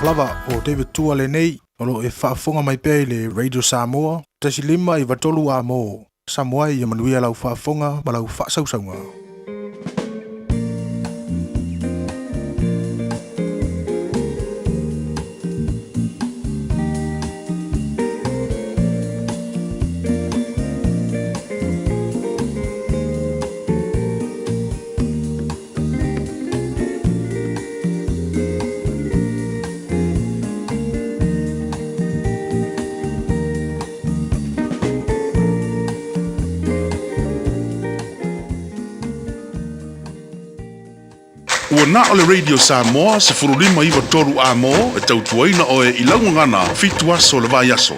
lava o David Tua le nei, o lo e whaafonga mai pe le Radio Samoa, tasi lima i watolu a mo, Samoa i manuia lau whaafonga ma lau whaasausaunga. Ua na o le Radio Samoa se furulima iwa toru a mo e tautuaina o e ilaungangana fitu aso le vai aso.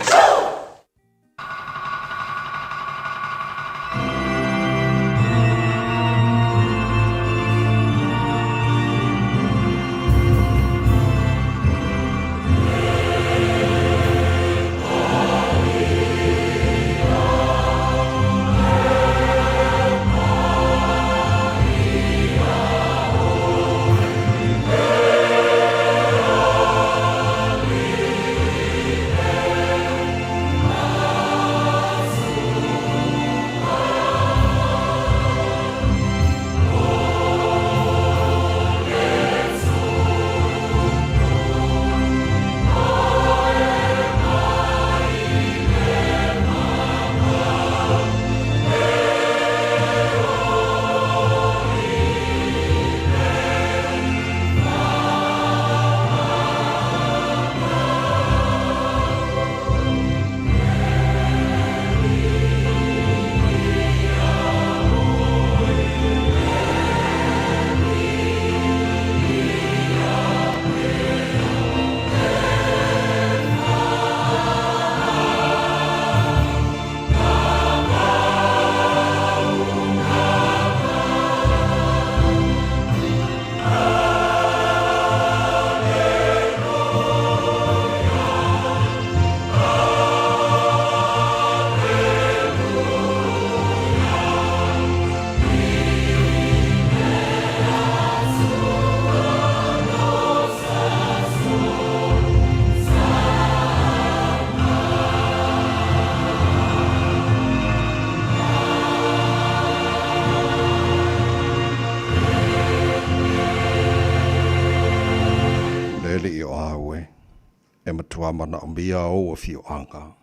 Mana umbia o fio anga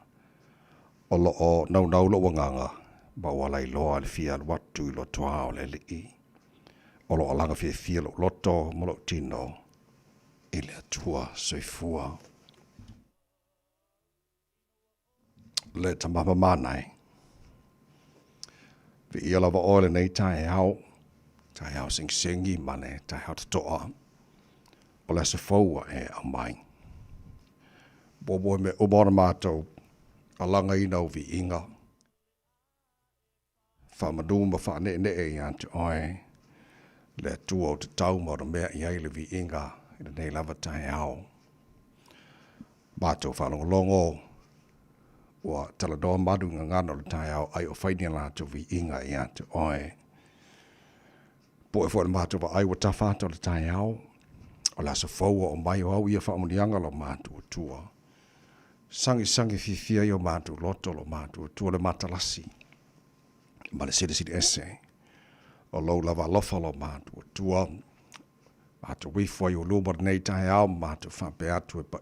o lo o nau lo wanganga ba wala I loa le fia watu lo toa o le li o lo alanga fia lo loto mo lo tino I le atua soifua le tamama manai vi ia lava o le nei Taeao sing mane Taeao toa o le sefoua e amai Bobo me o mātou alanga ina o vi inga. Whamadu ma whane e ante oe. Le tua o te tau ma o mea I aile vi inga. I nei lava Taeao. Mātou whanongolongo. Ua taladoa madu ngangana o le Taeao ai o whainia lātou vi inga I ante oe. Po e fwere mātou wa ai wa tawhata o le Taeao. O la sa faua o mai o au ia whamunianga lo mātou o tua. Sangi Fiafia o mātou loto lo mātou tua le matalasi. Ma le siri ese. O lau lava lofa lo mātou tua. Mātou wifua I o luma nei Taeao mātou whape atu e pa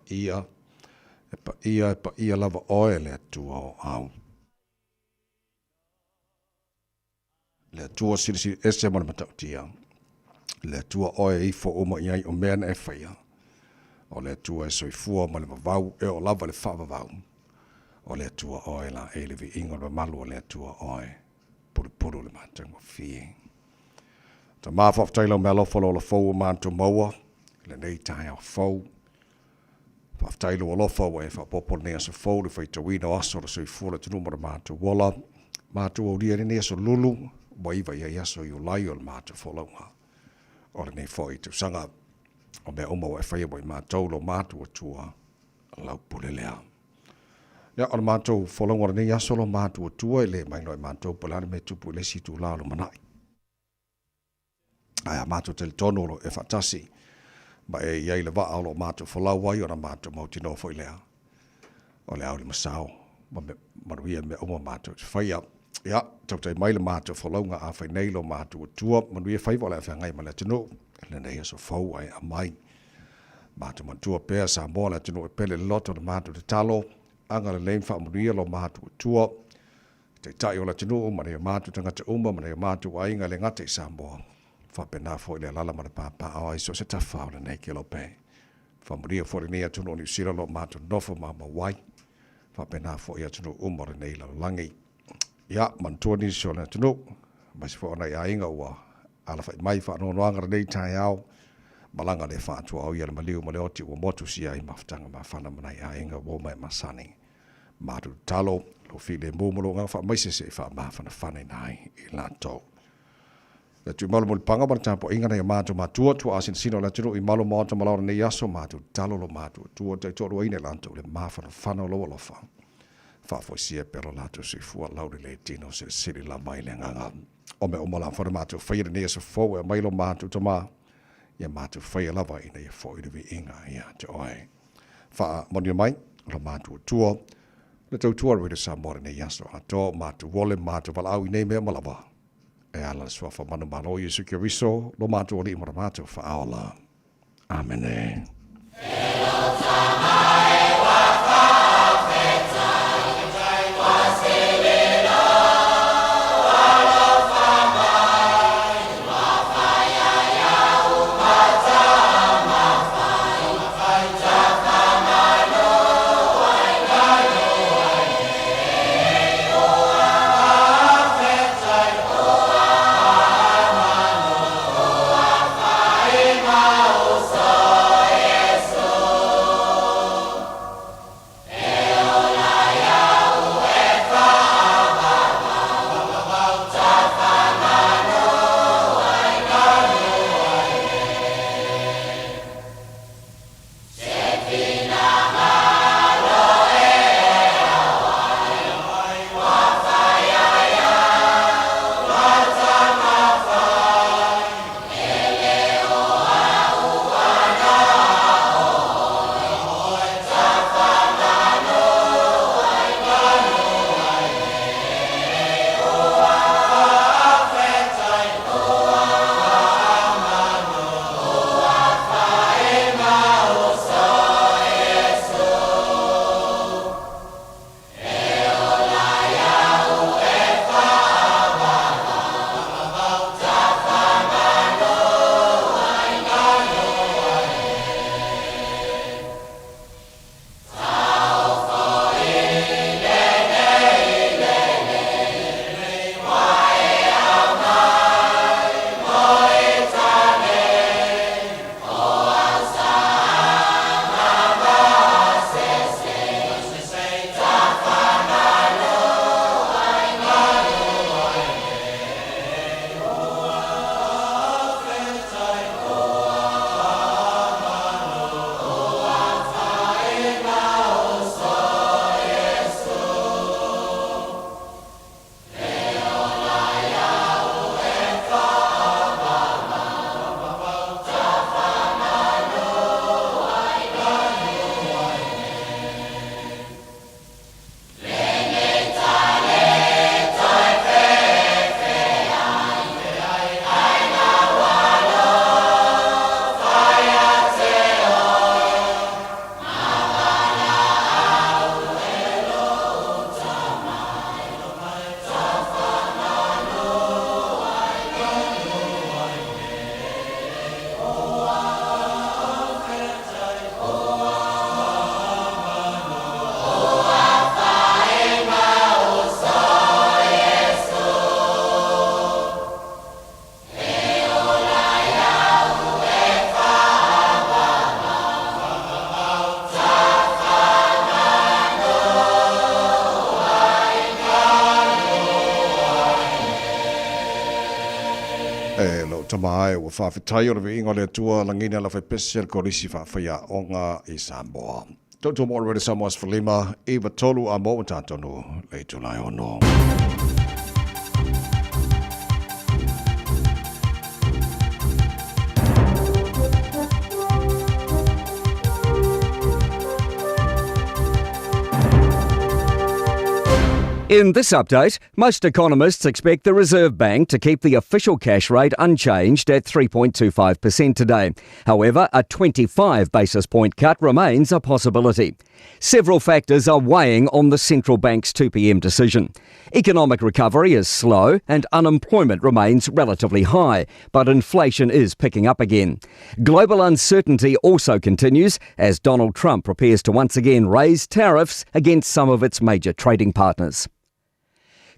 ia lava oe le tua o au. Le tua siri ese ma le matautia. Le tua oe I fo uma iai o mea na e whaia. O le tua e soifua ma le mawau e o lava le whawawau. O le tua oe la e le vi ingo le malu o le tua oe. Puru le mātango fie. Ta mawhaftaila mea lofalo la fau o mātu maua. Le nei Taeao fau. Whaftaila o lofau e whapopo nea sa fau le whaitawina o aso le soifua le tunumara mātu wala. Mātu o ria nea sa lulu. Waiva ia yaso I o lai o le mātu whalaunga. O le nei fai tu sanga. O mea oma o e whaia mo I mātou lo mātou o tua lau pule lea. Ia o le mātou wholongora nei aso lo mātou o tua le mai no I mātou palane me tupu le si tu lao lo manai. Ai a mātou tele tono lo e whatasi Ma e iai le wa alo mātou whalau wai o na mātou mau tino fo i lea. O le au li masao. Ma maruia me oma mātou. Whaia, ia, tau tai mai le mātou whalau ngā a whai nei lo mātou tua. Maruia whaiwa le a ngai ma le tino. Le nei aso whau ai a mai. Mātou mantua pēr Samoa le tino e pele loto le mātou te talo. Anga le lein wha maruia lo mātou tua. Te tai o la tino, ma ne mātou tangata uma, ma ne mātou ainga le ngate i Samoa. Whapena fo i le alala ma le pāpā au ai so se tawhao le nei ke lo pē. Whamuria fo le nei atunu o New Zealand lo mātou nofo ma wai. Whapena fo i atunu uma le nei lau langi. Ia, mantua ni so le atunu. Masi fo ana i ainga ua. Ala whai mai wha no noanga le nei Taeao. Malanga le whātua au ia le maliu ma le oti ua motu si ai mawhtanga ma whana mana i ainga wo mai masani. Mātou talo, lo fi le mōmolo ngā wha maise se wha mawhana whane nai i lātou. Le tui malo mo le panga ma le tāpo inga nei mātou mātua tua asin sino le tino i malo mātou malaura nei aso mātou talo lo mātou tua te toro ine lātou le mawhana whana loa lofa. Whafo sia pero lātou si fua lauri le tino se siri la mai le nganga. Ome o mala whare mātou whaira nei aso fōu e mailo mātou tama. Ia mātou whaia lava ina ia fōu i vi inga ia te oe. Wha moni mai, lo mātou tua. Le tau tua roi sa mora nei aso ato mātou wole mātou wala au i nei mea malawa. E ala sua wha manu malo i suki riso, lo mātou o ni mora mātou wha aola. Amen e. Tamae ua whawhitai o le ingo le tua langina la whaipesi ko risi whawhia o ngā i Samoa. Tautu mo rere Samoa's whalima, iwa tolu a mo tātonu, le tulai ono. In this update, most economists expect the Reserve Bank to keep the official cash rate unchanged at 3.25% today. However, a 25 basis point cut remains a possibility. Several factors are weighing on the central bank's 2 p.m. decision. Economic recovery is slow and unemployment remains relatively high, but inflation is picking up again. Global uncertainty also continues as Donald Trump prepares to once again raise tariffs against some of its major trading partners.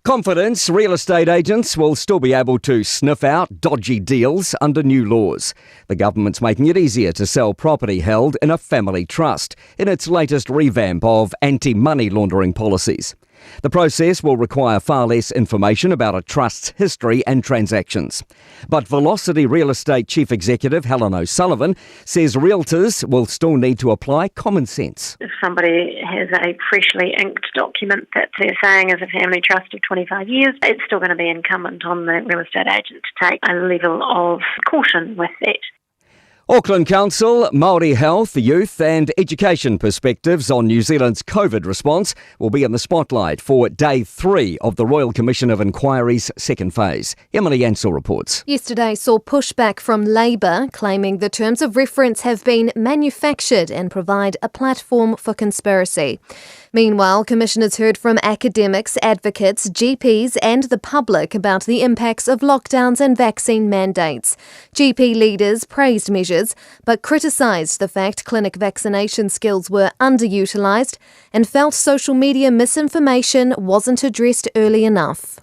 Confidence real estate agents will still be able to sniff out dodgy deals under new laws. The government's making it easier to sell property held in a family trust in its latest revamp of anti-money laundering policies. The process will require far less information about a trust's history and transactions. But Velocity Real Estate Chief Executive Helen O'Sullivan says realtors will still need to apply common sense. If somebody has a freshly inked document that they're saying is a family trust of 25 years, it's still going to be incumbent on the real estate agent to take a level of caution with that. Auckland Council, Māori health, youth and education perspectives on New Zealand's COVID response will be in the spotlight for Day 3 of the Royal Commission of Inquiry's second phase. Emily Ansell reports. Yesterday saw pushback from Labour, claiming the terms of reference have been manufactured and provide a platform for conspiracy. Meanwhile, commissioners heard from academics, advocates, GPs and the public about the impacts of lockdowns and vaccine mandates. GP leaders praised measures, but criticised the fact clinic vaccination skills were underutilised and felt social media misinformation wasn't addressed early enough.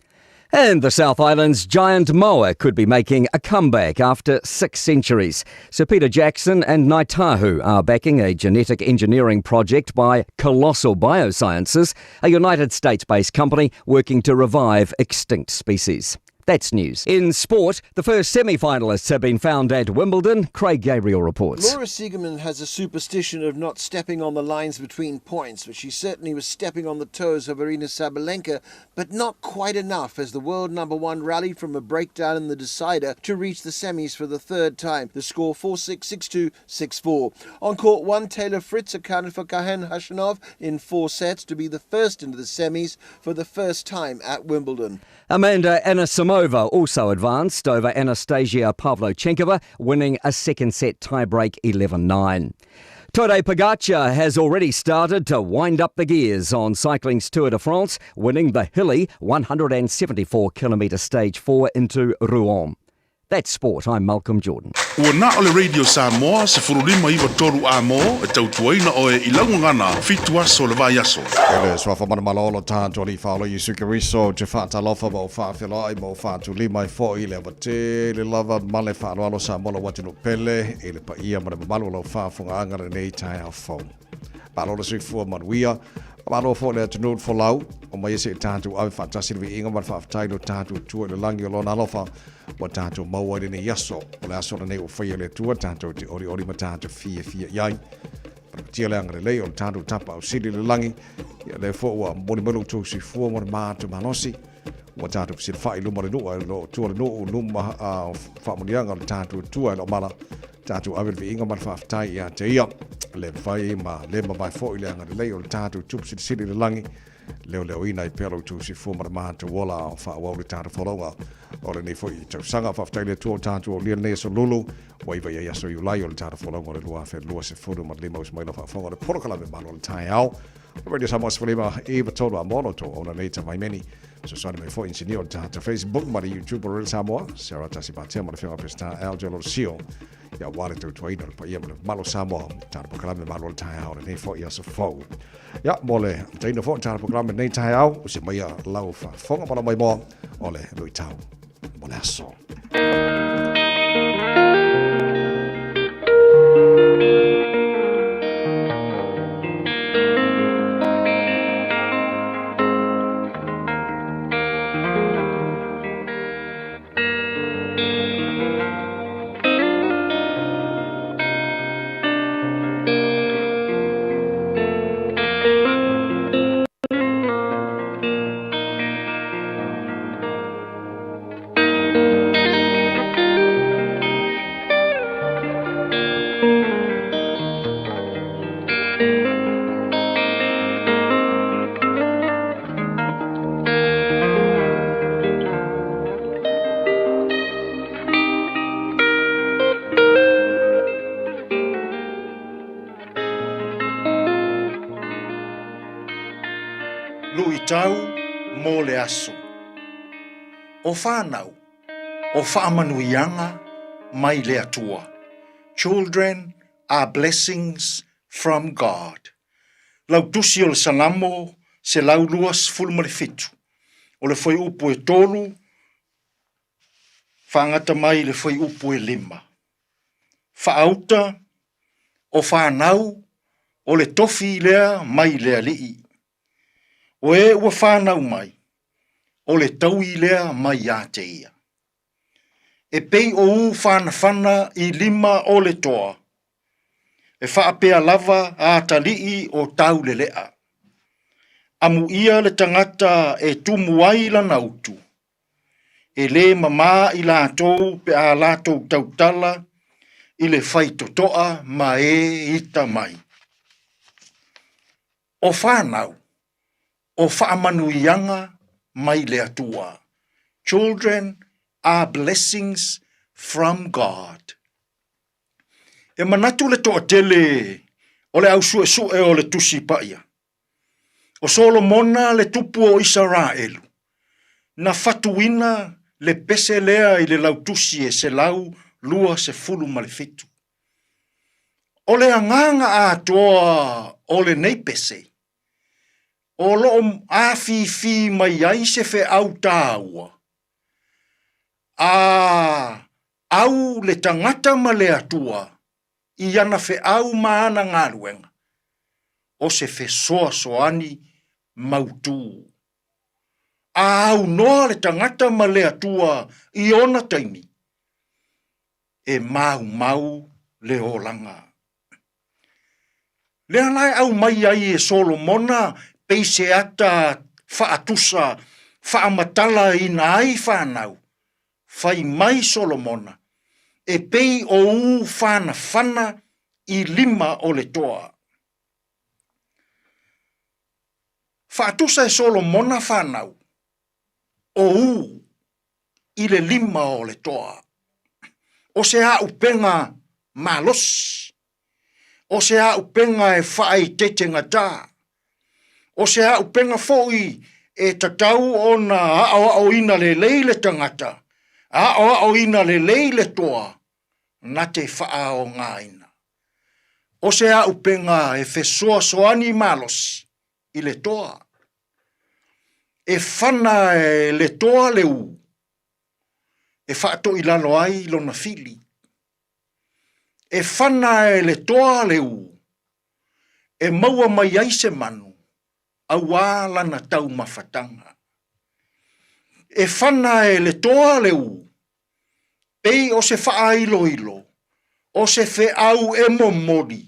And the South Island's giant moa could be making a comeback after 6 centuries. Sir Peter Jackson and Naitahu are backing a genetic engineering project by Colossal Biosciences, a United States-based company working to revive extinct species. That's news. In sport, the first semi-finalists have been found at Wimbledon. Craig Gabriel reports. Laura Siegerman has a superstition of not stepping on the lines between points, but she certainly was stepping on the toes of Arina Sabalenka, but not quite enough as the world number 1 rallied from a breakdown in the decider to reach the semis for the third time. The score 4-6, 6-2, 6-4. On court 1, Taylor Fritz accounted for Kahen Hashanov in 4 sets to be the first into the semis for the first time at Wimbledon. Amanda Anisimova also advanced over Anastasia Pavlyuchenkova, winning a second set tiebreak 11-9. Tadej Pogačar has already started to wind up the gears on cycling's Tour de France, winning the hilly 174km Stage 4 into Rouen. That's sport. I'm Malcolm Jordan. Ua na ole Radio Samoa se furulima iwa toru a mo e tautuaina o e ilaungangana fitua so le vai aso. Ele swafa mana malolo tātou li whaolo i sukariso te whaatalofa mo whaawhirai mo whaatulima i fo i le awate le lava male whaaloalo sa mola watinu pele e le pa ia mana malu lau whaafunga angara nei Taeao fo. Palolo sui fua manuia, Malo fo le tunu fo lau, o mai se tātou awe whaatasi vi inga man whaaftailo tātou tua le langi o lona alofa, wa tātou maua le ne yaso, o le aso nei o whaia le tua tātou te ori ma tātou Fiafia iai. Tia le angare lei o le tātou tapa o siri le langi, ia le fo ua moni malu tō si fua mo le mātou manosi, wa tātou si le whai luma le nua, lo tua le nua luma whaamonianga le tātou tua lo mala, tātou awe vi inga man whaaftai ia te ia. Le vai ma le ma vai fo ile anga le o tātou tupu siri le langi leo ina I pelo tu si fo ma mātou wola o wha wau le tātou wholonga o le nei fo I tau sanga whaftai le tua tātou o lia nei so lulu wa iwa ia so iulai o le tātou wholonga o le lua whe lua se furu ma le maus mai la whafonga o le porokala me malo le Taeao o Radio Samoa se whalima iwa tolu a mono to o na nei ta mai meni so sani me fo insini o le tātou Facebook ma le YouTube o le Samoa Sarah Tasi Batea ma le whenga pesta Taeao jelo sio ia wale tau tuaina le pa ia le malo Samoa tāna pakalame malo le Taeao le nei fo ia so fau ia mole taina fo tāna pakalame nei Taeao o se mai a lau fa fonga pala mai mo o le lui tau mole aso tau mō le aso. O whānau, o whaamanuianga mai le atua. Children are blessings from God. Lau tusi o le sanamo se lau luas fulma le fitu. O le foi upu e tolu, whaangata mai le foi upu e 5. Whaauta o whanau o le tofi lea mai lea lii. O e ua whanau mai, o le taui lea mai a te ia. E pei o u whanawhana i 5 o le toa. E whaapea lava a talii o tau le lea. Amu ia le tangata e tumu ai la nautu. E le mama i la tau pe a la tau tautala i le whaitotoa ma e ita mai. O whanau, o whaamanuianga mai le atua. Children are blessings from God. E manatu le toa tele o le au sue o le tusi paia. O Solomona le tupu o Israelu. Na fatuina le pese lea i le lautusi e se lau lua se fulu ma le fitu. O le anganga a toa o le nei pese. O lo a fi mai ai se fe au tāua. A au le tangata ma le atua i ana fe au maana ngaruenga. O se fe soa soani mautu. A au noa le tangata ma le atua i ona taimi. E mau le olanga. Le alai au mai ai e Solomona peise ata whaatusa, whaamatala i na ai whanau. Whai mai Solomona. E pei o u whana i 5 o le toa. Whaatusa e Solomona whanau. O u i le 5 o le toa. O se a upenga malos. O se a upenga e whai tete ngata. O se a upenga foi e tatau o na ao ina le leile tangata. O ina le leile toa. Na te wha o ngaina. O se a upenga e fesoa soani malos i le toa. E whana e le toa le u. E whaato i lalo ai lona fili. E whana e le toa le u. E maua mai ai se manu. Au lana tau mawhatanga. E whana e le toa le u. Pei o se wha ilo. O se fe au e momori.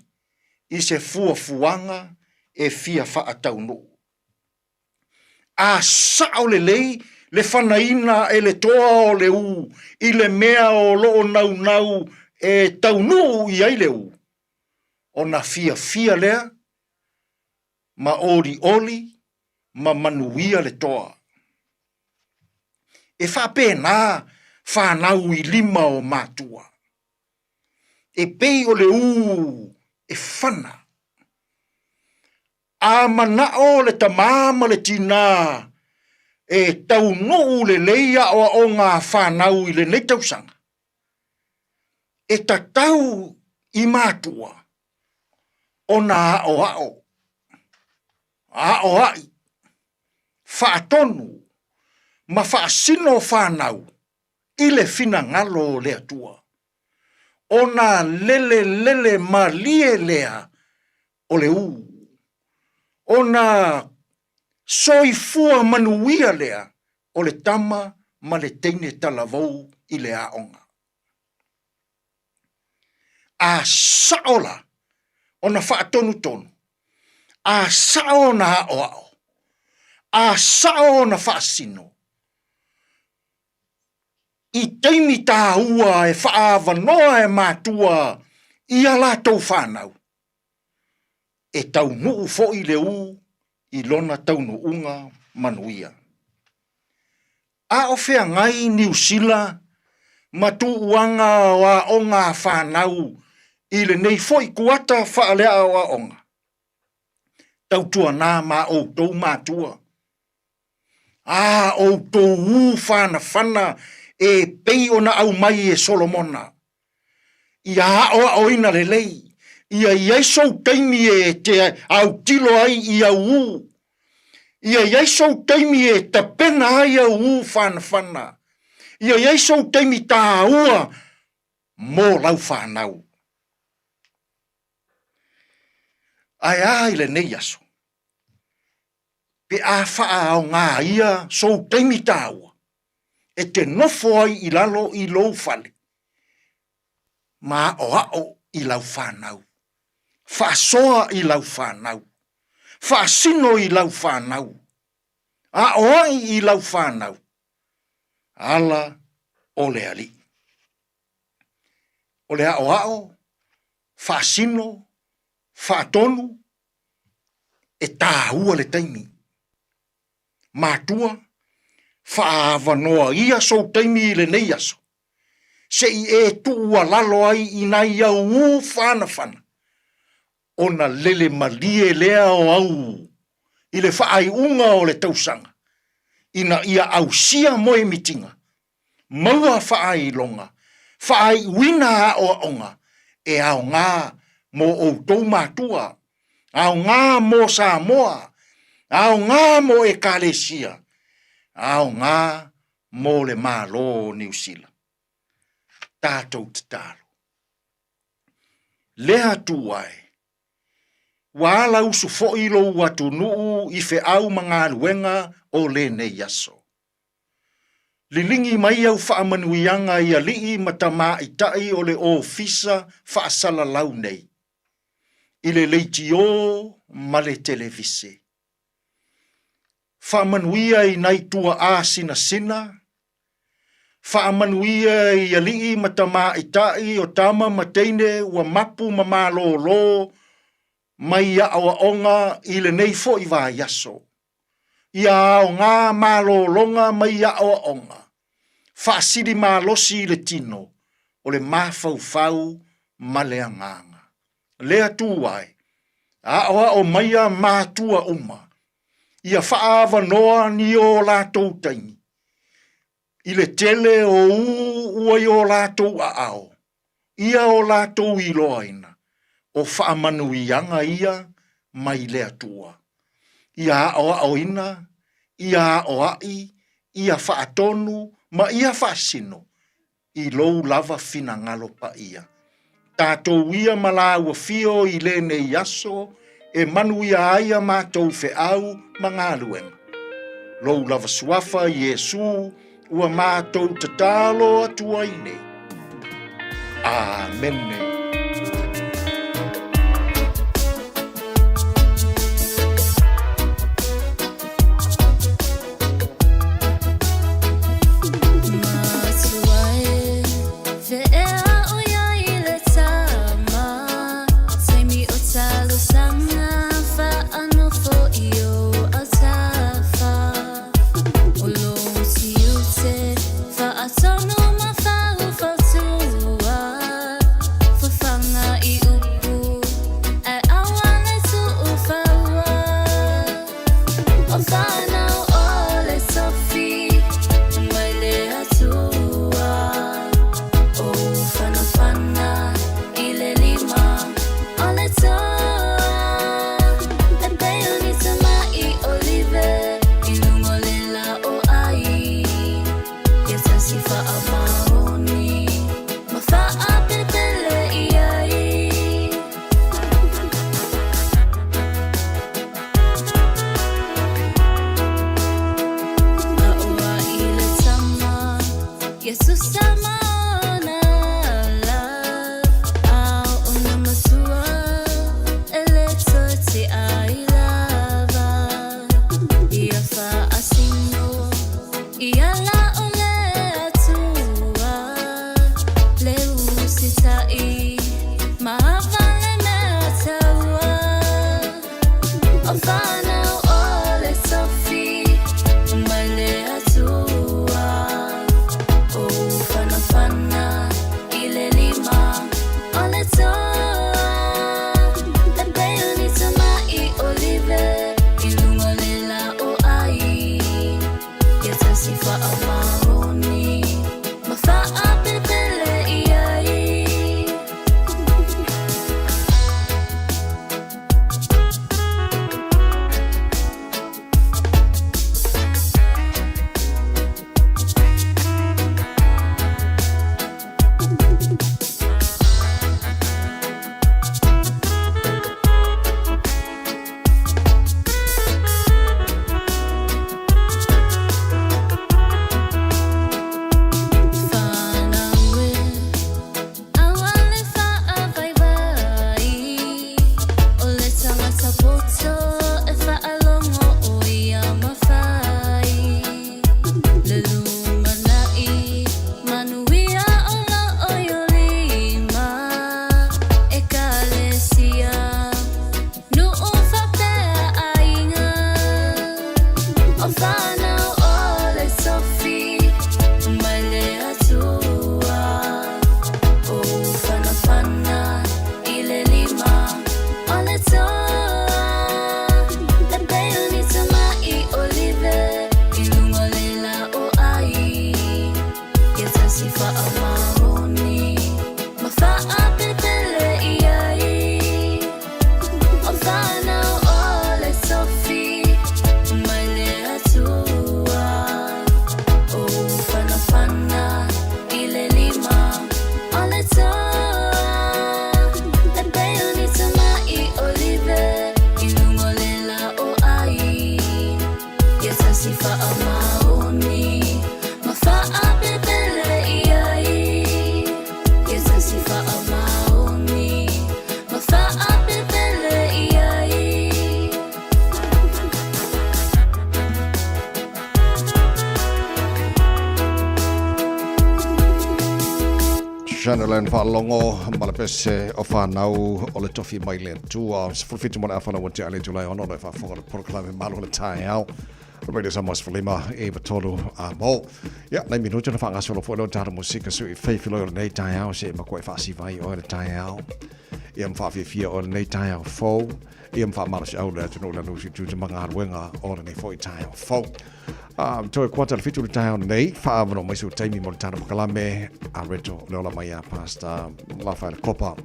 I se fuanga e fia wha tauno. A sao le lei le whanaina e le toa o le u. I le mea o loo nau e taunu i ai le u. O na fia lea. Ma oli, ma manuia le toa. E whapena whanau i 5 o mātua. E pei o le u e whana. A manao le tamama le tina e tau nuu le leia o ngā whanau i le nei tausanga. E tatau i mātua o nā ao. Ai, whaatonu, ma whaasino whanau, i le whina ngalo le atua. O nā lele ma lie lea o le u. O nā soifua manuia lea o le tama ma le teine talavou i le aonga. A saola o na whaatonu tonu. A sao na ao. A sao na whaasino. I teimi tā ua e whaavanoa e mātua i ala tau whanau. E tau nuu fo i le u i lona tau nuunga manuia. A o whea ngai New Zealand ma tu uanga wa o ngā whanau i le nei foi kuata whaalea o onga. Tautua nā mā o tau mātua. O tō whana e pei ona au mai e Solomona. Ia o ina lelei. Ia iesou teimi e te au tilo ai ia u. Ia iesou teimi e te pena ai au whana. Ia iesou teimi tā ua mō lau whanau. Ai le nei aso. Pe a wha o ngā ia sou teimi tā ua. E te nofo ai i lalo i lou whale. Ma o i lau whanau. Whaasoa i lau whanau. Whaasino i lau whanau. A oai i lau whanau. Ala o le ali. O le ao, whaasino, whaatonu, e tāhua le taimi. Mātua, whaavanoa ia sou taimi i le nei aso. Se i e tua lalo ai i nai au whana. Ona lele malie lea o au. I le whaai unga o le tausanga. Ina ia au sia moe mitinga. Maua whaai longa. Whaai wina o onga. E au ngā mo o tau mātua. Au ngā mo Samoa. Au ngā mo e Kalesia. Au ngā mo le Malu New Zealand. Tātou te tālo. Lea tuai. Wala usu fo'ilo watu nuu I fe au mga luenga o le ne yaso. Lilingi mai au whaamanuianga I alii matama itai o le ofisa whaasala lau nei. I le leiti o ma le televise. Whaamanuia I nai tua a sina. Whaamanuia I alii matama itai o tama mateine ua mapu mamalo mai a awa onga I le nei fo I wā yaso. Ia o ngā malolonga mai a awa onga. Whaasiri malosi I le tino o le mawhau ma le anganga. Lea tuai. A awa o mai a mātua uma. Ia whaava noa ni o lātou taimi. I le tele o ua I o lātou a ao. Ia o lātou I loaina. O whaamanuianga ia mai lea tua. Ia o ina, ia o ai, ia whaatonu, ma ia whaasino. I lou lava fina ngalo pa ia. Tātou ia malaua fio I le ne yaso, e manu ia aia mātou fe au mangaluenga. Lou lava suafa Yesu, ua mātou te tālo atua ine. Amen. For Shannon Falongo, Malapese, Ofanau, or the Toffee Mailand, 2 hours, for 51 Afana, what Jali July on if I forgot to proclaim Malu Taeao. Radio Samoa for Lima, Eva Tolu, Mo. Yeah, let me know to the Fangasolo for the Tata Musica, so if faithful or Nate Taeao, say Macquay Fasi Vai or the Taeao. Fiafia or Nate Taeao Fo. Fa Malu Outlet to know that we should choose among our winger or the Foy Taeao Fo. To a quarter fit to the town, Nay, Favano, Misu Tami Montana Calame, Areto, Lola Maya, Pasta, Rafael Coppa,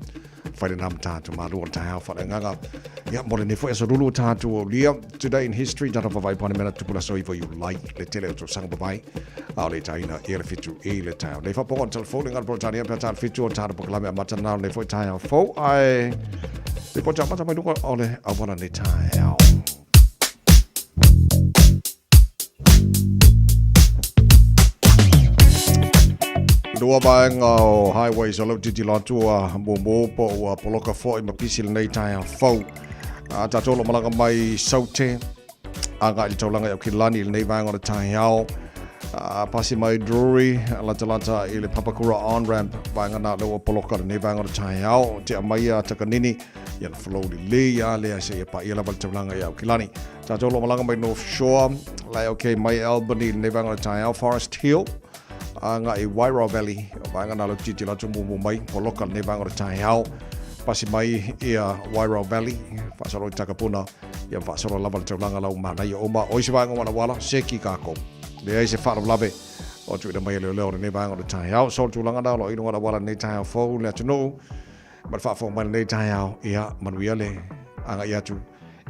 fighting Hamta to Malu and Taeao for the Gaga. Yeah, more than if we as a Lulu to Liam today in history, that of a Vibe on a minute to put us over you like the tele to Sangabai, our Letaina, Air fit to A town. They for until folding out Britannia, Patan fit to Tarapoclame, Matana, they for Taeao Fo. I report up my door on a one on the Taeao. Dua bang highways alo titi latua momo po poloka fo I mapisil nei Taeao Fo. Tatolo malanga mai saute anga I taulanga o kilani nei vang o Taeao. Pasi mai Drury lata I le Papakura on ramp vanga na lo poloka nei vang o Taeao. Te mai takanini yan flow li le le se pa ila bal taulanga o kilani. Tatolo malanga mai North Shore lai okay mai Albany nei vang o Taeao Forest Hill. Nga I Wairau Valley, vanga na lo titi la tumu mai, poloka ne vanga o Taeao, pasi mai ia Wairau Valley, fasalo I Takapuna, ia fasalo lava taulanga lau mana ia oma, oisi vanga wana wala, seki kako. Le ai se whara labe, o tuida mai leo ne vanga o Taeao, sol tulanga na lo ino wana wala ne Taeao Fo, le atu but whafo mai ne Taeao, ia manuia le, anga ia tu,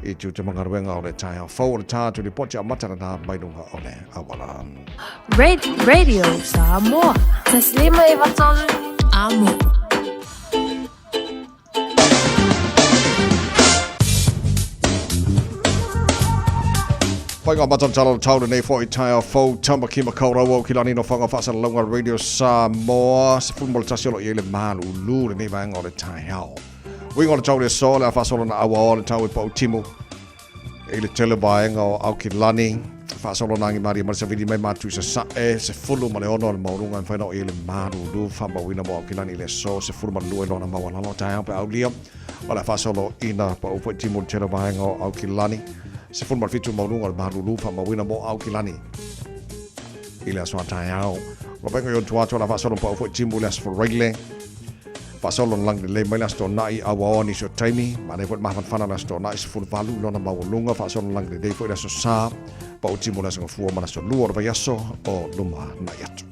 I tu te mangaruenga o le Taeao Fo, o le tātu li pocha matara na mainunga o le awala. Radio Samoa. تسليمة يبطل عمو. Painga matan talo tau nei fo I Taeao Fo tama ki makaura wo ki lani no whanga whasa longa Radio Samoa se fumbol tasiolo I le Malu lu nei vanga o le Taeao. Winga o le tau le so le whasa na awa o le tau I pau timu I le televaenga o au ki lani whasolo nangi mari marisa vidi mai matu se sae se fulu ma le ono le maurunga whaina o I le Malu lu whamba wina mo au ki lani le so se fulu ma lue lona mawala lo Taeao pe au lia o le whasolo ina pa upo timu le televaenga o au ki lani se fulu ma fitu maurunga le Malu lu whamba wina mo au ki lani I le aswa Taeao lo vengo yon tuato la whasolo pa upo timu le aswa regle Pasolo lang le mai la sto nai awa oni so taimi ma le fot mahfan fana la sto nai se ful valu lona mawalunga pasolo lang le fo la so sa pa utimo la so fu ma la so luor va yaso o luma na yatu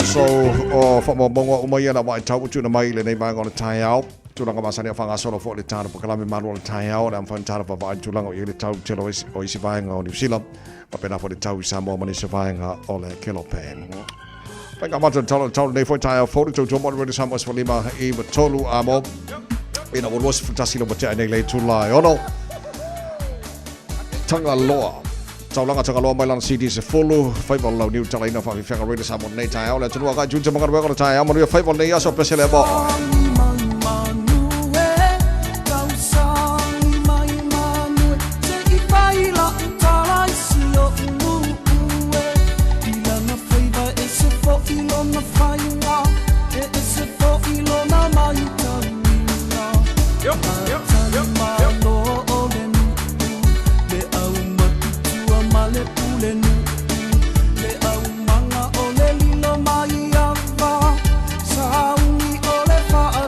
so o fa mo bongo o mai na mai tau tu na mai le nei bang on Taeao tu langa masani fanga solo fo le tana po kala me malu on Taeao na fan tana va tu langa o le tau telo o isi vanga o New Zealand pa pena fo le tau Samoa mani se vanga o le Kelopen Painga matan talo nei fo Taeao Fo tu tu mo Radio Samoa for Lima Eva Tolu amo ina o was fantastic no bata nei le tu lai ono tanga loa taulanga tanga loa mai lan CD se folo faiva lau new tala ina fa fanga Radio Samoa nei Taeao le tu ga junta mangar wa Taeao mo ia faiva nei aso pesele bo Sa uni ole fa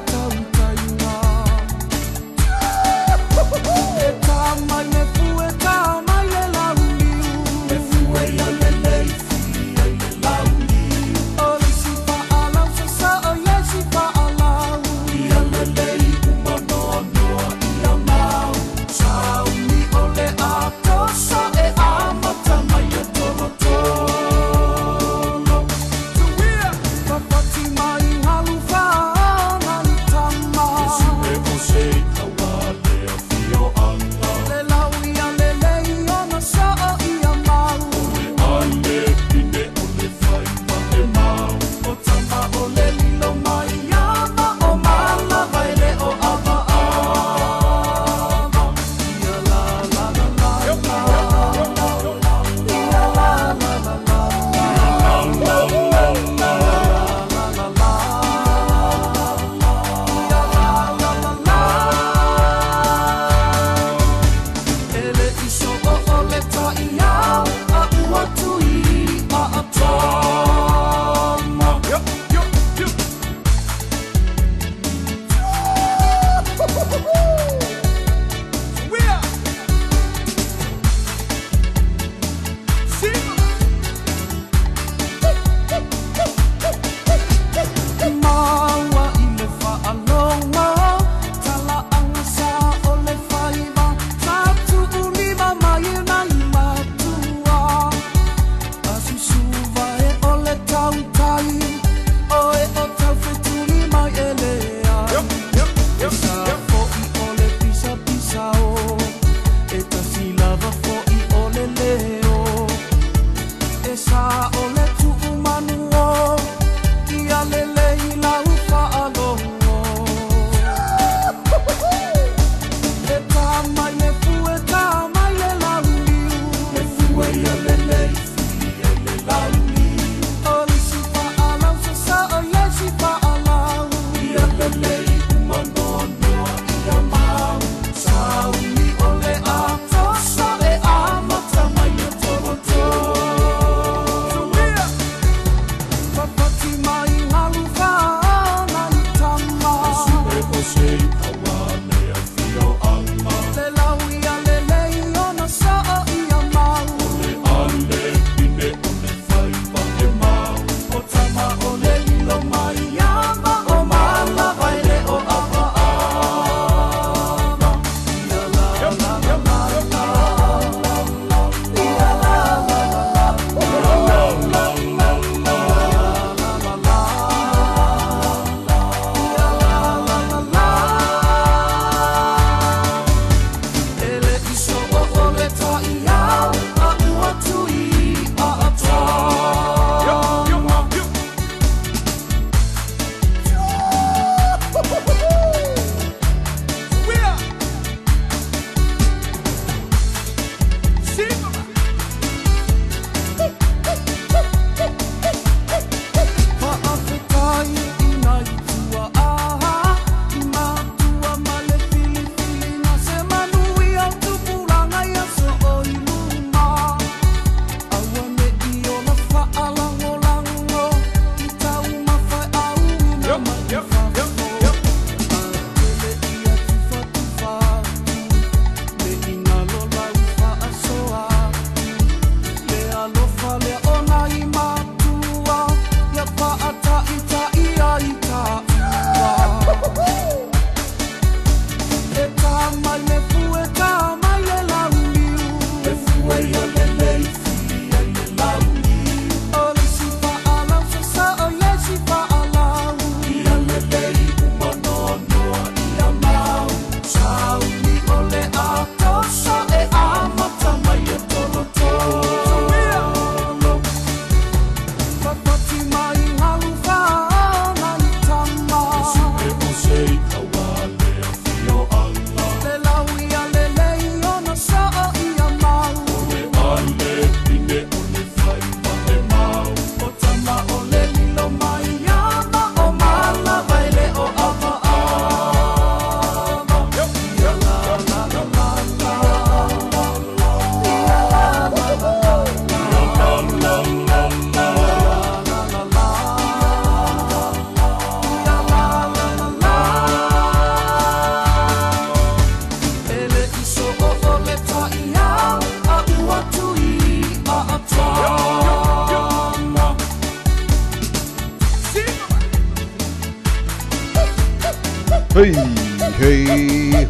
Hey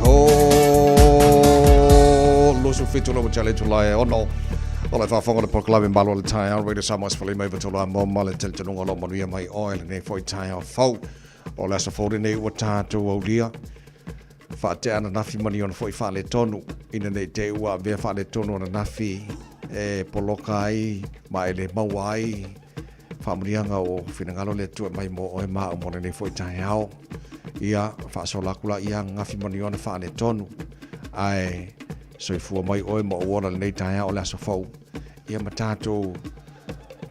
ho Lusu fitu lo chale tulai ono Ola fa fonga le proclaim balo le Taeao radio Samoa fali mai vetola mo male tel tunga lo manuia mai oil nei foi Taeao fau ola sa fori nei wata to olia fa te ana nafi mani on foi fa le tonu ina nei te ua ve fa le tonu na nafi e poloka ai mai le mawai fa mrianga o finangalo le tu mai mo o ma mo nei foi Taeao ia fa sola kula ia ngafi mani on fa le tonu ai soifua mai oi mo ora nei Taeao la so fau ia matato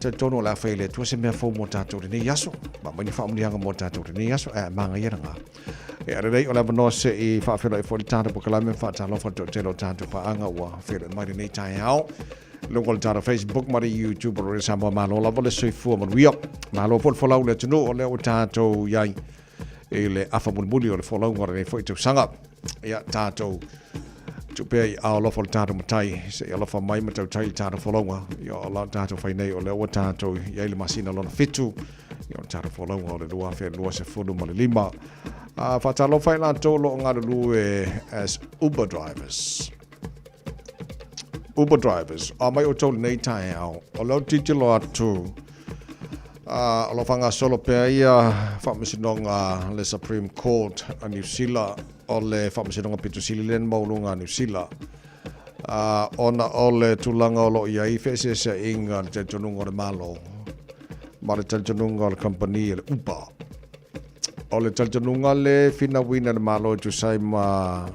te tono la fele tu se me fo mo tato ni yaso ma mai fa mni anga mo tato ni yaso e manga ia nga e ara dei ola no se i fa fele fo tato po kala me fa talo fo te lo tato pa anga wa fele mai nei Taeao longol tato Facebook mai YouTube ro Samoa Malu la vole soifua mo wio Malu fo la le tino o le o tato yai e le afa mulmuli o le fo la ngora nei fo tu sanga ia tato Tupe a lo fo tato matai se lo fa mai matau tai tato folonga yo la tato fai nei o le o tato ia le masina lo fitu yo tato folonga o le lua fe lua se fulu ma le lima fa talo fai la to lo nga lu as Uber drivers a mai o to nei Taeao o lo titilo atu o lo fanga solo pe ia fa misinonga le Supreme Court a New Zealand o le whamasinonga pitusili len maulunga New Zealand. Ona o le tulanga o lo ia i whese se inga le tentonunga o le malo. Ma le tentonunga o le company le Uber. O le tentonunga le fina wina le malo tu sai ma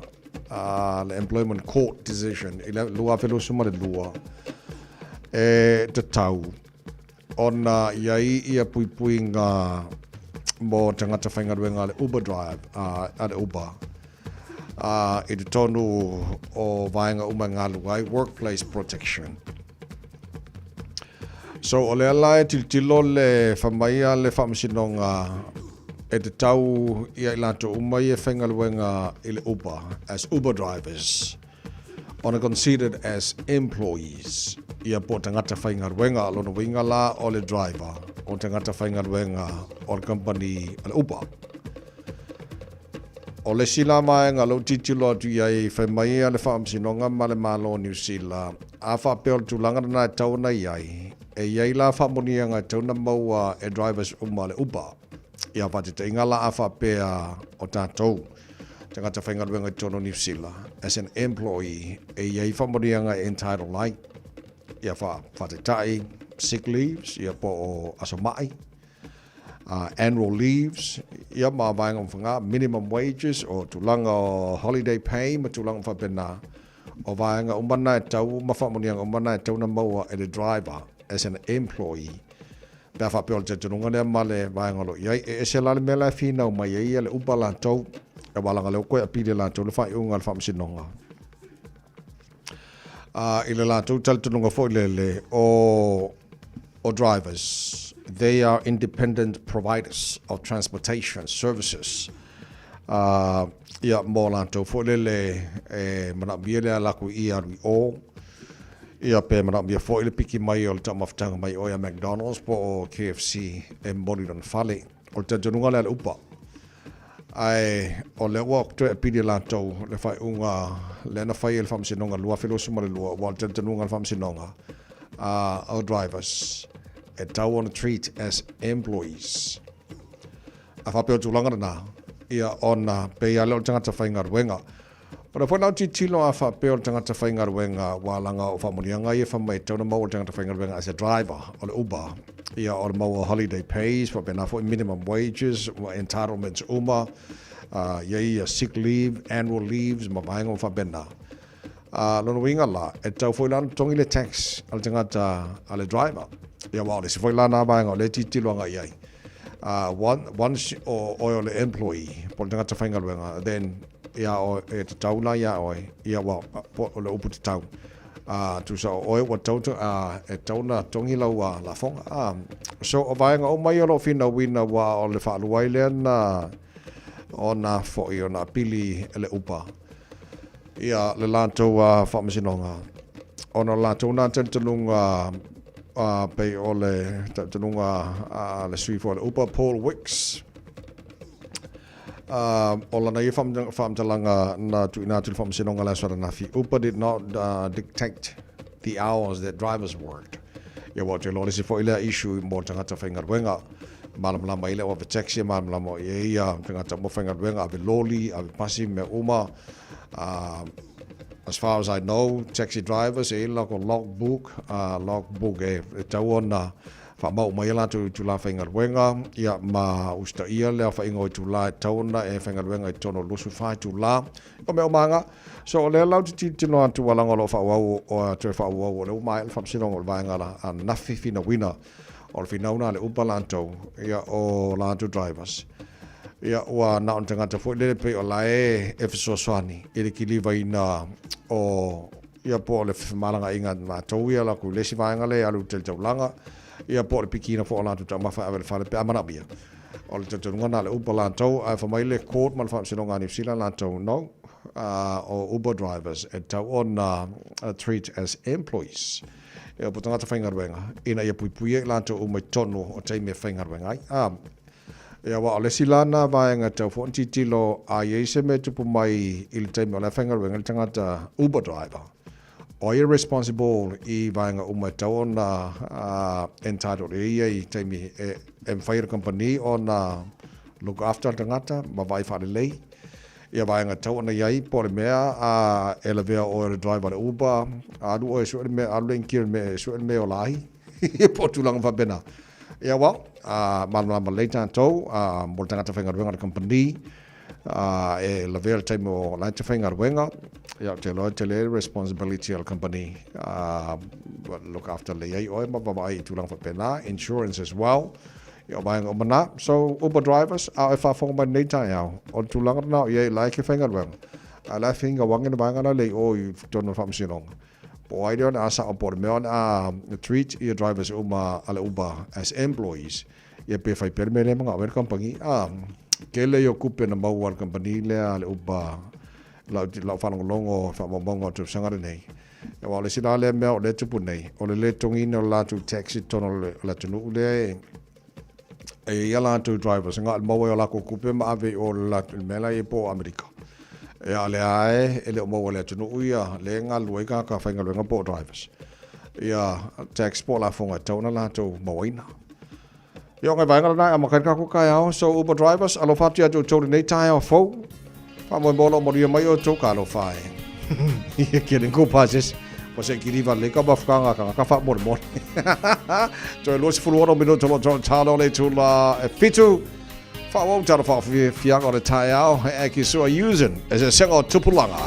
le employment court decision. I le lua whelo suma le lua. E te tau. Ona ia ia pui ngā mo tangata whaingaruenga le Uber drive, le Uber. I te tonu o vaenga ngā luai, workplace protection. So o le alai tilo le whamaia le whamasinonga e te tau ia ilato umai e whaingaruenga i le Uber, as Uber drivers, on are considered as employees. Ia po tangata whaingaruenga lono winga la o le driver, o tangata whaingaruenga o le company le Uber. O le sila mai ngā lau titilo atu iai whaimaia le whaamsinonga ma le malo New Zealand. A whapeo le tūlanga na tauna iai. E iai la whamonia ngā tauna maua e drivers ma le Uber. Ia whatete inga la a whapea o tātou. Tangata whaingaruenga i tono New Zealand. As an employee, e iai whamonia ngā entitled lai. Ia whatetai, sick leaves, ia po o asomai. Annual leaves, ia ma vaenga mwhanga, minimum wages, o tulanga o holiday pay, ma tulanga whapena. O vaenga umana e tau, ma whamonianga umana e tau na maua e le driver, as an employee. Pea whapeo le tenunga lea male vaenga lo iai, e se lale mea la whina o mai ia le upa la tau, e walanga leo koe apide la tau, le whai unga le whamsinonga. I le la tau tal tenunga fo le o drivers. They are independent providers of transportation services. Ia mō lantou fo lele mana bia lea laku i arui o. Ia pe mana bia fo ile piki mai o le tamaftanga mai o ia McDonald's po o KFC e Moriron Fale. O le tenunga lea le upa. Ai o le ua okto e pidi lantou le fai unga le na fai ele whamsinonga lua filosuma le lua o le tenunga le whamsinonga. Our drivers. E tau on a treat as employees. A whapeo tūlanga na, ia ona pe ia leo tangata whaingaruenga. Ora whanau tilo a whapeo tangata whaingaruenga wālanga o whamonianga ia whamai tauna mau o tangata whaingaruenga as a driver o le Uber. Ia o le mau o holiday pays, whapena fo minimum wages, entitlements uma, ia sick leave, annual leaves, ma vaenga o whapena. Lono winga la, e tau fo ilana tongi le tax al tangata ale driver. Ia wale, se foi lana vaenga o le titiloanga iai. Once o le employee, po le tangata whaingaruenga, then ia o e te taula ia oi, ia wa o le upu te tau. Tu sa oi wa tau e tauna tongi lau la fonga. So o vaenga o mai o lo fina wina wa o le whaaluai lea na o na fo i o na pili le upa. Ia le lantou whaamasinonga. O na lantou na tentanunga pe o le tentanunga le sui fo le upa Paul Wicks. Ola na fam talanga na tu ina tu fam sinonga la sora na fi. Uber did not dictate the hours that drivers worked. Ya wa te lo se fo ila issue mo tangata whainga wenga. Malam lama ile wa taxi malam lama ia tangata mo whainga wenga ave loli ave pasi me uma. As far as I know, taxi drivers logbook e tauona fa mau mai la tu la whainga wenga ia ma usta ia le whainga tu la tauna e whainga wenga I tono lusu whai tu la o mea manga so le lau ti tino atu walanga lo whawau o te whawau o le umai le whamsinong o le vaenga la a nafi fina wina o le finauna le upa lantou ia o lantou drivers ia ua na on tangata fo le pe o la e fisoswani i le kiliva ina o ia po le malanga inga na tau ia la ku lesi vaenga le alu te taulanga ia po le pikina fo la tu mafa ave fa le pe amana bia o le tatu ngana le upa lantou a fa mai le court mal fa sinonga ni sila lantou no o Uber drivers e tau on treat as employees ia po tangata whainga ruenga ina ia pui e lantou o mai tonu o teime whainga ruenga ia wa le silana vaenga tau fo titilo a yese me tupu mai il teime o le whainga ruenga le tangata Uber driver o irresponsible I vaenga uma tau na entitled I teimi e fire company on look after tangata ma vai fa lei ia vaenga tau na iai po le mea elevea o le driver le Uber alu o su me alu enkir me su me o lai po tulang fa bena ia wa malama later tau mo tangata whainga ruenga le company e levea le teimi o lai te whainga ruenga ia te loa te le responsibility al company look after le iai oe ma vavai tulang fa bena insurance as well ia vaenga o mana so Uber drivers e whafonga mai nei Taeao o tulanga na ia lai ke whainga ruenga a lai whinga wangi na vaenga na le o I tono whamsinonga po ai deon asa o por meon treat ia drivers uma ale Uber as employees ia pe whai permele mga awer company kele yo kupe na mau al company le ale Uber lau whanong longo whamabongo tu sangare nei ia wale sila le mea o le tupu nei o le tongina o la tu taxi tono la tunu le e ia lantou drivers nga mau o la ko kupe ma ave o la mela e po Amerika e ale ae ele o mau le tunu ia le nga luega ka whainga luenga po drivers ia tax po la fonga tauna lantou mawina ia ngai vaenga na amakarika ko kai au so Uber drivers alo fatia to to nei Taeao fo fa mo bolo mo ia mai o to ka lo fai ia kelen ko pases Você que rival le ka bafkanga ka fa mo mo to los fuluoro minuto lo talo le to la fitu fa wo taro fa fia o le Taeao e ki so using as a single tupulanga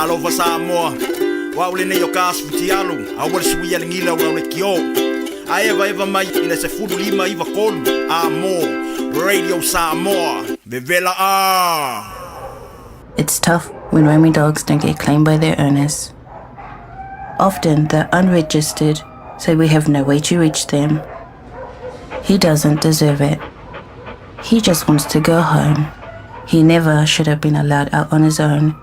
Alova Samoa wa ule ne yo kasu tialu a wale suia ngila wa ule kio a eva mai ina se fudu lima iva kolu amo Radio Samoa vevela a. It's tough when roaming dogs don't get claimed by their owners. Often they're unregistered, so we have no way to reach them. He doesn't deserve it. He just wants to go home. He never should have been allowed out on his own.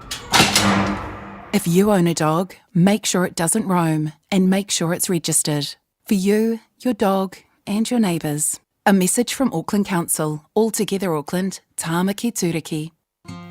If you own a dog, make sure it doesn't roam and make sure it's registered. For you, your dog and your neighbours. A message from Auckland Council. All Together Auckland, Tāmaki Turiki.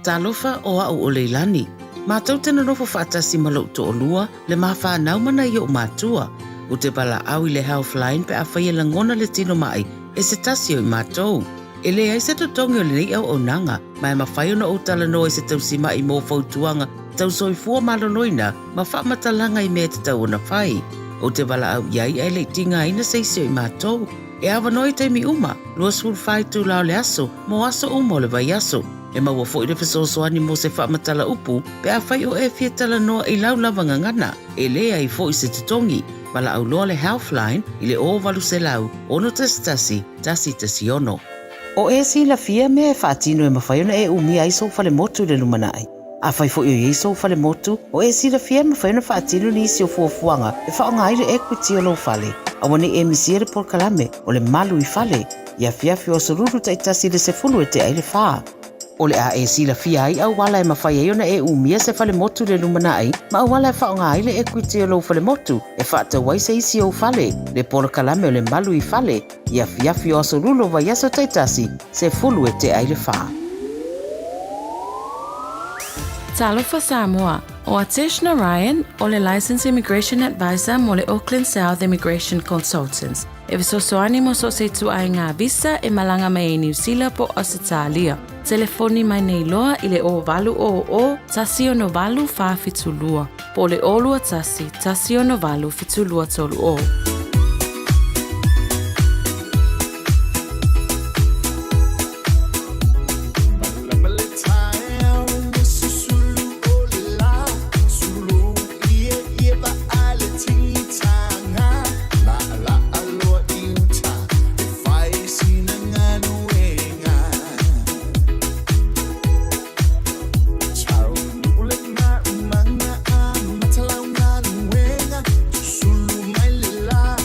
Talofa o au o leilani. Mātou tena rofo whaatasi malau to olua le mawhanau mana i o mātua. O te pala au I le Healthline pe a whaia langona le tino mai e se tasi o I mātou. E le ai se totongi o le nei au o nanga, mai mawhai ona o tala no e se tausi mai mō whautuanga, tau soifua maloloina, ma whamatalanga I mea te tau ona whai. O te wala au iai ai le tinga ina seisi o I mātou. E awa noi teimi uma, lua suru whai tū lao le aso, mo aso umo le vai aso. E maua fo I le fesosoani mo se whamatala upu, pe a whai o e fia tala noa I lau lavanga ngana, e le ai fo I se tutongi. Wala au loa le Healthline, I le o walu se lau, ono tasi tasi ono. O e si la fia mea e whaatino e mawhaiona e umi ai so fale motu le lumanai. A whai fo I so fale motu, o e si la fia mawhaiona whaatino ni isi o fuafuanga, e whaonga ai le equity o lo fale. A wane e misia le porkalame, o le Malu I fale, ia Fiafia o sururu taitasi le se fulu e te ai le whaa. O le a e si la fia ai au wala e mawhaiona e umia se fale motu le lumanai, ma au wala e whaonga ai le equity o lo fale motu, e whaata wai se isi o fale, le porkalame o le Malu I fale, ia Fiafia o sururu vai aso taitasi, se fulu e te ai le whaa. Talofa Samoa, o Atishna Ryan, o le Licensed Immigration Advisor mo le Auckland South Immigration Consultants. E visosoani mo so se tu ai ngā visa e malanga mai e New Zealand po Australia. Telefoni mai nei loa I le o valu o tasi o no valu wha fitulua. Po le olua tasi o no valu fitulua tolu o. Sulu mai la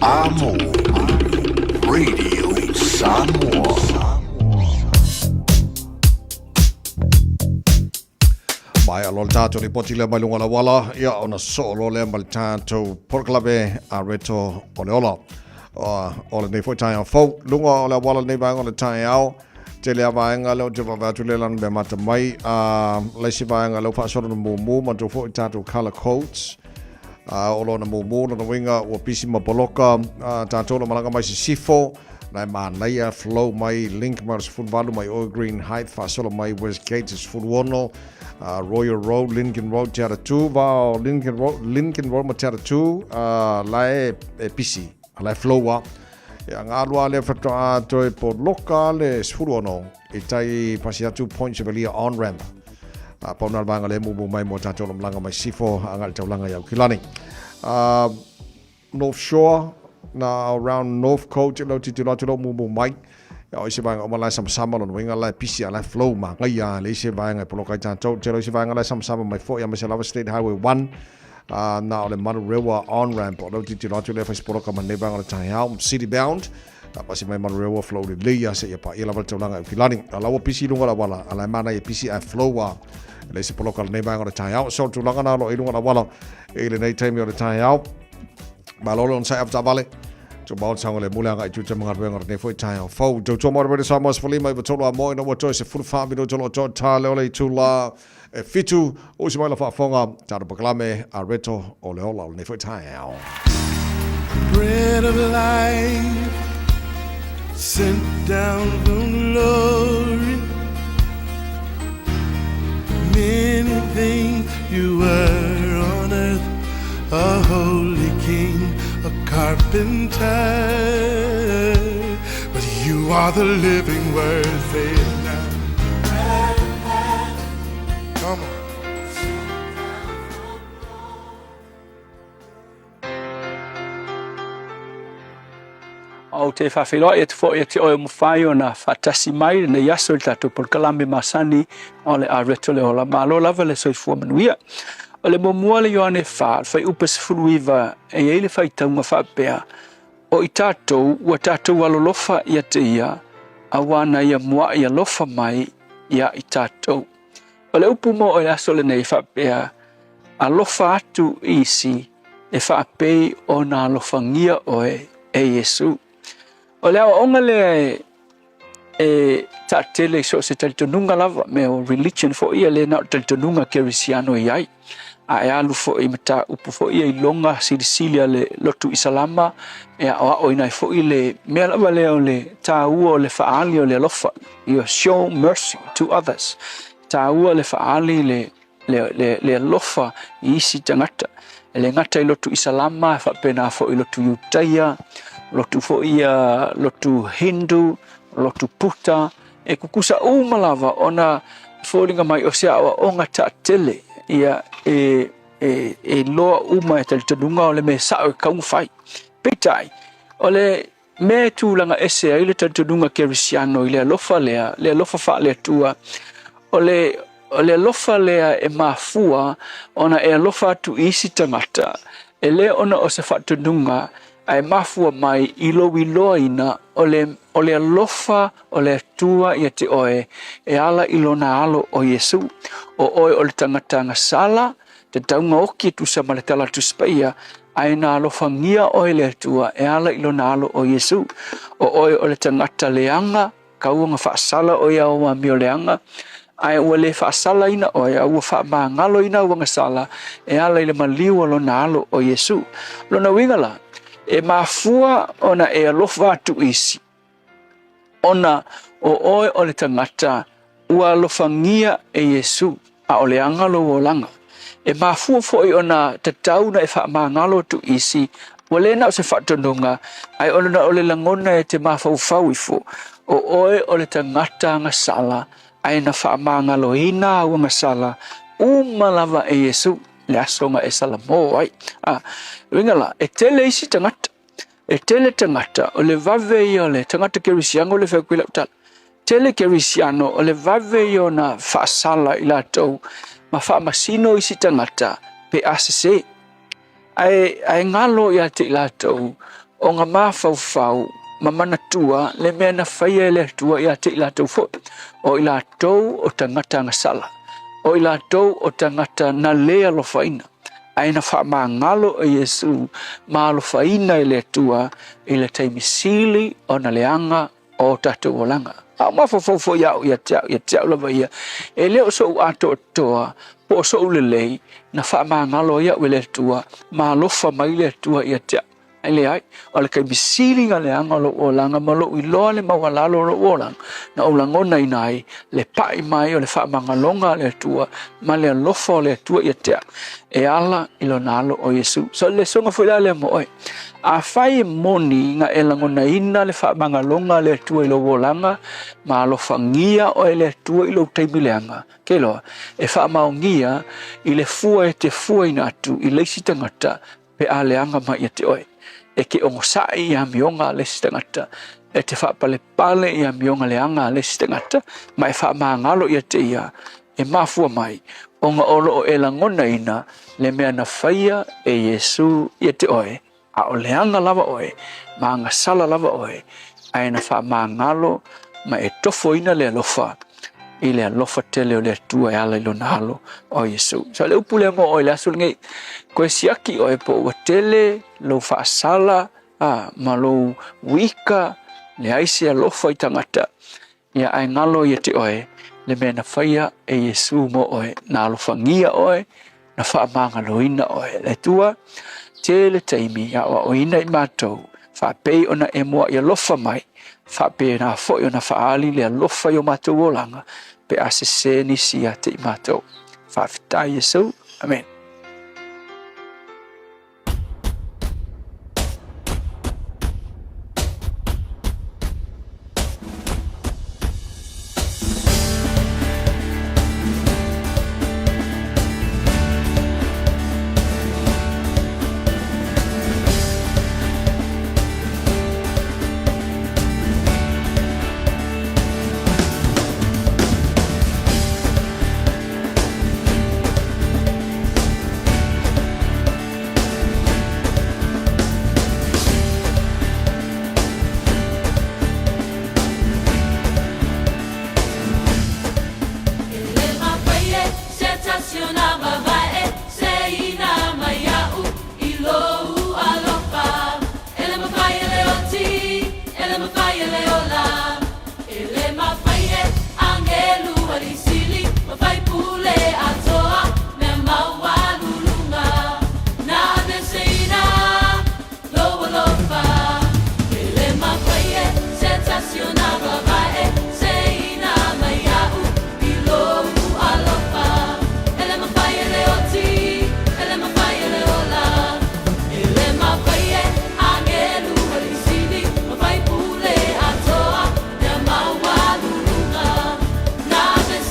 Amo Radio Samoa. Mai alol tātou ni poti le mai lunga la wala ia ona solo le mai tātou porklabe a reto ole ola. Ole nei foi Taeao fou lunga ole wala nei bang ole Taeao te le avaenga le o te wawatu le lan me mata mai le si vaenga le whaasoro na mumu ma tu foi tātou color codes olo na mumu na winga o pisi mapoloka tātou na malanga mai si sifo nai mānaia flow mai link mai se funvalu mai o green height whaasoro mai Westgate is fulwono Royal Road, Lincoln Road, Te Aratu, va Lincoln Road, ma Te Aratu, lai pisi, lai flowa. Ia ngā lua le whatoa toi po loka le sfuruono, I tai pasi atu point se velia on-ramp. Pauna vanga le mumu mai mo tātou na malanga mai sifo, anga le taulanga iau kilani. North Shore, na around North Coast, ilo titi lotu mumu mai. Ya isi vanga o sama lo winga lai pisi lai flow ma ngai le isi vanga po lokai tātou te isi vanga lai sama mai fo ya me se lava State Highway 1 na ole Malu Rewa on ramp o titi lotu le fais poloka ma nevanga le Taeao city bound pasi mai Malu Rewa flow le leia se pa ia lava taulanga kilani ala o pisi lunga la wala ala mana e pisi a flow le isi poloka le nevanga le Taeao so tu langa na lo lunga la wala e le nei time o le Taeao ma lo on sai after vale to about sang le mulanga I tuta mga ruenga ne foi Taeao fo to mo re sa mo sfoli mai to lo mo no mo to se fu fa bino to lo to ta le ole tu la e fitu o se mai la fa fonga ta proclame a reto o le ola ne foi Taeao. Bread of life sent down from glory, many things you were on earth, a holy king, a carpenter, but you are the living word. Say it now. Come on. O te whawhiroa e te fo e te oe mwhai o na whatasi mai na yaso i tato por kalame masani o le a reto le ola malo lava le soifua manuia. O le momua le yoane wha, whai upas furuiva e eile whai taunga whapea. O I tātou, ua tātou alolofa ia te ia, a wana ia mua ia lofa mai ia I tātou. O le upu mo o le aso le nei whapea, a lofa atu isi e whapei o na lofa ngia oe e Yesu. O le awa onga le ta tele so se taltonunga lava me o religion fo ia le na taltonunga kerisiano iai. A e alu fo I mata upu fo ia I longa silisilia le lotu isalama e a o ina fo I le mea lava le o le ta ua o le faali o le lofa. You show mercy to others. Ta ua le faali le lofa I isi tangata. Le ngata I lotu isalama fa pena fo I lotu yutaia, lotu fo ia lotu Hindu, lotu puta e kukusa umalava ona folinga mai o sea o ngata tele ia e loa uma e taltanunga o le me sao e kaunga whai. Pitai, o le me tūlanga ese ai le tatununga kerisiano i le alofa wha le tua o le alofa lea e mafua ona e alofa atu isi tangata e le ona o se whatununga ai mafua mai ilo ina o le alofa o le tua i te oe e ala ilona alo o Yesu o oe o le tangata sala te taunga oki tu sa maletala tu spaia ai na alofa ngia oe le tua e ala ilona alo o Yesu o oe o le tangata leanga kaunga whaasala o ia o mio leanga ai ua le whaasala ina oe a ua wha ngalo ina wanga sala e ala ile maliu alona alo o Yesu lona wingala e mafua ona e alofa atu isi ona o oe o le tangata ua alofa ngia e Yesu a o le angalo o langa e mafua foi ona tatau na e wha ngalo tu isi wale na o se whatonunga ai ona o le langona e te mafau ifo o oe o le tangata ngasala ai na wha ngalo ina o ngasala umalava e Yesu le asonga e salamo ai wingala e tele isi tangata e tele tangata o le vave i o le tangata kerisiano le whakuila utala tele kerisiano o le vave i o na whaasala i latou ma wha masino isi tangata pe asese ai ngalo i ate i latou o ngā mawhau ma manatua le mea na whaia le tua i ate i latou fo o i latou o tangata ngasala o i latou o tangata na lea lo whaina ai na wha ngalo e Yesu ma lo whaina i le tua i le taimisili o na leanga o tatou olanga a mawhawhau iau i ate lava ia e leo so u ato toa po so ulelei na wha ngalo ia i le tua ma lofa mai le tua i ate ai le ai o le kaimisili nga leanga lo olanga ma lo i loa le mawalalo lo olanga na olangona inai le pai mai o le wha mangalonga le tua ma le lofa o le tua i ate e ala ilo nalo o Yesu so le songa fuila le moe a fai moni nga elangona ina le wha mangalonga le tua ilo wolanga ma lo fangia o le tua ilo taimileanga ke loa e wha maongia i le fua e te fua ina atu i leisi tangata pe a leanga mai e te oe e ke ongosai i a mionga leisi tangata e te wha pale i a mionga leanga leisi tangata ma e wha maangalo i a te ia e mafua mai o nga olo o elangona ina le mea na whaia e Yesu i te oe a o leanga lava oe ma nga sala lava oe ai na wha maangalo ma e tofo ina le alofa i le alofa tele o le tua e ala ilo nalo o Yesu so le upu le mo oe le asul ngai koe siaki oe po ua tele lo wha asala ma lo wika le aisi alofa i tangata ia ai ngalo i te oe le mea na whaia e Yesu mo oe na alofa ngia oe na wha amangalo ina oe le tua tele taimi a o ina i mātou wha pei ona e mua i alofa mai wha pei na fo i ona wha ali le alofa i o mātou o langa pe asese ni sia te i mātou wha fitai Yesu amen.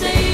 Say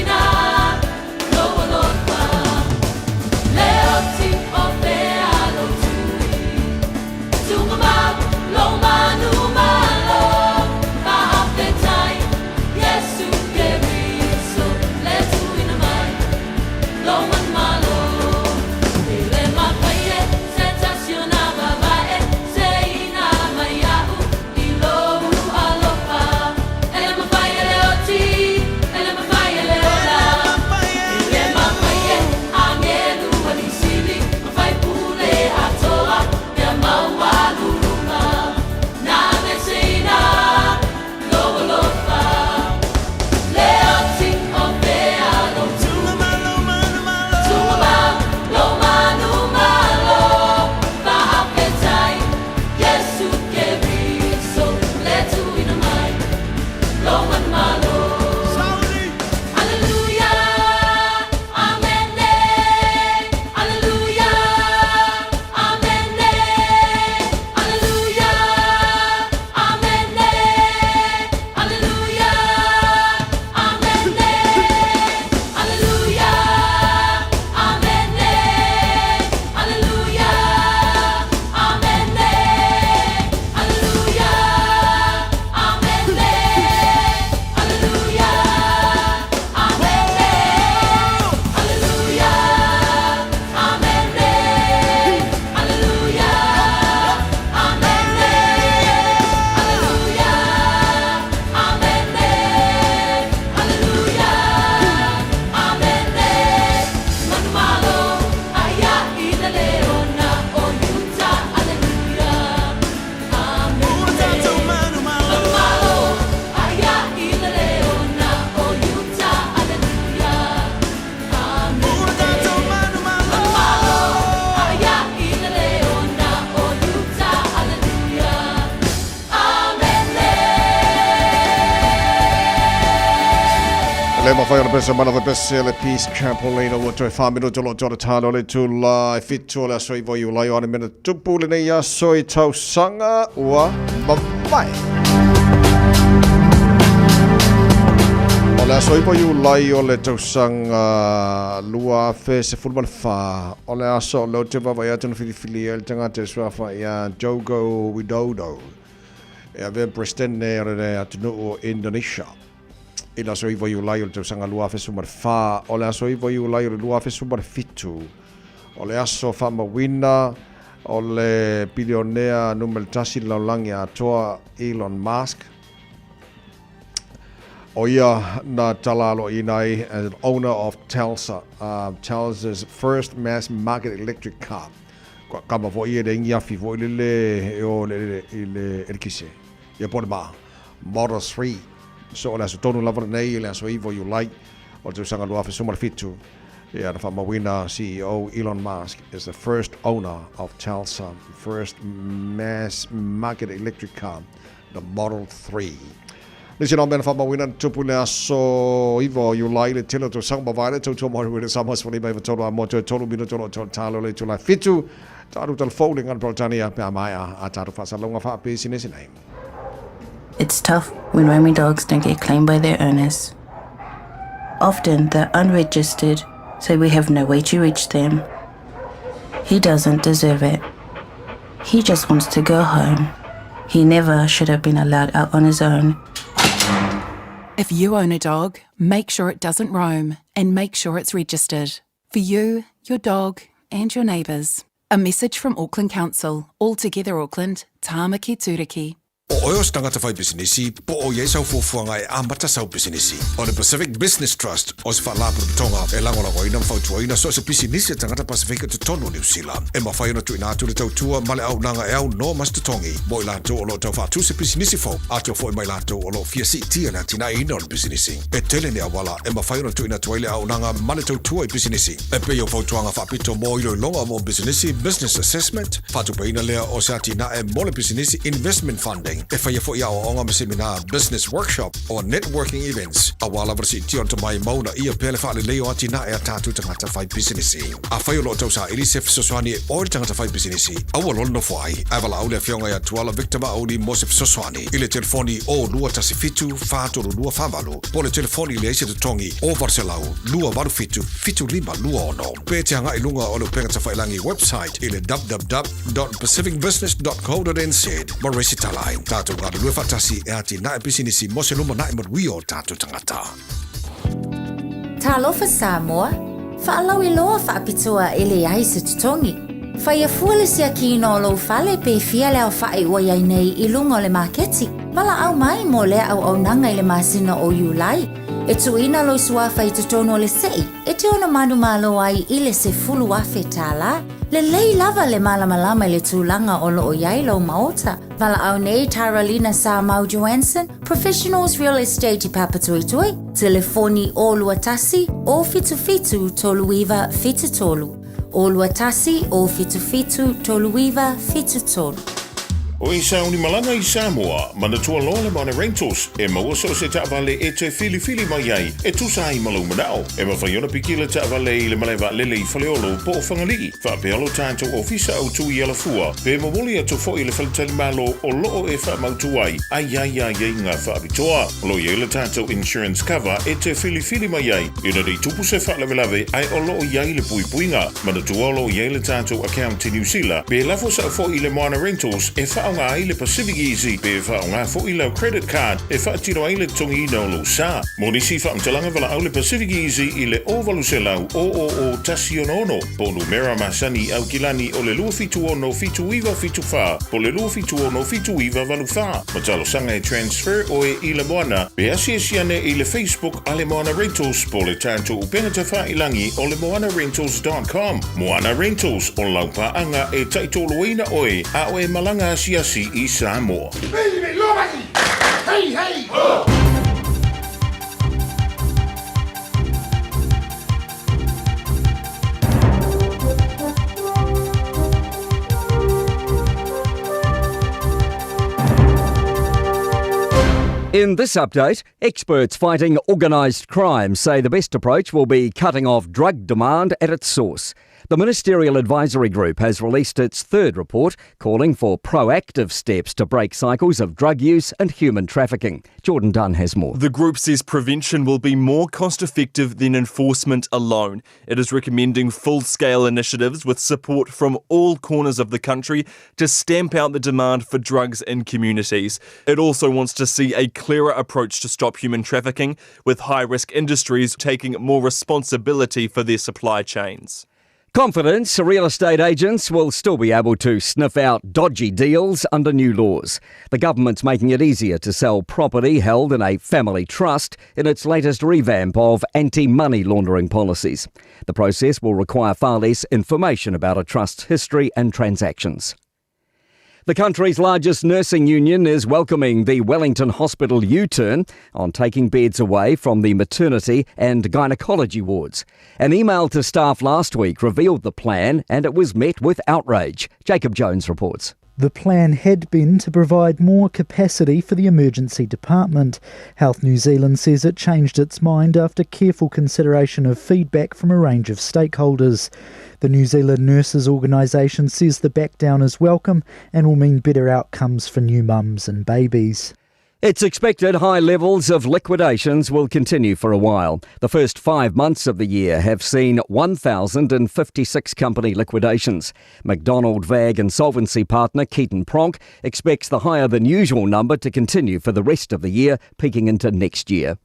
Le mawhai ona pesa mana pesa le Peace Campolino o toi whamino tolo tolo tālo le tūlai fitu le asoi voi ulai o ane mena tupu le nei asoi tau sanga ua mawhai. O le asoi voi ulai o le tau sanga lua fe se fulman wha o le aso lo te wawai atu na whiwhili e le tangata swafa ia Jogo Widodo e a vea Prestene o le atunu o Indonesia. Ila so ivo yu lai o le tausanga lua fe sumar wha, o le aso ivo yu lai o le lua fe sumar fitu, o le aso whamawina, o le bilionea numel tasi laulangi atoa Elon Musk. O ia na talalo inai as an owner of Telsa's first mass market electric car. Kama vo ia de ingiafi vo ile o le erkise. Ia pone ba, Model 3. So le aso tonu lava nei le aso ivo you like o te sanga lua fe sumar fitu ia na whamawina CEO Elon Musk is the first owner of Telsa, first mass market electric car, the Model 3. Nisi nao mena whamawina tupu le aso ivo you like le tilo to sanga mawai to to mori wile samas wani mai tolo a moto tolo mino tolo talo le tula fitu taru tal folding an protania pe amaya a taru fasalonga fa pe sinesi nei. It's tough when roaming dogs don't get claimed by their owners. Often they're unregistered, so we have no way to reach them. He doesn't deserve it. He just wants to go home. He never should have been allowed out on his own. If you own a dog, make sure it doesn't roam and make sure it's registered. For you, your dog and your neighbours. A message from Auckland Council. All together Auckland, Tāmaki Turiki. O oios tangata whai bisinisi, po o iei sau fuafuanga e amata sau bisinisi. O le Pacific Business Trust, o se whaalapuru tonga, e langolango ina mwhautua ina, so se bisinisi tangata Pasifika te tonu New Zealand. E mawhai ona tu ina atu le tautua, male au nanga e au no mas te tongi. Mo i lanto o lo tau whaatu se bisinisi fau, atu o fo i mai lanto o lo fiasi tia na tina ina o le bisinisi. E tele ne awala, e mawhai ona tu ina tuaile au nanga male tautua i bisinisi. E pe o fautuanga whaapito mo ilo longa mo bisinisi, business assessment, whaatu pa ina lea o se atina e mole bisinisi investment funding. E whaia fo ia o onga me seminar, business workshop or networking events. A wala varsi tion to mai mauna ia pele whaale leo ati na e a tātu tangata whai bisinisi. A whai o lo tausa ili se fisoswani e ori tangata whai bisinisi. Aua lono whai, ai wala aule a whionga ia tuala Victor Audi mo se fisoswani. Ile telefoni o lua tasi fitu, whātoro lua whamalu. Pole telefoni le eise te tongi o varselau, lua waru fitu, fitu lima lua ono. Pe te hanga ilunga o leo pengata whailangi website ile www.pacificbusiness.co.nz. Maresi talai. Tātu ngāru lue whatasi e ati na e bisinisi mo se luma na e marui o tātu tangata. Talofa Samoa, whaalau I loa whaapitua ele ai se tutongi. Whaia fuale sia kino o lo whale pe fia leo whae ua iai nei I lunga o le maketi. Mala au mai mo lea au au nanga I le masina o Julai. E tuina lo sua whai tutono o le sei. E te ona manu malo ai I le se fulu afe tala. Le lei lava le malamalama le tūlanga o lo o iai lo maota. Vala au nei Taralina Samoa Johansson, Professionals Real Estate I Papatuitui, telefoni o luatasi o fitu toluiva fitu tolu. O luatasi o fitu toluiva fitu tolu. O I sauni malanga I Samoa, mana tua loa mana rentals, e maua so se taavale e te fili mai ai, e tusa I malau manao, e mawhaiona pikila taavale I le malewa lele I whaleolo po o whangalii, whapealo tātou ofisa au tui ala fua, pe mawoli atu fo I le whaletali malo o loo e whamautu ai ngā whaapitoa, lo I le tātou insurance cover e te fili mai ai, ina dei tupu se whaalewelawe ai o loo iai le puipuinga, mana tua lo I le tātou account I New Zealand, pe lafo sa fo I le moana rentals e whaonga ai le Pacific Easy, pe whaonga fo I lau credit card e whaatiro ai le tongi ina o lo sa. Monisi whaamtalanga wala au le Pacific Easy I le ovalu se lau o tasi ono, po numera masani au kilani o le lua fitu ono fitu iwa fitu wha, po le lua fitu ono fitu iwa valu wha. Matalo sanga e transfer o e I le moana, pe asiasiane I le Facebook a le Moana Rentals, po le tātou upengata wha ilangi o le moanarentals.com. Moana Rentals o laupaanga e taitoloina oe, a oe malanga asiasi I Samoa. Baby, lomai! Hey, hey! In this update, experts fighting organised crime say the best approach will be cutting off drug demand at its source. The Ministerial Advisory Group has released its third report calling for proactive steps to break cycles of drug use and human trafficking. Jordan Dunn has more. The group says prevention will be more cost-effective than enforcement alone. It is recommending full-scale initiatives with support from all corners of the country to stamp out the demand for drugs in communities. It also wants to see a clearer approach to stop human trafficking, with high-risk industries taking more responsibility for their supply chains. Confidence real estate agents will still be able to sniff out dodgy deals under new laws. The government's making it easier to sell property held in a family trust in its latest revamp of anti-money laundering policies. The process will require far less information about a trust's history and transactions. The country's largest nursing union is welcoming the Wellington Hospital U-turn on taking beds away from the maternity and gynaecology wards. An email to staff last week revealed the plan and it was met with outrage. Jacob Jones reports. The plan had been to provide more capacity for the emergency department. Health New Zealand says it changed its mind after careful consideration of feedback from a range of stakeholders. The New Zealand Nurses Organisation says the backdown is welcome and will mean better outcomes for new mums and babies. It's expected high levels of liquidations will continue for a while. The first 5 months of the year have seen 1,056 company liquidations. McDonald VAG insolvency partner Keaton Pronk expects the higher than usual number to continue for the rest of the year, peaking into next year.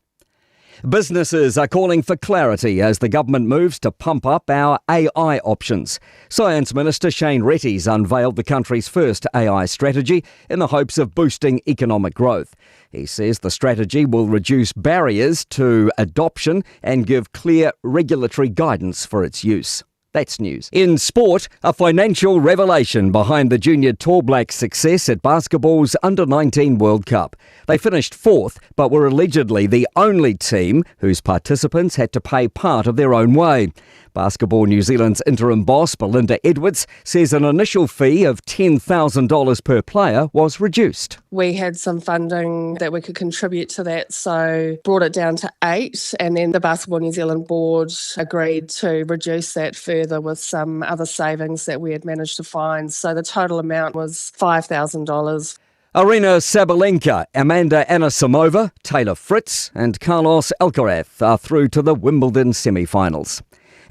Businesses are calling for clarity as the government moves to pump up our AI options. Science Minister Shane Retty's unveiled the country's first AI strategy in the hopes of boosting economic growth. He says the strategy will reduce barriers to adoption and give clear regulatory guidance for its use. That's news. In sport, a financial revelation behind the junior Tall Blacks' success at basketball's Under-19 World Cup. They finished fourth, but were allegedly the only team whose participants had to pay part of their own way. Basketball New Zealand's interim boss, Belinda Edwards, says an initial fee of $10,000 per player was reduced. We had some funding that we could contribute to that, so brought it down to 8, and then the Basketball New Zealand board agreed to reduce that further with some other savings that we had managed to find. So the total amount was $5,000. Arena Sabalenka, Amanda Anisimova, Taylor Fritz and Carlos Alcaraz are through to the Wimbledon semi-finals.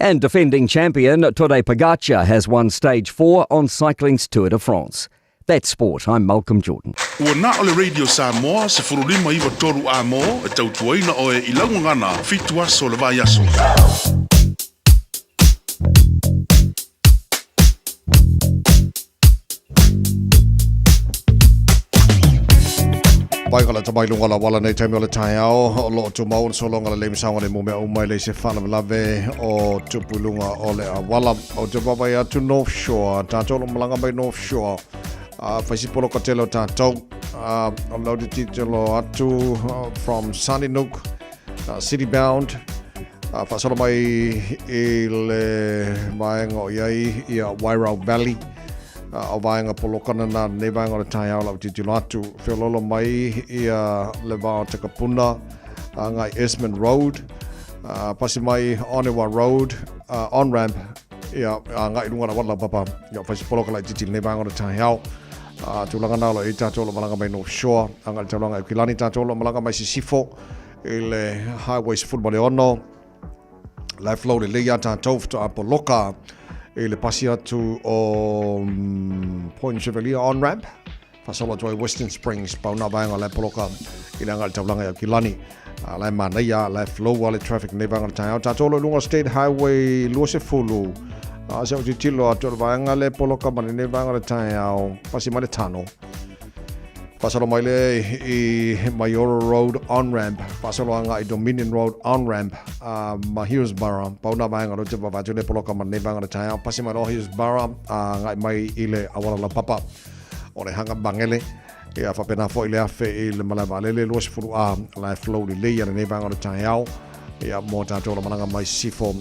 And defending champion Tadej Pogacar has won Stage 4 on cycling's Tour de France. That's sport. I'm Malcolm Jordan. Ua na ole Radio Samoa se furulima iwa toru a mo e tautuaina o e ilaungangana fitua so le vai aso. Paikalla tamailungala wala nei taimi o le Taeao o loo tu mau so longa le lemsaunga le mumea umai le se whana lave o tupulunga o le wala o te wapai atu North Shore tātou lo malanga mai North Shore whaisipolo ka telo tātou o laudi titelo atu from Sunnyside City Bound whasolo mai I le maenga o iai ia Wairau Valley o vaenga polokana na ne vaenga o le Taeao lau titilo atu whiololo mai ia le vao Takapuna ngai Esmond Road pasi mai Onewa Road on-ramp ia ngai runga na wala papa ia whaisi poloka lai titilo ne vaenga o le Taeao tūlanga nalo I tātou lo malanga mai North Shore anga le taulanga I Kilani tātou lo malanga mai Sisifo I le highways football e ono lai flow le leia tātou fito a poloka I le pasi atu o Point Chevalier on-ramp whasolo atu Western Springs pauna vaenga lai poloka I le anga le taulanga e Kilani lai manaia lai flow a le traffic ne vaenga le Taeao tātou lo lunga State Highway Luosefulu se o titilo atu le vaenga le poloka mani ne vaenga le Taeao pasi mai le tano pasalo mai le I Mayora Road on-ramp pasalo anga I Dominion Road on-ramp ma Hillsborough pauna vaenga lo te vavatu le poloka mani ne vaenga le Taeao pasi mai lo Hillsborough ngai mai I le awala la papa o le hanga bangele ia whapena fo I le afe I le malava lele luosefulu lai flow li leia le ne vaenga le Taeao ia mo tātou la mananga mai sifo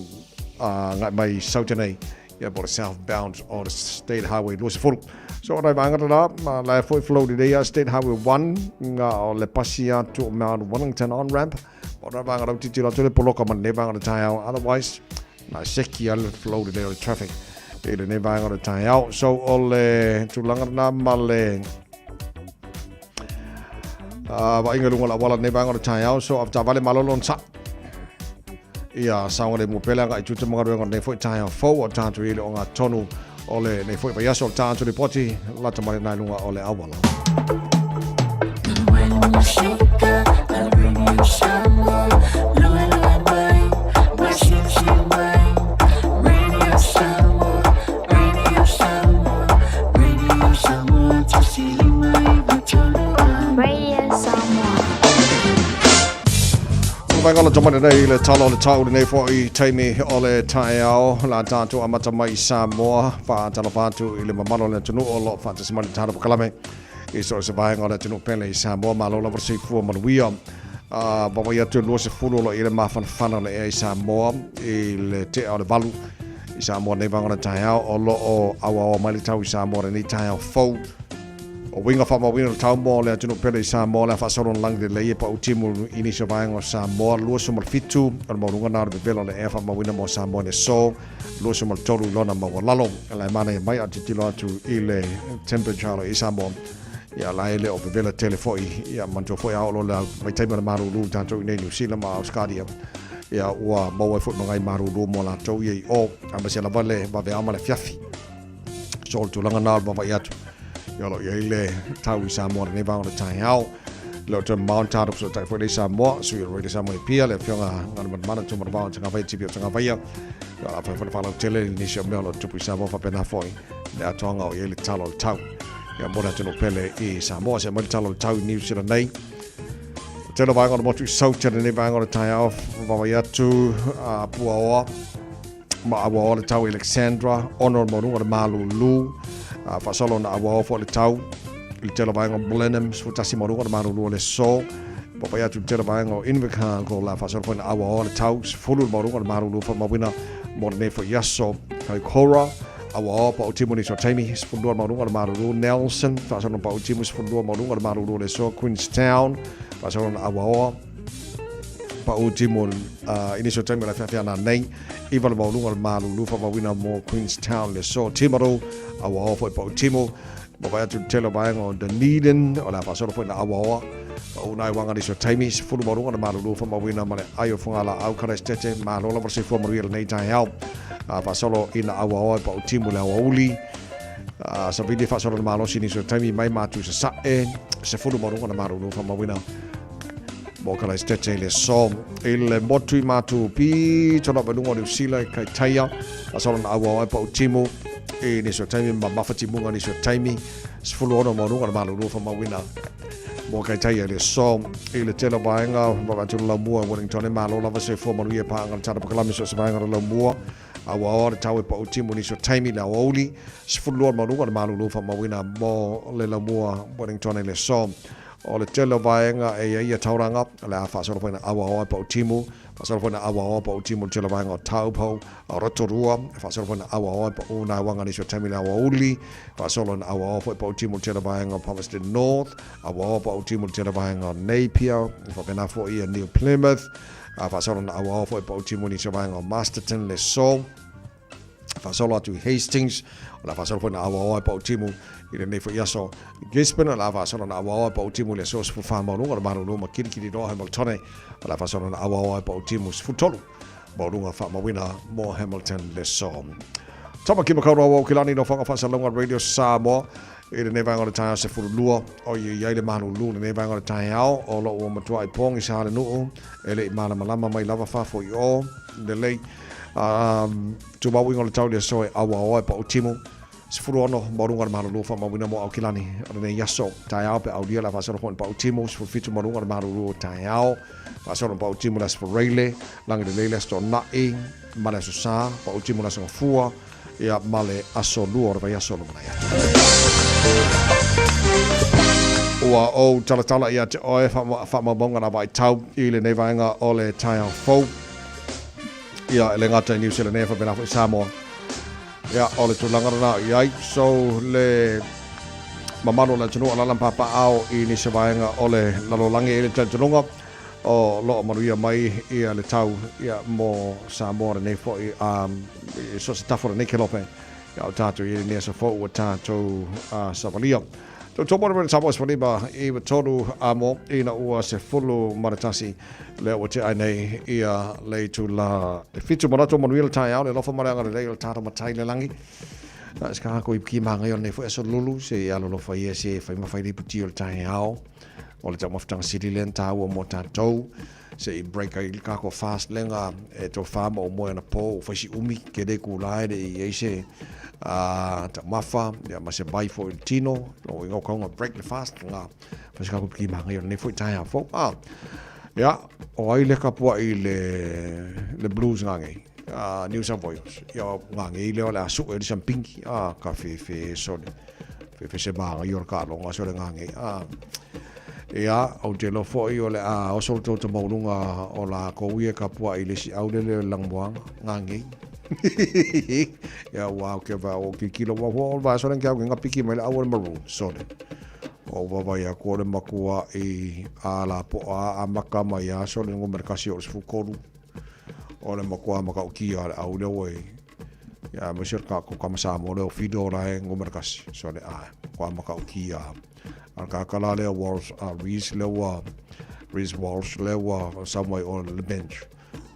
ngai mai Sautenay ia po le southbound o le State Highway luosefulu So rai vanga na ma la foi flow de State Highway 1 nga o le pasia to Mount Wellington on ramp. Ora vanga ra titi la tole poloka man ne vanga Taeao. Otherwise na seki al flow de o traffic. Ele ne vanga Taeao. So ole tulanga na male wa inga lunga la wala ne vanga Taeao. So after vale malolon sa. Ia saunga le mupela nga ituta mga ruenga ne foi Taeao fo o tantu ile o nga tonu ole ne foi pa yaso tantu le poti la tamare na lunga ole awala. Vangala tamane nei le talo le tau nei foi taimi ole Taeao la tantu amata mai Samoa fa talo fatu ile mamalo le tunu o lo fa tsimani taro kalame iso se vai ngala tunu pele Samoa malo la versi fu manuia baba ya tu lo se fulo lo ile mafan fana le Samoa ile Taeao le valu Samoa nei vangala Taeao o lo o awa mai tau Samoa nei Taeao fo o winga fa ma winga tau mo le tunu pele Samoa la fa soron lang de le pa utimu ini so vai ngo Samoa lo so mal fitu o mo runga na de velo le e fa ma winga mo Samoa ne so lo so mal tolu lona ma lalo la mana mai ati tilo tu ile temperature i Samoa ya la ile o velo telefoi ya manto foi a lo la mai tai ma maru lu tanto nei New Zealand ma Australia ya wa mo foi ngai maru lu mo la to ye o ambase la vale va ve ama le fiafi so tu langa na ba ya tu yolo yele tau Samoa ne va ona Taeao lo to mount out so tai for Samoa so you really Samoa pia le fionga ngana mana to mar va tanga vai tipi tanga vai ya la fa lo tele ni sho melo to Samoa fa pena foi le atonga o yele talo tau ya mora to pele I Samoa se mo talo tau New Zealand nei tele va ngana mo tu so tele ne va ona Taeao va ya tu puawa ma awa o tau Alexandra honor mo ngana Malu lu fa solo na awa fo le tau il tele vai ngam blenheim so tasi mo ngana Malu le so papa ya tu tele vai ngam invika ko la fa solo na awa le tau fulu mo ngana Malu fa mawina mo ne fo yaso kai kora awa pa utimuni so taimi fulu mo ngana Malu Nelson fa solo pa utimus fulu mo ngana Malu le so Queenstown fa solo na awa pa utimul ini so taimi la Fiafia na nei iva mo ngana Malu fa mawina mo Queenstown le so timaro awa foi pa utimo ba tu tele ba ngo Dunedin o la fa solo foi na awa o nai wanga ni so taimi fulu mo ngana Malu fa mawina male ayo funga la au karestete ma lo la versi fo mo nei Taeao fa solo ina awa pa utimo la uli sa vidi fa solo malo sini so taimi mai ma tu sa se fulu mo ngana Malu fa mawina mo karestete le so il motu matu pi tono ba lungo New Zealand kai Taeao fa solo na awa pa utimo ni so taimi ma mafati munga ni so taimi sfulu ono mo ngana Malu fa mawina mo kai Taeao le so ile tele bainga ba tu la mua Wellington e malo la se fo mo ye pa ngana tata pa so se bainga la mua awa o tawe pa utimo ni so taimi la oli sfulu mo ngana Malu fa mawina mo le la mua Wellington le so o le tele bainga e ia tauranga la fa so fa na awa o pa utimo fa so fa na awa o pa utimo tele bainga taupo o rotorua fa so fa na awa o pa una wanga ni so taimi la oli fa so na awa o pa utimo tele bainga Palmerston North awa o pa utimo tele bainga Napier fa pena fo ia New Plymouth fa so na awa o pa utimo ni so bainga Masterton le so fa so tu Hastings la fa so fa na awa o pa utimo ile nei fo yaso Gisborne la fa solo na awa pa utimu le so fu fa malu ngara malu ma kiri do Hamilton la fa solo na awa pa utimu fu tolu malu fa mawina mo Hamilton le so tama ki makau ro kilani no fa fa salonga radio Samoa ile nei vanga Taeao se fu lua o ye le manu lu nei vanga Taeao o lo o matua I pong I sa le no ele mala malama mai lava fa fo yo de lei tu ba winga le tau le so awa pa utimu se furu ono morunga Malu fa mawina mo au kilani ne yaso Taeao pe audia la fa solo pa utimo se fitu morunga Malu Taeao fa solo pa utimo las forele lang de lele sto na e mala so sa pa utimo las fua ia male aso luor va yaso no ya Ua o talatala ia te oe fa mabonga na vai tau ile ne vainga ole Taeao fo ia ele ngata New Zealand ne fa bena fo Samoa ia ole tu langara na ia so le mamalo la tunu ala lampa pa ao I ni se vaenga ole lalo lange ele tantunga o lo manuia mai ia le tau ia mo Samoa nei fo so se tafora nei kelope ia o tatu I ni se fo o tatu savalia to mo re Samoa se ba I tolu amo ina ua se fulu maratasi le o te ai nei ia le tu la fitu marato manuia le Taeao le lofa maranga le le tata matai le langi ska ko I ki manga nei fo so lulu se ia lo fa ia se fa mafai le puti le Taeao o le tamafutanga City Land tau o mo tātou se I break ai kako fast lenga e to fama o moe na po o faisi umi ke de kulai de I se ta mafa ya ma se bai fo il tino o ingo kaunga break the fast nga faisi kako ki manga yo ne fo taia fo ya o ai le kapua I le blues ngangi New South Wales ya ngangi le ola su e sam pinki ka fe so fe se ba yo ka lo nga so le ngangi ia au te lo foi o le o so to to maunga o la ko ia ka pua I le si au le langboang ngangi ia wow ke va o ki kilo wa va so len ka nga piki mai au maroon so le o va vai a ko le makua I ala po a maka mai a so le ngo merkasi o fu koru o le makua maka o ki au le we ia mo ka ko kama sa mo le fido la ngo merkasi so le ko maka o ki Alkakala le Walsh, Reese lewa, Reese Walsh lewa, somewhere on the bench.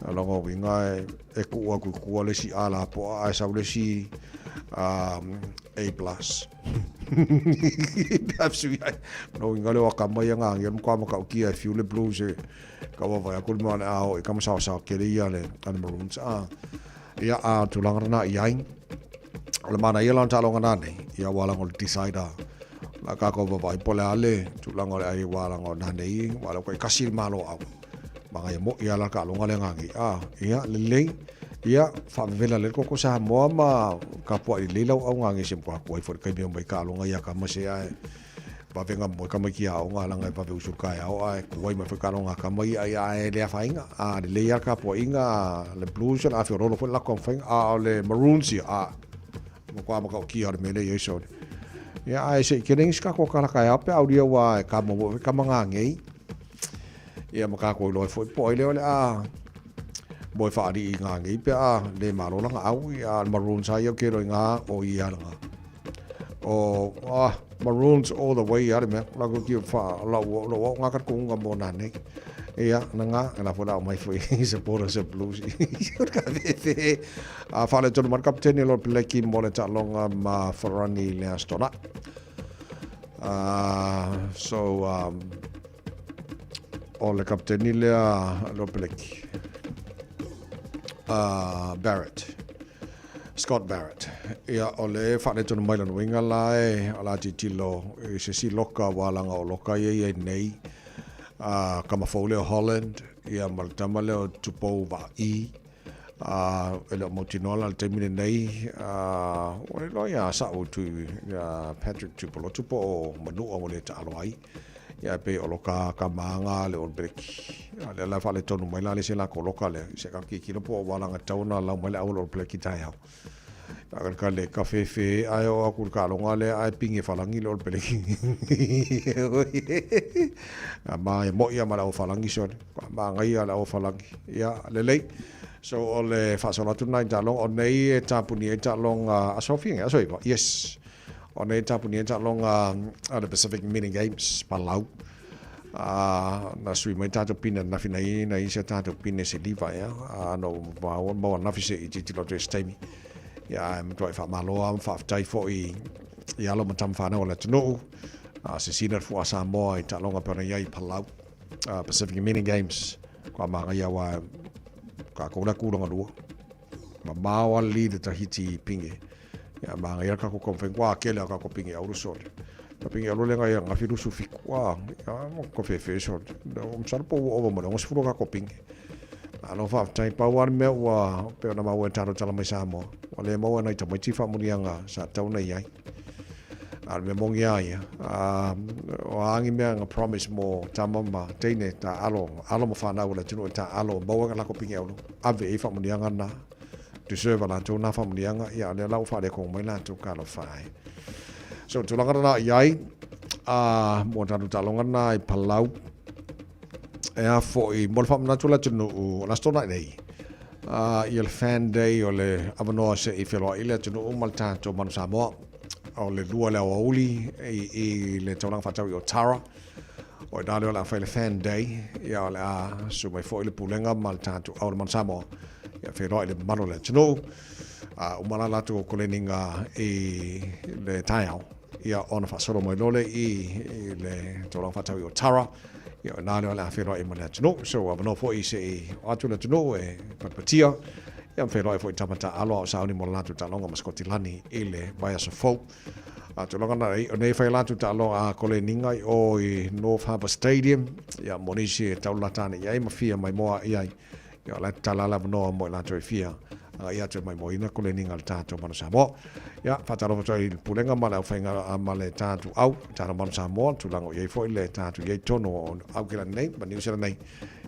Alongo winga e kuwa kuwa le si ala po a sa le si A+. Absolutely. No winga le wakama yanga ngem kwa maka uki e fiu le blues e ka wa va ko mo na o ka sa ke le ya le an maroons ya tulanga na yain. Le mana ia lan talonga na nei ia wala ngol decider la ka ko vai pole ale tulanga le ai wala ngo na nei wala ko kasi malo au manga mo ia la ka longa le ngangi ia le ia fa vela le ko sa mo ma ka po I le au ngangi sim ko for ka bi mai ka longa ia ka ma se ai ba venga mo ka mai ki au nga la ngai pa ve usul ka au ai ko mai fa ka longa ka mai ai le fa inga le ia ka po inga le blues na fi rolo fo la konfeng le maroons ia mo ko ma ka ki ar me le ye so ya ai se ke ning ska ko kala kai ape audio wa ka mo ka manga ngei ya ma ka ko lo foi poi le boy fa di nga ngei pe le malo la au ya maroons ai ke ro nga o ia nga o maroons all the way ya me la ko ki fa lo nga ka ko nga mo na ne ya nga na fo la mai foi se por se blues ka ve fa le ton mar captain lo pleki mo le ta longa ma forani le astona o le captain le lo pleki Scott Barrett ia o le fa le ton mai lo winga lai ala titilo se si loka wala nga o loka ye nei kama fole o Holland ia maltama le o tupo va ele motinola le temine nei o le loia sa o tu Patrick tupo o manu o le talo ai ia pe o loka kamanga le o break le la fale tonu mai la le se la ko loka le se ka ki kilo po wala nga tauna la mai au lo break Taeao agar ka le kafe fe ai o akul ka longa le ai pinge falangi lo break ma mo ia mala o falangi so ma ngai ala o falangi ia le so o le fa so la tu nai talong o nei e tapuni e talong a sofia so yes o nei tapuni e talong a the Pacific Mini Games palau na sui mai tato pina na fina na isa tato pina se liva ya no mo na fise I titi lo testami ya mo fa malo am fa tai fo I ya lo matam fa no la tno se sina fu Samoa I talonga pona ya I palau Pacific Mini Games kwa manga ya wa ka ko la ku longa lu ma mawa li de tahiti pinge ya manga ya ka ko konfen kwa kele ka ko pinge au so ka pinge au le nga ya nga firu su fikwa ya ko fe so no sar po o mo no sfuro ka ko pinge alo fa tai pa war me wa pe na ma wa taro tala mai Samoa o le mo na I tamai tifa munianga sa tau nei ai al me mongi ai o angi me nga promise mo tamama teine ta alo mo fana wala tino ta alo mo nga la ko pinge alo ave e fa munianga na tu serve la tu na fa munianga ya le la fa de ko mai la tu ka lo fai So tulanga na iai mo tanu talonga na I palau e fo I mo fa na tula tunu la stona nei il fan day o le avano se I felo ile tunu malta to manu Samoa o le lua le uli I le tauranga fatau I o Tara o dale o la fa le fan day ia la su mai fo ile pulenga malta to au manu Samoa ia felo ile manu le tunu o malala to koleninga I le Taeao ia ona fa solo mai lole I le tauranga fatau I o Tara ia nale o la felo I manu tunu so avano fo I se atu le tunu e papatia ia felo fo I tamata alo o sauni mo latu talonga maskotilani ile vai so fo to longa na o nei fai latu talo a koleninga o I North Harbour Stadium ia monisi taulatane ia mafia mai moa ia ia la talala no mo latu fia ia te mai moina koleninga le tato manu Samoa ia fatalo to I pulenga mala fainga male tato au tara manu Samoa tulango ia fo ile tato ia tono au kila nei manu sera nei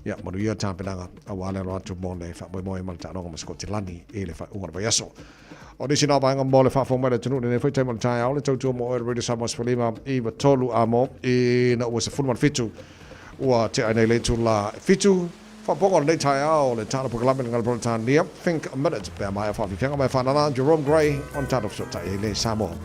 ia manu ia tampelanga awale lo atu mo le fa mo mal talonga maskotilani ile fa unga vai aso o disi na banga mo le fa fo mele tunu ne foi te mal Taeao le tautu mo radio Samoa Sfalima I tolu amo I na was a full man fitu ua te ane le tu la fitu fa pongo le Taeao le tana programa ngal protan nia think a minute pe mai fa fianga mai fa na Jerome Gray on tano so ta le Samoa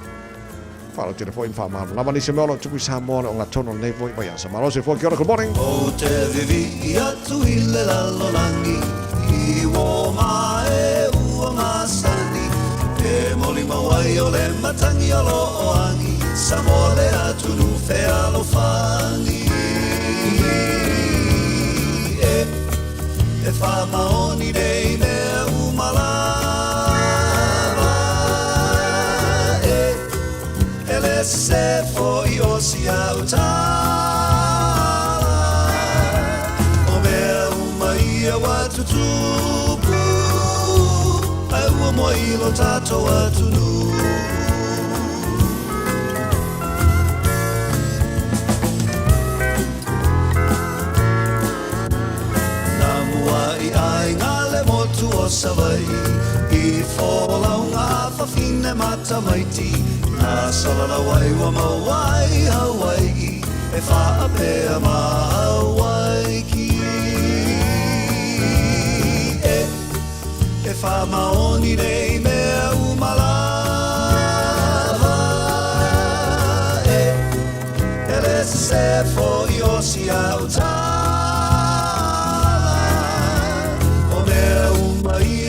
fa lo te foi fa ma la mani se molo tu Samoa on la tono ne foi vai asa ma lo se fo good morning o te vivi atu ile la lolangi I wo mai ua masani e moli mawai o le matangi o lo oangi Samoa le atu nu fe alo fangi e fa maoni dei mea umalava e le se fo I o si autala o mea umaia watu tupu ai ua moi lo tato watu nu ai ngale motu o savai I folaunga fa fine mata maiti na salala wai wa mawai Hawaii e fa apea ma Hawaii ki e fa maoni nei mea umalava e le se fo io si auta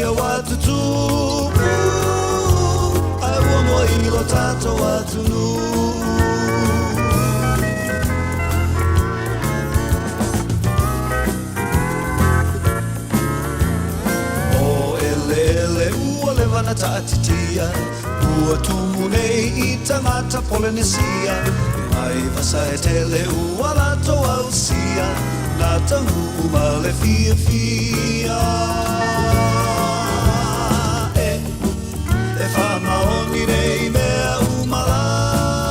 ia watu tupu ai ua moi lo tato watu nu o ele ua le vana taatitia ua tumu nei I tangata Polynesia mai vasa e tele ua lato ausia na tangu ma le Fiafia e fa maoni nei mea umalava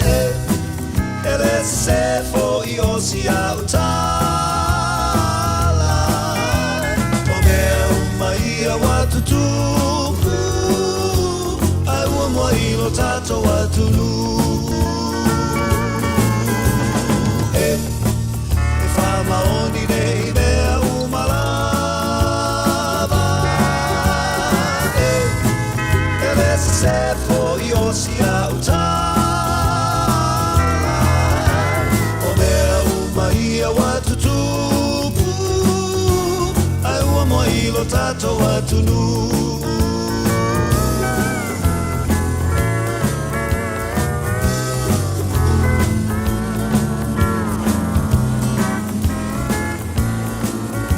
e le se fo I o si autala o mea umaia watu tupu ai ua moi lo tato watu nu e fa maoni nei mea se fo io si autala o mea umaia watu tupu ai ua moi lo tato watu nu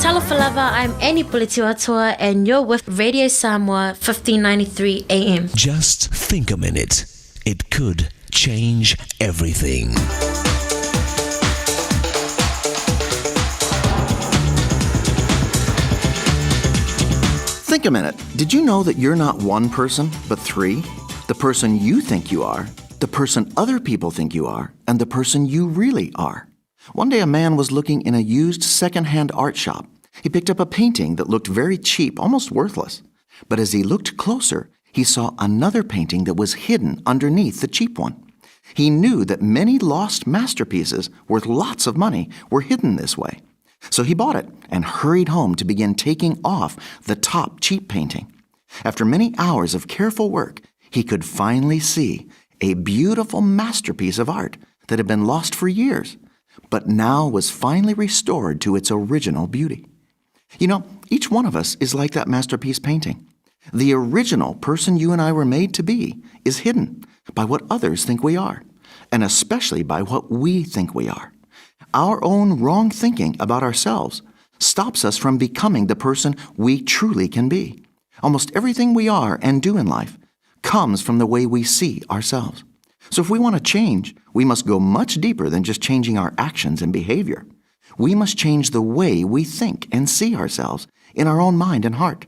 Talofalava, I'm Annie Pulitiwatua and you're with Radio Samoa 1593 AM. Just think a minute. It could change everything. Think a minute. Did you know that you're not one person, but three? The person you think you are, the person other people think you are, and the person you really are. One day a man was looking in a used second-hand art shop. He picked up a painting that looked very cheap, almost worthless. But as he looked closer, he saw another painting that was hidden underneath the cheap one. He knew that many lost masterpieces worth lots of money were hidden this way. So he bought it and hurried home to begin taking off the top cheap painting. After many hours of careful work, he could finally see a beautiful masterpiece of art that had been lost for years, but now was finally restored to its original beauty. You know, each one of us is like that masterpiece painting. The original person you and I were made to be is hidden by what others think we are, and especially by what we think we are. Our own wrong thinking about ourselves stops us from becoming the person we truly can be. Almost everything we are and do in life comes from the way we see ourselves. So if we want to change, we must go much deeper than just changing our actions and behavior. We must change the way we think and see ourselves in our own mind and heart.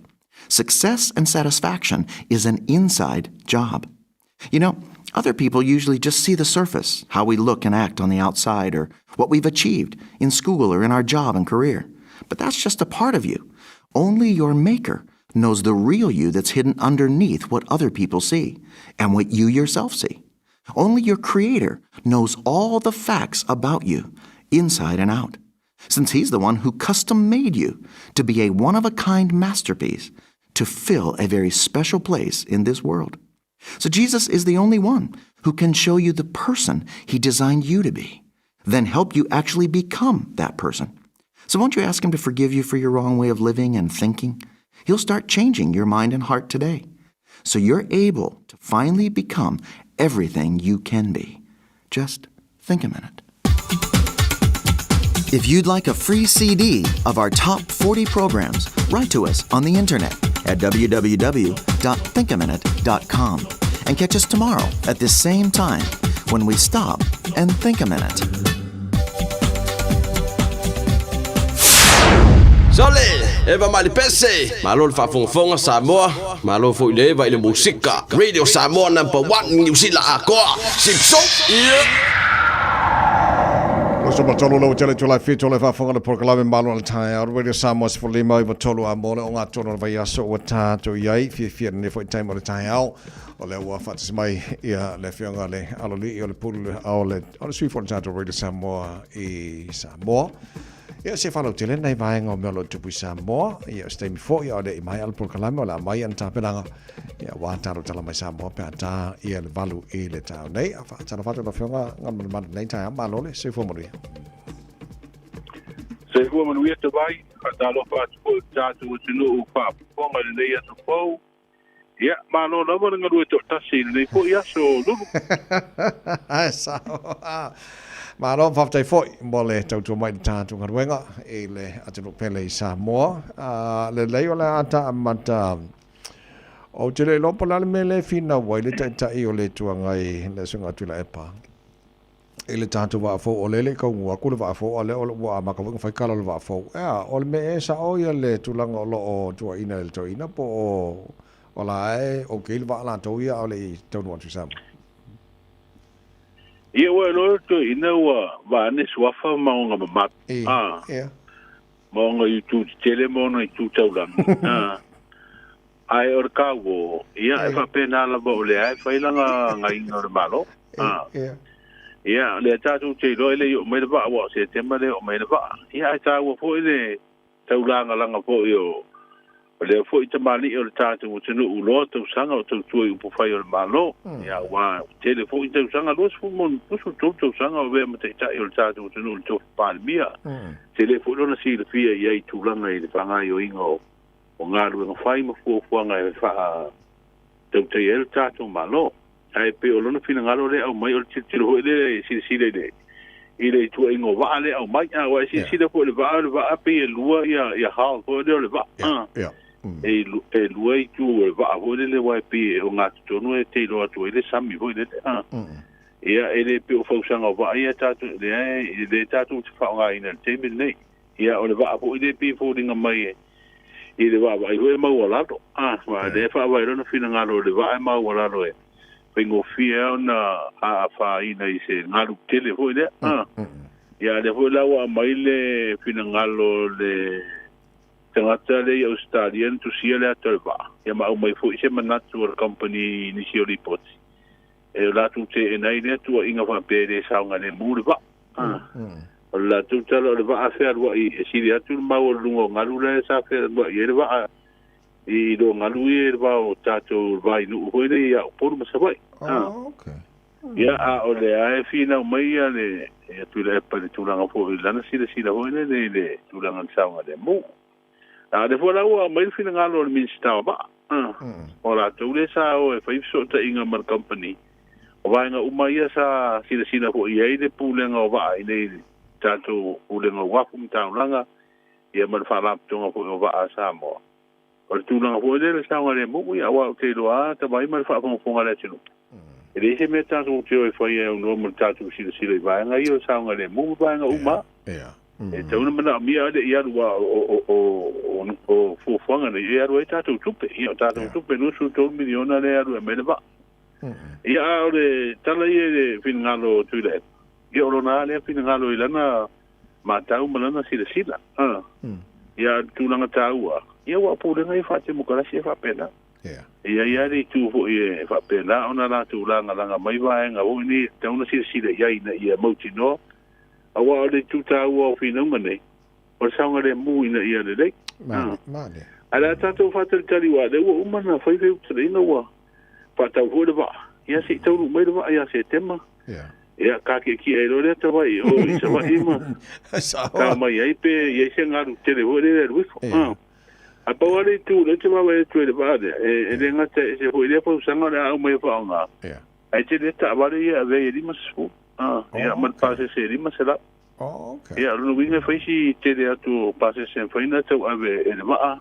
Success and satisfaction is an inside job. You know, other people usually just see the surface, how we look and act on the outside, or what we've achieved in school or in our job and career. But that's just a part of you. Only your Maker knows the real you that's hidden underneath what other people see and what you yourself see. Only your Creator knows all the facts about you, inside and out, since He's the one who custom-made you to be a one-of-a-kind masterpiece to fill a very special place in this world. So Jesus is the only one who can show you the person He designed you to be, then help you actually become that person. So won't you ask Him to forgive you for your wrong way of living and thinking? He'll start changing your mind and heart today, so you're able to finally become everything you can be. Just think a minute. If you'd like a free CD of our top 40 programs, write to us on the internet at www.thinkaminute.com and catch us tomorrow at this same time when we stop and think a minute. Sole, eva mali pese, malo le fafonga Samoa, malo fo ile va ile musika. Radio Samoa #1 New Zealand akoa. Simpson. So matolo lo tele to life fit to life afonga le proklame malo al Taeao Radio Samoa se for lima i tolo a mole o nga tolo vai aso o ta to yai Fiafia ne fo time o le Taeao o le wa fats mai ia le fianga le aloli o le pulu o le sui for tato Radio Samoa i Samoa. Ia se falo tele nei vai ngo melo tupu Samoa ia stay before ia le mai al proklame o la mai anta pelanga ia wa taro tala mai Samoa pe ata ia le valu i le tau nei afa tana fatu na fianga ngam man nei tai malo le se fo mo Se fua manuia te vai, ka talo whaatu ko tātu o tino o whaaponga le nei atu pau. Ia, mano na wana ngarua te o tasi le nei po ia so lulu. Ai sao. Mano whaftai foi, mo le tautua mai tātu ngaruenga e le atinu pele i Samoa. Le leo le ata amata o te le lopo lale me le fina wai le tai o le tuangai le sunga tula epa. Ele tanto va fo o lele ko wa ku va fo o le o wa ma ka fa kala va fo o le me sa o ya le tulanga o to ina le to ina po o la e o ke va la to ya o le to no tu sam Ia wa no to ina wa ne swafa ma nga ma ma nga tu tele mo no tu taulang ai or ka wo ia fa pena la bo le ai fa ilanga ngai no malo Ia, le tātou te roi le o mai ba wa se te mare o mai ba. Ia ta wa fo ile taulanga langa fo yo. Le fo te mali o tātou te no ulo to sanga o to tu po fai o malo. Ia wa te le fo te sanga los fo mon so to sanga o ve mate ta o tātou te no to palmia. Te le fo na si le fia ia i tulanga i le fanga yo ingo. O ngaru no fai mo fo nga e fa te el tātou malo. Ai pe o lona fina ngalo le au mai o tiro ho le si le ile tu ingo va le au mai wa si po le va pe lua ia ha ko le va e lua i tu va ho le wa pe o nga tu no e te lo tu le sami ho le ia ele pe o fo sanga va ia tatu le tatu fa nga ina te me nei ia o le va po ile pe fo dinga mai ile va vai ho ma wala to va le fa vai no fina ngalo le va ma wala ro Pengo fia na a fa ina i se ngalu tele ho ile ya le ho la wa mai le fina ngalo le tangata le Australian tu sia le atolba ia ma mai fu se manatu or company ni si report e la tu te nei ne tu inga fa pere saunga le muri ba la tu talo le ba afer wa I si dia tu ma o lungo ngalu le sa fe wa ye ba I do ngalu ye ba o tato vai nu ho le ya por ma sabai okay ya a o le a fina mai ya le e tu le pa tu la fo la na si la ho le tu la saunga le mu a de fo la wa mai fina ngalo le min sta ba ora tu le sa o e fa so ta inga mar company o vai nga umai sa sila ho ia de pulenga o vai nei tato pulenga wa kum taulanga ia mar fa la tonga ho va sa mo o tu la ho le sa nga le mu ia wa te do a ta vai mar fa fo nga le tino e se me tato te o fa ia no mar tato sila vai nga io sa nga le mu vai nga uma e te una mana mia de ia wa o fo fanga ne ia ro tato tupe ia tato tupe no su to miliona le ia me le ba ia ole tala ia de finalo tu le ia lo na le finalo ila na ma tau malana sila ia tu langa tau ia wa pu le ngai fa te mo kala se fa pena ia ri tu fo ia fa pena ona la tu langa mai va nga o ni tau na sila ia ina ia mo tino awa ole tu tau o fina mane o saunga le mu ina ia le dei mane ala tato fa te tali wa de o mana fa fe te ina wa pa tau ho de ba ia se tau mai de ba ia se tema ia ka ke ki e lo le ta vai o I sa vai ma ka mai ai pe ia se ngaru te le ho le ru a pa wale tu le te ma vai tu le ba de e le ngata se ho le pa usanga le au mai fa nga ai te le ta vale ia ve di masu ia man pase se di masela ia lo winga fa si te le atu pase se fa ina tau ave e le ba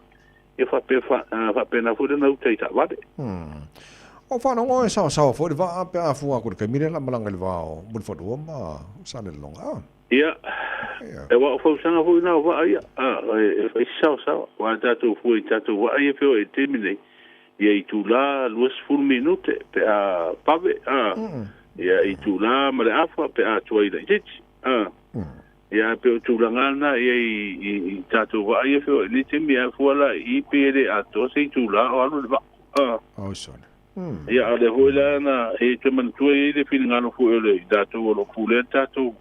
ia fa pe na fu de na utai ta vale o fa no o sa fo de va pe a fu a ko ke mire la malanga le va o bul fo do ma sa le longa ia e wa fo sanga fu na va ia e fa sa wa ta tu fu ta tu wa ia fe e termine ia I tu la luas full minute pe a pave ia I tu la ma le afa pe a tu ia dit ia pe tu la ngana ia I ta tu wa ia fe ni te mi a fu la I pe le a to se tu la o no va o so ia ale hoila na e te man tu e le fil ngano fu ele da tu lo fu le ta tu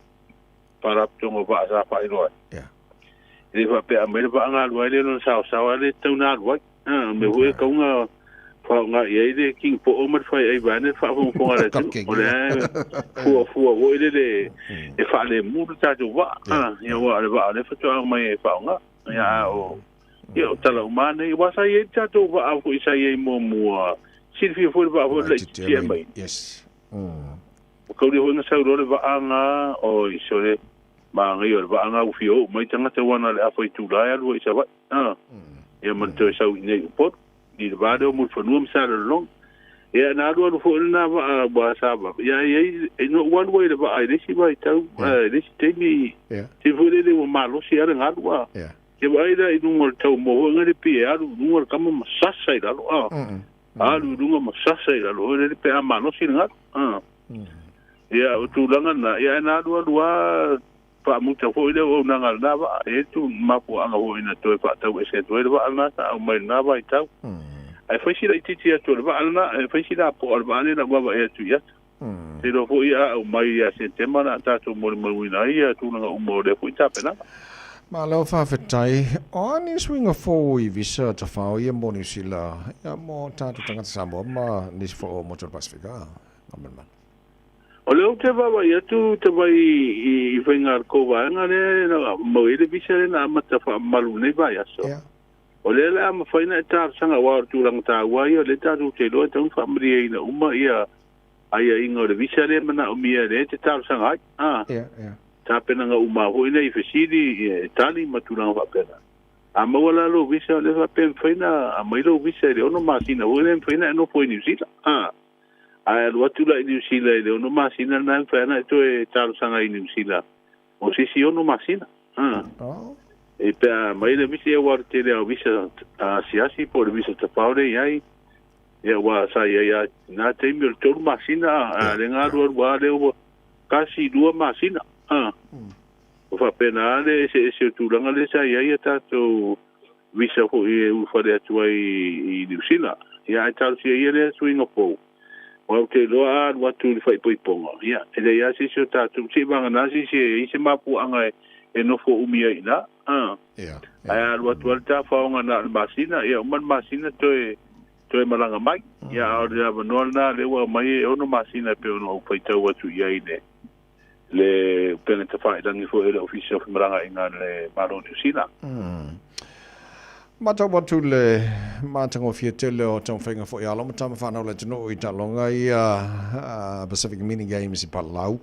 para tongo va sa pa iro e va pe a me va nga lo ele no sa le tu na lo me hu ka nga fa nga ye de king po o mer fa ai va ne fa fo nga le fu o ele e fa le mu ta tu va ia wa le va le fa tu mai fa nga ia o ia tala umane wa sa ye ta tu va a ko isa ye mo Silvia foi va vo le tia mai. Yes. O ka ri ho na sa ro le va anga o isore ma ngai o va anga u fio mai tanga te wana le afoi tu la lu isa va. E man te sa nei pot di va do mo fo no sa le long. E na ro fo na va sa va. Ya no one way le va ai si vai tau si te ni. Si vo le mo malo si ara nga wa. Ke vai da I no mo tau mo ngari pi alu no kama masasa I lo alu dunga masasa I lo le pe amano singa ia o tu langa na ia na dua pa muta fo ile o na ngal na ba e tu mapu anga ho ina to pa tau ese to ba na ta o mai na ba tau ai foi sila titi to ba na foi sila po ba ne na ba e tu ya se lo fo ia o mai ia se tema na ta to mo mo ina ia tu na o mo le fo ta pena ma lo fa fetai oni swing fo I visa ta fa ia mo ni sila ia mo ta tu tanga Samoa ma ni fo mo to Pasifika amen man o leo te baba ia tu te vai I whaingar ko wanga ne mo ele visa na mata fa malu nei vai aso o le la ma faina ta sanga wa tu lang ta wa ia le ta tu te lo ta fa mri ina uma ia ai ingo le visa le mana o mia le te ta sanga ta pena nga uma ho ina I fesidi tali matulanga fa pena a mo wala lo visa le fa pen faina a mai lo visa le ono masina ho le faina no foi ni sila ai lo tu la New Zealand le ono masina na faina to e talo sanga I New Zealand o si ono masina e pe mai le visa wa te le visa siasi por visa ta paure ai ya wa sa ya na te mi to masina le nga ro wa le kasi dua masina o fa pena le se tu langa le sa ia ta to visa fo e u fare atu ai New Zealand ia ai tau sia ia le swing of po o te loa watu le fai poiponga ia e le ia si so tatu si vanga nasi si i se mapu anga e no fo umia ina ai watu alta faonga na masina ia man masina toe malanga mai ia o le avanona le wa mai ono masina pe ono fai tau watu ia ine le pena te fai dangi fo ele office of maranga inga le Malu New Zealand Mata watu le matango fia tele o tau whainga fo i alo matama whanau le tino i talonga i Pacific Mini Games i Palau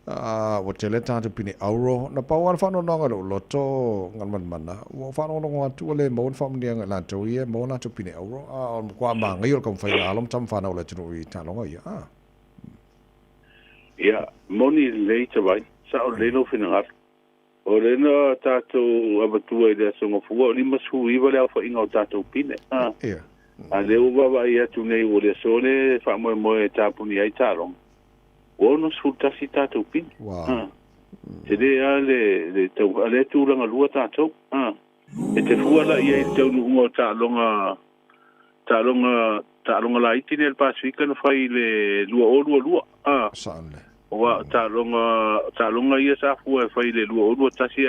o tele tātu pini auro na pau ana whanau nonga lo loto ngan mana o whanau nonga atu le maun whamnianga la tau ia maun atu pini auro o kua maa ngai o kam whainga alo matama whanau le tino i talonga i ia moni le tawai sa o le no whinangar o le no tātou abatua i le songa fua o ni masu iwa le alfa inga o tātou pine a le uwawa i atu nei o le sone wha moe moe tāpuni ai tālong o no sfutasi tātou pine te le a le tau a le tūranga lua tātou e te fua la i ai tau nuunga o tālonga la itine el Pasifika na whai le lua o lua wa talonga ia sa fu e fai le lu o tasi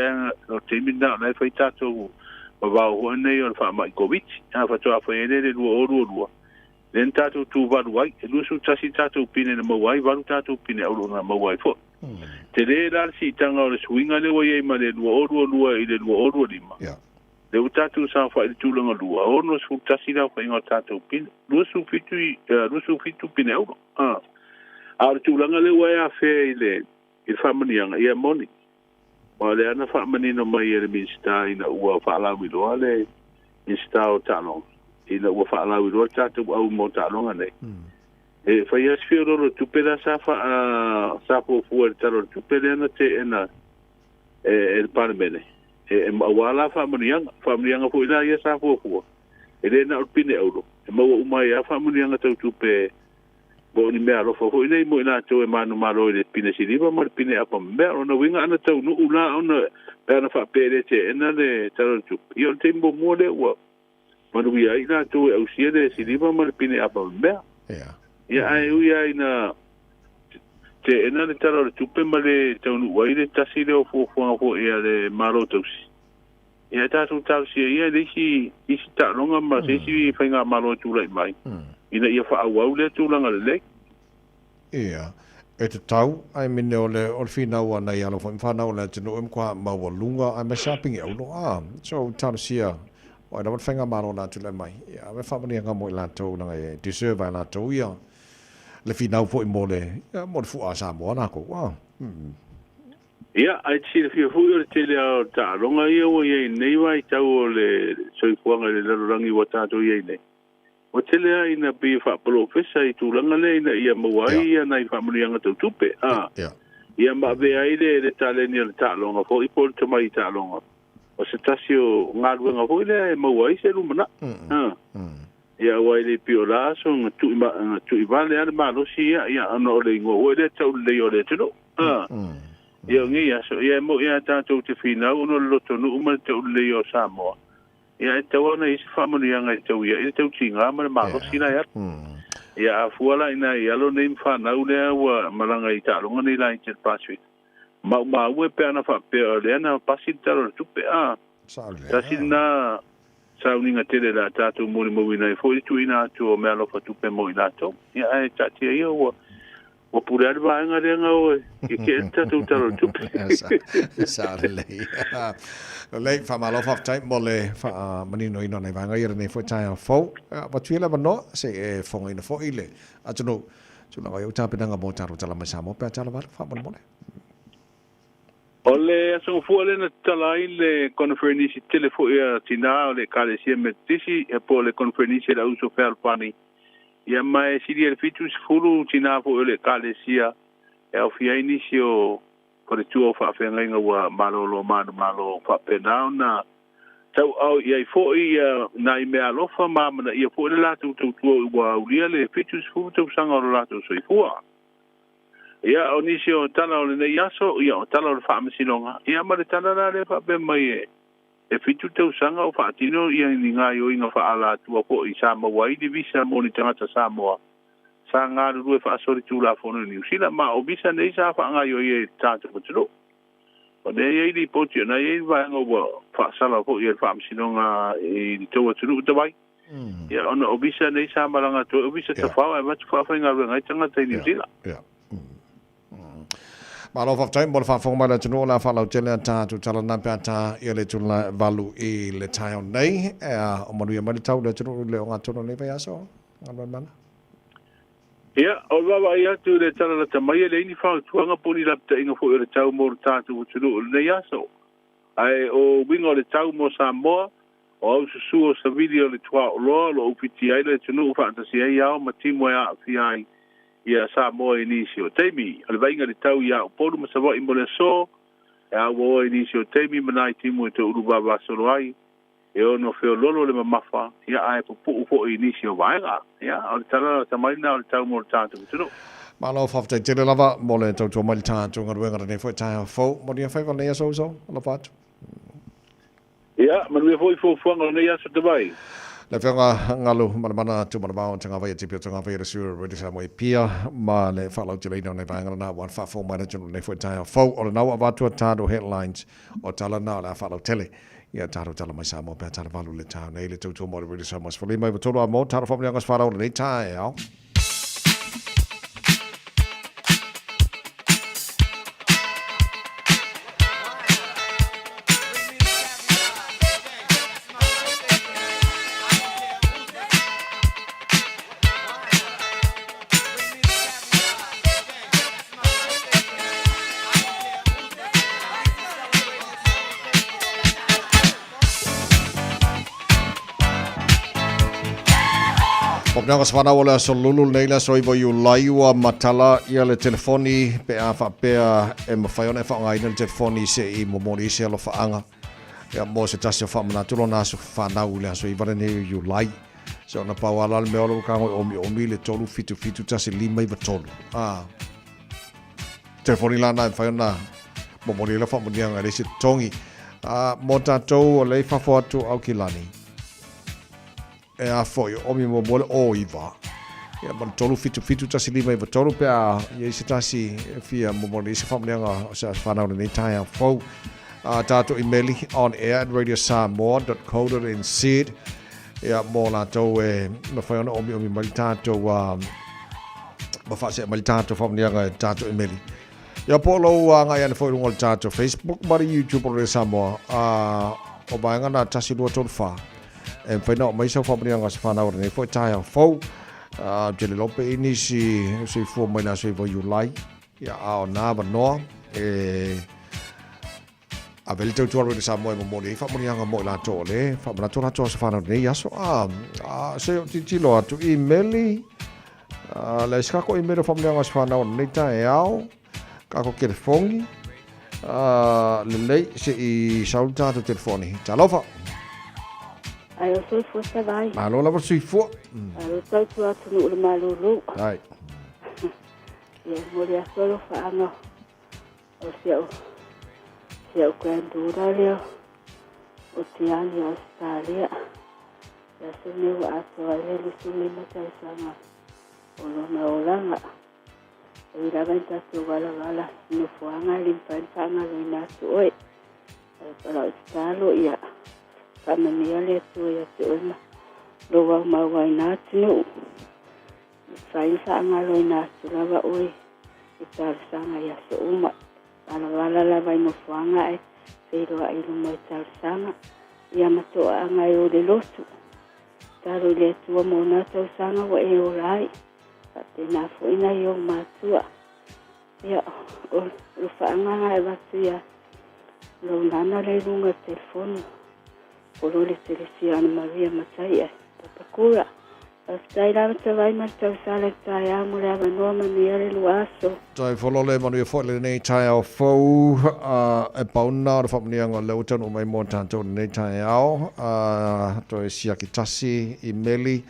o temina na fai tato ba o nei o fa mai covid a fa to fa ele le lu o len tato tu va wai lu su tasi tato pine na wai va tato pine o na wai fo te le la si tanga o swinga le wai ma le lu o i le lu o lima le tato sa fa le tu longa lu o no su tasi la fa inga tato pine lu su fitu pine o a tu langa le wai a fe ile il famanianga ia moni o le ana famani no mai ele minsta ina ua fala wi do ale insta o talo ina ua fala wi do tatu au mo talo ngane e fa ia sfero ro tu peda sa sa po fu el talo tu peda na te ena el parmene e wala famanianga fu ina ia sa po ele na pine euro e mo umai a famanianga tu pe bo ni mea lofa hoi nei mo ina tau e manu maro i le pine siliva ma le pine apa mea ona winga ana tau nu ula ona peana wha pere te ena le taro tup i o te mbo mua le ua manu ia ina tau e ausia le siliva ma le pine apa mea ia ai uia ina te ena le taro tupe ma le tau nu wai le tasi le o fuafuanga fo ia le maro tausi ia tatu tausi ia le isi ta longa ma se isi whainga maro tūlai mai ina ia fa au le tūlanga le ia e te tau ai mine o le finau ana i alo whanau le tino kwa maua lunga ai me shopping e auno so tau sia o e rawat whainga maro nā tūlai mai ia me whamani anga mo i lātou nanga e deserve ai lātou ia le finau po i mo le fua Samoa nako ia ai tsi le fia hui o le tele o ta longa ia o iei nei wai tau o le soifuanga le larorangi wa tātou iei nei o tele a ina pi wha profesa i tūlanga le ina ia mawai ia nai whamurianga tau tupe ia ma vea ile le taleni o le tālonga fo i pol tamai i tālonga o se tasi o ngāruenga fo ile e mawai se lumana ia wai le pi o la so tu i vale ale malosi ia ano o le ingo o le tau le o le tino ia ngi ia so ia mo ia tātou te whina uno loto nu umar tau le o Samoa ia e tau ana isi whamurianga i tau ia i tau tinga ma le malosi na ia ia a fuala ina i alo nei whanau lea ua malanga i tālonga nei lai te Pasifika ma ue pe ana whapea lea na pasi talo le tupe tasi na sauninga tele la tātou mori mawina i fo i tu ina atu o mea lofa tupe mo i lātou ia e tātia ia ua o pure ari vaenga renga oe i ke tātou talo le tupe Sālei lei whamalofa tai mo le manino ino nei vaenga ira nei fo tai a fau watuila mano se e fonga ina fo ile atuno tuna ngai uta penanga mo taro tala mai Samoa pe tala var whamano mo le ole aso fuale na tala ile conference tele fo ia tina le kalesia metisi e po le conference la uso ferpani ia mai siri el fitus fulu tina fo le kalesia e o fia inicio por tu fa fenga wa malo malo fa penauna tau au ia fo ia nai me alofa mama ia fo le latu tu wa ulia le fitus fulu tu sanga o latu so ifua ia onisio tala o le nei aso ia o tala o le whaamisilonga ia ma le tala la le whape mai e fitu tau sanga o whaatino ia ni ngā i oinga whaala tua ko i Samoa i di visa mo ni tangata Samoa. Sa ngā ruru e whaasori tūla whono ni usila ma o visa nei sa wha ngā i oi e tātou kuturo. O ne e i poti o na e i vaenga ua whaasala ko i e whaamsinonga i di tau atunu utawai. Ia ona o visa nei sa maranga to o visa ta whawa e matu whawhainga runga i tangata i New Zealand. Ma lo fa time bol fa fo ma la tunu la fa la tele ta tu tala na pa ta i le tula valu i le Taeao nei o mo ia ma le tau le tunu le nga tunu nei va so ngana mana ia o lava ia tu le tala la tamai le ni fa tuanga poni la ta inga fo le tau mo ta tu tunu le ia so ai o wingo le tau mo Samoa o su o sa video le tua lo lo upiti ai le tunu fa ta sia ia o matimo ia fiai ia Samoa inisio teimi al vainga le tau ia o poru masava i mole so ia wo inisio teimi manai timu te uruba ba solo ai e ono feo lolo le mamafa ia ai po inisio vainga ia al tala tamai na al tau mo tatu tuno ma lo fa te lava mole to mal tatu ngaruenga ne fo Taeao fo mo dia fa le so la pat ia manu fo ngone ia so te vai le whenga ngalu mana tu mana bao tanga vai tipi tanga vai resu ready Samoa pia ma le whalau te leino nei vangana na wan whafo mai tunu nei fo Taeao fo o le nawa watu tādo headlines o tala na la whalau tele ia tādo tala mai Samoa pia tādo valu le tāo nei le tautua mo le ready Samoa sfoli mai watolo a mo tādo whamni angas wharau nei Taeao Nanga swana wala so lulu leila so ivo you laiwa matala ia le telefoni pe a fa pe e mafaiona fa ngai le telefoni se I momori se lo fa anga ia mo se tasio fa mana tulo na so fa na ule so iva ne you lai so na pa wala me olo ka o mi le tolu fitu tasi lima iva tolu telefoni la na faiona momori le fa mo dia ngai se tongi mo tatou o le fa fo atu au kilani e a foi o mi mo mole o iva ia man tolu fitu tasi lima iva tolu pe a ia se tasi fia mo mole se famlenga sa fana nei Taeao fo tato emaili on air at radiosamoa.co.nz ia mo la to e ma fai ona o mi mal tato ma fa se mal tato famlenga tato emaili ia polo nga ia foi ngol tato Facebook ma YouTube o Samoa o bainga na tasi lo tolu fa e fai no mai so family nga sfana ora nei fo Taeao fo jele lope ini si fo mai na so vo you like ya ao na ba no a vel te tuaro de Samoa mo nei family nga mo la to le family to la to sfana nei ya so se ti lo atu emaili la ska ko email family nga sfana ora nei Taeao ka ko telefoni le lei se I saluta to telefoni talofa ai o soi fo sa vai malo la sui fo ai tau tu atu no le malulu ai ia mo le solo fa ano o seu quando leo o tiani Australia ya se me wa aso ale le sumi mata sama o no na olanga e la venta tu wala no fo anga limpa anga na tu oi para stalo ia kana miale tu ya te ona lo wa ma wa na tinu sai sa ngalo na tu lava oi ita sanga ya so uma ana wala la vai no fanga e pero ai no mai tar sanga ya ma to anga yo de lotu taro le tu mo na to sanga wa e orai ate na fo ina yo ma tu ya o fanga ai va tu ya lo nana le lunga telefoni Olo le Teresiana Maria Matai Papakura. Stai la te vai ma tau sale Taeao mo le no mani ale luaso. Tai folo le manu fo le nei Taeao fo e pauna fa mani nga le utan o mai mo tanto nei Taeao to e sia kitasi emaili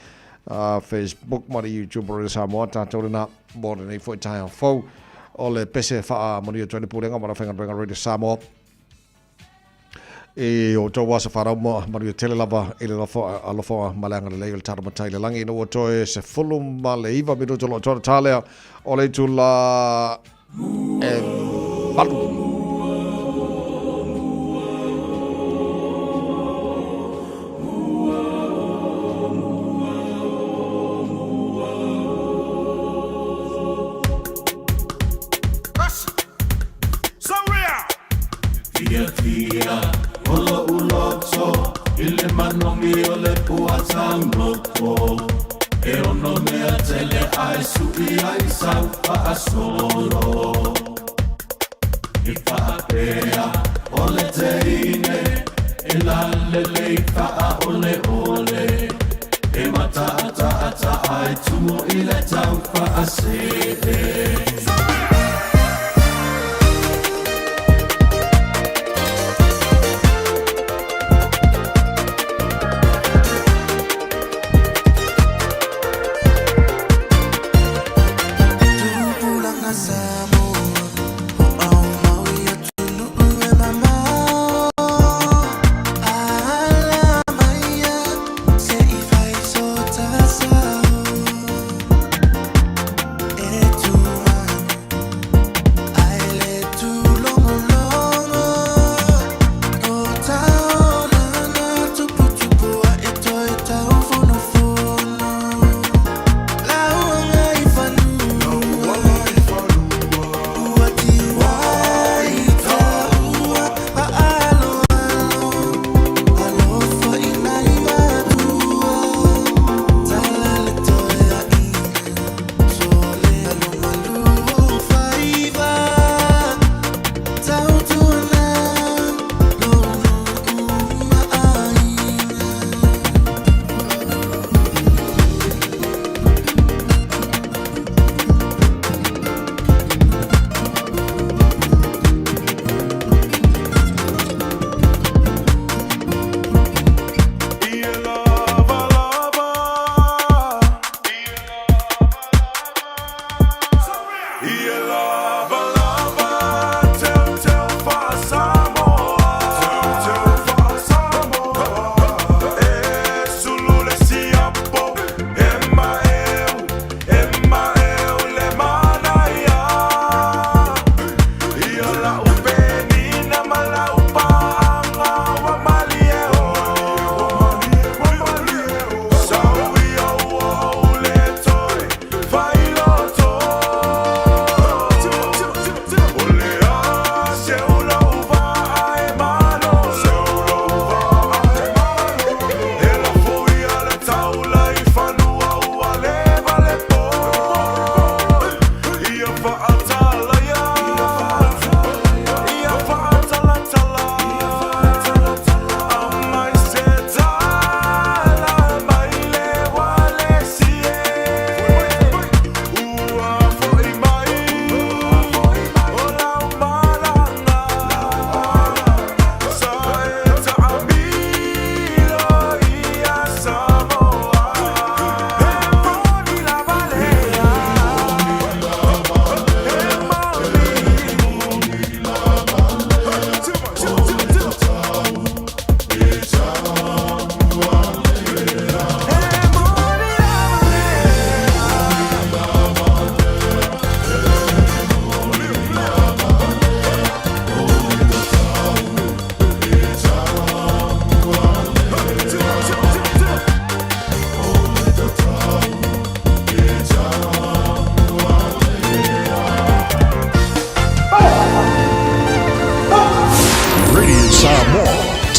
Facebook ma YouTube o Samoa tanto na mo nei fo Taeao fo o le pese fa manu tone pulenga ma fa nga Radio Samoa E o tō wasa wharau mo maru e tele lava e le alofa malanga le leo le tara matai le langi no o tō e se fulu ma le iwa minu tolo tōra tālea o le tula Malu. Fiafia, olo uloto, ile manomi ole puatanoko. E ono mea tele ai sui ai saupa asolo. Ifa apea, ole teine, e la lele ifa ole ole. E mata ata ai tumo ile taufa asede.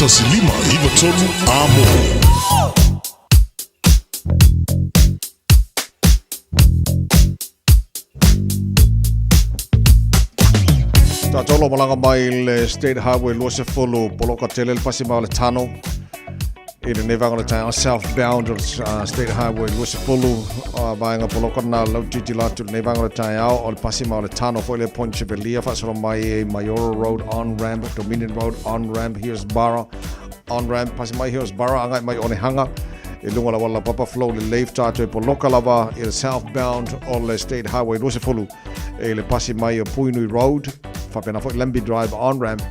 Tasilima Ivatolu Amo. Tolo malanga mai le State Highway Luose Fulu Poloka Tele Pasima le Tano. I le nevanga Taeao southbound State Highway Luose Fulu vaenga Poloka na Lautiti Latu nevanga Taeao o le Pasima le Tano for le Ponche Belia fasolo mai Mayoro Road on ramp, Dominion Road on ramp, here's Barra on ramp, Pasima here's Barra angai mai Onehanga. I lunga la wala papa flow le leif tātou e Poloka lava i le southbound o le State Highway Luose Fulu e le Pasima o Puinui Road. Whapena fo Lemby Drive on ramp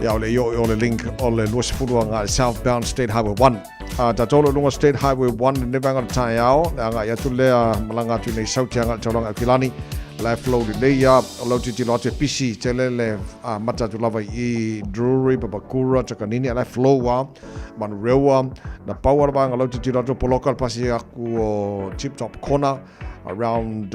ia ole link ole luasipulua nga southbound State Highway 1 tatolo lunga State Highway 1 nevanga Taeao nga ia tulea malanga tu nei sautianga tolanga Kilani live flow le ia lo titi lote pisi telele mata tu lava I Drury Babakura takanini live flow wa Manurewa na power bang lo titi lote local pasi aku o Tip Top Corner around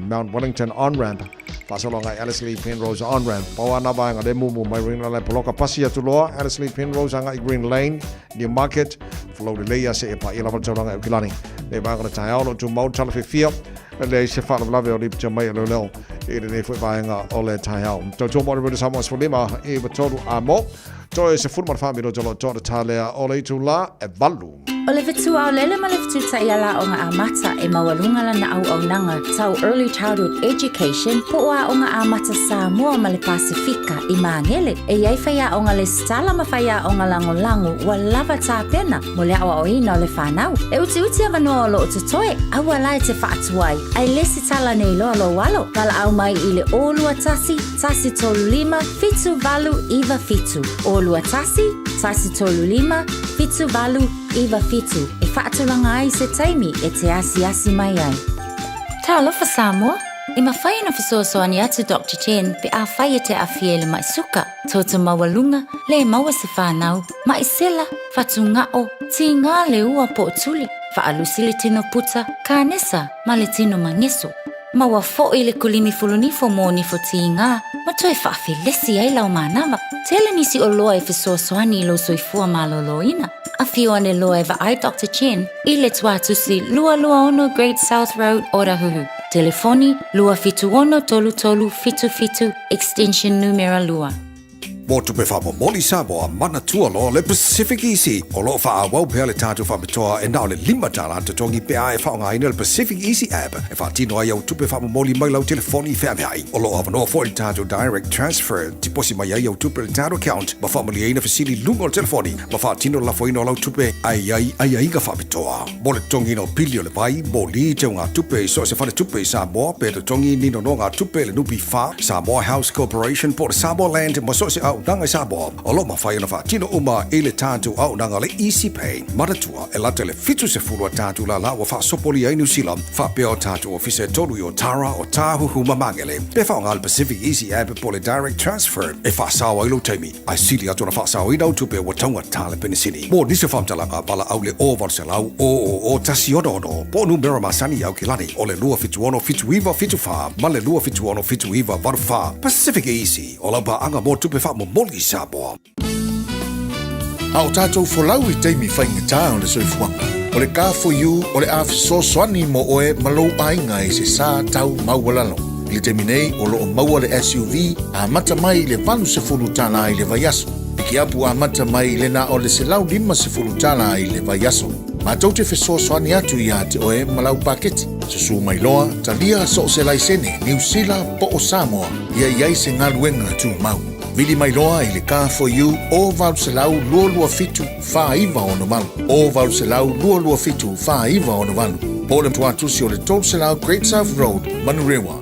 Mount Wellington on-ramp. Pasalonga Alice Lee Penrose on-ramp. Pawana ba nga demo mo may ring la poloka pasi atuloa Alice Lee Penrose nga Green Lane New Market flow de leia se pa ila pasalonga Kilani. Le ba nga Taeao lo to Mount Fiafia. Le se fa la ve o lip jamai lo lo. E ne foi ba nga ole Taeao. To mo re Samoa for lima e batodu amo. To se football family lo to Taeao ole to la e valu. Ole fitu au lele ma le fitu ta iala o ngā amata e mawalunga la na au nanga tau early childhood education po ua o ngā amata Samoa ma le Pasifika I Mangele e iai whaia o ngā le stala ma whaia o ngā lango wa lava tā pena mo le awa o ina o le whanau. E uti avanoa o lo o tutoe aua lai te whaatuai ai lesi tala nei loa lo walo kala au mai I le olua tasi tolu lima fitu valu iwa fitu olua tasi tolu lima fitu valu iwa fitu e whaatulanga ai se taimi e te asi mai ai. Tā alofa Samoa, I mawhai na fisoasoani atu Dr. Chen pe a whai te awhiele mai suka, tauta mawalunga, le maua se whanau, mai sela, whatungao, ti ngā le ua po tuli, whaalusi le tino puta, ka nesa, ma le tino mangeso. Maua fo I le kulimi fulunifo mo nifo ti ngā, ma toi whaafilesi ai lau manawa, tele nisi o loa e fisoasoani lo soifua maloloina. A fio ane loa e ai Dr. Chen, I le tuatusi lua ono Great South Road, Orahuhu. Telefoni lua fitu ono tolu fitu, extension numero lua. Mo tupe wha moli Samoa mana tua lo le Pacific Easy. O lo wha awau pea le tātou wha metoa e nao le lima tāna te tongi pea e wha ngā ina le Pacific Easy app. E wha tino ai au tupe wha moli mai lau telefoni wha mehai. O lo awanoa fo le tātou direct transfer. Tiposi mai ai au tupe le tātou account. Ma wha mali eina fasili lungo le telefoni. Ma wha tino la foino lau tupe ai ka wha metoa. Mo le tongi no pili o le vai. Mo li te o ngā tupe so se whale tupe Samoa. Pe le tongi nino no ngā tupe le nupi wha. Samoa House Corporation po le Samoa Land. Mo so se au nanga Samoa. O lo mawhai na wha tino uma e le tātou au nanga le Easy Pay. Maratua e lata le fitu se fulua tātou la wa wha sopoli ai New Zealand. Wha pea o tātou ofise tolu I o Tara o Tāhuhu Mamangele. Pe wha ngā le Pacific Easy app po le direct transfer. E wha sawa ilo teimi. Ai sili atu na wha sawa inau tupe wa taunga tāle penisini. Mo nise whamtalanga pala au le o varselau o tasi ono. Po numera masani au kilani. O le lua fitu ono fitu iwa fitu wha. Ma le lua fitu ono fitu iwa varu wha. Pacific Easy. O lau pa anga mo tupe wha mo moli Samoa. A o tātou wholau I teimi whaingatā o le soifuanga. O le ka for you, o le awhiso soani mo oe malou ainga I se sā tau maualalo. I le teimi nei, o loo maua le SUV, a mata mai le valu se fulu tala I le vaiaso. Iki apu a mata mai le na o le se lau lima se fulu tala I le vaiaso. Ma tau te wheso soani atu I te oe malau paketi. Se su mai loa, talia so se laisene, New Zealand po o Samoa, iai se ngaluenga tu mau. Vili mai loa I le ka for you o valu se lau lua fitu wha iwa ono malu. O valu se lau lua fitu wha iwa ono malu. Po le tuatusi o le tolu se lau Great South Road, Manurewa.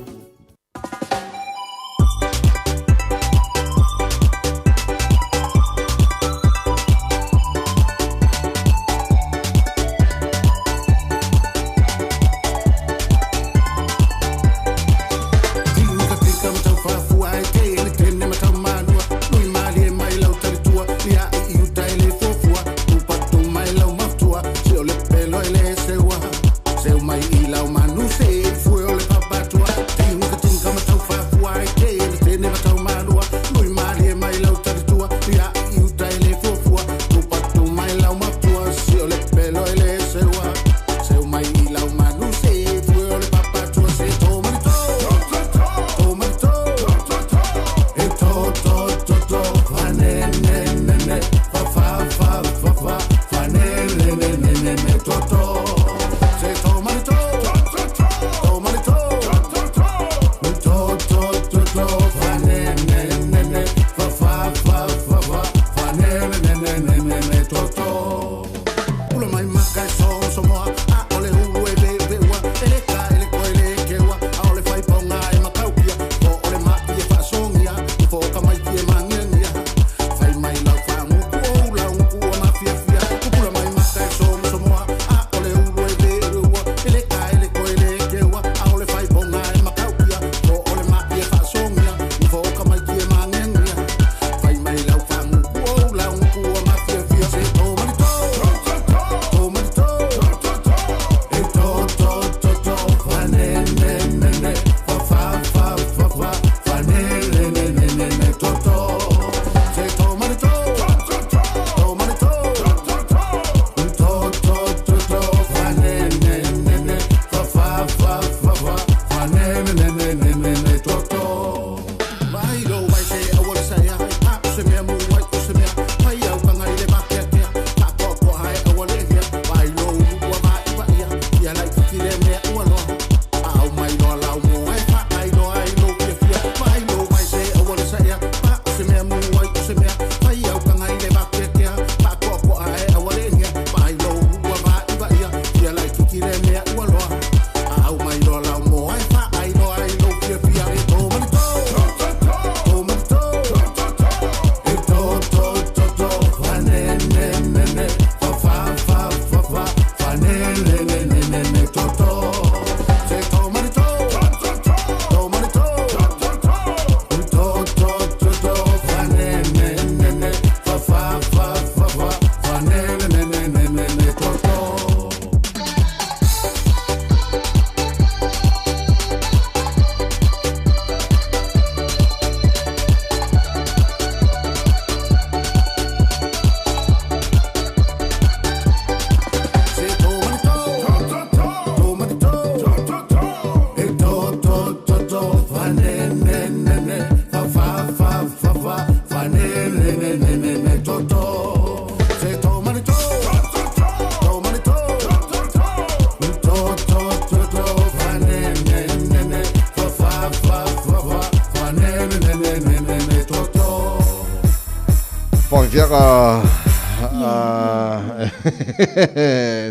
Fiafia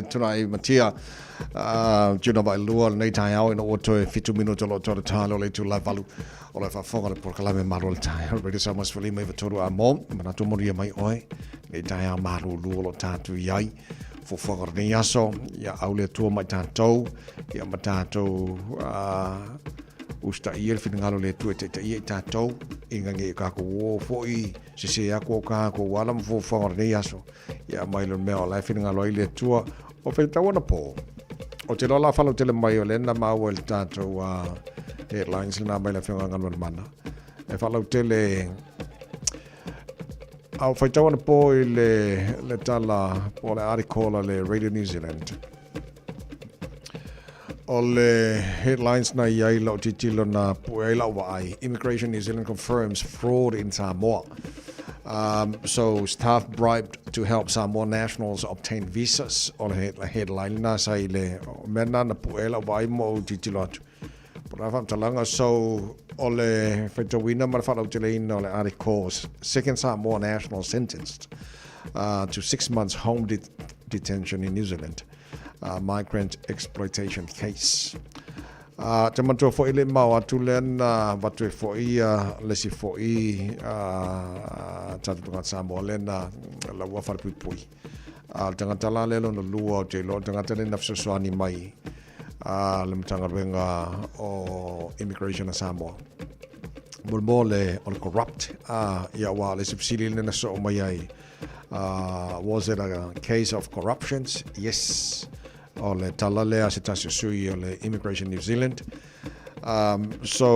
tunai matia tuna vai lua nei Taeao ina o toe 5 minuto lo tō tālo le tu la valu o le whafonga le porkalame Malu le Taeao radio Samoa sfali mai vatoru a mom mana tu moria mai oi nei Taeao Malu lua lo tātu iai fofonga nei aso ia au le tua mai tātou ia ma tātou usta iel finangalo le tu te ia tātou inga nge kako wo foi se ako kako wala mo fofonga nei aso ia mai lo mea la finangalo ile tua o fe tawana po o te lola falo tele mai o le na mau el tātou headlines na mai la finanga mana e falo tele au fai tawana po le tala po le article le Radio New Zealand o le headlines na iai lau titilo na puei lau wai Immigration New Zealand confirms fraud in Samoa. So staff bribed to help Samoa nationals obtain visas o le headline na sai le mena na puei lau wai mo titilo atu. Pura whamtalanga so o le whaitawina mara whalau te leina o le articles second Samoa national sentenced to 6 months home detention in New Zealand. Migrant exploitation case. Te mantua fo ile mau atu lena batue fo lesi fo tatu tunga Samoa lena la wafar pui. Tangata la lelo no lua o te lo tangata le nafsosoani mai le mtanga renga o immigration na Samoa. Mulmo le on corrupt ia wa le subsidi lena so mai ai. Was it a case of corruptions? Yes. O le tala lea se tasi sui o le Immigration New Zealand. So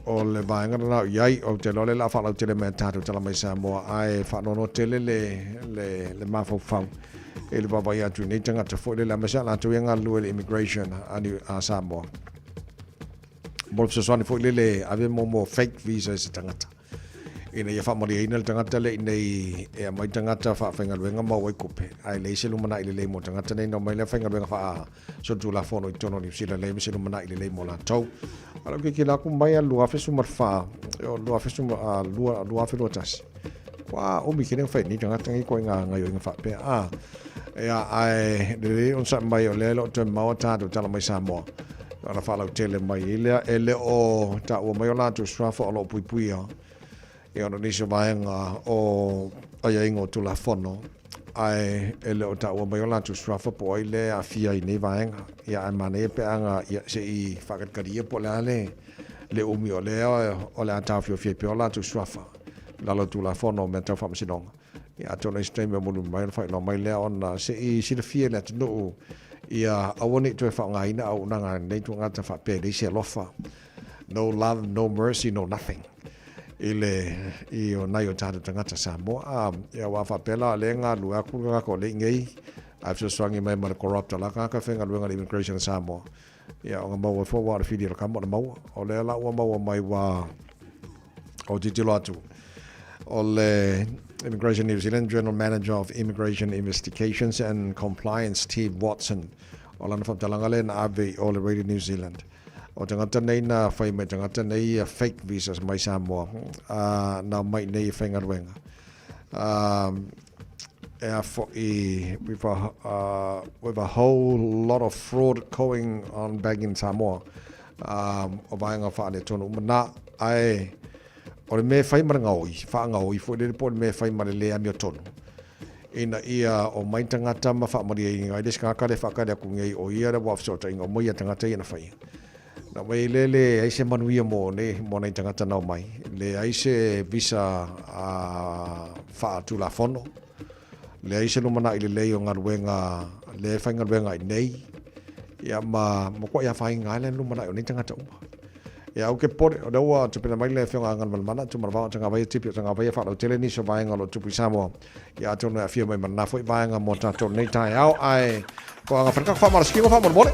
o le vaengana na iai o te lole la whalau tele mea tātou tala mai Samoa ai whanono tele le mafau fau e le wabai atu nei tangata fo le la mesa la tu inga lue le immigration a Samoa. Molo psaswani fo le ave mo fake visa se tangata. Ina ia whamari ina le tangata le nei e mai tangata whaafengaluenga mau ai kupe. Ai le se lumana i le mo tangata nei no mai le whaengaluenga wha so tu la fono i tono ni sila le se lumana i le mo la tau. Ala ki la ku mai a lua fesu marfa o lua fesu lua fe lotas. Kwa o mi kene fa ni tangata ngi ko nga yo nga fa pe ya ai le on sa mai o le lo te mau ta do tala mai Samoa. Ala fa la tele mai ele o ta o mai la tu swafa o lo pui e ono nisi vaenga o aia ingo tula fono ai ele o ta o mai ola tu strafa po ai le afia i nei vaenga ia ai mane pe anga ia se i whakatkaria po le umi o le ata Fiafia pe ola tu strafa lalo tula fono me tau whamasinonga ia tona i stream e mulu mai whai no mai lea ona se i sila fia le tunu ia awani tu e whaongaina au nanga nei tu ngata whape le se lofa no love, no mercy, no nothing. I o nai o tātou tangata Samoa ia wa whapela le ngā lua kura ko le ngei ai swangi mai mara corrupt la ka whenga luenga le immigration Samoa ia o ngā maua fo wa whiri la kama na maua o le la ua maua mai wa o titilo atu o le Immigration New Zealand General Manager of Immigration Investigations and Compliance Steve Watson o lana whaptalanga le na ave o le Radio New Zealand o tangata nei na whai mai tangata nei fake visas mai Samoa na mai nei whaingaruenga with a whole lot of fraud going on back in Samoa o vaenga whaane tonu mana ai o le me whai marangoi whaangoi fo le po le me whai mare lea mio tonu ina ia o mai tangata ma whaamari e ngai deska le whakare aku ngei o ia le wafsota inga mo ia tangata ia na whai na mai le ai se manuia mo nei tangata nau mai le ai se visa wha tu la fono le ai se lumana i le lei o ngaruenga le whaingaruenga i nei ia mo kwa ia whainga le lumana i nei tangata uma ia au ke pore o daua te pena mai le whionga angan malmana tu marwao tanga vai tipi o tanga vai whalau tele ni so vaenga lo tupi Samoa ia atona fia mai mana foi vaenga mo tato nei Taeao ai ko anga whanaka whamara skingo whamara mole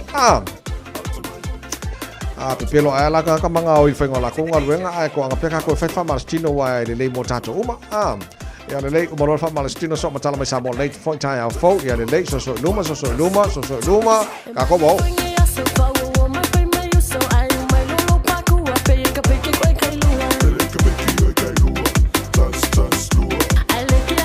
pepelo ai la ka manga o i whainga la konga luenga ai ko anga peka ko whai whamara stino wai le lei mo tato uma ia le lei umaro whamara stino so matala mai Samoa lei foi Taeao fo ia le lei so luma ka ko mo I like it.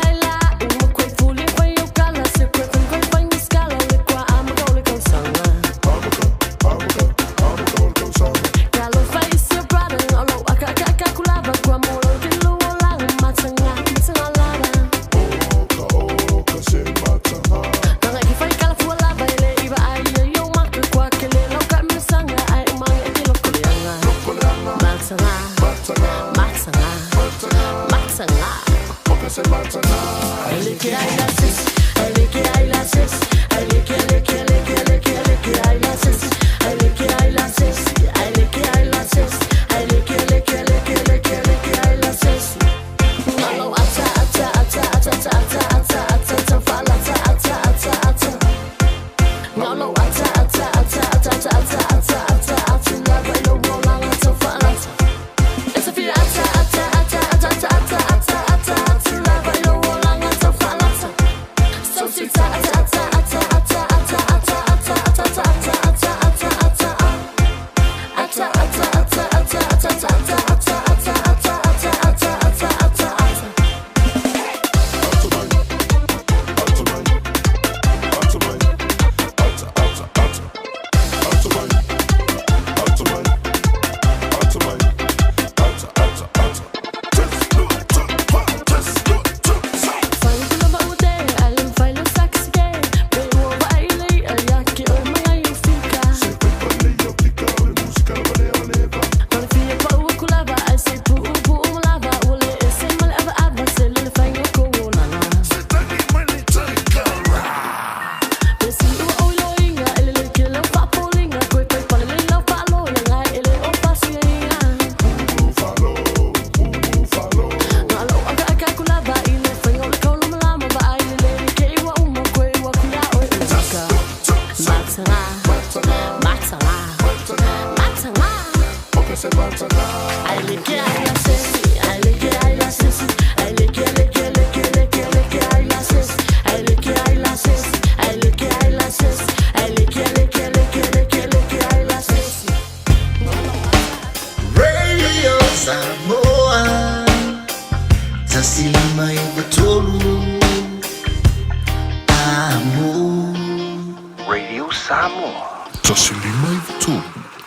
Radio Samoa. Tasilima tu.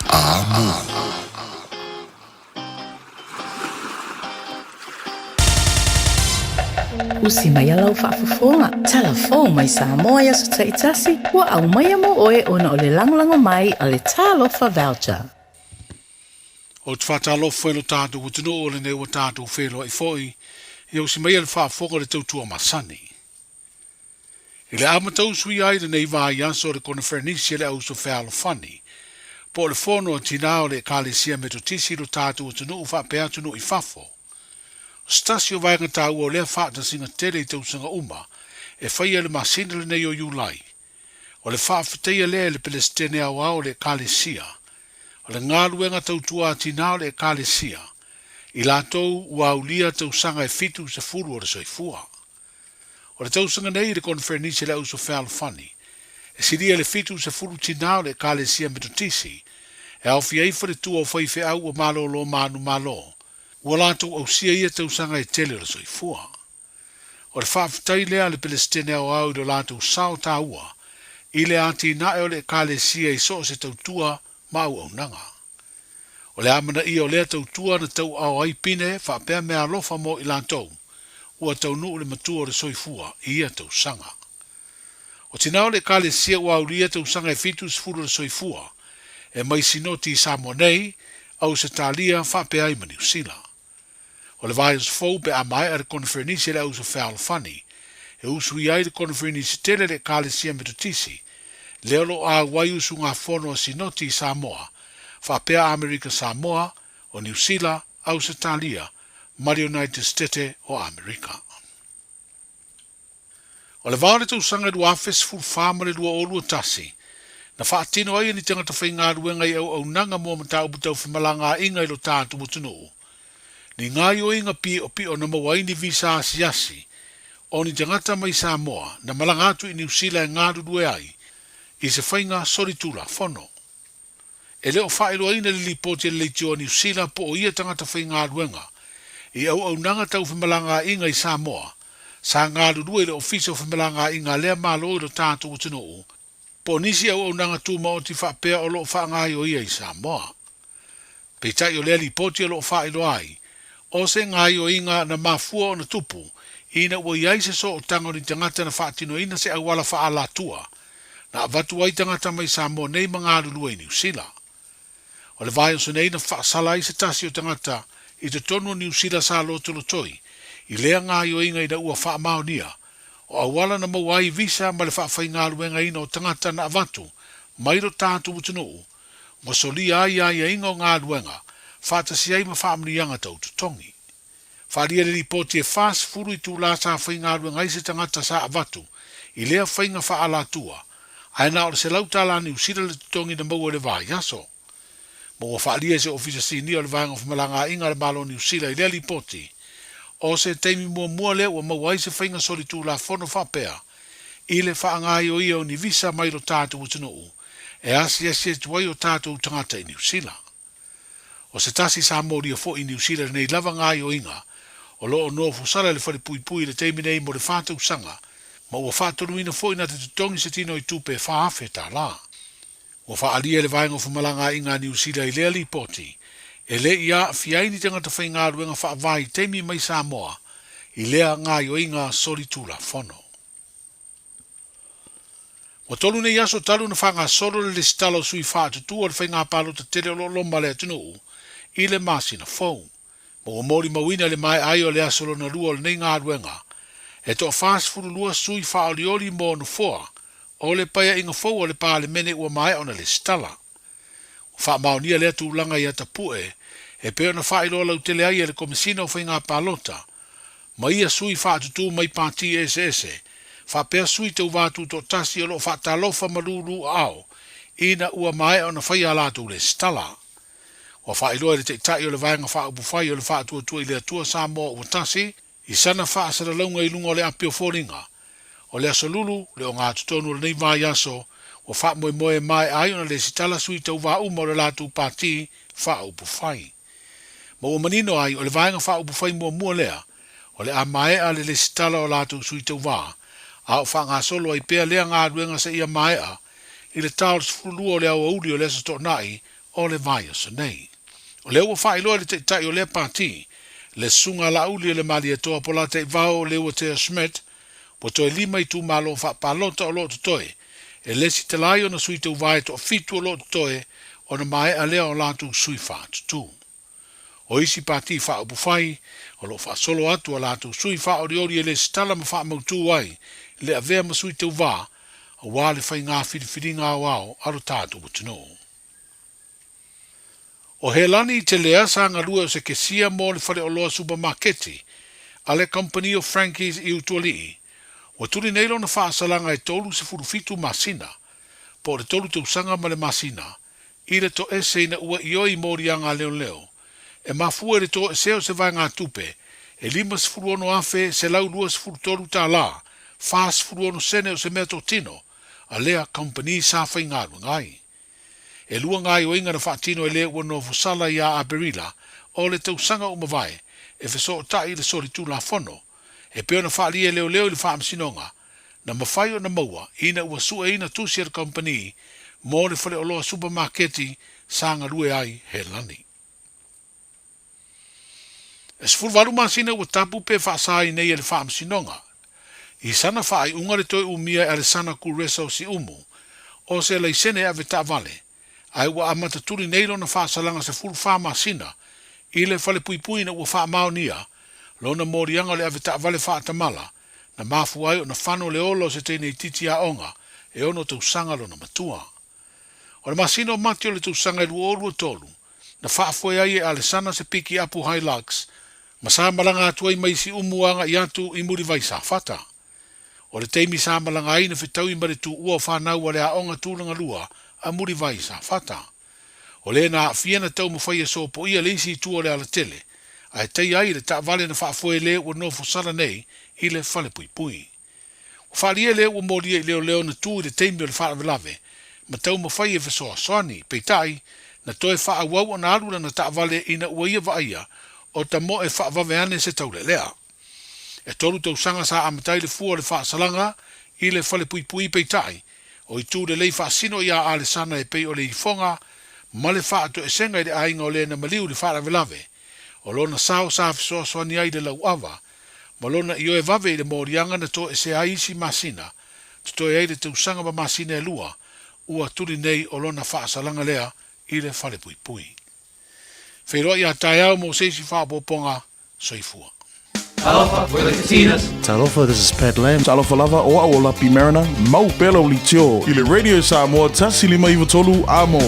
Amo. Usi mai alau whaafafonga. Telefon mai Samoa ia sa taitasi. Wa au mai amo oe ona o le langolango mai a le talofa voucher. O te whatalofa e lo tātou utino o le neu o tātou whelo i foi. Ia usi mai le whaafonga le tautua masani. I le amatau sui ai le nei vai anso le kona whenisi le au so whealo whani. Po le whono a tina o le kālesia me to tisi lo tātou utino u whapea tunu i whafo. Stasio vai ngata ua o lea whaata singa tere i tausanga uma, e whaia le masina le nei o Julai. O le whaafeteia lea le pelestene au au le kālesia. O le ngāruenga tautua tina o le kālesia. I lātou ua ulia tausanga e fitu se furu o le soifua. O le tausanga nei le konfernisi le au so whealo whani. E siria le fitu se furu tina o le kālesia metotisi. E au fiaifa le tua o whaife au o malo lo manu malo. Ua lātou au sia ia tausanga e tele o le soifua. O le whaafetai lea le pelestene au au i le lātou sao tā ua. I le ati nae o le kālesia i so se tautua mau au nanga. O le amana i o lea tautua na tau au ai pine whaapea mea lofa mo i lātou. Ua tau nuu le matua o le soifua i ia tausanga. O tinao le kālesia ua aulia tausanga e fitu sifuru le soifua. E mai sinoti i Samoa nei au se talia whaapea i New Zealand. O le vai os fou pe amai ar konfernisi le au so whealo whani. E usu i ai le konfernisi tele le kālesia metotisi. Leolo a wai usu ngā whono a sinoti i Samoa. Whapea Amerika Samoa o New Zealand au se talia Mari United States o Amerika. O le vāle tau sanga du afes full whamare lua olu tasi. Na whaatino ai ni tangata whainga ruenga i au nanga mua matau butau whamalanga inga i lo tātu mutunuu. Ni ngā yo inga pi o na mawaini visa asiasi. O ni tangata mai Samoa na malangatu i New Zealand ngā rurue ai. I se whainga soritula whono. E leo whaelo aina li lipoti le tio New Zealand po o ia tangata whainga ruenga. I au nanga tau whamalanga inga i Samoa. Sa ngā rurue le ofisa whamalanga inga lea malo i lo tātu utunuu. Po nisi au nanga tu mo ti whapea o lo whaanga i o ia i Samoa. Peitai o lea lipoti o lo whaelo ai. O se ngā i o inga na mafua o na tupu. Ina ua iai se so o tango ni tangata na whaatino ina se awala whaala tua. Na avatu ai tangata mai Samoa nei mga rurue i New Zealand. O le vai o se nei na whaasala i se tasi o tangata i te tonu New Zealand sa lo toi. I lea ngā i o inga i na ua whaamao nia. o awala na mawai visa ma le whaafai luenga ina o tangata na avatu, mairo tātu utunuu, mo solia ia ingo ngā luenga, whaatasi ai ma whaamrianga tau tutongi. Whaaria le ripoti e fast furu I tū la sa whainga luenga I se tangata sa avatu, I lea whainga whaalatua, ai na o se lautala ni usira le tutongi na maua le vai aso. Mo wa whaaria se ofisa sini o le vanga of malanga inga le malo ni usira I lea ripoti, o se teimi mua lea ua mawai se whainga sori tū la whono whapea, I le whaangai o ia o ni visa mairo tātu utunuu, e asi tuai o tātu tangata I New Zealand. O se tasi sa mōria fo I New Zealand nei lava ngai o inga, o loo noa fusara le whare pui le teimi nei mo le whātau sanga, ma ua whātoru ina fo ina te tutongi se tino I tūpe Fiafia tā la. Ua whaalia le vaenga fumalanga inga New Zealand I lea lipoti, e le ia fiaini tangata whainga ruenga whaavai teimi mai Samoa, I lea ngai o inga sori tūla whono. Wa tolu nei aso talu na whanga soro le stalo sui whaatutu o le whainga palo te tere o lomba le atunuu, I le masi na fau. Ma ua mori mawina le mai ai o le aso na rua o le nei ngā ruenga, e toa fast furu lua sui whaolioli mo no foa, o le paia inga fau o le pā le mene ua mai ona le stala. Wha maonia le atu langa I atapue, e peo na whailo lau tele ai e le komisina o whainga palota, ma ia sui whaatutu mai pāti ese, fa pea sui te wātu to tasi o lo whaatalofa maruru ao, ina ua mai ona whaia lātu le stala. Wa whaeloa le te tai o le vaenga whaapufai o le whaatua tua I le atua Samoa ua tasi, I sana whaasara launga I lunga o le apio fōringa, o le aso lulu, le o ngā tutonu le nei vai aso, wa whaamoe mai ai ona le sitala sui tau wā uma o le lātu pāti whaapufai. Ma ua manino ai o le vaenga whaapufai mua lea, o le amae a le sitala o lātu sui tau wā, a o whanga solo ai pēr lea ngā ruenga sa ia maea, I le tāo sfurulua o le awa uri o le sa tō nai, o le vai aso nei. O le ua whaeloa le te tai o le pāti, le sunga la uli o le mali e toa pola te vao le ua te smet, po toi lima I tū malo whapalota o lo toe, e lesi te lai o na sui te uvae to fitu o lo toe, o na mai a lea o lātu sui whātutu. O isi pāti whaupufai, o lo whaasolo atu o lātu sui whaoriori e le stala ma whaamautu ai, le a vea masui te uvā, a wāle whai ngā whiriwhiri ngā wāo aro tātu mutuno. O he lani te lea sa ngā rua o se kesia mō le whare o loa supermarketi, a le company o Frankies I utualii, wa turi neilo na whaasalanga e tolu se furufitu masina, po le tolu te usanga ma le masina, I le to ese na ua ioi mōri a ngā leo, e mafua le to eseo se vai ngā tupe, e lima se furu ono afe se lau lua se furu tolu tā la, fast furu ono sene o se mea tino, a lea company sa whai ngā rungai. E lua ngai o inga na whaatino e lea ua no fusala I a Aberila, o le tausanga o mawai, e feso o tai le sori tū la whono, e peo na whaali e leo le whaamsinonga, na mawhai o na maua, ina ua sua ina tusier company, mō le whare o loa supermarketi, sa ngā rue ai he lani. E sifuru waru masina ua tapu pe whaasai nei e le whaamsinonga, I sana whaai unga le toi umia e le sana ku resa o si umu, o se lai sene ave ta vale, ai ua amata turi neilo na whaasalanga se furu whaamasina, I le whale pui na ua whaamaunia, lona morianga le ave ta vale whaatamala, na mafu ai o na whano le olo se tene I titi a onga, e ono tau sanga lona matua. O le masina o mati o le tau sanga e lua orua tolu, na whaafoi ai e ale sana se piki apu Hilux, ma sa malanga atuai mai si umuanga I atu I muri vai sa whata. O le teimi sa malanga ai na whetau I mare tu ua whanau a le aonga tūlanga lua a muri vai sa whata. O le na fiena tau mawhai e so po ia le isi tu o le ala tele, a e tei ai le ta vale na whaafoe le ua no fusara nei I le whale pui. O whaalia le ua moria I leo na tu I le teimi o le whaavelave, ma tau mawhai e whesoa soani, peitai, na toe whaawau o na arura na ta vale ina ua ia vaia, o ta mo e whaavave ane se tau le lea. E tolu tau sanga sa amatai le fua le whaasalanga, I le whale pui peitai, o I tū le lei whaasino ia a le sana e pei o le ifonga, ma le whaato e senga I le ainga o le na maliu le whaavelave, o lona sao sa fisoa soani ai le lau awa, ma lona I o e vave I le morianga na to e se aisi masina, to e ai le tau sanga ma masina e lua, ua turi nei o lona whaasalanga lea I le whale pui. Wheroa ia Taeao mo seisi whaapoponga soifua. Talofa, we're the Casitas. Talofa, this is Pat Lamb. Talofa lava o a lapi marina, mau pelo li tio. I le Radio Samoa tasi lima iwa tolu amo.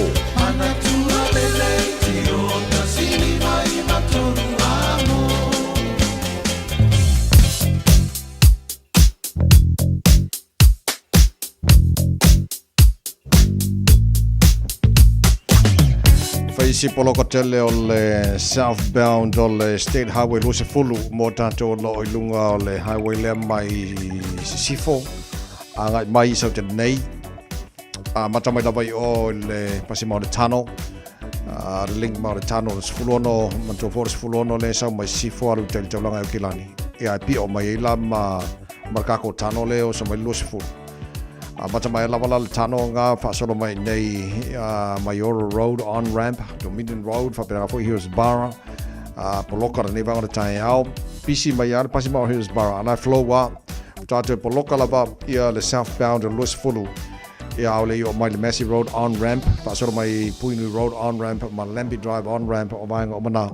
Faisi poloko tele o le southbound o le State Highway Luce Fulu mo tato lo ilunga o le highway le mai sifo anga mai sau te nei mata mai lava o le pasi mau le tano le link mau le tano le sfuluono manto for sfuluono le sau mai sifo alu te taulanga o kilani e ai pi o mai la markako tano le o sa mai Luce Fulu mata mai lava le tano nga fasolo mai nei Mayora Road on ramp Dominion Road fa pera fo Hillsborough poloka ne va o Taeao pisi mai ar pasi mau Hillsborough ana flow wa tato poloka lava ia le southbound o Luce Fulu ia ole o mai le Massey Road on ramp fasolo mai Puinu Road on ramp Malambi Drive on ramp o vai o mana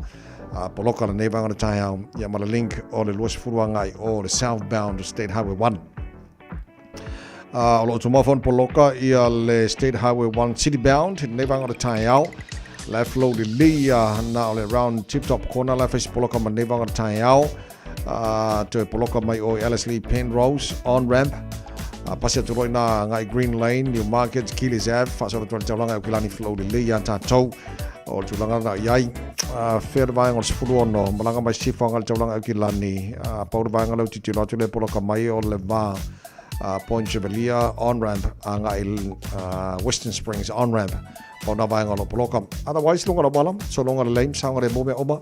poloka ne va o Taeao ia ma le link o le Luce Fulu ngai o le southbound State Highway 1 o lo tumafon poloka ia le State Highway 1 citybound ne vanga o Taeao left flow le lia na o le round tip top corner la face poloka ma ne vanga o Taeao to poloka mai o Ellerslie Penrose on ramp pasi atu roina ngai Green Lane New Market Keelys Ave fa so to taulanga o kilani flow le lia tatou o tulanga na yai fair vanga o sfuluono malanga mai sifanga o taulanga o kilani paur vanga lo titilo le poloka mai o le va Point Chevalia on ramp Western Springs on ramp o na vai ngalo poloka otherwise lunga balam so longa le lane sanga le mobe oba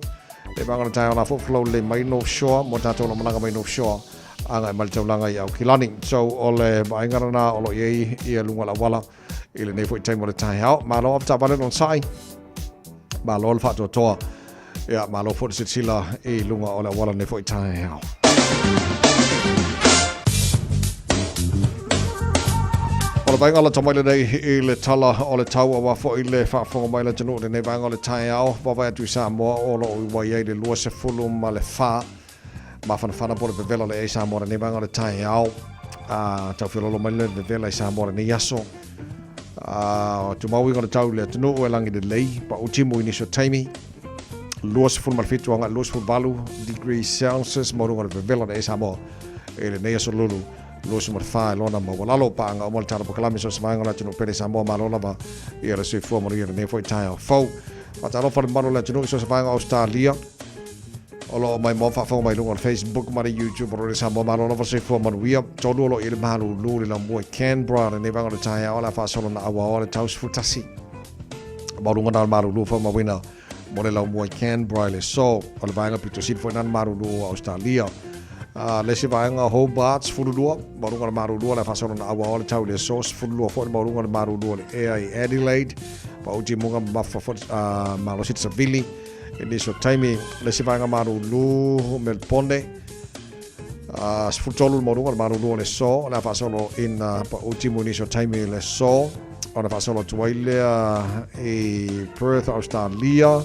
le banga tayo na flow le mai North Shore mo tato na malanga mai North Shore anga mal taulanga ia kilani so ole vai ngara na olo ye ia lunga la wala ile ne foi time le tayo malo of tabale on sai malo fa to to ia malo fo sila e lunga ola wala ne foi tayo o le vainga la tamaile nei i le tala o le tau awa fo i le whaafonga mai la tanu nei vainga o le Taeao wawai atu i Samoa o lo i wai ei le Luce Fulu ma le wha ma whanawhana po le vevela le e Samoa nei vainga o le Taeao tau whilolo mai le vevela i Samoa nei yaso tu maui ngana tau le tanu o e langi le lei pa utimu i niso taimi Luce Fulu ma le fitu anga Luce Fulu balu degrees Celsius morunga le vevela le e Samoa e le nei yaso lulu Luce marfa lona ma walalo pa anga o tara pokalami so smanga la tunu pere Samoa malona ba ia le sefo mo ia ne foi Taeao fo patalo fa mano la tunu so smanga Australia olo mai mo fa mai lunga Facebook ma YouTube ro le Samoa malona fa sefo mo ia tolu lo ile malu lu le mo Canberra ne banga le Taeao la fa solo na awa o le taus futasi ba lunga na malu lu fa ma wina mo le mo Canberra le so o le banga pito sit foi na malu lu Australia le se vaenga Hobart fululua marunga le marulua le fasona na awa ole tau le source fululua fo marunga le marulua le ai Adelaide pa uti munga mafa fo malosit savili ni so time le se vaenga marulu Melbourne sfutolu marunga le marulua le so la fasona in pa uti muni so time le so ona fasona tuile e Perth Australia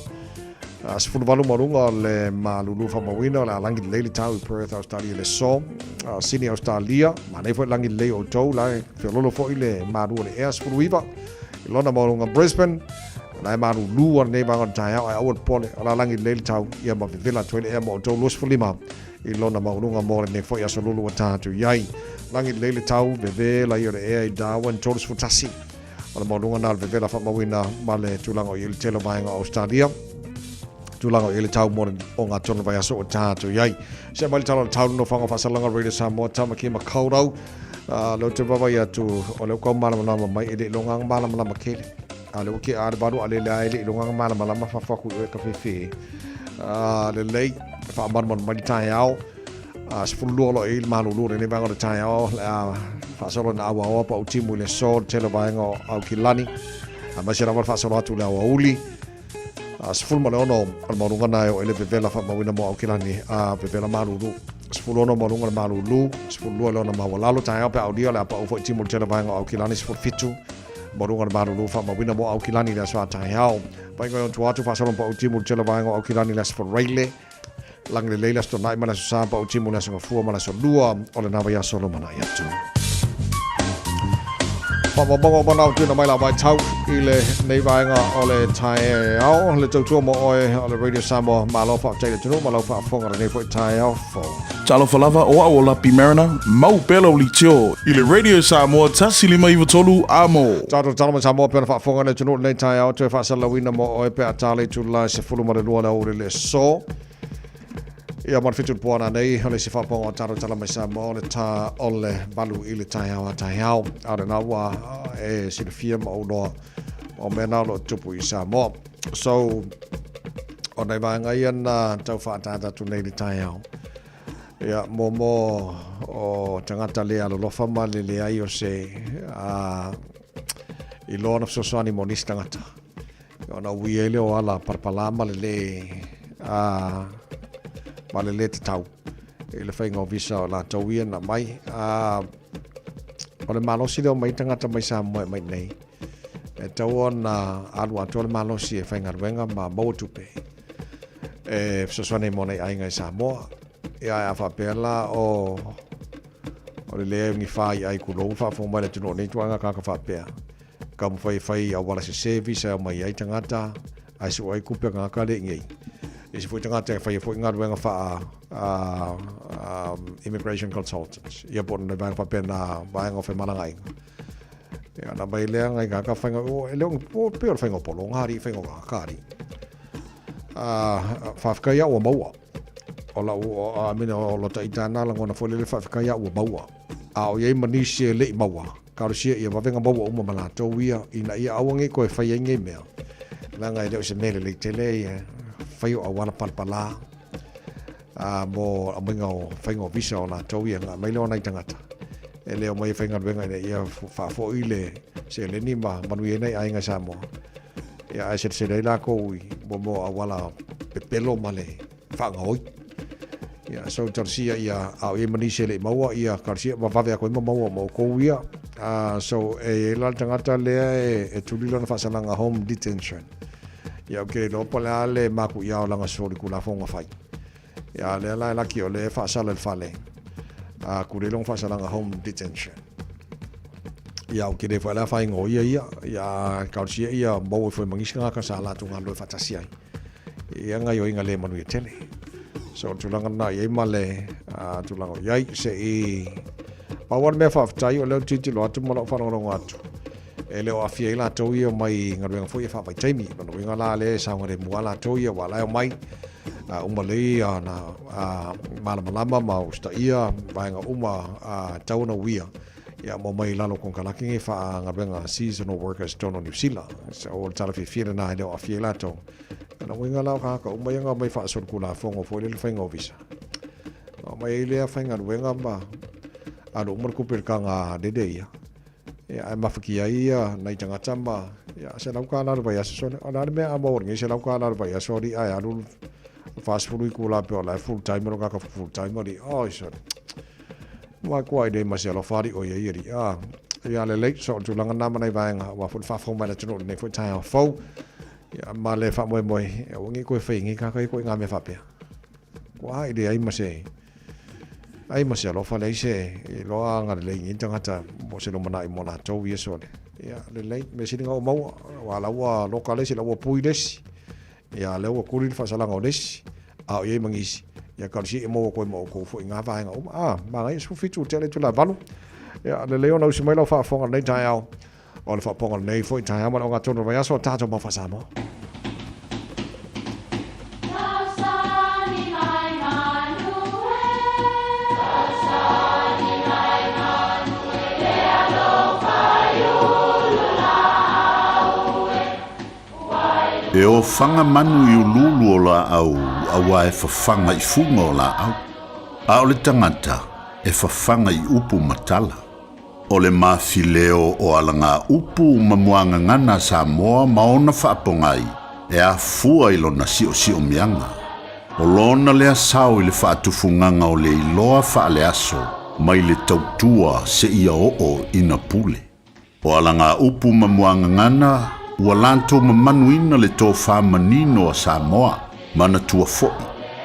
Sfulvalu marunga le malulu fa mawina la langi le tau Perth Australia le so Sydney Australia ma nei foi langi le o tau la fiololo foi le maru le air sfuluiva lona marunga Brisbane la malulu nei banga Taeao ai awat pole la langi le tau ia ma vila toile e mo tau los fulima I lona marunga mo le foi asolulu tatu yai langi le tau veve la ia le air Darwin tolos futasi la marunga na veve la fa mawina ma le tulango il telo banga Australia tulango ile tau mo o nga tonu vai aso o tātou iai. Se mai tala tau no whanga whasalanga Radio Samoa tamaki ma kaurau. Leo te wawai atu o leo kau malamalama mai ele longang malamalama kele. Leo ke aare baru ale lea ele longang malamalama whawhaku ue ka whewhe. Le lei whaamanaman mai Taeao. Sifulua lo ele mahalulu ne vanga o Taeao. Whasalo na awa awa pa utimu le so tele vaenga au kilani. Masira wal whasalo atu le awa uli. Sifulu ma le ono marunga na o ele vevela fa mawina mo au kilani vevela marulu sifulu ono marunga le marulu sifulu le ono mawalalo Taeao pe audio le apa ufo timu le tele vaenga au kilani sifulu fitu marunga le marulu fa mawina mo au kilani le swa Taeao painga yon tuatu fa salon pa timu le tele vaenga au kilani le sifulu reile lang le leila sto nai mana sa pa uchi muna so fu mana so lua o le nava ya solo mana ya tu pa bongo bona tu na mai la vai chau i le nei vai nga o le Taeao le tu mo o le radio Samoa malo fa chai le tu malo fa fonga le foi Taeao fo Talo falava o lapi marina, mau pelo li tio. I le Radio Samoa tasi lima iwa tolu amo. Talo ma Samoa pena fa fonga le tu le Taeao tu fa salawina mo o pe atale tu la se fulu ma le lua o le so. Ia mar fitu puana nei ole se fa ponga talo ma Samoa le ta ole balu i le Taeao ara na wa e se Fiafia o no o mena lo tupu i Samoa. So o nei va ngai na tau fa tata tu nei le Taeao. Ia momo o tangata le alo lo fama le ai o se i lona fsosani monis tangata. Ona wiele o ala parpalama le malele te tau. E le whainga o visa o la tauia na mai. O le malosi leo mai tangata mai sa mai nei. E tau o na alu atu le malosi e whainga ruenga ma mau tupe. E fsosani monei ainga i Samoa. Ia fa pela o le le ngi fai ai ku lo fa fo mai le tuno nei tuanga ka fa pe ka mo fai a wala se service mai ai tangata ai so ai ku pe ka le ngi e se foi tangata fai fo nga wenga fa immigration consultants ia bon le bang fa pe na bang of malangai ia na bai le ngai ka fa nga o le po pe fa nga polo ngari fa nga ka ri fa ka ia o maua ola o amina o lo taitana la ngona fole le fa ya o baua a o ye manisi le baua ka sia ia va venga baua o mala to wia ina ia awange ko fa ye nge me la ngai de se mele le tele fa yo awala palpala mo amenga o fa ngo visa ona to wia nga mai lo nai tangata ele o mai fa nga venga ia fa fo ile se le nima manu ye nei ai nga Samoa ia se le la ko mo awala pepelo male fa ngoi ia so tarsia ia au e manise le maua ia karsia ma vave ko maua mo ko ia so e la tangata le e tulilo na fasalanga home detention ia ke lo pola le maku ia la ngasori kula fonga fai ia le la ki o le fasala le fale ku le long fasalanga home detention ia ke le fala fai ngo ia karsia ia mo foi mangisanga ka sala tunga lo fatasia ia nga yo inga le manu tele so tulanga na ye male tulanga yai se e power me fa tai o le titi lo atu mala fa no atu ele o afia ila to ia mai ngaruenga foi fa vai taimi no winga la le sa ngare muala to ia wala mai umale na malama ma usta ia vainga uma tauna wia ia mo mai lalo con kalaki fa ngaruenga seasonal workers tono New Zealand so o tala Fiafia na ele o afia ila to na winga la ka umai nga mai fa sur kula fongo fo le fainga visa mai le fainga wenga ba ado umar ku per kanga de ia ai mafakia ia nai tanga tamba ia se lau ka la ba ia so ana me amor ngi se lau ka la ba ia sorry ai alu fast food kula pe la full time ro ka full time ri oh so wa kwai de ma se lo fari o ia ri ia le late so tu langa na mai vanga wa fu fa fo mai la tu ne fu tai fo ia male fa moi o ngi ko fe ngi ka ko nga me fa pe wa ide ai ma se lo fa le se lo nga le ngi tangata mo se lo mana i mona to wi so ia le late me se nga o mau wa la wa lokale se la wa pui des ia le wa kurin fa sala nga des a ye mangisi ia ka si mo ko fo nga va nga ma ngai su fitu tele tu la valu ia le leo no se mai lo fa fo nga nei Taeao o le fa ponga nei fo Taeao ma nga tono vai aso tato ma fa Samoa E o fanga manu i ululu o la au, awa e fafanga i funga o la au. A o le tangata e fafanga i upu matala. O le mafileo o alanga upu mamuanga ngana Samoa maona whaapongai e a fua i lona sio mianga. O lona lea sao i le whaatufunganga o le iloa whaale aso mai le tautua se ia o ina pule. O alanga upu mamuanga ngana ua lanto mamanuina le tō whamanino a Samoa, mana tua fo'i.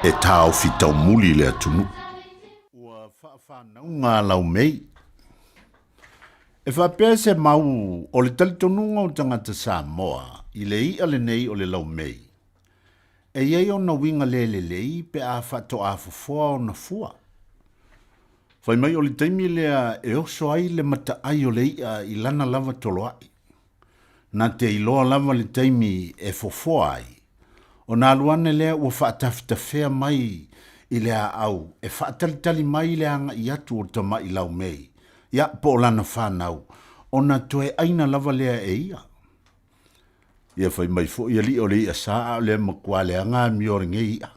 e tāo fitau muli le atunu. Ua whaafānau ngā lau mei. E whapea se mau o le talitonunga o tangata Samoa i le ia le nei o le lau mei. E iei o na winga le lei pe a whato a fufoa o na fua. Whai mai o le taimi lea e oso ai le mata ai o le ia i lana lava tolo ai. Na te iloa lava le taimi e fofoa ai. O na aluane lea ua whaatafitafea mai i lea au e whaatalitali mai lea anga i atu o tama i lau mei. Ia po lana whanau o na toe aina lava lea e ia. Ia whai mai fo ia li o le ia saa le makua lea ngā miore nge ia.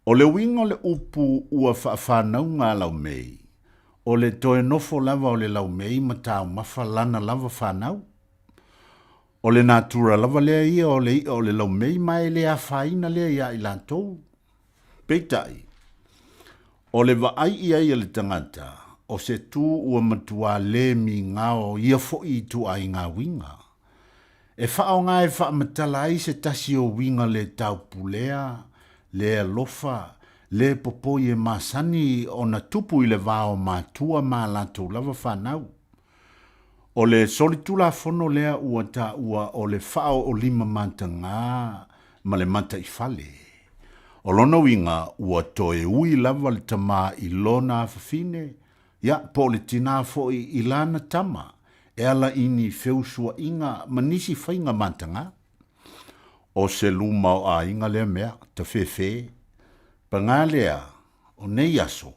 O le wingo le upu ua whaafānau ngā lau mei. O le toe nofo lava o le lau mei ma tāu mawha lana lava whanau. O le natura lava lea ia o le lau mei mai lea whaina lea ia i lantou. Peitai. O le vaai ia ia le tangata. O se tu ua matua le mi ngao ia fo i tu ai ngā winga. E whao ngā e wha matala ai se tasi o winga le tau pulea, le alofa, le popoi e masani o na tupu i le vao mātua mā lato lava whanau. O le solitula fono lea ua ta ua o le whao o lima manta ngā ma le manta i fale. O lona winga ua toe ui lava le tama i lona awhawhine, ia po le tina foi i lana tama, e ala ini feusua inga manisi whainga mantanga. O se luma o a inga lea mea, ta whewhe, pa ngā lea, o nei aso,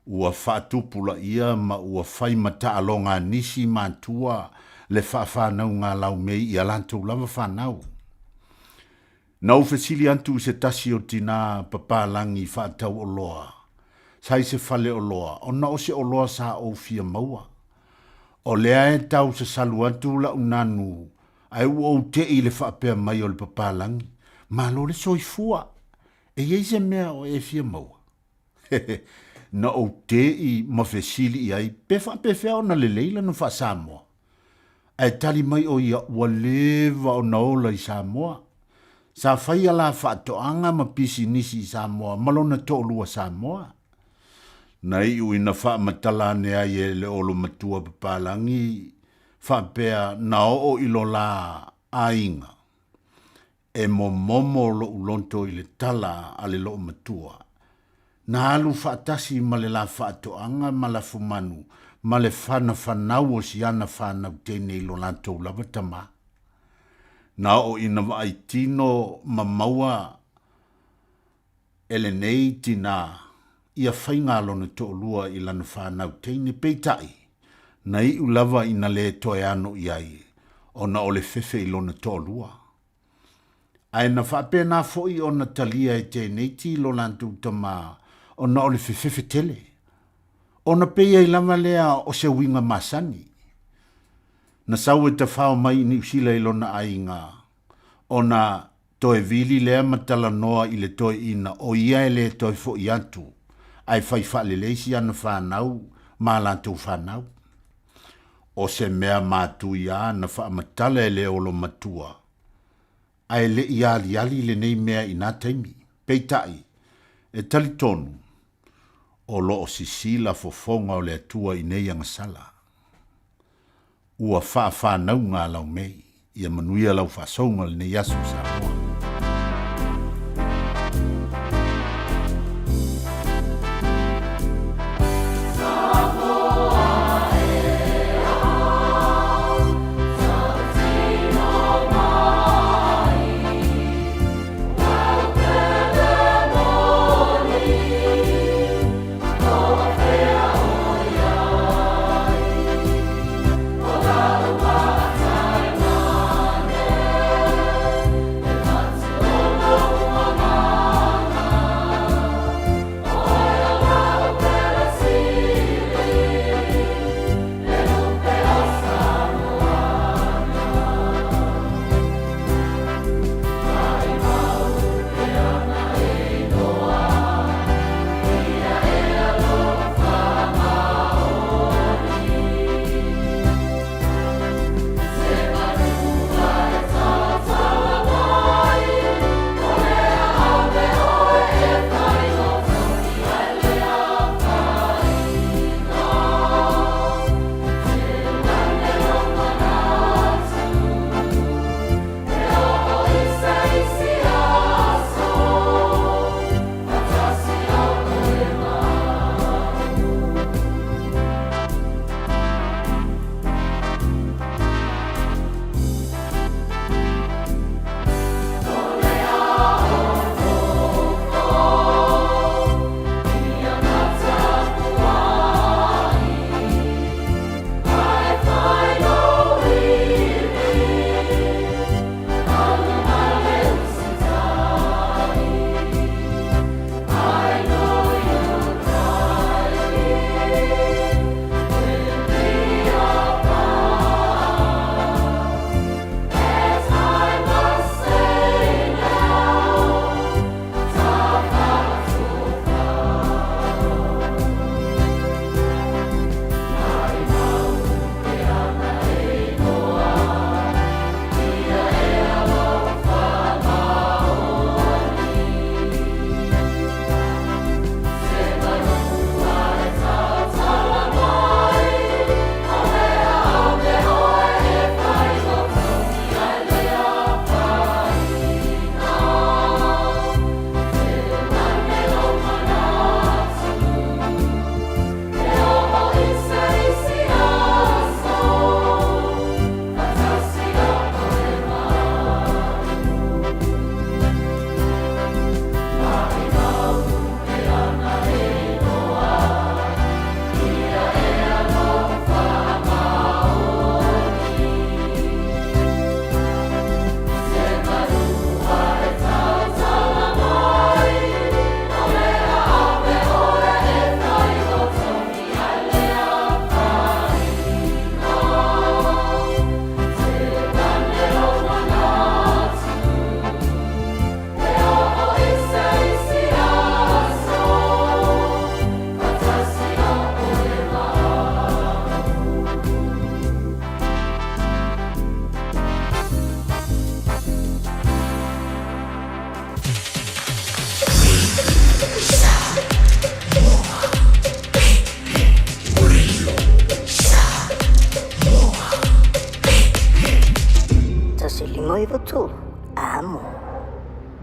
ua whaatupula ia ma ua whai mata alonga nisi mātua le whaafānau ngā lau mei i alantou lava whanau. Nau whesili antu se tasi o tina papalangi whaatau o loa. Sai se fale o loa, o na o se o loa sa o fia maua. O lea e tau se salu atu la unanu, ai ua o te i le whaapea mai o le papalangi, ma lo le soifua, e iei se mea o e fia maua. Na o te i mawhesili i ai, pe whaapea o na le leila no wha Samoa. Ai tali mai o ia ua lewa o na ola i Samoa. Sa whai ala whaatoanga ma pisi nisi i Samoa, malona to lua Samoa. Nai ui na wha matala nea i le olo matua papalangi, whapea na o ilo la ainga. E momo lo ulonto i le tala a le lo matua. Na alu whaatasi ma le la whaatoanga ma la fumanu, ma le whana whanau o si ana whanau tene ilo lantou lava tama. Na o ina vai tino ma maua ele nei tina ia whainga lona to lua i lana whanau teine peitai. Na i ulava ina le toe ano i ai, o na ole fefe i lona to lua. Ai na whape na foi o na talia e teinei ti lo lantu tama, o na ole fefe tele. O na peia i lava lea o se winga masani. Na sau e ta whao mai ni usila i lona ainga. O na toe vili lea matala noa i le toe ina, o ia e le toe fo i atu. Ai whai whaleleisi ana whanau, mā lantou whanau. O se mea mātu ia na whaamatala e le olo matua. Ai le iali ali le nei mea i nā taimi. Peitai, e talitonu, o lo o sisila fofonga o le atua i nei angasala. Ua whaafānau ngā lau mei, ia manuia lau whaasonga le nei asu Samoa.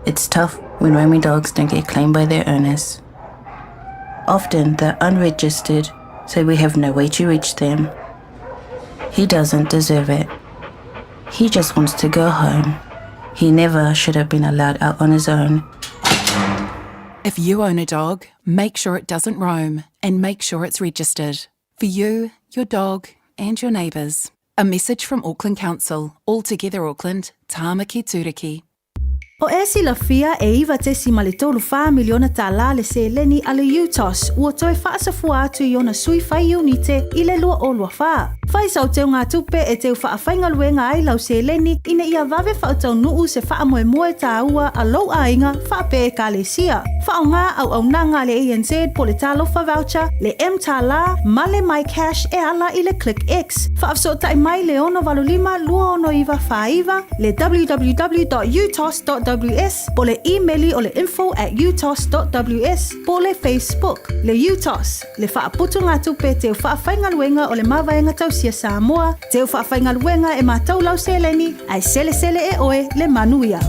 It's tough when roaming dogs don't get claimed by their owners. Often they're unregistered, so we have no way to reach them. He doesn't deserve it. He just wants to go home. He never should have been allowed out on his own. If you own a dog, make sure it doesn't roam and make sure it's registered. For you, your dog and your neighbours. A message from Auckland Council. All Together Auckland, Tāmaki Tūriki. O e si la fia e iwa te si male tolu wha miliona tā la le se leni ale UTOS ua toi whaasafua atu i ona sui whai unite i le lua o lua wha. Whai sau teo ngā tupe e teo wha whainga luenga ai lau se leni ina ia vave wha tau nuu se wha moe moe tā ua a lau ainga wha pe e ka le sia. Wha o ngā au nanga le ANZ po le tālofa voucher, le M tā la, ma le My Cash e ala i le Click X. Wha afso tai mai le ono valulima lua ono iwa wha iwa, le www.utos.ws po le emaili o le info@utos.ws po le Facebook le UTOS le whaaputu ngā tupe te whaawhainga luenga o le mawaenga tausia Samoa te whaawhainga luenga e mātou lau seleni ai sele e oe le manuia.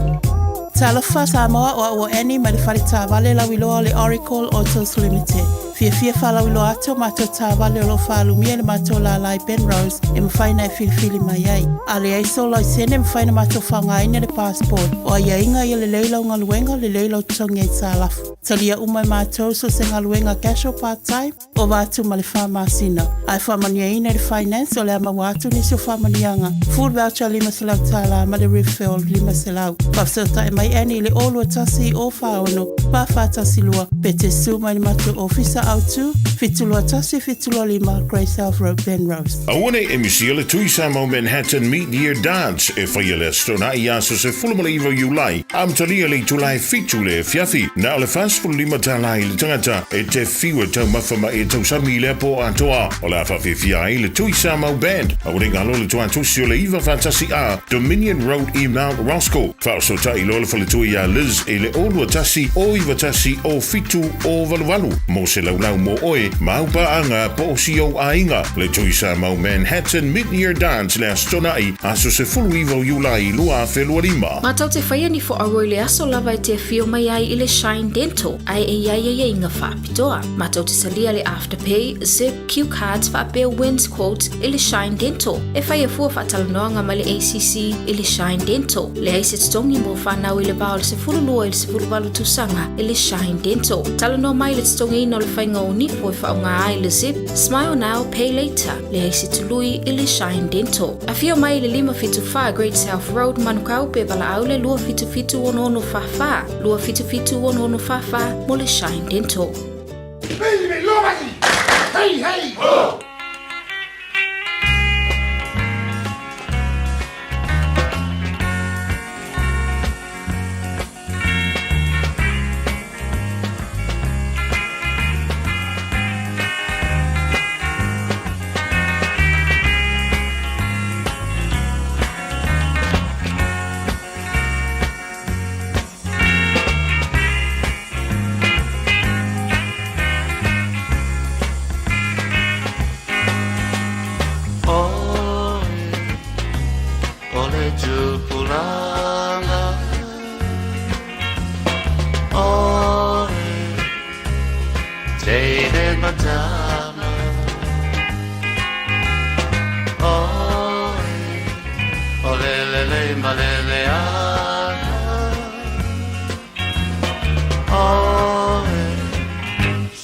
Talofa Samoa o ua eni ma le wharita vale lau iloa le Oracle Autos Limited. Fiafia whalau ilo ato mātou tā vale o lo whaalumia le mātou la lai Penrose e mwhaina e whiliwhili mai ai. A le aiso lau sene mwhaina mātou whangaina le passport o ai inga i le leilau ngā luenga le leilau tongi e tā lafu. Talia umai mātou so se ngā luenga cash o part-time o vātu ma le whamasina. Ai whamania ina le finance o le ama wātu nisi o whamanianga. Food voucher 5 selau tāla ma le refill 5 selau. Whafsota e mai eni le olua tasi o whaono. Pawhātasi lua pe te suma ni mātou officer autu, fitulua tasi fitulua 5 Grace Health Road, Penrose. Awane e misiele tui Samoa Manhattan Mid-Year Dance e whaiale stona i aso se fulumaliva Julai. Amtalia le tulai fitule Fiafi. Na le fastful 5 tālai le tangata e te whiua tau mawhama e tau sami le po atoa. O la Fiafia i le tui Samoa Band. Awane ngalo le tua tusi o le iwa fantasi a Dominion Road i Mount Roscoe. Whaaso ta i lola whale tui a Liz e le olua tasi o iwa tasi o fitu o waluwalu. Mo se laulau mo oe, maupa anga po si o ainga. Le tui Samoa Manhattan Mid-Year Dance le astonai aso se fulu iwa Julai lua whelua 5. Matau te whaia ni fo aroi le aso lava e te whio mai ai i le Shine Dental. Ai e iai inga whaapitoa. Matau te salia le Afterpay, Zip, Q Cards, whaapea wins quotes i le Shine Dental. E whaia fua whaatalanoanga ma le ACC i le Shine Dental. Le aise tongi mo whanau i le vao le se fulu lua i le se fulu walu tusanga i le Shine Dental. Talanoa mai le tongi ino le whainga o nifo e whaonga ai le Zip, Smile Now, Pay Later. Le aise tului i le Shine Dental. A whio mai le 5 Great South Road manukau pe wala au le lua fitu ono whawha. Lua fitu ono whawha mo le Shine Dental. Hey, hey! Oh!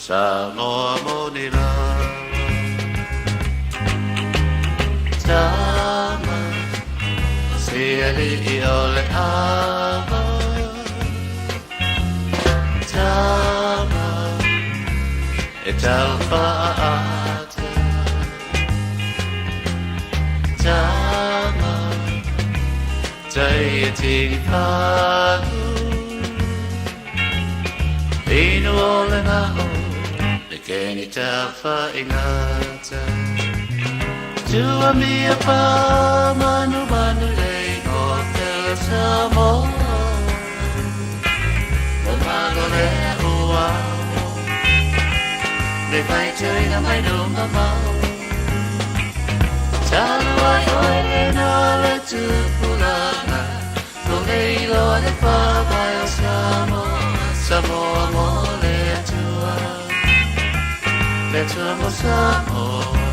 Samoa monila Tama Siali I ole ama Tama E talpa ate Tama Tai ti panu Inu ole na o Keni tafa ingata Tua mia pa manu lei hotel Samoa Mago le ua Le vai tuina mai dunga mau Talu ai oe le na le tupulana lo le fa vai o Samoa mo le tua mo Samoa.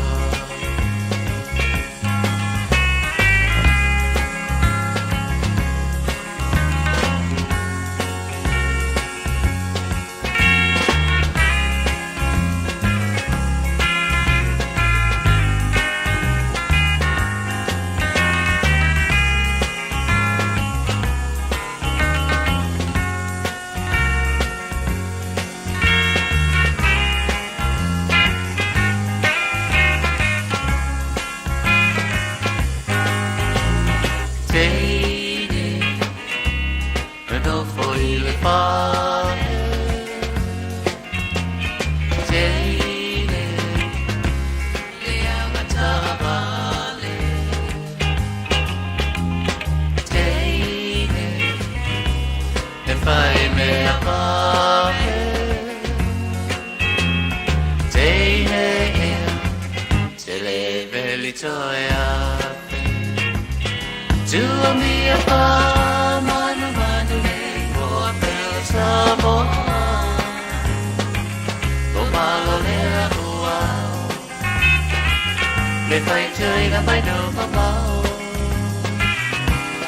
Le fai chơi ga mai đâu mà bao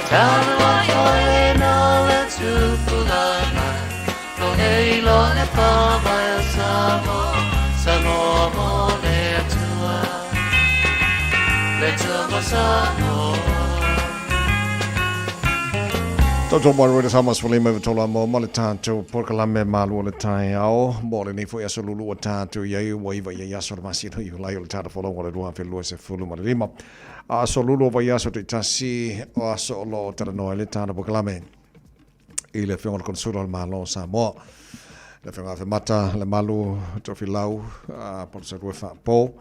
ta lo oi no le tu pulana lo nei lo le pa vai Samoa mo le tua Samoa. Toto mo re sama swali me tola mo le tanto por kalame malu le Taeao mo le ni fo ya solulu o tanto ye wo iva ye ya sor masino yu la yo le tanto folo le dua felu se fulu mo rima a solulu va ya so tasi o solo tra no le tanto por kalame ile fe on consulo al malo Samoa le fe fa mata le malu to filau por se fa po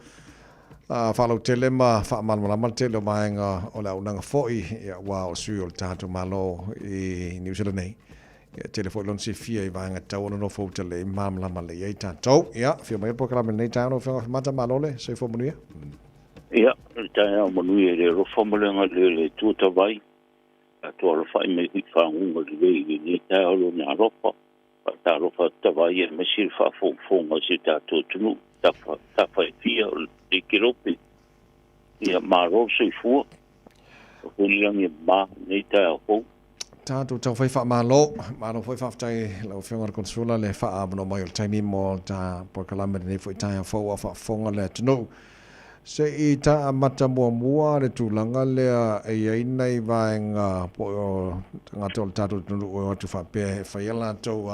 Follow telema fa mal tele maenga o la unanga foi ya wa o suo tanto malo I New Zealand nei ya telefone si fia I vanga tau no fo tele mamla male ya tanto ya fia mai programa nei tau fa mata malole se fo munia ya tau munia le ro formula ngale tu ta vai to ro fa me fa un le ni tau lo na ro ta ro fa ta vai me si fa fo ma si ta tu ta fa fia e kiropi ia maro se fu o liang ma nei Taeao tanto tau fai fa malo foi fa tai lo fenga consola le fa abno mai o taimi mo ta por kalame nei foi Taeao fa fonga le no se I ta mata mua le tulanga le ai nei vaenga po ngato tato o tu fa pe fa yala to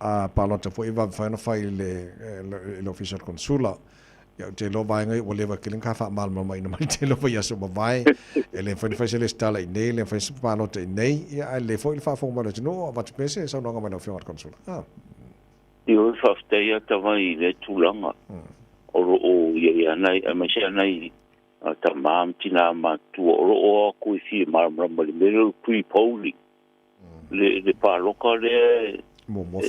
a palota foi va fa le official consular ya te lo vai ngai whatever killing ka fa mal mai no mai te lo vai so vai ele foi fa le stala nei le fa palota nei ya le foi fa fo mal no va te pese so no mai no fior consular io fa stai ta vai le tulanga o ya nai a mai nai ta mam tina ma tu o ku fi mar le middle pre poli le paloka le mo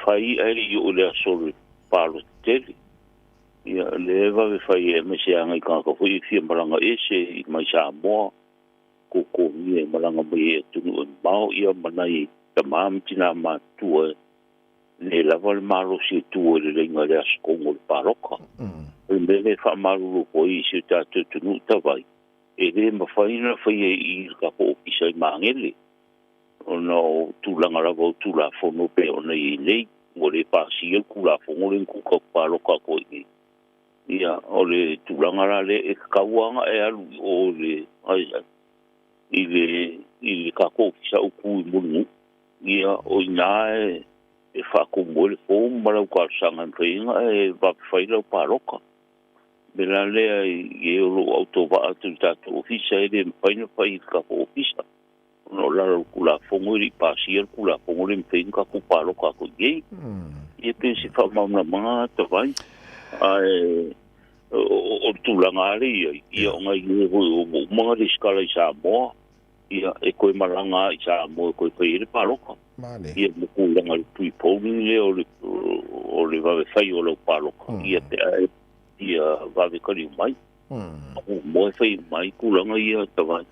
fai ai io le solo palo tele ia le va fai me se anga ka ko fi maranga ese mai Samoa ko ni maranga mai tu mau ia manai tamam tina ma tu le lava le malo si tu le ngale ko ngol paroka le fa malu ko I si ta tu ta vai e le ma fai na fai I ka ko isa mangele no tu langa la vo tu la fono pe ona I nei mo le pa si el kula fono le ku ka palo ka ko I ia o le tu langa la le e kawanga e alu o le ai I le ka ko sa ku mu ia o ina e fa ko mo le fo mara ka sanga ntinga e va fai lo paroka bela le e o auto va tu ta ofisa e fai ka ko ofisa no la kula fongo I pasier kula fongo le mpenga ku palo ka ko ye e pensi fa ma to vai ai o tu la ngari ia ngai o mo de skala Samoa ia e ko malanga Samoa ko le palo ka ia mo ku la ngai tu poli le o le va fai o lo palo ka ia va ve ko mai mo fai mai ku la ngai to vai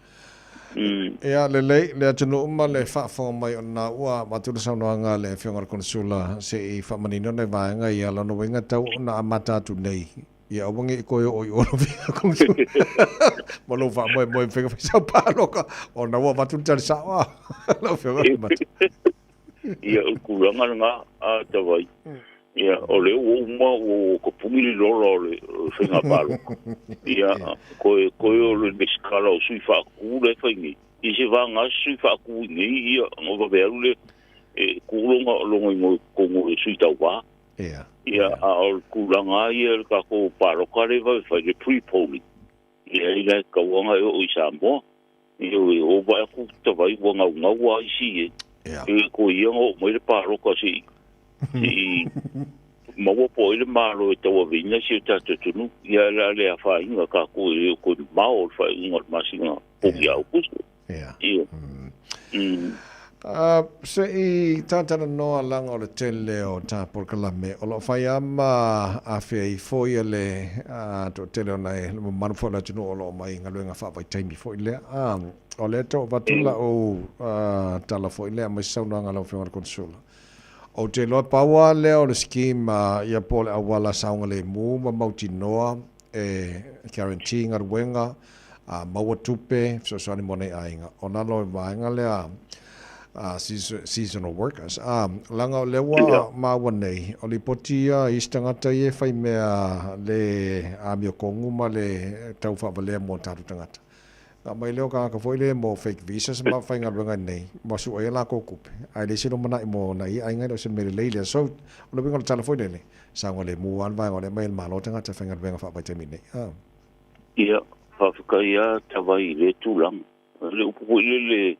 Ia le atunu ma le whaafo mai o nā ua matula saunua ngā le whiongar konsula se I whamanino nei vaenga I ala no wenga tau na amata atu nei. Ia awangi I koe o I oro whia konsula. Malo wha moe whenga whisau pāloka o na ua matula tari sawa. Lau whiongar mata. Ia ukuranga ngā a tawai. Ia o le o ko pumili lolo le whenga pāloka. Ia koe o le meskala o sui whaaku le whaingi. I se wanga sui whaaku ngi ia ngova veru le kulonga o longa ingo kongo le sui tau wā. Ia a o kulanga ia le kako pāloka le whai le pre-polling. Ia I le kawanga o I Samoa. Ia o vai aku tawai wanga ngau a isi e. Ko ia o mai le pāloka si maua po ile malo e tawa vinga si o tatu tunu ia la le a whainga ka ko e ko mao o whainga masinga o ia o kustu. Ia. Se I tātana noa langa o le tele o tā porkalame o lo whai ama a whea I fōia le to tele o nei le manufo la tunu o lo mai ngā luenga whawai taimi fōi lea. O le to watula o tala fōi lea mai saunua ngā lau whiongara konsula. O te loa paua leo le scheme ia po le awala saunga le mu ma mauti noa guarantee ngar wenga maua tupe so ni mone ainga ona lo vaenga le seasonal workers langa o lewa maua nei o li potia istangata ie fai mea le amio kongu ma le tau whawalea mo tatu tangata. Mai leo ka foi le mo fake visas ma fai ngal wenga nei mo su e la ko kupe ai le sino mana mo na I ai ngai se me le le so o le winga tala foi le sa ngole mu an vai ngole mai malo tanga te fai ngal wenga fa ba te mine ia fa ka ia tawai le tulang le upu le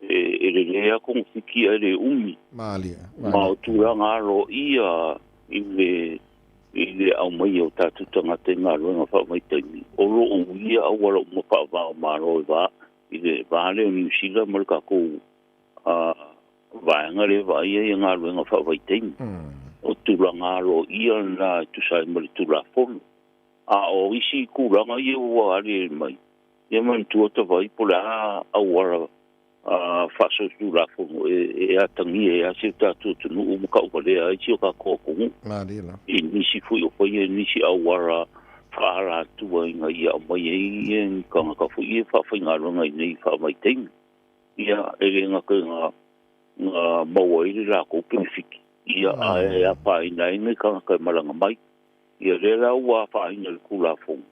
le ko fiki le umi malia ma tulang aro ia ile au mai o tatu tanga te ngā runga wha mai taimi. O ro o ia au wala o mapa wā o maro e wā. Ile wāle o New Zealand mara ka kou vāenga le wā ia I ngā runga wha mai taimi. O tula ngāro ia nā tusai mara tula whono. A o isi kūranga ia ua ale mai. Ia man tuata vai pole au wara whaso tula whono e atangi e ase tātua tunu o muka ukalea e tio ka kōkongu. I nisi fui o whai nisi awara whaara tua inga ia mai e kanga ka fui e whawhai ngā runga I nei wha mai teimi. Ia ere ngā maua ere la ko pinifiki. Ia a pa ina ina kanga kai maranga mai. Ia rera ua wha ina le kula whongu.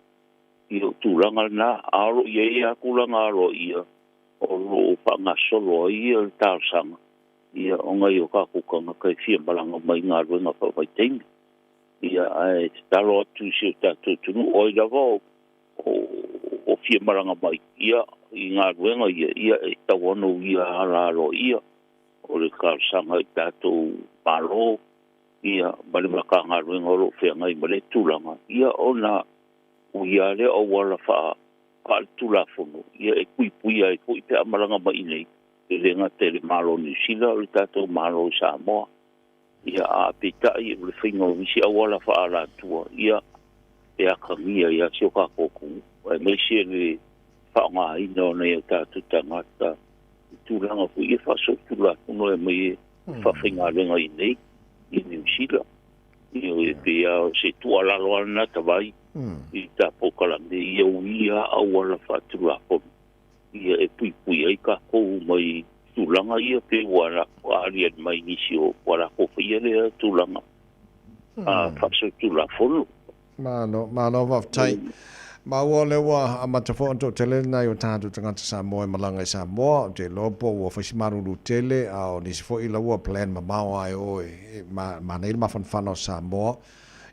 Ia tūranga na aro ia e a kulanga aro ia. O ro pa nga solo ia le tāsanga. Ia o ngai o ka kukanga kai fia maranga mai ngā runga wha mai teimi. Ia ai taro atu si o tātou tunu o I lava o fia maranga mai. Ia I ngā ruenga ia e tawano ia hararo ia. O le kārsanga I tātou paro. Ia mare maka ngā ruenga o lo fia ngai mare tūlanga. Ia o nā uia le o wala wha tūlafono. Ia e pui ai pui pe amaranga mai nei. E renga te le malo New Zealand o le tātou malo Samoa. Ia a petai e le whinga o misi awala wha ala tua. Ia e akangia ia si o ka kōku. E meisi e le whaonga ina o nei o tātou tangata. Tūlanga fu i e whaso tūlafono e mai e whawhinga renga I nei. I New Zealand. Ia e pia se tualalo ana tawai. I tā pokalande ia uia awala wha tūlafono. Ia e pui ai ka kou mai tūlanga ia pe wara arian mai nisi o wara kowhia lea tūlanga. Whakso tūlafono. Mano waftai. Maua lewa a matafo anto tele nai o tātu tangata Samoa I malanga I Samoa. Te lopo ua whasimaruru tele au nisi fo I laua plan ma maua ai o ma neil mawhanwhana o Samoa.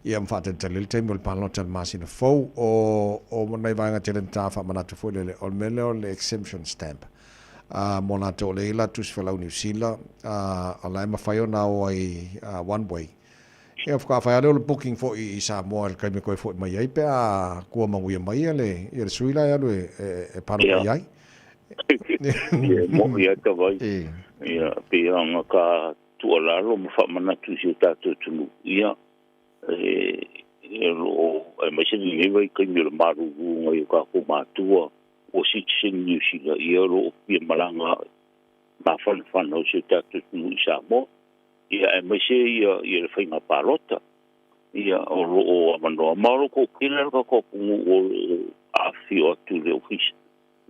Ia mwhata tele te mul palo tele masina fau o monai vaenga tele ntafa manatu fo lele o mele o le exemption stamp. Mona to le ila tus whalau New Zealand. A lai mawhai o na o ai one way. Ia whakawhai ale o le booking fo I Samoa kai me koe fo mai ai pe a kua manguia mai ale ia le suila ia lu e pano mai ai. Ia mo ia ka vai. Ia pe anga ka tualalo mawhamanatu si o tātou tunu. Ia e mai se ni vai kai me le maru ngai ka ko matua opposition New Zealand ia ro pia malanga ma fan o se tatu nu Samoa ia e mai se ia le whainga palota ia o ro o amanoa mauro ko kila ka ko o a fio tu le office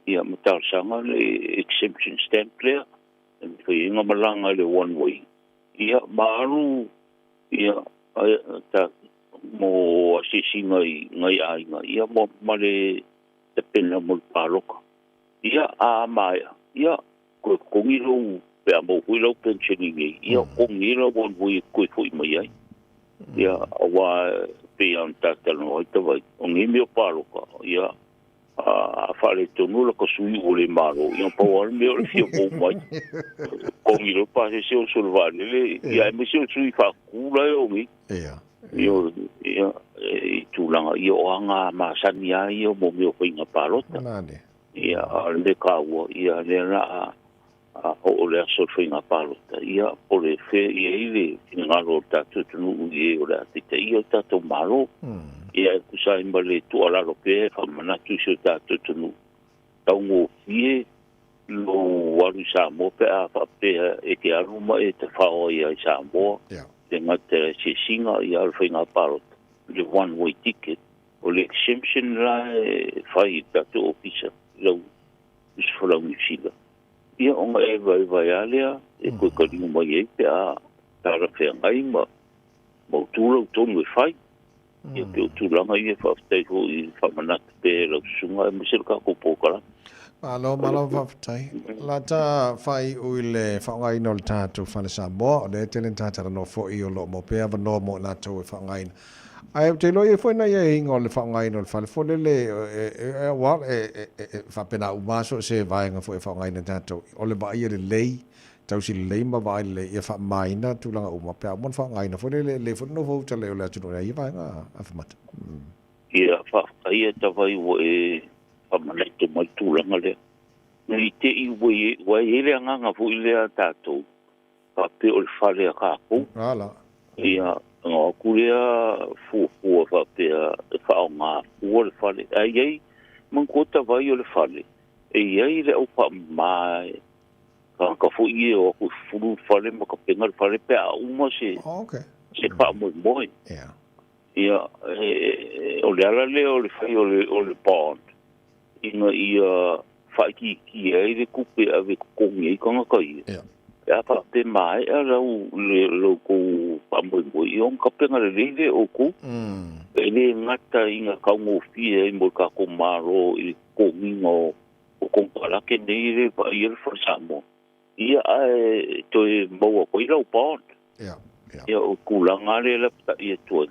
ia matar sanga le exemption stamp clear e whainga malanga le one way ia maru ia ta mo asisi ngai ainga ia mo male te pena mo paloka ia a mai ia ko ngiro pe mo huilo pensioning ia ko ngiro bon vui ko foi mai ai ia wa pe an tata no ita vai o ngimio paloka ia a fale to nulo ko sui o le maro ia pa o me o fio bo mai ko ngiro pa se o solvane le ia me se o sui fa kula o mi ia tu langa ia o anga ma sania ia mo me o pinga palota ia le kaua ia le na o le so finga palota ia o le fe ia ile ngalo tatu tunu ia o le tita ia tatu malo ia ku sai mbale tu ala lo pe fa mana tu so tatu tunu tau fie lo waru sa mo pe a fa pe e ke aruma e te fa o ia sa mo dengan te singa ia al finga palota le one way ticket o le exemption la fai tatu officer lo isfola New ia onga e vai alea e ko ka ringo mai e pe a tara fe ngai ma mo tulo tonu e fai ia pe tu langa ia fa stai ko i fa manat pe lo sunga me sel ka ko pokala malo va tai la ta fai o le fa ngai no ta tu fa sa bo le telen ta ta no fo i o lo mo pe ava no mo na to fa ngai ai te lo e foi na ia ngol le fa ngai no fa fo le wa fa pena u maso se vai nga fo fa ngai na ta to o le ba ia le lei tau si le ma vai le ia fa mai na tu langa u ma pe mon fa ngai na fo le fo no vo ta le o le tu no ia vai nga a fa mat ia fa ia ta vai o e fa mai tu mai tu langa le nei te i wa ele nga fo ile ta to pa pe o fa le ka ko ala ia ngo kulia fu fa pe fa nga o le fa le ai mon ko ta vai o le fa le e ai le o pa mai ka fu i o ku fu fa le mo ka penga fa le pe a uma se se pa mo ia o le ala le o le fa o le pond ia fa ki ai le ku pe ave ko ngi ko nga kai ya pa te mai ala lo ko pa mo i on ka penga le o ku ele ngata inga ka ngo fie mo ka ko maro i ko mingo o ko para ke nei le pa i fa samo ia to mo ko i lo pond ia o kulanga le la pa i to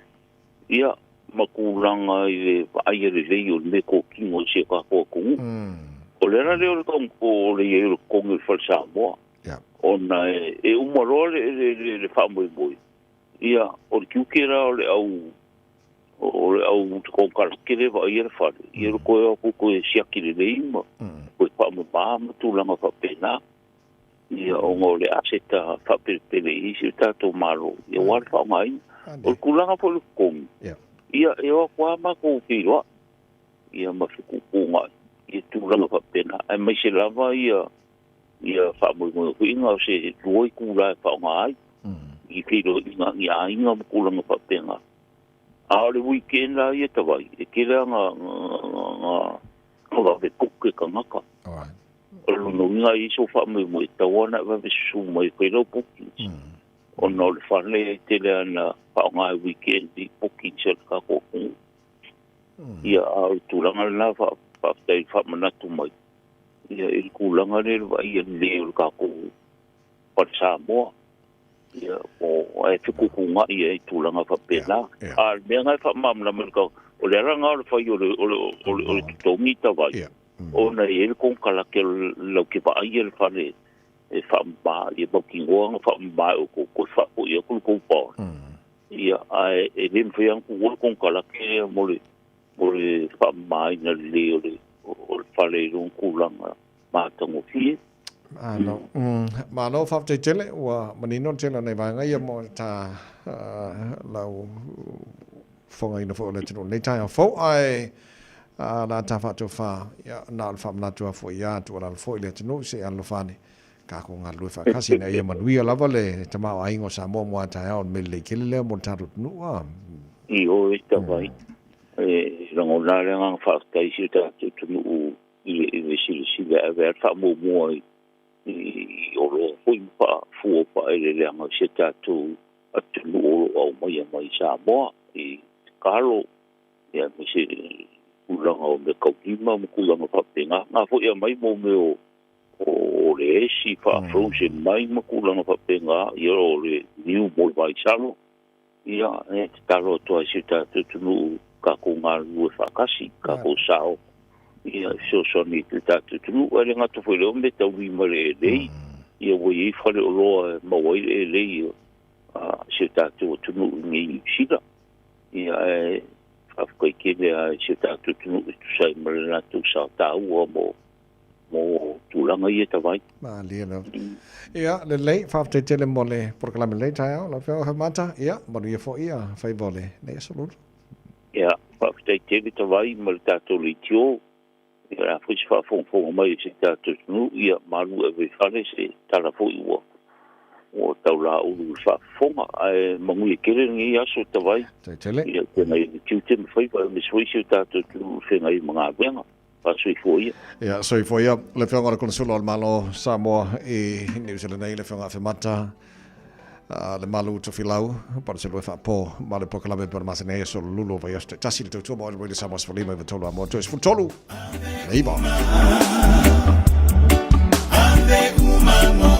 ia makulanga i ai le o me ko kingo se ka ko o le na le o le ko ngi fa samo ona e umaro le fa mo ia o ki kera o au ko ka kere va ia fa ia ko sia ki le ima ko pa mo ba mo tu langa fa pena ia o ngole aseta fa pele i si ta to malo ia wa fa mai o kulanga po ko ia e o kwa ma ko filo ia ma ku nga ia tu langa fa pena ai mai se lava ia fa mo inga se loi kula fa mai i filo inga mo kulanga fa pena a le weekend la ia tawai e kira nga ve kuke ka ngaka o no nga i so fa mo tawana va ve su mo i ko puki o no le fa le te le na fa nga weekend i puki chel ka ko ia a tu langa na fa tai fa mana tu mai ia il kulanga le va ia le ka ko pa sa mo ia o ai fiku kunga ia i tulanga fa pena a me nga fa mam la merka o le ranga o fa yo o to mita vai o na ele con kala ke lo ke pa ai el fa le e fa ba ia ba kingo fa ba o ko fa o ia ko pa ia ai e lim fa yang ko con kala ke mo le fa mai na le o fa le un kulanga ma tango fi Malo fa te tele wa manino tele nei vai ngai mo ta lau fonga ina fo le tino nei tai fo ai la ta fa to fa ya na fa na to fo ya to la fo ile tino se an lo fa ni ka ko nga lu fa ka si na ye man wi la vale te ma ai ngo sa mo mo Taeao me le ke le mo ta ru no wa I o esta vai rango la le ngang fa ta I si ta tu no I si le ver fa mo mo I o lo fu pa le le ngang si ta tu at no o mo ye mo Samoa I kalo ya me si ulang o me ka kima mo kulang fa penga nga fo ya mai mo me o le si fa frozen mai mo kulang fa penga yo le new mo vai salo ia talo to si ta tu no ka ko nga lu fa kasi ka ko sao ia so ni ta tu no ele nga to foi le me ta wi mo le ia wo I fa le lo mo wo le si ta tu no ni sida ia afkoi kile si ta tu no tu sai mo la tu sa ta wo mo tulanga ia ta vai ma le no ia le lei fa te tele mo le proclame le Taeao la fa mata ia mo ia fo ia fa vole ne solo ia fa te tele ta vai mo ta to li tio ia fo fa fo mai si ta tu no ia Malu e fa le se ta la fo I o tau la u fa fonga ai mangui kere ngi aso ta vai tele ia te mai tiu te mai fa me soi si ta tu fenga I manga venga pa soi fo ia ia soi fo ia le fenga con solo al malo Samoa I New Zealand le fenga fe mata le Malu to filau para se lo fa po ma le proclame per masene so lulo vai este tasi le tu mo le Samoa for lima tolo mo to es fu tolo nei ba ande umano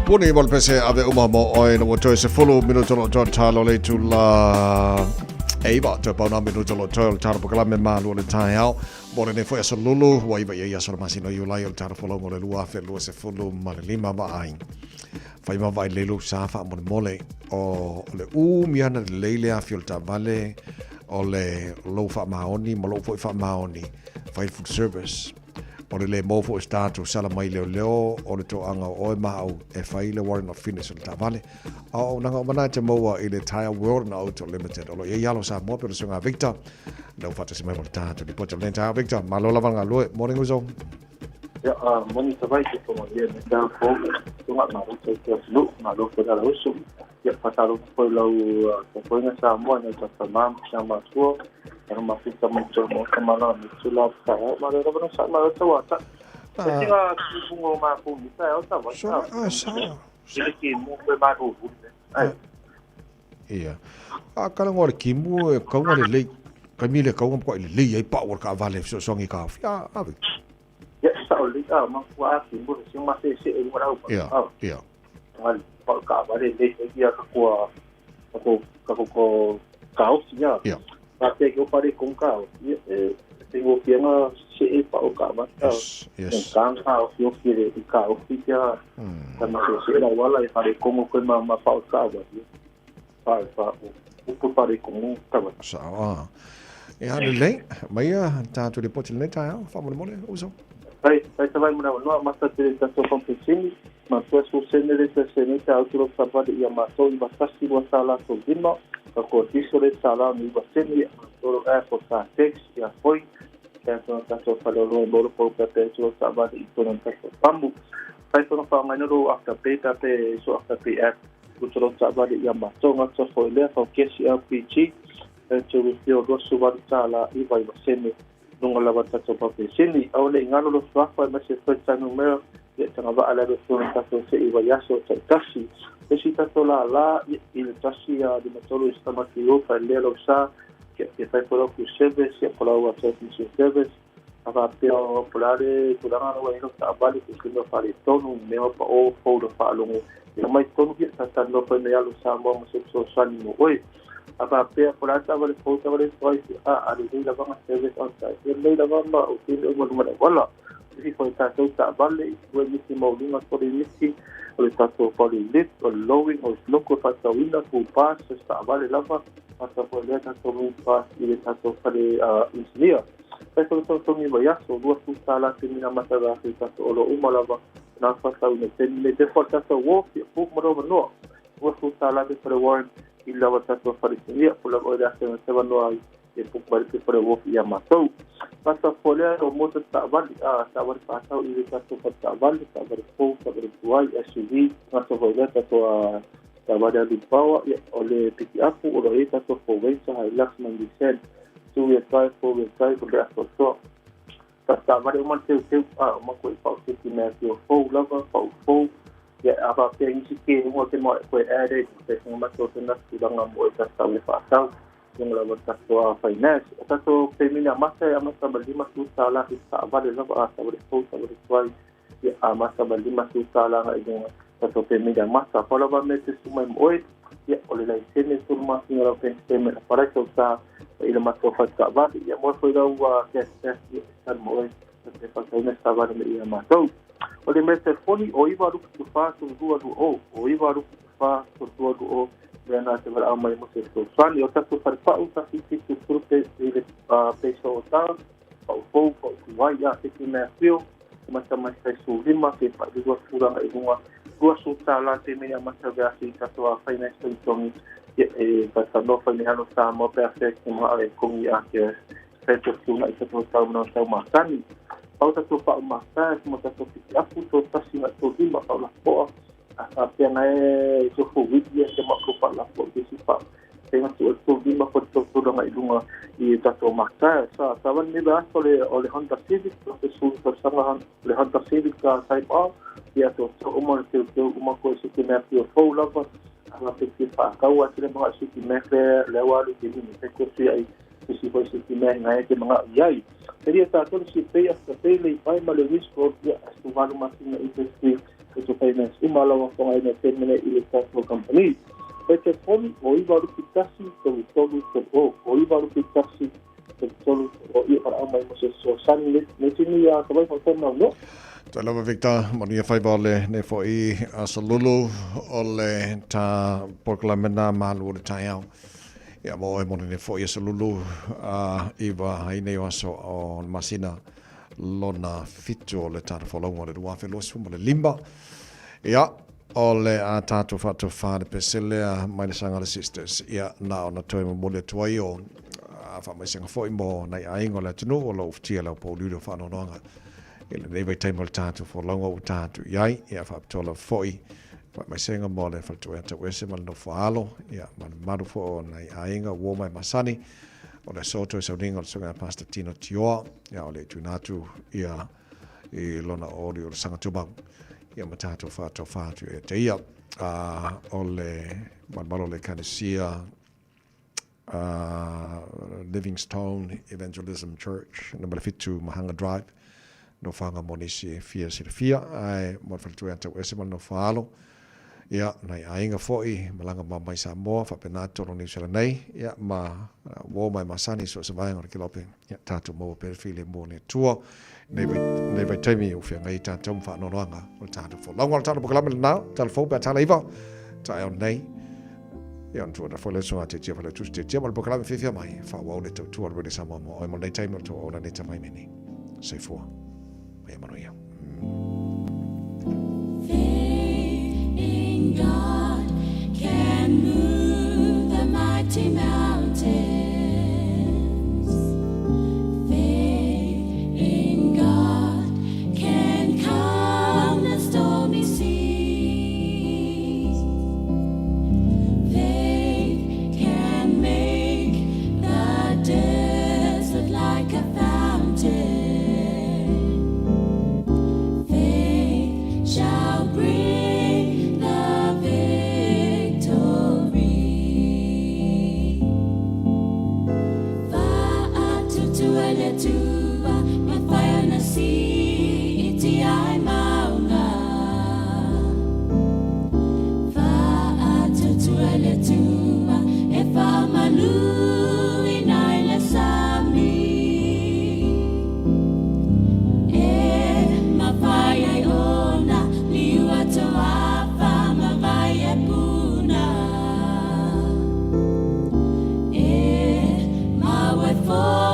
Puni mol pese ave uma mo oi no to se follow minuto lo to talo le tu la Eva to pa na minuto lo to taro proclame Malu le Taeao bore ne foi so lulu wa iva ia so masino yu lai o taro follow mo le lua fe lu se follow ma le lima ba ai fai ma vai le lu sa fa mo mole o le miana le le a fiolta vale o le lo fa maoni mo lo foi fa maoni fai food service o le mofo statu sala mai leo o le toanga o mau e fai le warrant of finish le tavale o nanga mana te moa i le Taeao World na Auto Limited o lo e yalo sa mo pero sunga Victor no fata se mai mo tatu di poto le Taeao Victor malola vanga lo morning uzo ya moni sabai ke ko ye me da ko tunga ma ro ke lu ma lo ko da lo su ya pasaro ko lo ko na sa mo na ta mam sa ma ko era uma fita muito bom kamala muito lá tá mas era para sa ma ta wa ta tinha que bungo ma ko ni ta ta wa sa ele que mo pe ma ro ia a kala ngor kimu e ka ngor le kamile ka ngom ko le ai power ka vale so songi ka ya ave ya sa o le ka ma wa kimu se ma se ngora u ia al pa ka vale le ia ka ko ka o sia Tapi eu parei com o carro. Tenho que ir se para o carro. Então, eu fiz o carro. Fica também se era lá e parei como foi uma pausa. Eu parei com o carro. Sawa. E há lei, mas tá tudo pode lei tá, vamos mole, uso. Vai vai mudar, não, mas tá tendo competição, mas o senhor de senhor auto trabalho e a matou e bastante boa lá com dino. Ko tiso le sala mi ba seni toro e ko sa text ya foi que no caso para lo bolo por que te so saba i to no caso pambu sai to no fa mai no after beta te so after pf ko to saba ya ma so nga so foi le ko ke si lpg to we feel do so ba sala i ba seni no la ba to pa seni au le ngalo lo fa fa ma se fa tanu me ya tanga ba ala do so caso se i ba ya so taxi esse tato lá ele taxia de motor está macio para ler o sa que faz por o service e por o service a pelo polare durante o ano trabalho que não faz todo meu para o foro para longo e mais todo que está no para me alo sa mo se social no oi a pelo polare estava de foto estava de foi a ali lá vamos service on site ele lá vamos o que eu vou mandar olha se foi tato trabalho o mesmo linha por isso o tato por lift o lowing o loco fasta winda ku pass sta vale lava fasta por le tato mu pass ile tato fare engineer pero to mi vaya so duas sala termina mata da tato o uma lava na fasta une termine de forta so wo fu mo no duas sala de for warrant ile lava tato fare engineer por la hora se se va no hay e fu para que for wo ya matou passa folha o moto tá vale vale passa ile tato tá vale fu tuai SUV na so volta to trabalhar de power e ole pick up o lo eta to forvenza hai laxman dicen tu e sai por da so tá vale uma teu uma coisa falsa que me deu fo lava fo e a ba tem que mo te mo ko ere te uma to na tudang mo ta sa me passa yung lava ta to finance ta to femina masa amasa balima tu sala ta vale lava sa vale fo sa vale tuai ya masa bali masuk sala ngai satu pemida masa kalau ba mete sumai oi ya oleh lai sene surma singa pemida para kita ila masuk fatka ba ya mo foi da wa test san moi se passa na estava na ia masuk oleh mete telefoni oi baru tu fa tu dua du oi baru fa tu dua du dan ada beramai masa tu san yo ta tu farpa u ta sisi tu surpe ile peso ta au vai ya se me fio masa su lima ke pa dua kurang dua suta la te me masa versi tato finance tong basta no fa ni hano sa mo perfect mo ale kung ya ke feto tu na ito ta no sa masani pau ta tu pa masa mo ta tu aku to ta singa to lima pa la po a pena so fu video ke mo ko pa la po ke si pa tenga tu lima ko to na idunga i tato masa sa tawan ni ba ole Honda Civic to su persamahan le Honda Civic ka type A ya to umar te uma ko su ke na pio fo lava ala te ki pa ka wa te mo su ki me le wa lu ki ni te ko si ai si ko su ki me ngai te mga yai seria ta to si pe sta pe le pai ma le risko ya su valu ma singa i te si to finance uma la wa ko ai na termine ile tato company Pete foni o iba ru pitasi to tolu to o iba ru pitasi to tolu o i para mai mo se so san le tini ya to vai fa no to lava Victor monia fai bole ne fo I asolulu ole ta proclamena Malu de Taeao ya mo e monia fo I asolulu iba haine o so on masina lona fito le tata whalonga le wafe loa suma le limba. Ia, o le a tātou whātou whāne peselea mai le sanga le sisters. Ia, nā o na toi mole tuai o wha mai sanga fōi mō nei aingo le tunu o lo uftia lau pō ludo whanonoanga. Ia le nei taimo le tātou whalonga o tātou iai, ia whapitola fōi. Wha mai sanga mō le whātou e tau ese mal no whaalo. Ia, maru fō o nei ainga uo mai masani. O le soto e sauninga o le sunga Pastor Tino Tioa. Ia, o le tunatu ia i lona ori o le sanga tubau. Ia matatu whātou e te ia o le malo le kanesia Livingstone Evangelism Church na Malefitu Mahanga Drive no whanga monisi e Fiafia ai mo whalitu e tau ese mal no whaalo ia nei ainga fo'i malanga mai Samoa whapenato no New Zealand nei ia ma wō mai masani so se vai ngore kilope ia tātou mō perfile mō ne tua nei vai taimi o whia ngai tātou whanoroanga o tātou fo launga o tātou pokalame le nao tātou fō bea tāla iwa Taeao nei ia on tua na fo le soa te tia whale tusi te tia ma le pokalame whiwhia mai whawau le tau tua rene Samoa mo oi mo nei taimi o tua o na ne tamai meni sei fua mai manu ia In God can move the mighty mountains. Faith in God can calm the stormy seas. Faith can make the desert like a fountain. Faith shall bring tua mafaya na si iti ai maunga fa tutuele tua e fa malu inai le sami e mafaya i ona liua toa fa mafaya puna e mawe foi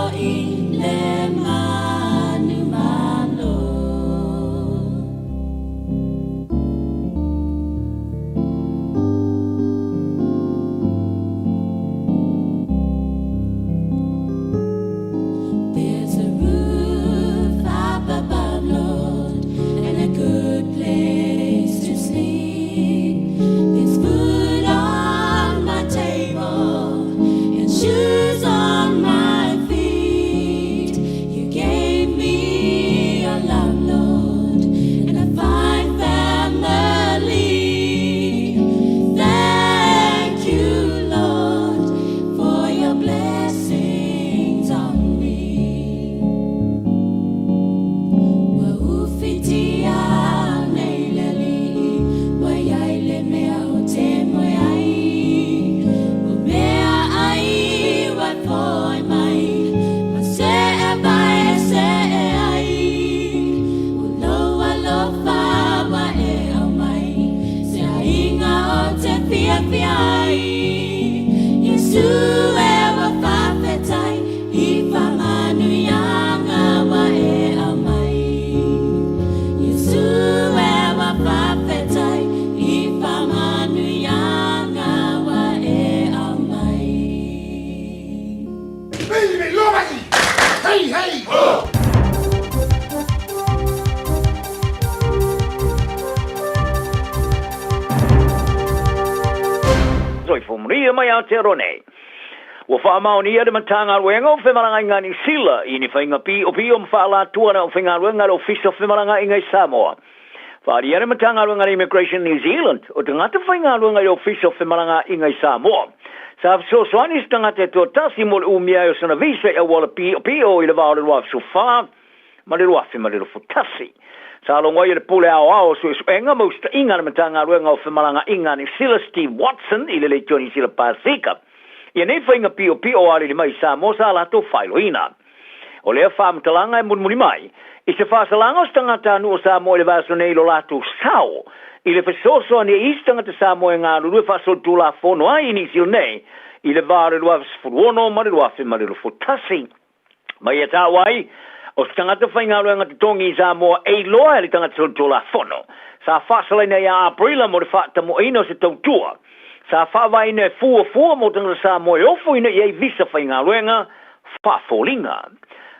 Terone. Wa fa maoni ia de matanga wenga o femalanga ngani sila ini fainga pi o mfala tuana o finga wenga o official femalanga inga Samoa. Fa ia de matanga wenga immigration New Zealand o tangata fainga wenga o official femalanga inga Samoa. Sa so swani tangata to tasimol umia o sana visa e wala pi o ile va o so fa ma le wa ma le futasi. Sa longa ia pule ao so enga mo inga de matanga wenga o femalanga inga ni sila Steve Watson ile le Johnny sila Pasika. Ia nei whainga pio ali li mai Samoa sa lato whailoina. O lea whamtalanga e munmuni mai, i se whasalanga o stangata anu o Samoa le vaso nei lo lato sao, i le whasoso ni i stangata Samoa e ngā lulu e whaso tula whono ai ni sil nei, i le vare lua furuono, mare lua whimare lu futasi. Mai e tā wai, O tangata whaingaruenga te tongi Samoa e loa le tangata sotola fono. Sa whaasalaina ia Aprila mo le whaatamo ino se tautua. Sa whawaina fua mo tangata Samoa e ofu ina iei visa whaingaruenga whaafolinga.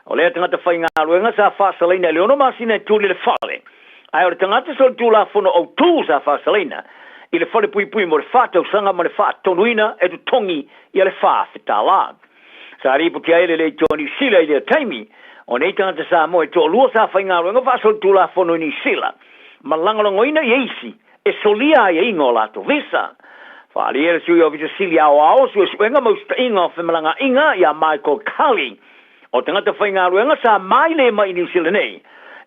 O lea tangata whaingaruenga sa whaasalaina le ono masina e tuli le whale. Ai o le tangata sotola fono o tū sa whaasalaina. I le whale pui mo le whaatau sanga mo le whaatonuina e tu tongi i le whaafetala. Sa riputi aile le Tony Sila i le taimi. O nei tangata Samoa e tō lua sa whaingaruenga whaasotula fono ni Sila. Malangalongoina yeisi e solia e ingo lato visa. Whaali e sui o visa sili ao sui suenga mausta inga o whimalanga inga ia Michael Cully. O tangata whaingaruenga sa mai le mai New Zealand nei.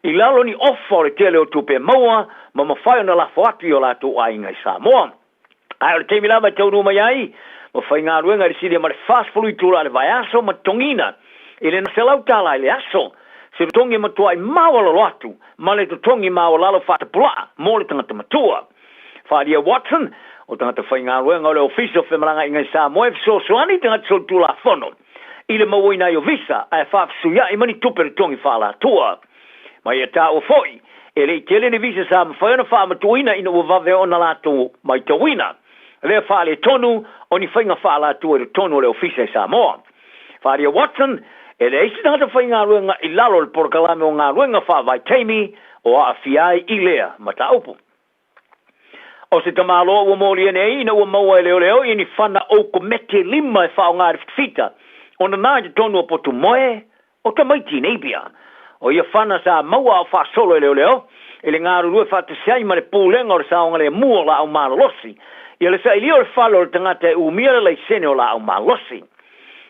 I lalo ni ofo le tele o tupe maua ma mawhai ona la whaati o lato a inga i Samoa. Ai o le teimi lama taunu mai ai ma whaingaruenga le sili ma le fast flu tura le vai aso ma tongina. I le naselau tala i le aso. Se tongi matua i mawala loatu, ma le tongi mawala lo whata pula, mo le tangata matua. Whadia Watson, o tangata whaingaruenga o le ofisio whemaranga inga i Samoa, so soani tangata soltula whono. I le mawina i o visa, ai whaafsuia i mani tupe le tongi whala tua. Mai e tā o foi, e le tele ni visa sa mwhaiona whaamatuina ina ua vave ona lato mai tawina. Le whaale tonu, o ni whainga whala tua le tonu o le ofisio i Samoa. Whadia Watson, e le eisi tangata whaingaruenga i lalo le porkalame o ngā ruenga whaavai teimi o a fiai i lea mata upu. O se tamalo ua mōli ene ina ua maua e leo i ni whana o komete lima e whao ngāri fita o na nāi te tonu o potu moe o ta maiti neibia. O ia whana sa maua o wha solo e leo e le ngāru rue whata siai ma le pūlenga o le saonga le mua la au mālosi. Ia le sa ili o le whalo le tangata e umia le sene o la au mālosi.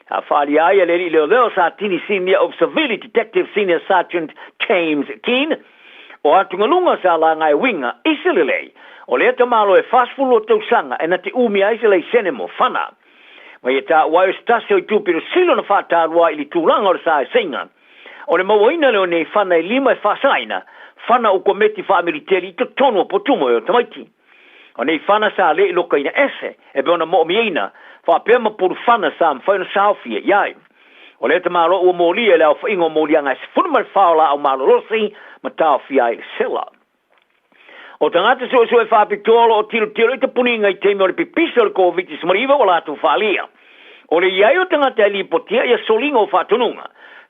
A whaari ai a leri leo sa tini Senior of Civility Detective Senior Sergeant James Keane o atungalunga sa la ngai winga isilelei o le tamalo e fastful o tausanga e na te umi a isilei sene mo whana. Mai e ta wai o stasio i tūpiro silo na whatarua ili tūranga o le sa e singa. O le mawaina leo nei whana e lima e whasaina whana o kometi whaamiriteri i to tono o potumo e o tamaiti. O nei whana sa le iloka ina ese e beona mo miena whapema puru whana sa mwhaina Saofia iai. O le te maro ua mōli e leo whaingo mōli anga e whunumar whaola au marorosi ma Taeao i sela. O tangata sue e whapitolo o tiro i te puninga i teimi o le pipisa o le COVID-19 mariva o lātu whalia. O le iai o tangata e lipotia i a solinga o whatununga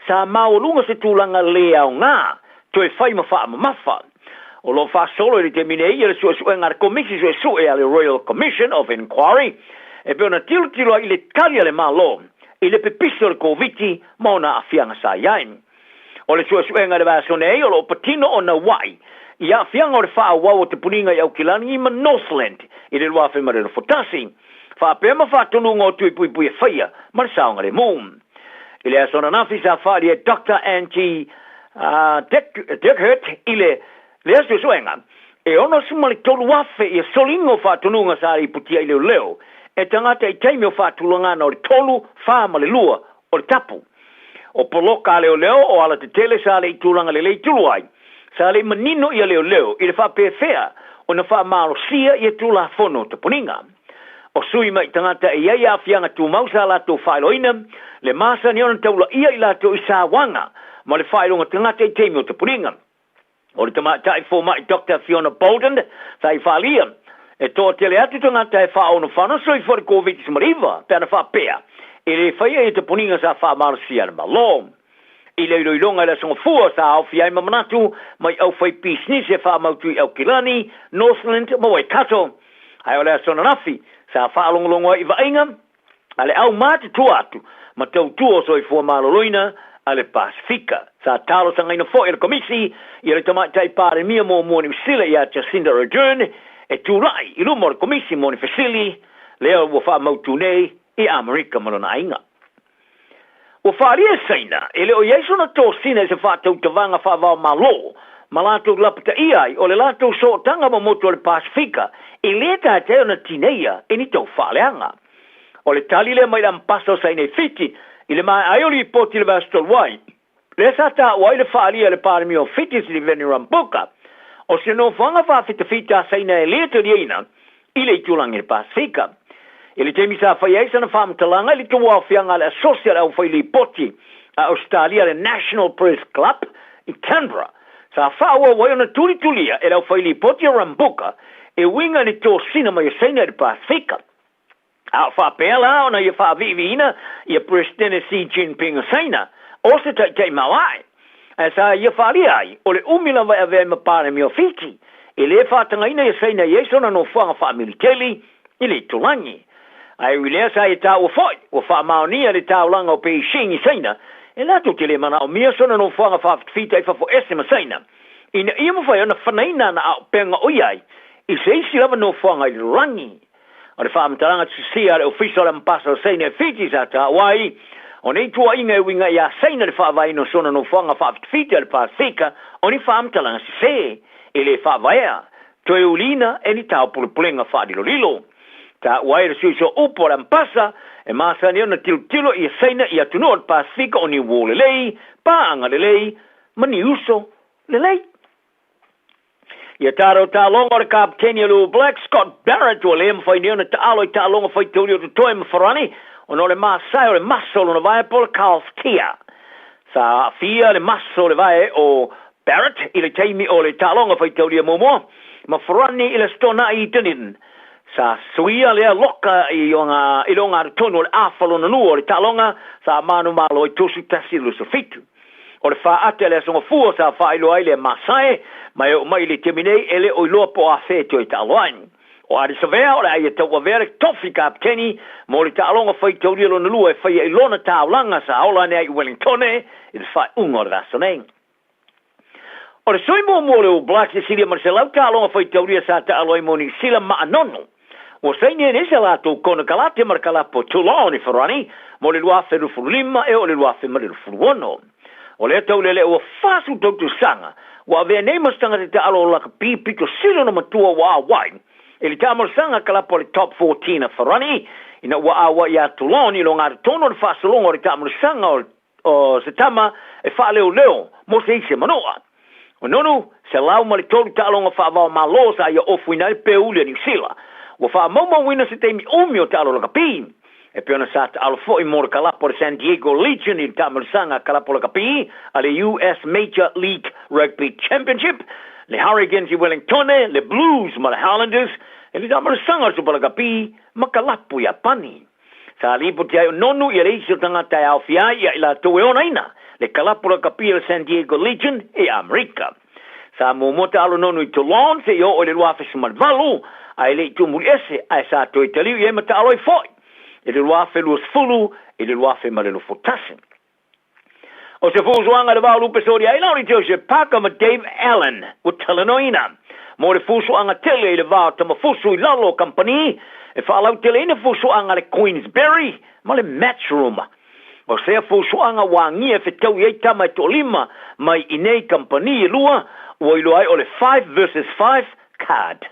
sa maolunga se tūlanga lea o ngā to e whai ma wha ma mafa. O lo wha solo i te minei i le sue ngā komisi sue e le Royal Commission of Inquiry e peona tilo i le talia le malo, i le pepiso le COVID ma ona a fianga sa iain. O le suenga le vasonei o lo patino o na wai, i a fianga o le wha wau o te puninga i au kilani i ma Northland, i le luafe ma le fotasi, wha pema wha tununga o tui pui e whaia, ma le saonga le moon. I le asona nafi sa whaari e Dr. Angie Deckert i le suenga, e ono suma le tolu wafe i a solingo wha tununga sa i putia i leo, e tangata i teimi o whaatulangana o le tolu whaama le lua o le tapu. O poloka leo o ala te tele sa le i tūlanga le lei tuluai. Sa le manino i a leo i le whapewhea o na whaamaro sia i a tūla whono te puninga. O sui mai tangata i ai a whianga tūmau sa lato whailoina, le masa ni ona taula ia i lato i sa wanga, ma le whailonga tangata i teimi o te puninga. O le tamata i mai Dr. Fiona Bolden, sa i whalia, e tō tele atu tangata e wha ono whana soi for COVID-19 mariva, pēna wha pēa. E le whaia e te puninga sa wha marsia na malo. I le iloilonga le songa fua sa au fiai mamanatu, mai au whai pisnis e wha mautu i au kilani, Northland, ma wai kato. Ai o le asona nafi, sa wha alongolonga i vainga, ale au mati tu atu, ma tau tuo soi fua maloloina, ale Pasifika. Sa talo sa ngaina fo e le komisi, i le tamatai pare mia mo ni sila i a Jacinda Ardern, e tūrai i lumo le komisi mo ni fesili, leo ua wha mautu nei i Amerika malona ainga. Ua whaaria saina, e leo ieiso na tō sina e se whātau tawanga whāwao malo, ma lātou lapata iai, o le lātou so tanga ma moto le Pasifika, e leta te ona tineia e ni tau whaaleanga. O le tali le mai la mpaso sa ine fiti, i le mai aioli i poti le vastol wai, le sa ta wai le whaalia le pāremi o fiti si le veni rambuka, o se no whanga whawhitawhita saina e leta li eina, i le itulangi le Pasifika. I le temi sa whai eisa na whamtalanga, i le tuwa whianga le asosial au whai li poti, Australia le National Press Club in Canberra. Sa whaua wai ona tuli-tulia e lau whaili poti Rambuka e winga ni tō sina mai saina de Pasifika. A whapela ona ia whaviviina ia President Xi Jinping saina o se tai mawai. E sa ia whali ai o le umila vai ave mapare mi o Fiji e le whatangaina ia saina iesona no whanga whamiliteli i le tulangi. Ai wilea sa e tā ua whoi o whamaonia le tāulanga o Beijing i saina e lato te le mana o mia sona no whanga whawhita i whafo esema saina. Ina ia mawhai ona whanaina na au penga oiai i se isi lava no whanga i rangi. O le whaamataranga tisia le ofisa le mpasa o saina e Fiji sa tā wai o nei tua inga e winga ia saina le whaavai no sona no whanga whawhita le Pasifika o ni whaamataranga si se e le whaavaea toe ulina e ni tau pulepulenga whaadilo lilo. Ta wai le suiso upo le mpasa e masani ona tilo ia saina ia tunua le Pasifika o ni wo lelei, paanga lelei, mani uso lelei. Ia taro tālonga o le kapteni o le Black Scott Barrett o le mwhai ni ona taalo i tālonga whai tauri o tutoe mawharani o no le masai o le maso o le vai po le Kalskia. Sa fia le maso o le vai o Barrett i le teimi o le tālonga whai tauri a momo mawharani i le stona i Dunedin. Sa suia lea loka i longa tono le afalo na nua o le talonga sa manu malo i tosu tasi luso fitu. O le whaate le songa fua sa whailo ai le masai mai le teminei ele o iloa po a whetio i taloain. O ari savea o le aia tau wavere tofi kapteni mo le talonga whai taurielo na lua e whai i lona taulanga sa aula ne ai Wellingtone i le whai unga o le rasoneng. O le soi mo le o Black Cecilia Marcelau talonga whai tauria sa ta aloi moni sila maanono. O saini ne se lato kona kalate markala po Toulon i Wharani, mo le luafe rufuru lima e o le luafe mare rufuru ono. O le tau lele o fasu tautu sanga, wa vea nei mastanga te alo laka pi piko silo na matua wa wai. E li tamar sanga kala po le top 14 a Wharani, ina wa awa ia Toulon i longa tono le fasalonga o le tamar sanga o se tama e wha leo, mo se ise manoa. O nonu, se lau ma le tolu talonga wha avao malosa ia ofuina i peule ni sila. Wa fa mama wina se teimi omi o talo laka pi. E peona sa ta alo foi mo kalapo San Diego Legion i tamarsanga kalapo laka pi ale US Major League Rugby Championship. Le Hurricanes i Wellingtone, le Blues ma le Highlanders, e le tamarsanga su laka pi ma kalapo ya pani. Sa lipo te ai nonu i reisio tanga Taeao Fiafia i la toe ona ina. Le kalapo laka pi le San Diego Legion e America. Sa mumota alo nonu i Toulon se yo o le luafe sumarvalu ai le tumuri ese ai sa toi taliu i mata aloi foi. E le luafe luas fulu, e le luafe marelo fotasin. O se fusuanga le vau lupe sori ai lauri teo se paka ma Dave Allen o talanoina. Mo le fusuanga tele i le vau tama fusu i lalo company e whaalau tele ina fusuanga le Queensberry ma le Matchroom. O se fusuanga wangia fe tau i tama i tolima mai inei company i lua o ilo ai o le 5 versus 5 card.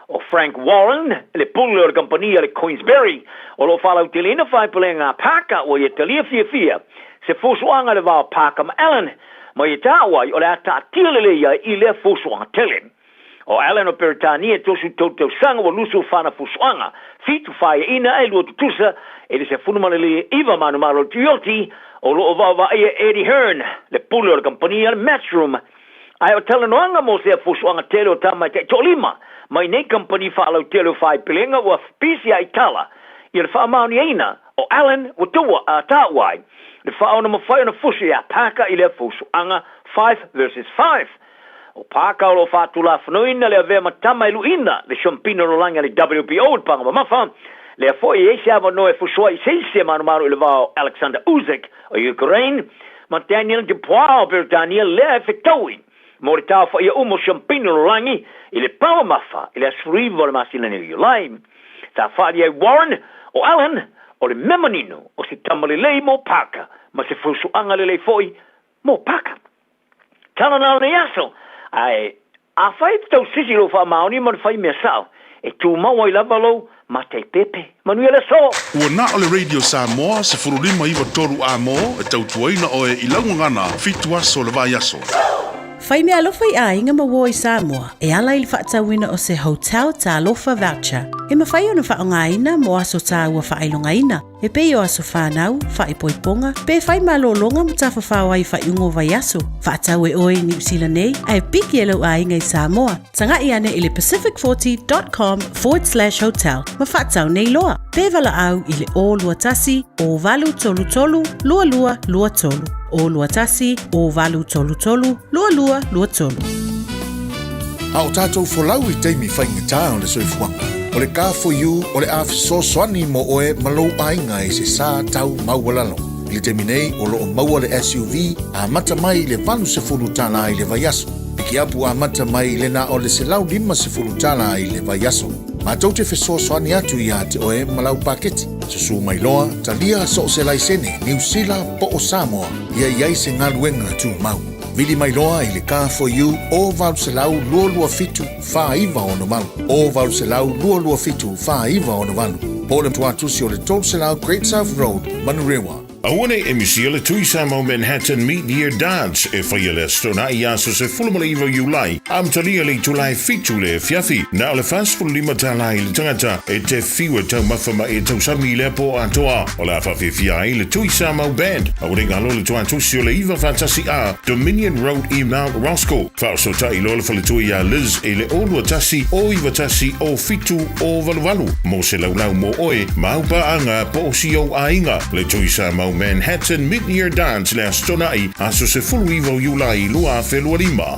O Frank Warren, le pulo o compagnia le Queensberry, o lo whalau tele ina whai pelenga paka o i talia Fiafia, se fusuanga le vau paka ma Allen, ma i tāwai o le ata tilele ia i le fusuanga tele. O Allen o Peritania tosu tau sanga o lusu whana fusuanga, fitu whai ina e lua tutusa, e le se funumane le iwa manu malo tioti, o lo o vau ia Eddie Hearn, le pulo o compagnia le Matchroom, ai o talanoanga mo se fusuanga tele o tama te tolima, mai nei company whaalau telo whai pelenga wa pisi ai tala. I le whaamauni eina o Allen o tua a tāwai. Le whaona mawhai ona fusi a paka i le fusuanga 5 versus 5. O paka o lo whaatula whanuina le avea matama ilu ina le champino no langa le WPO o panga mamafa. Le foi e se ava no e fusua i seise manumaru i le vao Alexander Usyk o Ukraine. Ma Daniel Dubois o Britannia le e whetauin. Mo le tau wha ia umo champino no langi i le pawa mafa i le asurivo le masina ni iulai. Ta whaari ai Warren o Allen o le memanino o se tamalelei mo paka ma se fusuanga lelei foi mo paka. Tana nao ne aso ai a whai tau sisi lo wha maoni man whai mea sao e tu maua i lava lo ma te pepe manu ele so. Ua na o le Radio Samoa se furulima iwa toru a mo e tau tuaina o e ilangu ngana fitu aso le vai aso. Whai mea alofa I a inga mawo I Samoa, e ala ili whaatawina o se hotel ta alofa voucher. E mawhai ona whaongaina mo aso ta ua whailongaina. E pei o aso whanau, whaipoiponga, pe whai malolonga mo ta whawhawai whaiungo vai aso. Whaatau e oe New Zealand nei, ai piki elo a inga I Samoa. Tanga I ane ili pacific40.com/hotel. Ma whaatau nei loa. Pe vala au ili o lua tasi, o valu tolu tolu, lua lua lua tolu. O lua tasi, o valu tolu tolu, lua lua lua tolu. A o tātou wholau I teimi whaingatā o le soifuanga. O le ka for you, o le awhiso swani mo oe malou ainga I se sā tau maualalo. I le teimi nei, o lo o maua le SUV, a mata mai le valu se fulu tala I le vaiaso. Piki apu a mata mai le na o le se lau lima se fulu tala I le vaiaso. Ma tau te wheso swani atu I a te oe malau paketi. Susu mai loa, talia so o se laisene, New Zealand po o Samoa, ia iai se ngaluenga tu mau. Vili mai loa I le car for you, o valu se lau lua fitu, wha iwa ono malu. O valu se lau lua fitu, wha iwa ono malu. Po le tuatusi o le tolu se lau Great South Road, Manurewa. Awane e misiele tui Samoa Manhattan Mid-Year Dance e whaiale stona I aso se fulumaliva Julai. Am talia le tulai fitu le Fiafi. Na le fastful lima tala I le tangata e te fiwa tau mawhama e tau sami le po atoa. O la Fiafia I le tui Samoa Band. Awane ngalo le tua tusi o le iwa fantasi a Dominion Road I Mount Roscoe. Whao ta I lola fale tui a Liz e le olua tasi o iwa tasi o fitu o valuvalu. Mo se laulau mo oe maupa anga po si o ainga. Le tui Samoa Manhattan Mid-Year Dance le astonai aso se fulu iwo Julai lua felua lima.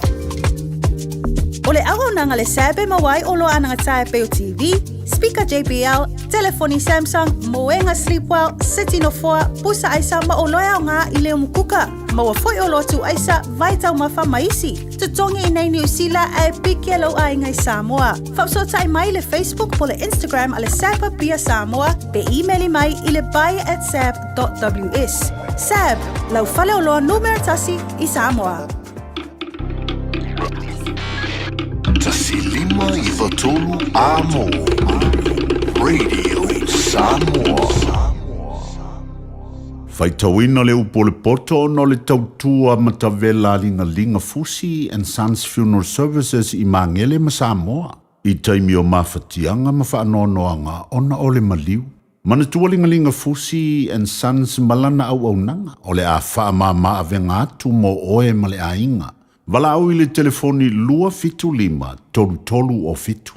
O le aho nanga le sebe mawai o loa nanga tae peo TV, speaker JBL, telefoni Samsung, moenga Sleepwell, City no 4, pusa aisa ma o loa o ngā I leo mukuka. Ma wa foi o lotu aisa, vai tau mawha maisi. Tutongi I nei New Zealand e piki alo a ingai Samoa. Whapsota I mai le Facebook po le Instagram a le Sapa Pia Samoa, pe emaili mai I le buy@sab.ws. Sab, lau fale o loa numero tasi I Samoa. Tasi lima I watolu amo. Radio Samoa. Faitawina le upo le poto no le tautua matavela linga Fusi and Sons Funeral Services I Mangele ma Samoa. I taimi o mawhatianga ma whaanonoanga ona o le maliu. Manatua linga Fusi and Sons malana au nanga o le a whaamama avenga atu mo oe ma le ainga. Wala au I le telefoni lua fitu lima tolu o fitu.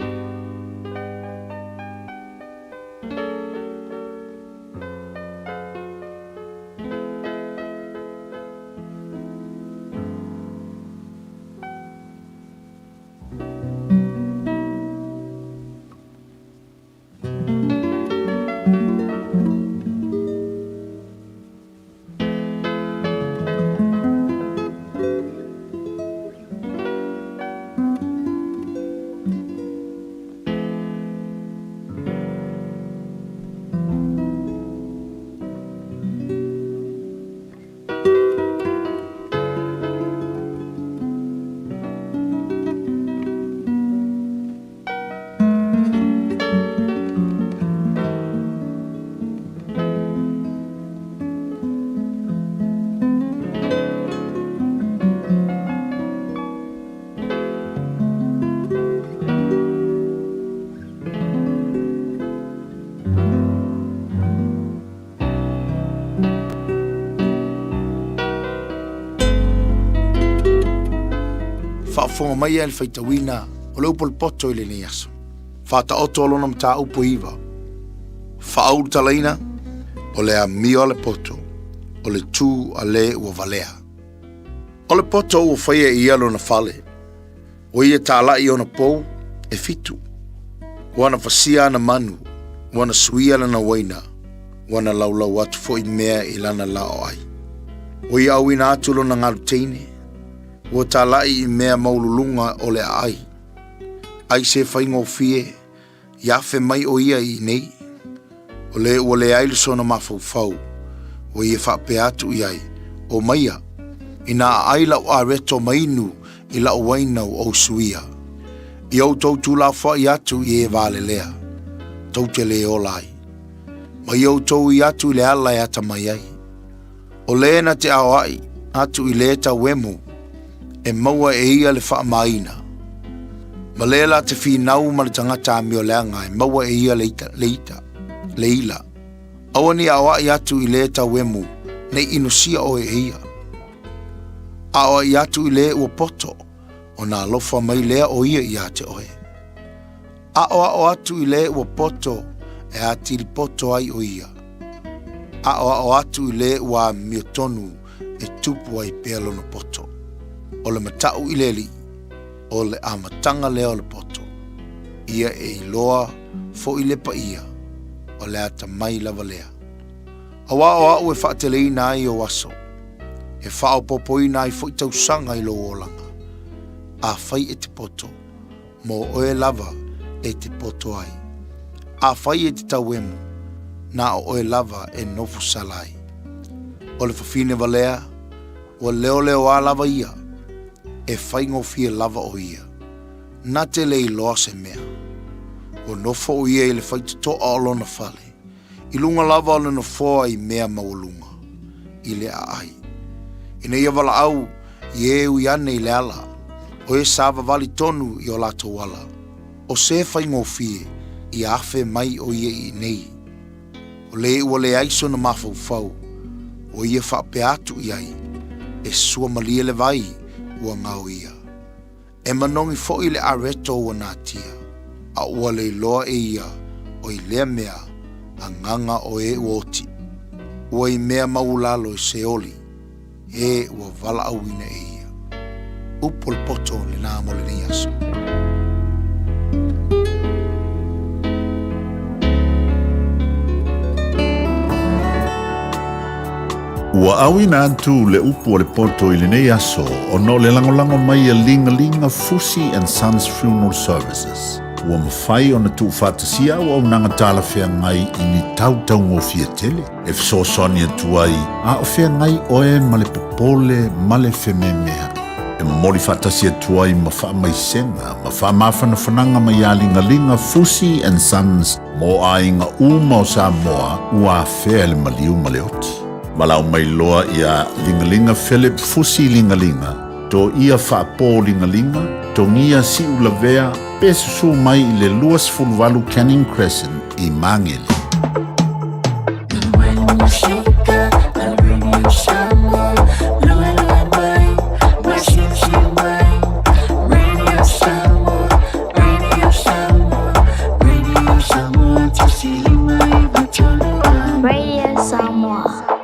Whaafonga mai e le whaitawina o leo poto I le nei aso. Whaata oto alona mta upo iwa. Whaau talaina o le a mio le poto o le tū a le ua valea. O le poto ua whaia I alo na whale. O ia tāla I ona pou e fitu. Wana whasia na manu, wana suia na waina, wana laulau atu fo I mea I lana lao ai. O ia au ina atulo na ngaru teine. Ua tālai I mea maululunga o le ai. Ai se whaingo fie, iafe mai o ia I nei. O le ua le ailu sona mawhau. O ia whape atu I ai. O maia, ina aila o a reto mainu I la o wainau o suia. I au tau tūla whai atu I e vale lea. Tau te le o lai. Ma I au tau I atu I le ala ata mai ai. O le na te au ai, atu I le ta wemu. e maua e ia le whaamaina. Ma lela te whinau ma le tangata a mio leanga e maua e ia leila. Awa ni awa i atu i le tau emu, nei inusia o e ia. Awa i atu i le ua poto, o na alofa mai lea o ia i ate oe. Awa o atu i le ua poto, e ati li poto ai o ia. Awa o atu i le ua miotonu e tupu ai pelo no poto. O le matau i le li, o le amatanga lea o le poto. Ia e iloa fo i le pa ia, o le ata mai lava lea. Awa o au e whaatelei na ai o aso, e whao popoi na ai fo i tausanga i lo olanga. A fai e te poto, mo oe lava e te poto ai. A fai e te tauemu, na o oe lava e nofu salai. O le fafine valea, o leo leo a lava ia, e fai ngofia lava o ia. Na te lei loa se mea. O nofo o ia i le fai tuto a olona fale. I lunga lava o le nofoa i mea maulunga. I le a ai. Ina ia wala au, i e ui ane i le ala. O e sava vali tonu i o lato wala. O se fai ngofia, i afe mai o ia i nei. O le ua le aiso na mafaufau. O ia whape atu i ai. E sua malia le vai ua ngau ia. E manongi fo i le areto ua natia. A ua le loa e ia o i lea mea a nganga o e uoti. Ua i mea maulalo i se oli. E ua vala awina e ia. Upol poto le nā mole ni aso. Ua awina atu le upu o le poto i le nei aso o no le langolango mai a linga Fusi and Sons Funeral Services. Ua mawhai o na tu whātasia o au nanga tāla whea ngai i ni tautau ngō fia tele. E fso soni atu ai, a o whea ngai oe ma le popole ma le wheme mea. E mori whātasia atu ai ma wha mai senga, ma wha mawhana whananga mai a linga Fusi and Sons mo a inga uma o Samoa ua whea le maliu ma le oti. Malau mai loa ia lingalinga Philip Fusi lingalinga. To ia whaapo lingalinga, to ngia si ulavea, pesusu mai i le luas fulvalu Canning Crescent i Mangele. Radio Samoa.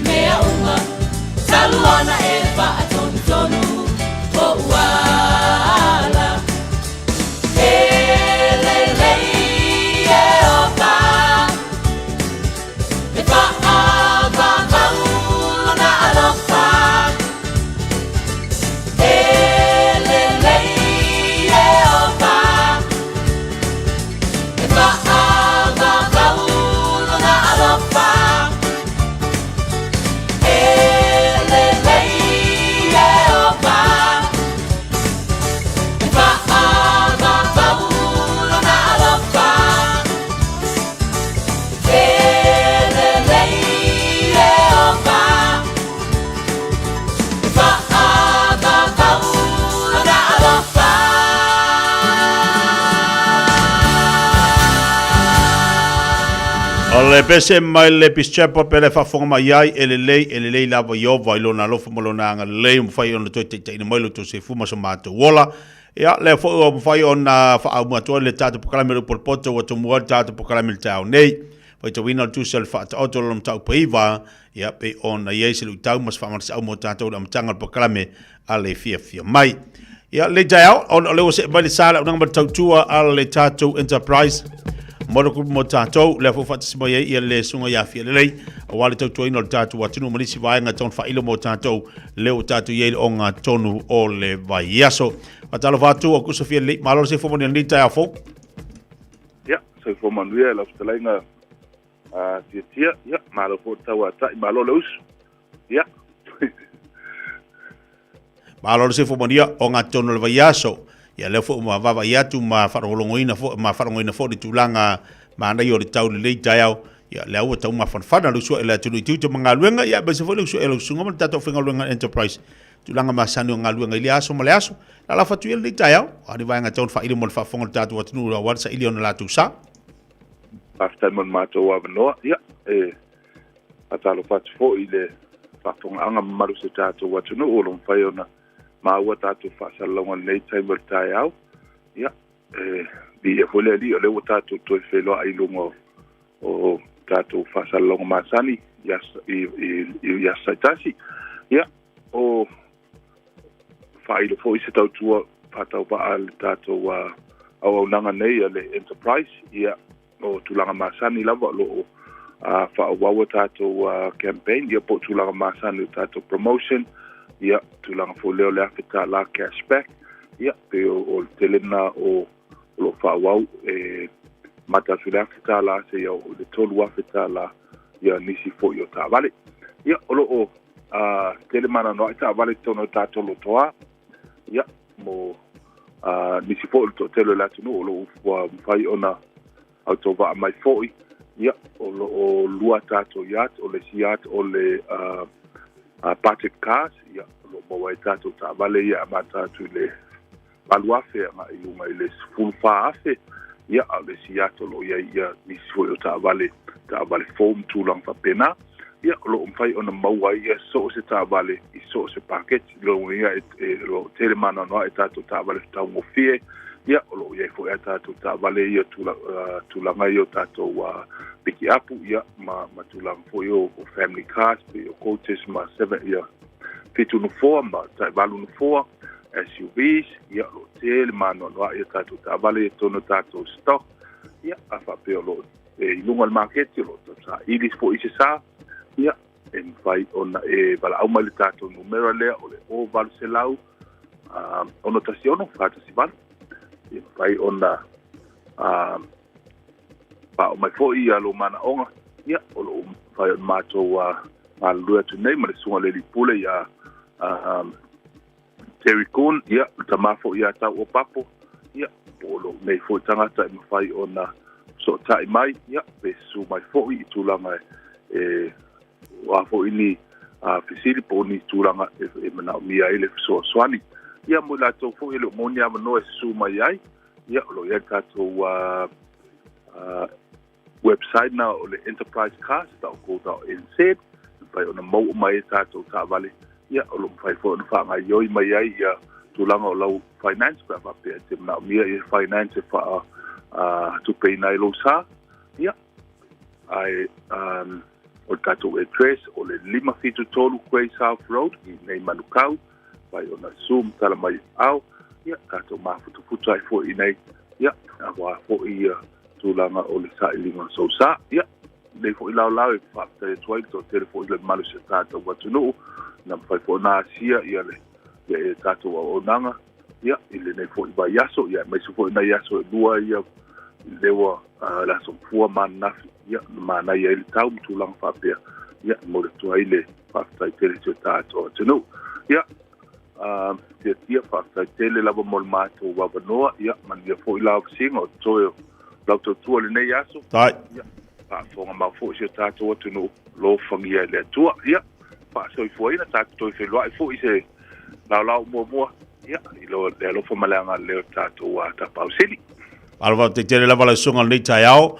Mea le pese mai le pischepo pele fa fonga mai ai ele la va yo vai lona lo molona nga le mfai on to te ni mai to se fuma so mato wola ya le fo mfai on fa au mato le tata proclame por poto o to mo tata proclame tau nei vai to wina tu sel fa to lom tau peiva ya pe on ye se lu tau mas fa mas au mo tata o mtanga proclame ale Fiafia mai ya le Taeao on le se mai sala on nga tau tua ale tata enterprise Modoku mo tatou le fo fata sima ye le sunga ya fia le o wale tau ino tatou watinu manisi vai nga ton fa ilo mo tatou le o tatou ye o nga tonu o le vai yaso patalo fatu o kuso fia le malo se fo mo ni Taeao fo ya se fo mo ndia la ftala nga tia ya malo fo tawa ta malo los ya malo se fo mo ndia o nga tonu le vai yaso ya le fo ma vava ya tu ma farolongoina fo di tulanga ma na yo di tau le Taeao ya le au tau ma fana lu so ele tu tu manga luenga ya be se fo lu so ele sunga ma tato finga luenga enterprise tulanga ma sanu nga luenga ile aso ma le aso la fatu le Taeao ani vai nga tau fa ile mo fa fonga tato wat nu wa sa ile on la tu sa after mon mato wa no ya atalo fatu fo ile fa fonga anga maru se tato wat nu o fa yona ma wa tatu fa salonga nei table Taeao ya bi e fole ali ole wa tatu to felo ai lungo o tatu fa salonga masani ya ya satasi ya o fa ile fo ise tatu fa tau ba al tatu wa au nanga nei ale enterprise ya o tulanga masani lava lo fa wa tatu campaign ya po tulanga masani tatu promotion ya tulang fo leo le afita la cashback ya pe o telena o lo fa wau mata su le afita la se yo le tolu afita la ya nisi fo yo ta vale ya o telemana no ta vale tono ta tolo toa ya mo nisi fo to telo la tunu lo fo fai ona auto va mai foi ya o lua tato yat o le siat o le Patrick Cars, ya lo mawai tato ta vale ya mata tu le baluafe nga ilunga ile full fa afe ya ale siato lo ya ni so ta vale form tu lang fa pena ya lo mfai ona mawai ya so se ta vale I so se package lo ya lo telemana no tato ta vale ta ngofie ya lo ya fo ya tato ta vale ya tu la ngayo tato wa piki apu ya ma tulang fo yo family cars yo coaches ma 7 ya fitu no form ma ta balu no form SUVs ya lo tel mano no ya tato ta vale tono tato stock ya afa pe lo lungal market lo sa ilis fo ise sa ya en fai ona bala au mal tato numero le o val selau ono tasiono fata si bal en fai ona pa o mai foi ya lo mana onga ya o lo fai mato wa Malu tu nei ma le sunga le pule ya Terry Coon ya tamafo ya ta o papo ya polo nei fo tanga ta me fai ona so tai mai ya be su mai fo I tulanga wa fo ini fisili po ni tulanga mana mia ile so swani ya mo la to fo ile mo nya no su mai ai ya lo ya ka to website na o le enterprise cars ta ko ta instead fai ona mo mai ta to ta vale ya o lo fai fo na fa mai yoi mai ai ya tulanga o lo finance pa pa pe te na mia I finance fa to pay na lo sa ya ai o ka to address o le lima fitu tolu Quay South Road I nei Manukau fai ona zoom tala mai au ya ka to ma futu ai fo I nei ya wa fo I tulanga o le sa ilinga so sa ya le fo ila la fa te twai to telefon le malu se tata watu no na fa fo na sia ya le tata o nanga ya ile ne fo ba yaso ya mai fo na yaso dua ya le wa la so fu man na ya mana ya il tau tulanga fa pe ya mo le twai le fa ta tele se tata o no ya te fa ta tele la bo mol mato wa no ya man ya fo ila singo to Dr. Tuole ne yaso. Tai. Ya. Pa fonga ma fo se tato watu no lo fangia le tua. Ya. Pa so fo ina tato to fe lo fo ise la mo ya. Ilo le lo fo malanga le tato wa ta pausili. Alva te tere lava la sunga nei Taeao,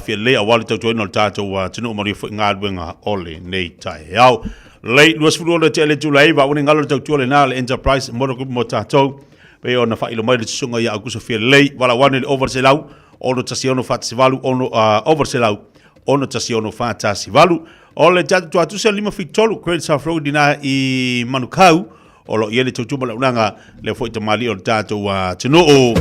fia le awali tau tuai no tātou tino umari fu ngādwenga ole nei Taeao. Lei, luas furu ole te ele tulai, wa uni ngalo tau tuale nā le Enterprise, moro kupu mo tātou, pe ona wha ilo mai le sunga ia akusa fia lei, wala wane le over se lau, ono tasi ono whātasi walu, ono over se lau, ono tasi ono whātasi walu, ole tātou tuatu se lima fitolu, credit sa frogu dina I manukau, olo iele tau tuma la unanga, le fo ita mali o tātou tino o.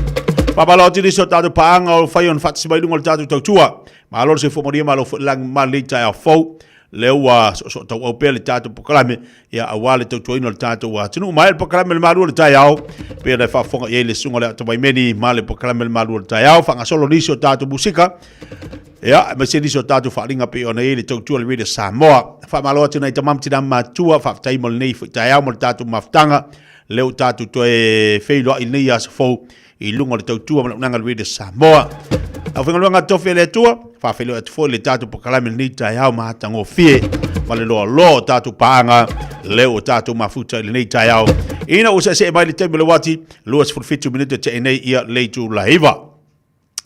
Papalo tiri so tātou paanga o whai on whātasi mai lunga o tātou tau tua, ma aloro se fo moria ma lo fo lang ma le tai a fau, leo so tau au pele tātou pokalame ia awale tau tuaino le tātou tinu mai le pokalame le malu le Taeao pe le whafonga ia le sunga le atamai meni ma le pokalame le malu le Taeao whanga solo nisi o tātou musika ia me se nisi o tātou wharinga pe ona ia le tau tua le radio Samoa whamaloa tina I tamam tina matua whaftaimo le nei Taeao mo le tātou maftanga leo tātou toe wheiloa I nei asa fau I lunga le tau tua mo le unanga le radio Samoa au whengaluanga tofe le tua whawhelo atu fo le tātou pokalame le nei Taeao mahata ngō fie ma le loa lo tātou paanga leo tātou mafuta le nei Taeao ina usa se mai le teme le wati luas fulfitu minute te nei ia le tu laiva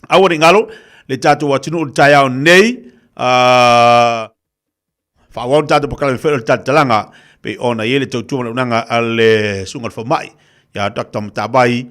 awa ngalo le tātou watinu le Taeao nei whawau tātou pokalame whelo le tātou talanga pe ona ia le tautua le unanga ale sungal whamai ia Dr. Mtabai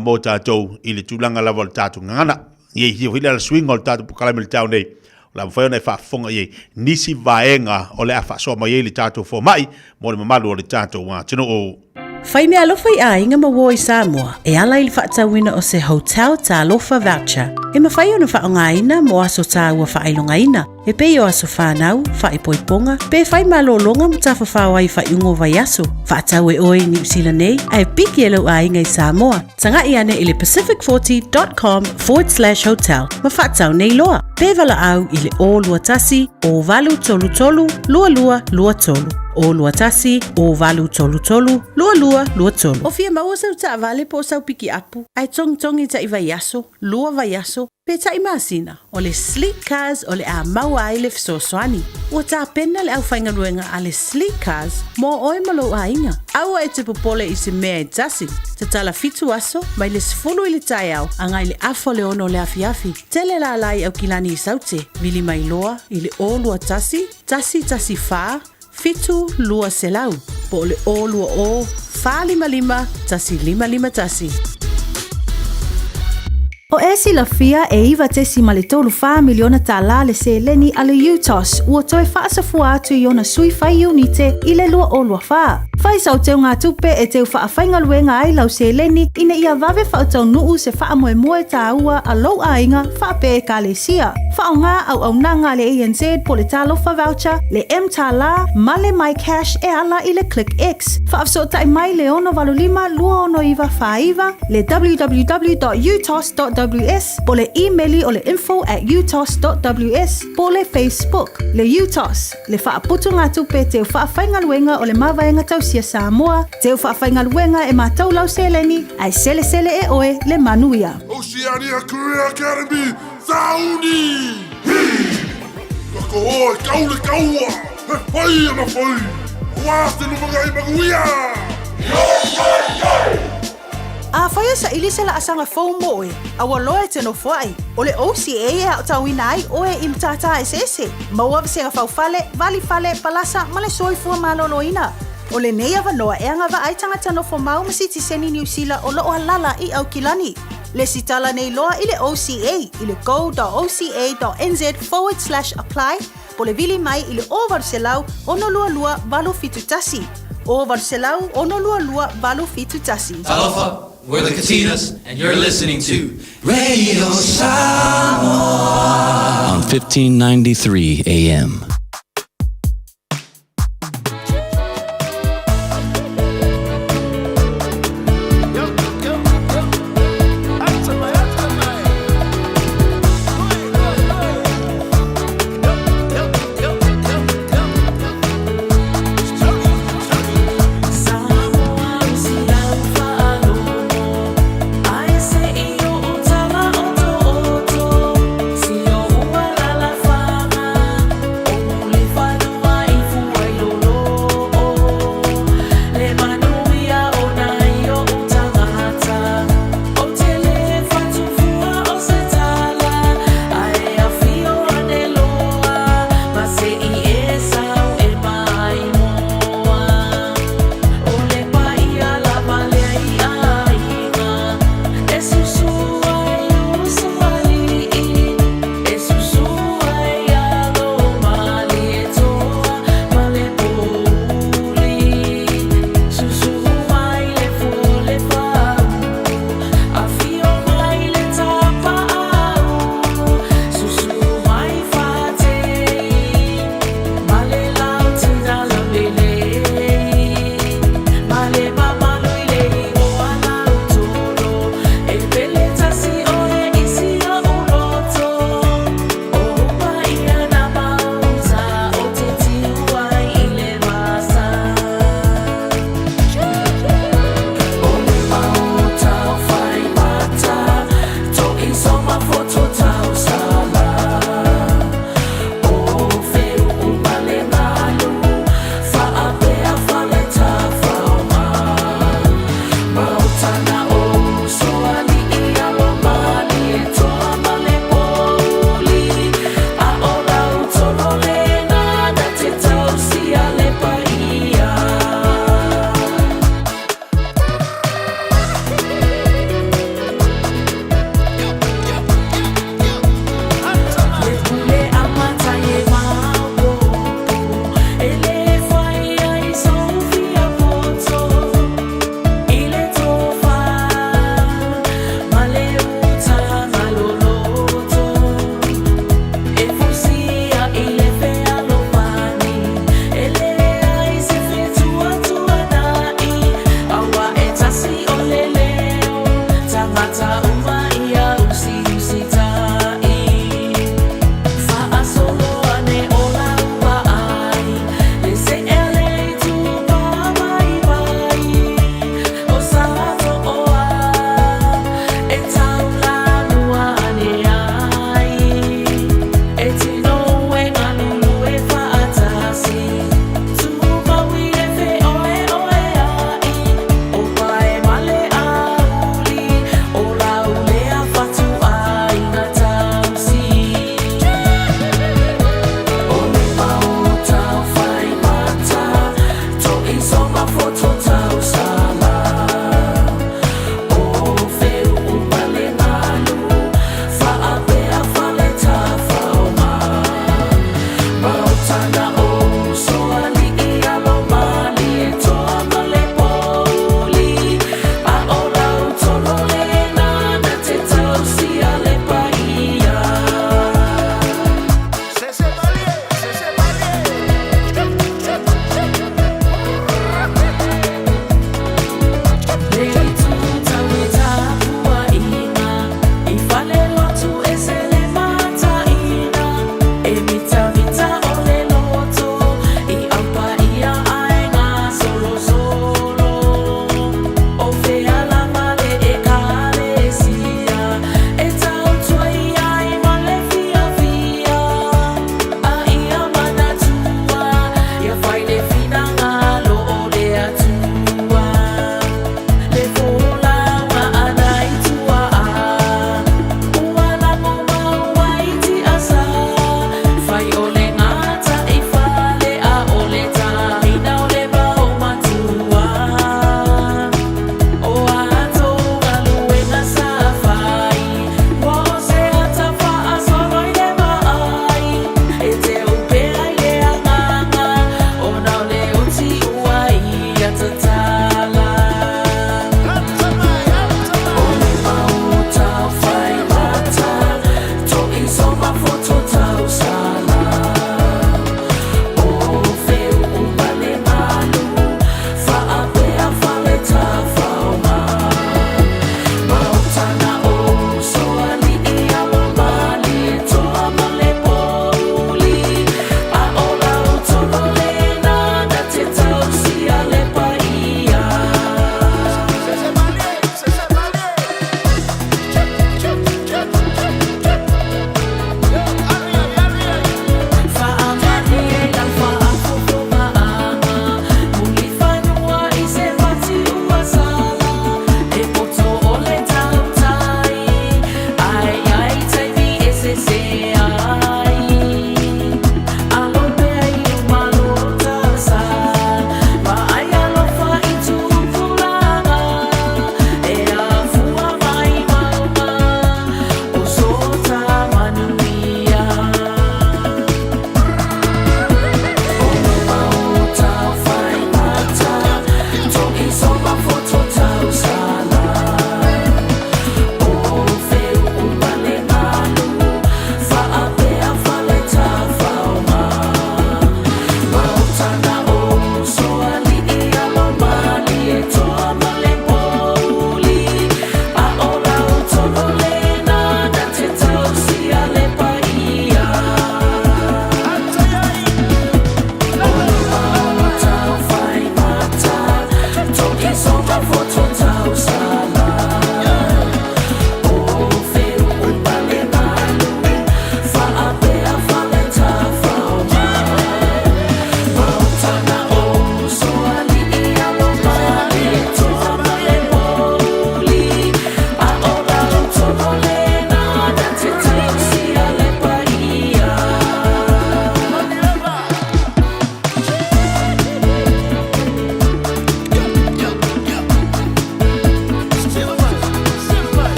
mo tātou I le tūlanga lava le tātou ngana ye hila la swing o tātou pokalame le tau nei la mwhai ona whafonga ye nisi vaenga o le awha soa mai le tātou whamai mo le mamalu o le tātou tino o Whai mea alofa I a inga maua I Samoa, e ala I le whaatawina o se hotel tā alofa voucher. E mawhai ona whaongaina mo aso tā ua whailongaina. E pei o aso whanau, whaipoiponga, pe whai malolonga mo tā whawhawai whaiungo vai aso. Whaatau e oi New Zealand nei, ai piki elo a inga I Samoa. Tanga I ane I le pacific40.com/hotel. Ma whaatau nei loa. Pe wala au I le o lua tasi, o valu tolu tolu, lua lua lua tolu. O lua tasi, o valu tolu tolu, lua lua lua tolu. O fia maua sau ta vale po sau piki apu. Ai tong ta I vai aso, lua vai aso. Pe ta I masina, o le sleek cars o le a maua ai le fisosoani. Ua ta pena le au whaingaruenga a le sleek cars, mo oe malo a inga. Aua e te popole I se mea e tasi. Te tala fitu aso, mai le sifulu I le Taeao, angai le afo le ono le a Fiafi. Tele la lai au kilani I saute, vili mai loa, I le o lua tasi faa, fitu lua selau, po le o lua o, faa lima, tasi lima tasi. O esi la fia e iwa te si ma le tolu wha miliona tala le se leni a le UTOS ua toe whaasafua atu I ona sui whai unite I le lua o lua wha. Whai sau teo ngā tupe e teo wha whainga luenga ai lau se leni ina ia vave wha tau nuu se wha moe tā ua a lau ainga wha pe e ka le sia. Wha o ngā au nanga le ANZ po le talofa voucher, le M tala, ma le My Cash e ala I le Click X. Wha afso tai mai le ono valulima lua ono iwa wha iwa, le www.utos.ws, po le emaili o le info@utos.ws, po le Facebook, le UTOS, le wha aputu ngā tupe teo wha whainga luenga o le mawaenga tausia Samoa, teo wha whainga luenga e mātau lau seleni, ai sele e oe le manuia. Oceania Career Academy, Sauni! Kako oi, kaule kaua! He whai ana whai! Wāse lumaga I maguia! A whaia sa ili se la asanga whau moe, a waloe te no whai. O le OCA e au tauina ai oe I mtata e sese. Maua se ngā whau fale, vali fale, palasa, ma le soifua maloloina. O le nei awanoa e anga wa aitanga tano whamau masiti seni New Zealand o loo halala I au kilani. Le sitala nei loa I le OCA, I le go.oca.nz/apply, po le vili mai I le o varselau ono lua balu fitu tasi. O varselau ono lua balu fitu tasi. Aloha, we're the Katinas, and you're listening to Radio Samoa on 1593 AM.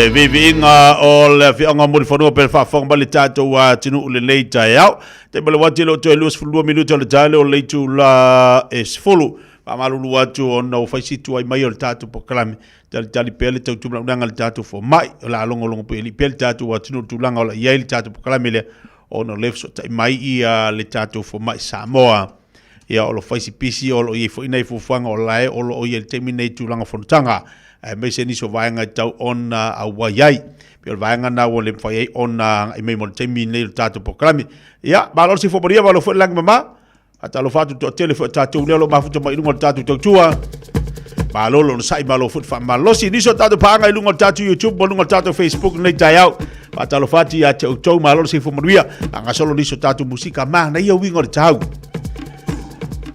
Vivinga o le fianga mo fono per fa fong bali tato wa tinu le nei Taeao. Te bale wati lo to elus fulu minuto le tale o le tu la es fulu. Pa malulu watu o no fa situ ai mai o tato po klami. Tali pele tau tu nanga le tato fo mai la longo longo pele pele tato wa tinu tu langa o la yel tato po klami le o no lefso tai mai ia le tato fo mai Samoa. Ia o lo fa si pisi o lo i fo ina fo fanga o lae o lo o yel terminate tu langa fontanga. Me se ni so vaenga tau on a waiai pe vaenga na o le fai on i me mo temi nei tatu programi ya ba lo si fo poria ba lo fo lang mama ata lo fatu to tele fo tatu ne lo ma fu mai lungo tatu to tua ba lo sai ba lo fo fa ma lo si ni so tatu pa ngai lungo tatu YouTube bo lungo tatu Facebook nei Taeao ata lo fati ya to ma lo si fo moria anga solo ni so tatu musika ma na ia wingo tau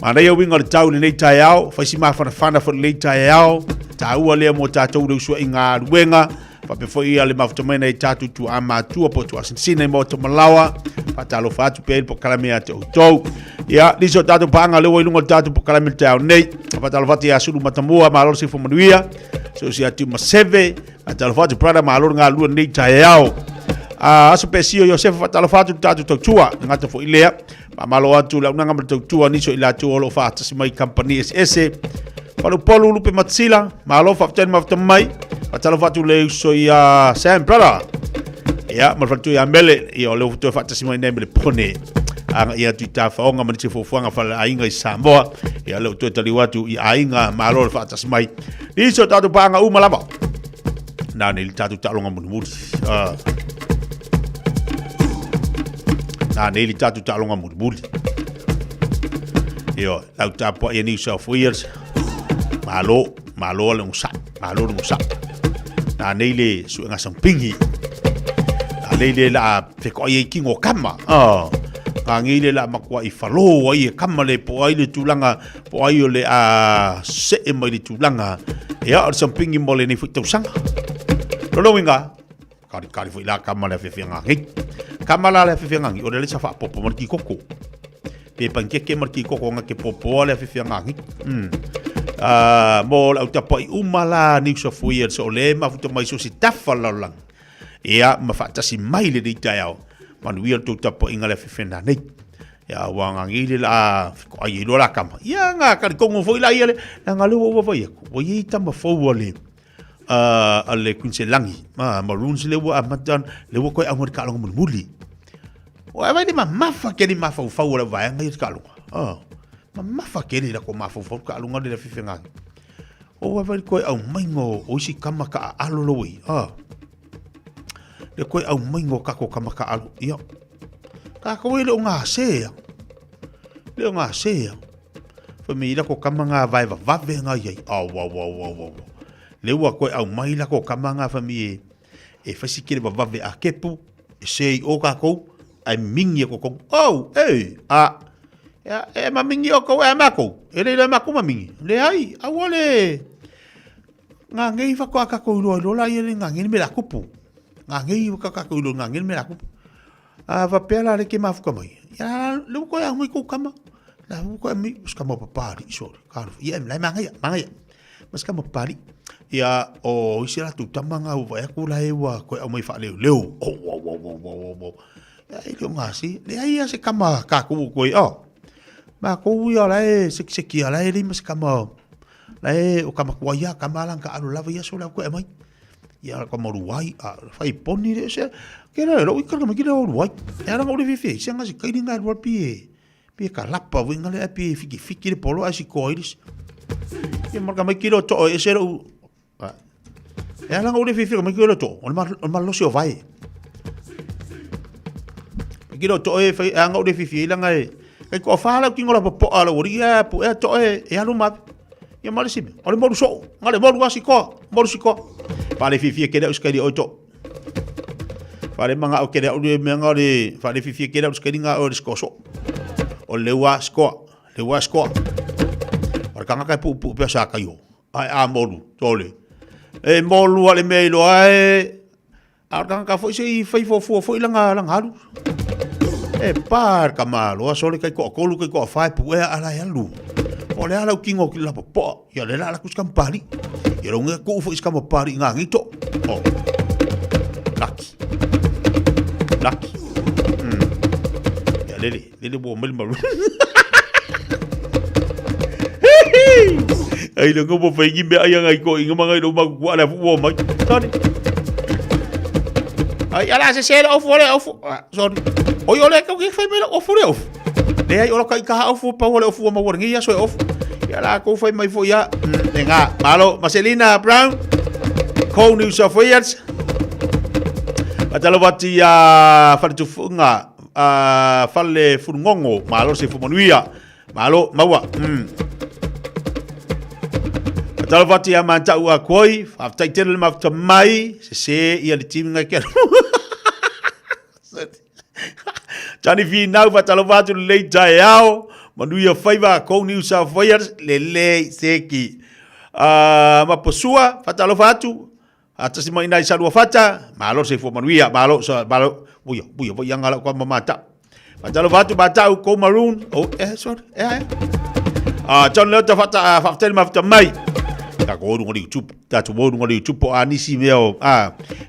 ma na ia wingo tau nei Taeao fa si ma fa fo nei Taeao Taua lea mo tātou reu sua i ngā ruenga, pa pe foi ia le mafutamena i tātou tu a mātua po tu asinsina i mo to malawa, pa talo fatu pe po kalamea te utou. Ia, niso tātou paanga leo i lunga tātou po kalamea te au nei, pa talo fatu ia suru matamua ma aloro si fomanuia, so si atu maseve, pa talo fatu prada ma aloro ngā lua nei Taeao. Aso pe sio Yosefa pa talo fatu tātou tautua, ngata fo ilea, pa malo atu la unanga ma tautua niso ila tu olo fata si mai company SS, Palu polu lupe matsila, malo faften maftamai, patalo fatu le so ya Sam brother. Ya, malfatu ya mele, ya le futu fata sima ine mele pone. Anga ia tu ta faonga manisi fofuanga fala ainga i Samoa. Ya le tu tali watu i ainga malo fata simai. Iso tatu panga umalaba. Na ni tatu talonga munumuri. Na ni tatu talonga munumuri. Yo, lau tapo ya New South Wales. Malo le ngsa na neile su nga sampingi na neile la te ko ye kingo kama nga ngile la makwa I falo ai kama le po ai le tulanga po ai le se e mai le tulanga ya sampingi mole ni futu sanga lo winga kari fu la kama le fefenga ngi kama la le fefenga ngi o le sa fa popo marki koko pe pankeke marki koko nga ke popo le fefenga ngi mo la tapa I umala ni so fuia so le ma futa mai so si tafalalang ia ma fata si mai le di Taeao man wi to tapa inga le fefena nei ya wanga ngile la ko ai lo la kama ia nga ka ko ngo foi la ia le nga lo wo foi ko i tama fo wole ale kunselangi ma runs le wa matan le wo ko angor ka lo muli wa vai di ma mafa ke di mafa fa wala vai nga ka lo ma fakeri la ko ma fo ka lunga de fifenga o wa ko au maingo o si kama ka aloloi de ko au maingo ka ko kama ka alo ia ka ko le nga se fa mi la ko kama nga vai va venga ye wa le wa ko au mai la ko kama nga fa mi e fa si kire va ve a kepu e sei o ka ko ai mingi ko ya mamingi o ko mako ele le mako mamingi le ai awole nga ngei fa ko ka ko lo la ele nga ngeni me la kupu nga ngei ka ko lo nga ngeni me la kupu va pela le ke mafu mai ya le ko ya ngui ko kama la ko mi ska mo papari so ka ya la manga mas ka mo pari ya o isira tu tamanga o va ku la ewa ko mai fa le ya ile nga si le ai se kama ka ko ma ko ia lai seki ala ele mas kama lai o kama ko ia kama lang ka alo lava ia so la ko mai ia ko mo ruai fai poni de se que era lo que me quiero ruai era mo de fifi se nga se kai nga ro pi ka lapa winga le pi fiki de polo asi ko iris e marka me quiero to e se ro era nga o de fifi me quiero to o mal lo se vai me quiero to e fai nga o de fifi la nga e ko fala ki ngola po ala uria po e to e alu ma ya mali sibe ole modu so ngale modu asiko pale fifi ke da uskari o to pale manga o ke da o menga de pale fifi ke da uskari nga o diskoso o lewa sko Markanga kai pu pesa ka yo ai a modu tole e molu ale meilo ai arkanga foi sei fai fo langa halu e par kamalo asole kai ko kolu kai ko fai pu e ala yalu o le ala kingo ki la po ya le ala kus kampali ya lo nga ko fo is kampali nga ngito o laki. Ya lele bo mel malu. Ai lo ngo fa gi be ai ngai ko inga mangai do ma ku ala fu mai. Sorry. Ai ala se of ole of. Sorry. Oi ole ka ki fa me of ole of. Le ai ola kai ka of pa ole of ma wor ngi ya so of. Ya la ko fa mai fo ya. Nga malo Marcelina Brown. Ko New South Wales. Atalawati ya fartufunga falle fungongo malo se fumonuia malo mawa Atalawati ya manta ua koi after tell mafta mai se ia le tim nga kero Tani fi now atalawati le Taeao manuia faiva ko New South Wales le seki maposua fatalawatu atas mai nai salua fata malo se fo manuia malo buio yang ala kwa mamata patalo fatu batau ko maroon sorry John le ta fata fatel mafta mai ka ko ngori YouTube ta tu bo ngori YouTube po anisi meo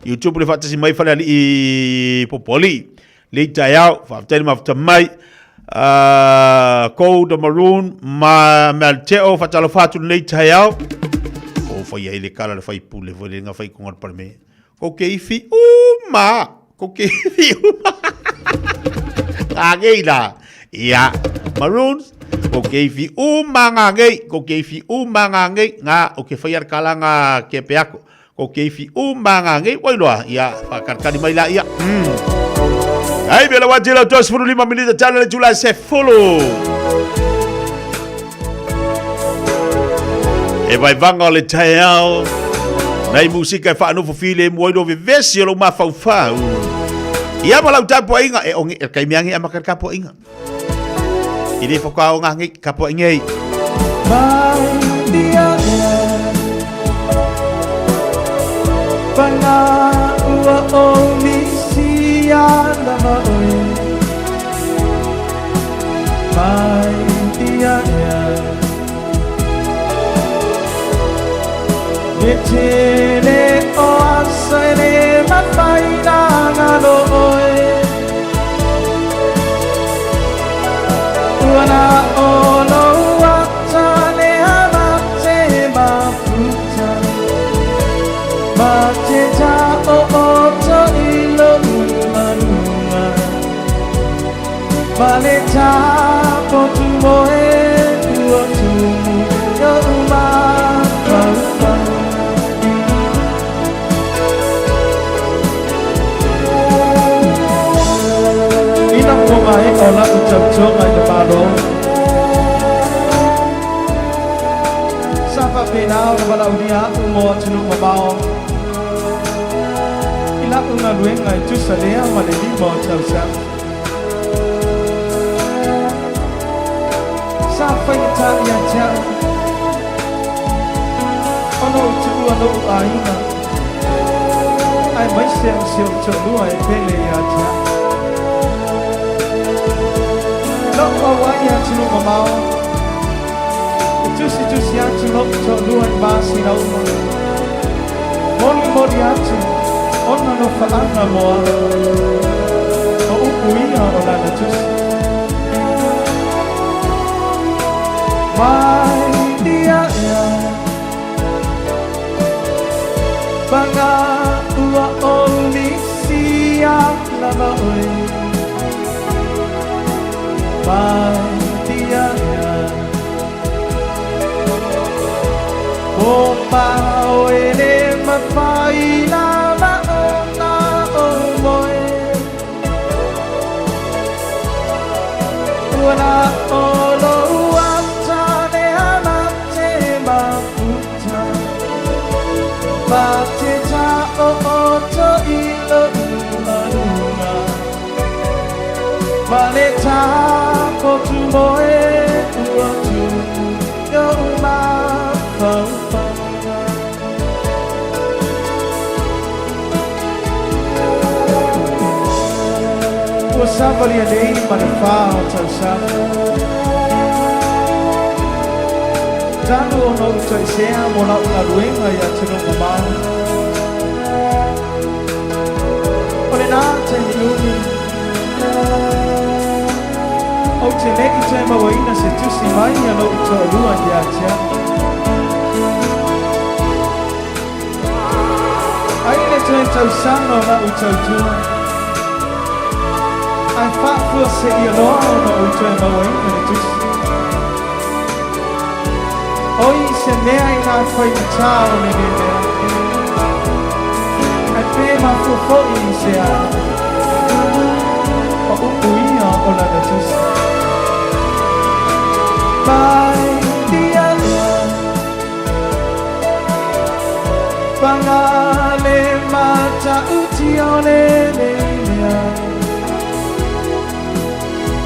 YouTube le fata si mai fala i popoli le Taeao fatel mafta mai ko the maroon malteo fatalo fatu le Taeao foi ele kala le fai pule vole nga fai kongar par me ko keifi ko keifi ageila ya maroons ko keifi ngei ko keifi ngei nga o ke fai ar kala nga ke peako ko keifi ngei wailwa ya pakarkani mai la ya ai bela wajila 25 minutes tala le July se follow e vai vanga le Taeao nei musika e whaano file mo do vivesi lo ma fau ia malau tapo inga e ongi e kai miangi ama kapo inga ile fokao ngangi kapo ingei dia banga ua ongi sia lama oi dia Tele o asere mafaina ngaloe Uana ono watane amate mafuta Mateja o oto ilo umanua Maleta potu moe uotumu yo mai ola ucap ai de palo sapa penau bala unia mo tunu mabao ila una luenga tu salea male di mo tausa sapa ita ya cha ono tu ono aina ai mai sem tu ai pele ya cha no waya tunu mamao tu ya tunu to luan basi na uma moni atu onna no fa ana mo o uia ona na tu mai dia ya banga ua only sia lama oi dia o pao ele mafai la ma ona o moe una olo watane amate mafuta Mateja o oto ilo umanua Maleta potu moe uotu yo ma fau Somebody a day but a far to some Tano no to share mona una ruenga ya tino mama Ole na te yumi te ne I te mawaina se tusi mai alo I to lua ki a tia. Ai le te tau sano na u tau tua. Ai whafua se I aloa na u te mawaina le tusi. Oi se mea I nga whai matao ne ne mea. Ai pe ma fufo I se a. O uia o la da tusi. Mai dia Pangale mata uti o le mea.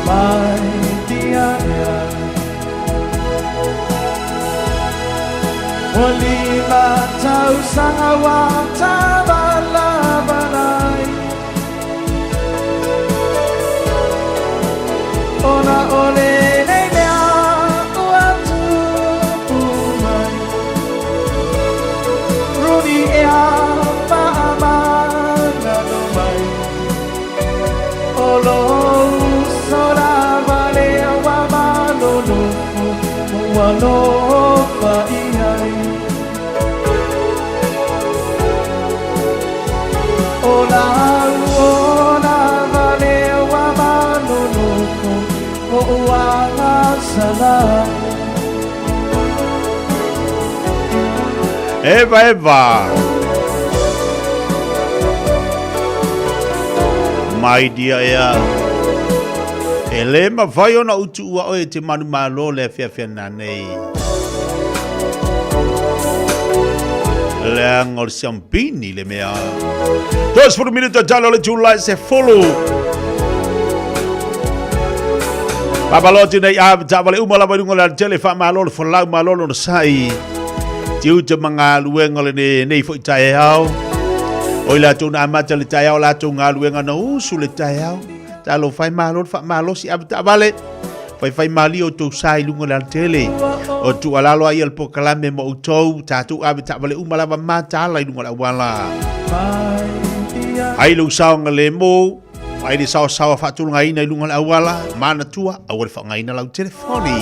Mai dia Wali mata usanga wata bala balai. Ona ole nei mea uatu umai. Runi ea paamana no mai. Olo sora vale awamalo lofu walofa iai. Ola vale awamalo lofu wa'ala salam. Eva. My dear ea. Ele ma vai ona utu ua oe te manu malo le fiafia na nei. Le angol siampini le mea. 2 minutos talo le July se follow. Papaloti nei a tawale umala badungo la tele fa malo le folau malo no sai. Tiu te manga luenga le nei fo Taeao. Oi la tuna amata le Taeao la tunga luenga na usu le Taeao. Talo fai malo fa malo si ab tawale. Fai mali o tu sai lunga la tele. O tu alalo ai el pokalame mo utou tatu ab tawale umala ba mata la lunga la wala. Ai lu saunga le mo. Ai di sawa fatulunga ina lunga la wala. Mana tua awal fa ngaina la telefoni.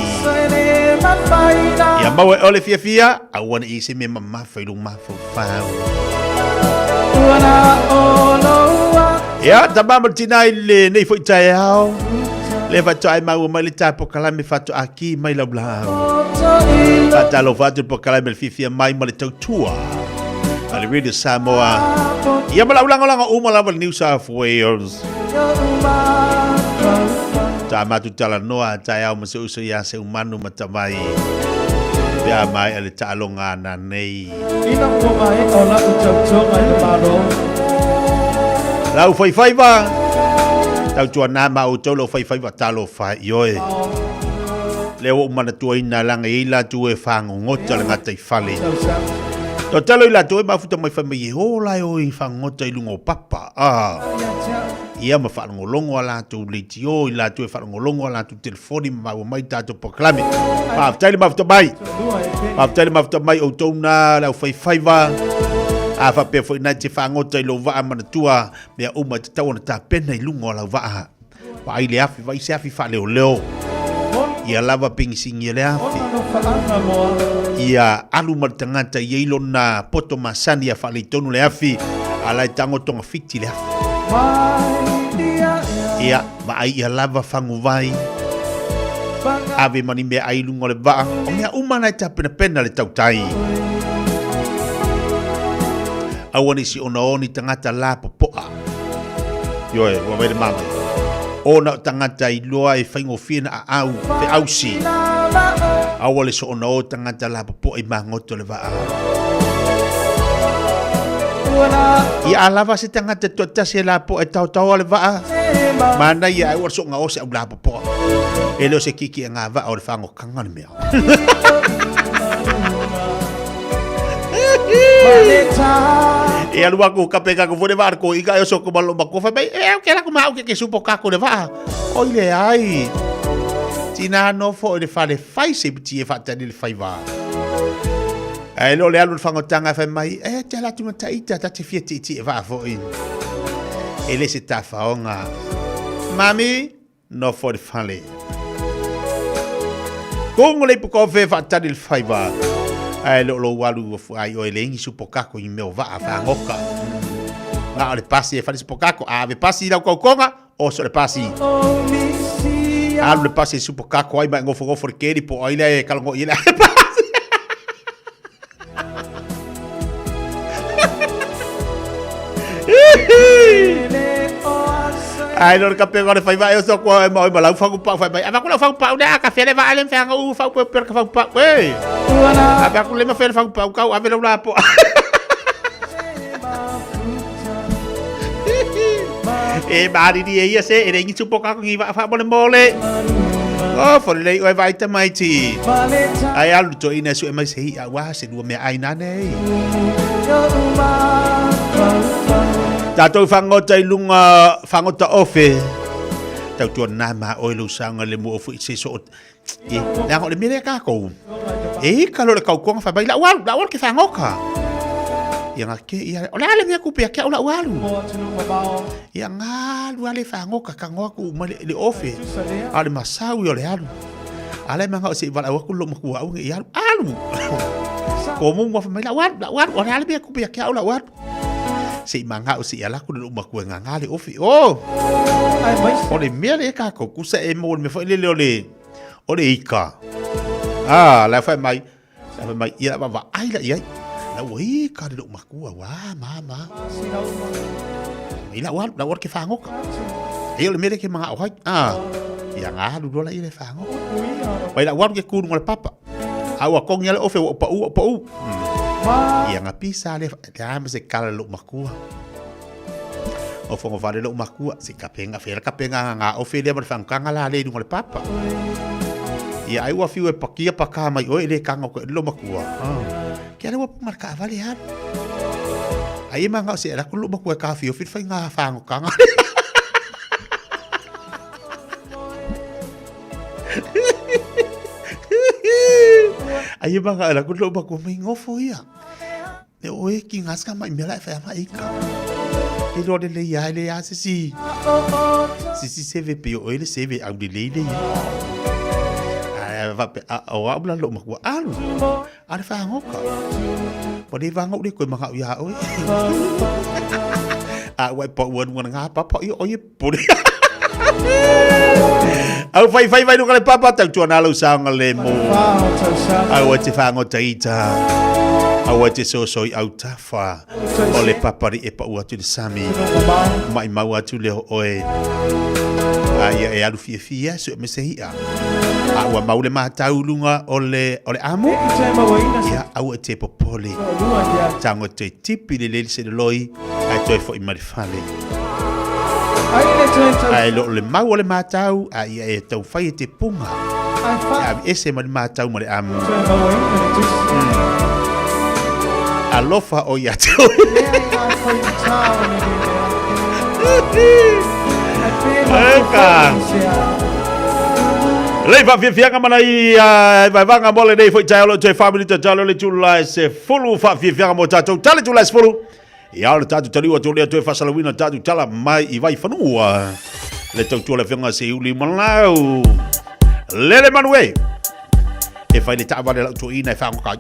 Ya mawe ole fiafia awan isi me mama fa lunga fa fa. Ya tabama tinai le nei foi Taeao. Le fatu ai mau mai le tapo kalame fatu aki mai la blau. Fatalo fatu po kalame Fiafia mai le tautua. Ali Radio Samoa. Ya malaulang-ulang umalaw New South Wales. Tamatu tala noa Taeao maseuso ya se umanu matamai. Bia mai ale talonga na nei. Ina ko mai ola utau mai malo. Lau fai ba. Tau tua na ma o tolo fai va talo fa yoe. Leo mana tua ina langa ila tu e fango ngota le ngata I fale. To talo ila tu e mafuta mai fa mai ho la o I fangota I lungo papa. Ia ma fa ngolongo ala tu litio ila tu e fa ngolongo ala tu telefoni ma mai tato proclame. Pa tali mafuta mai. Pa tali mafuta mai o tona la fai va. Afa pe foi na te fangota I lo va mana tua me uma te tau na ta pena I lungo la va. Pa I le afi vai se afi fa leo. Ia lava pingsing ia le afi. Ia alu matangata ia ilo na poto masani ia fa le tonu le afi. Ala tango tonga fiti le afi. Ia ma ai ia lava fangu vai. Ave mani me ai lungo le va. O mea umana ta pena le tautai. Awani si ona oni tangata la popoa. Yoe, wa wele mama. Ona tangata I loa e whaingo whina a au, te ausi. Awale so ona o tangata la popoa I mangoto le waa. Ia alava se tangata tuatasi la po e tau le waa. Mana ia ai warso nga o se au la popoa. E leo se kiki e ngā waa o le whango kangana mea. E alu aku kapeka ko fone var ko ika yo so ko malo ko fa bai e ke la ko mau ke supo ka ko le va o ile ai tina no fo le fa le fai se pti e fa tani le fai va e lo le alu fango tanga fa mai e te la tu mata ita ta te fieti ti e va fo in e le se ta fa onga mami no fo le fa le Kongo le po ko fe fa tani le faiva. Ai lo walu ai o elengi supokako I meo va fa ngoka. Nga le pasi e fa supokako a ve pasi la kokonga o so le pasi. A le pasi supokako ai ba ngofo keri po ai le kalongo ile. Ai lo ka pego le fai vai so ko e mo la fa ku pa fai vai ava ku la fa pa na ka fele va ale fa u fa ku per ka fa pa we ava ku le ma fele fa pa ka ave la po e mari di ia se e ngi supo ka ngi va fa mole oh for le o vai ta mai ti ai alu to ina su e mai se ia wa se du me ai na nei Tatou whangota I lunga whangota ofe. Tau tua nama o ilu sanga le mu ofu I se so. Nang o le mire kako. Kalau le kau kuang whabai la wal ke whangoka. Ia ngake ia o le ale mea kupea kia o la walu. Ia ngalu ale whangoka ka ngoaku ma le ofe. Ale masau I o le alu. Ale manga o se wala waku lo maku au nge alu. Komu mo whamai la wal o le ale mea kupea kia o la walu. Se manga o se ala ku no maku nganga le ofi o le mea le ka ko ku se e mo me foi le o le ika la fa mai ia va ai la ia la wi ka le maku wa mama ila wa ke fango e le mea ke manga o hai ia nga lu dola ile fango vai la wa ke ku no le papa awa kong ia le ofi o pa u Ia ngapi sale ama se kala lo makua. O fongo vale lo makua se kapenga nga o fele mar fangkanga la le ngol papa. Ia ai wa fiu e pakia paka mai o ele kanga ko lo makua. Kia le wa marka vale har. Ai manga se era ko lo makua ka fiu fit fa nga fango kanga. Ai banga la ko lo ba ko mai ngofo ia. E oe ki ngaska mai mela fa mai ka. E lo de le ya si. Si CVP o ele CV au de le ya. Ai va o abla lo ma ko alu. Ar fa ngoka. Pode va ngok de ko ma ya oe. Wai po won nga papa o ye pode. Au fai no kale papa tau tuana lo sanga le mo. Au te fango taita. Au te so au tafa. O le papari e pa ua tu le sami. Mai mau atu le oe. Ia e alu Fiafia so me se ia. Au mau le matau lunga o le amo. Ia au te popole. Tango te tipi le se loi. Ai toi fo I marifale. Ai lo le mau le matau ai e tau fai te punga. Ai ese ma le matau ma le amo. Alofa o ia te. Eka. Lei va Fiafia mana I vai vanga mole dei foi Taeao te family te talo le tula se fulu fa Fiafia mo tatou tale tula se fulu. Ia le tatu taliwa tu le tu fasalawina tatu tala mai I vai fanua. Le tau le fenga se uli malau. Lele manue. E fai le tavale la tu ina e fango ka.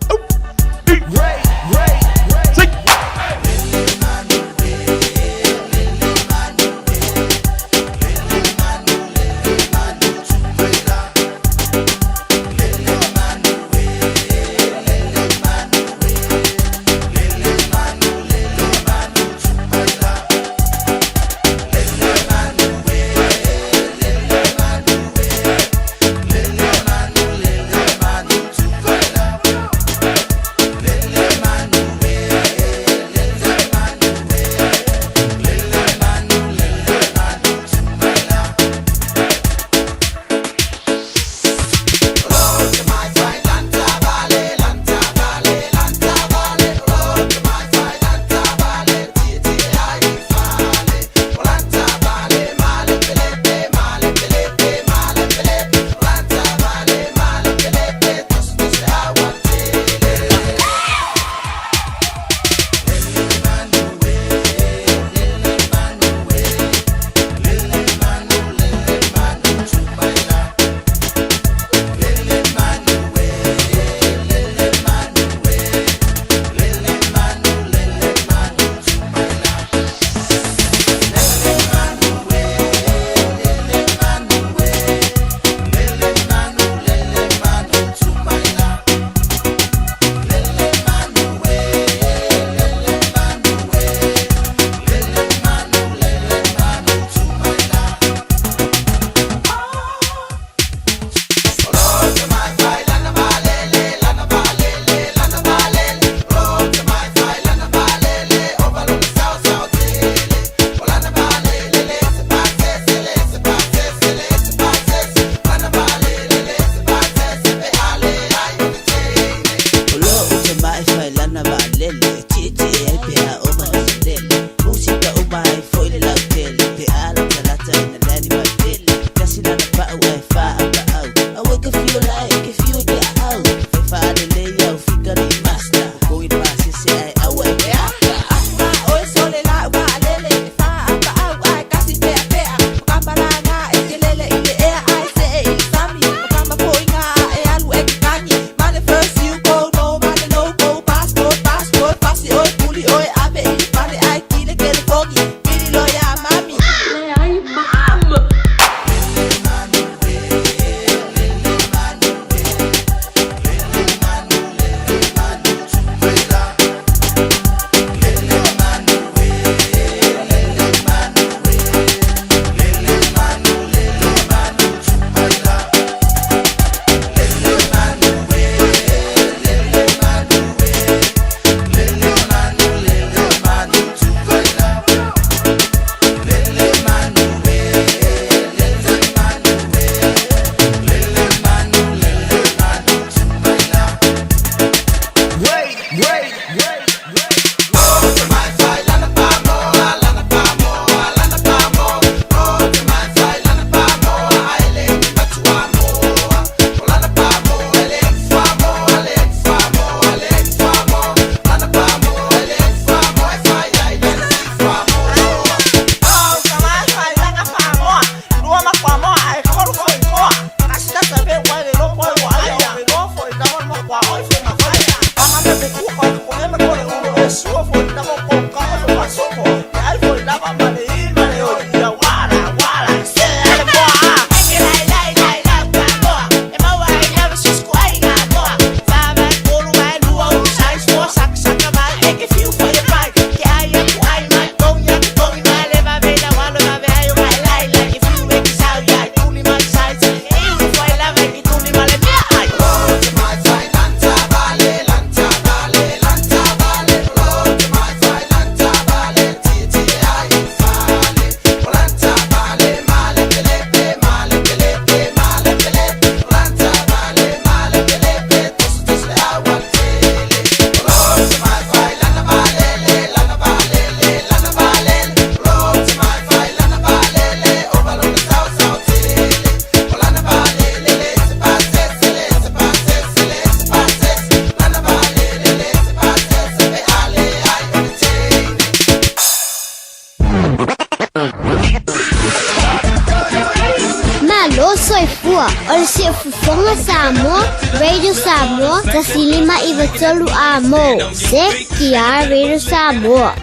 soifua o le siafufonga Samoa, Radio Samoa, tasilima iwa tolu a mo. Se kia Radio Samoa.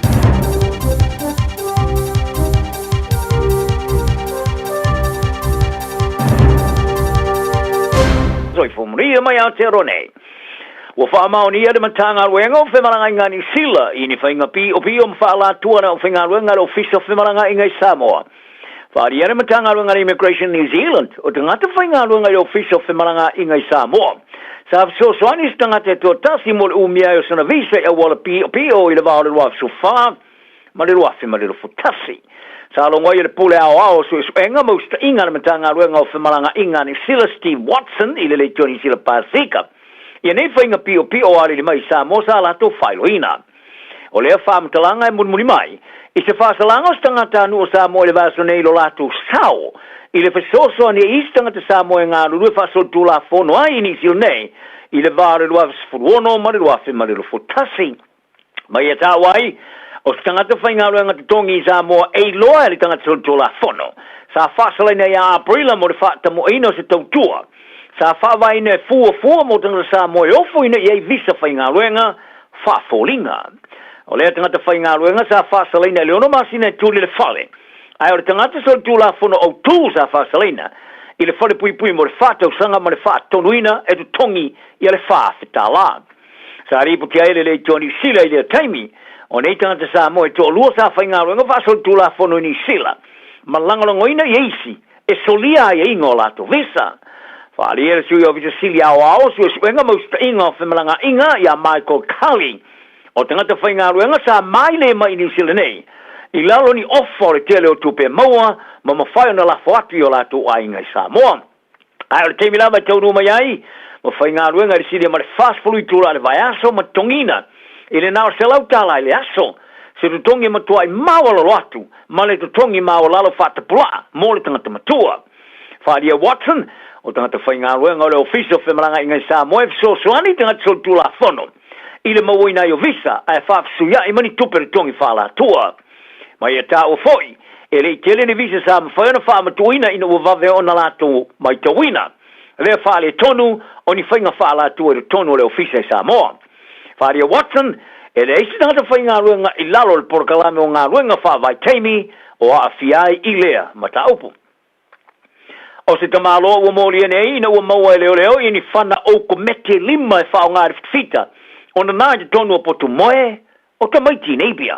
Soifumria mai au te rone. Wa fa maoni de matanga wengo fe malanga ngani sila ini fainga pi o mfala tuana o finga wenga o fiso fe malanga ingai Samoa. Fa di ere matanga wenga immigration New Zealand o tangata fainga wenga o fiso fe malanga ingai Samoa. Sa so swani tangata to tasi mo umia o sana visa e wala pi o ile va o so fa ma le wafi ma le futasi. Sa lo ngoi le pule ao so enga mo sta inga matanga wenga o fe malanga inga ni sila Steve Watson ile le Johnny sila pasika. Ia nei whainga pio ali mai Samoa sa lato whailoina. O lea whamtalanga e munmuni mai, i se whasalanga o stangata anu o Samoa le vaso nei lo lato sao, i le whasoso ane i stangata Samoa e ngā rurue whasol tu la whono ai ni sil nei, i le vare lua whasfuruono, ma le lua whimare lo whutasi. Mai e tā wai, o stangata whainga rua ngata tongi i Samoa e loa e le tangata sol tu la whono. Sa whasalaina i a aprila mo le whaatamo ino se tautua. Sa whawai ne fua mo tanga Samoa o fuina i ei visa whainga ruenga whafolinga. O lea tangata whainga ruenga sa whasalina leono masina e tūli le whale. Ai o le tangata sa tūla whono au tū sa whasalina i le whale pui mo le whātau sanga ma le whātonuina e tu tongi i le whāwhitala. Sa ripu ki aile le Johnny Sila i le taimi o nei tangata Samoa e tō lua sa whainga ruenga whasol tūla whono ni Sila. Ma langalongoina i eisi e solia i ingo lato visa. Whaali ere sui o visa sili ao sui suenga mausta inga o whimalanga inga ia Michael Cully. O tangata whainga ruenga sa mai le mai ni sila nei. I lalo ni ofo le tele o tupe maua ma mawhai o na la whaati o lato a inga i Samoa. Ai o le teimi lama taunu mai ai, ma whainga ruenga le sili ma le fast fului tula le vai aso ma tongina. I le nao se lau tala i le aso. Se tu tongi matua i maua lo atu, ma le tu tongi maua lalo whatapula, mo le tangata matua. Whaali Watson, o tangata whainga ruenga o le officio whemalanga ingai Samoa so soani tangata sol tula whono. I le mawina i o visa, ai whaafsuia i mani tupere tongi whala tua. Mai e tā o foi, e le tele ni visa sa mwhaiona whaamatuina ina ua vave o na lato mai tawina. Le whaale tonu, o ni whainga whala tua i tonu o le officio i Samoa. Whaali Watson, e le eisi tangata whainga ruenga i lalo le porkalame o ngā ruenga whaavai teimi o a fiai i lea mata upu. O se tamalo ua moli nei ina ua maua e leo i ni whana o komete lima e whao ngāri whita. O na nā te tonu o potu moe, o ta maiti neibia.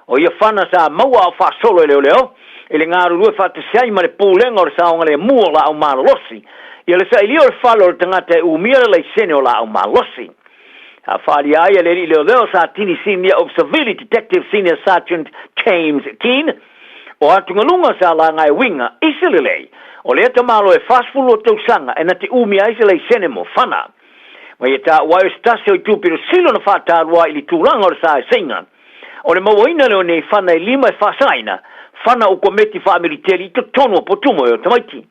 O ia whana sa maua o wha solo e leo, e le ngāru rue whata siai ma le pūlenga o le saonga le mua la au mālosi. Ia le sa ili o le whalo o le tangata e umia le sene o la au mālosi. A whaari ai e le li leo sa tini senior of civility detective senior sergeant James Keane, o atungalunga sa la ngai winga isilelei. O lea tamalo e whasfulu o tausanga e na te umi aise lei sene mo whana. Mai e tā wai o stase o tūpiro silo na whātārua i li tūranga o le sāe singa. O le mawaina leo nei whana e lima e whasaina, whana o kometi whaamiriteri i to tono o potumo e o tamaiti.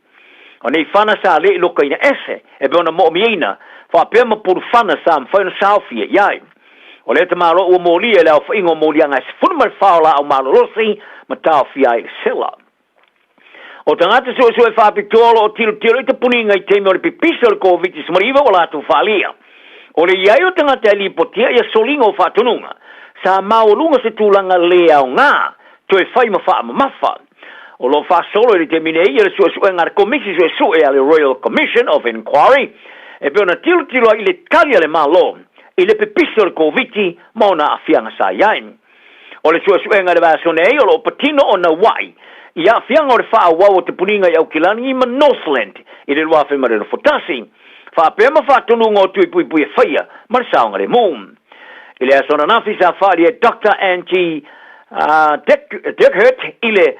O nei whana sa le loka ina ese, e beona mo mieina, whapea ma puru whana sa mwhaina Fiafia iai. O lea tamalo ua mōlia leo whaingo mōlianga e se funumar whaola au malorosi ma tāo fia i sela. O tangata so e whapitolo o tiro i te puninga i teime o le pipisa o le COVID smariva o lato whalia. O le iai o tangata e lipotia i a solinga o whatonunga. Sa maolunga se tūlanga lea o ngā, to e whai ma wha mafa. O lo wha solo i te minei i le sua ngāra komisi so e ale Royal Commission of Inquiry, e pe ona tiro i le kalia le malo, i le pipisa o le COVID ma ona a fianga sa iain. O le sua ngāra vasonei o lo patino o na wai, ia fianga o le wha wau o te puninga i au kilani i ma Northland, i le lua whemare no fotasi. Wha pēma wha tununga o tui pui e whaia, ma le saonga le moon. I le asona nafi sa whaari e Dr. Angie Deckhert i le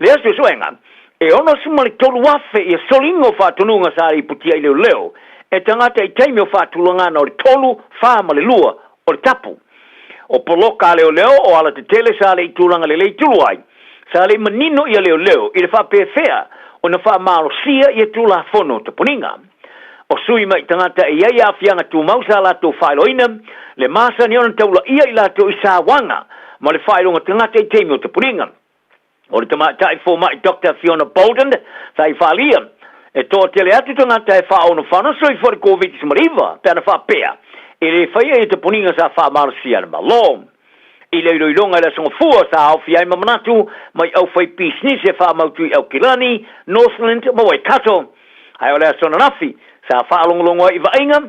asu suenga. E ono suma le tolu wafe i a solingo wha tununga sa i putia i leo, e tangata i teime o wha tulangana o le tolu wha ma le lua o le tapu. O poloka leo o ala te tele sa le i tulanga le tuluai. Sa le manino ia leo i le whapewhea o na whamalosia i a tula whono te puninga. O sui mai tangata i ai a whianga tu mausa lato whailoina, le masa ni ona taula ia i lato i sa wanga, ma le whailonga tangata i teimi o te puninga. O le tamata i fōma i Dr. Fiona Bolden, sa i whalia, E tō tele atu tō ngata e wha ono whana soi for COVID smariva, pēna wha pēa. E le whaia e te puninga sa wha marasi ana malo. I le iloilonga le songa fua sa au fiai mamanatu, mai au whai pisnis e wha mautu i au Kilani, Northland, mawai kato. Hai o lea sona nafi, sa wha alongolongo i vainga,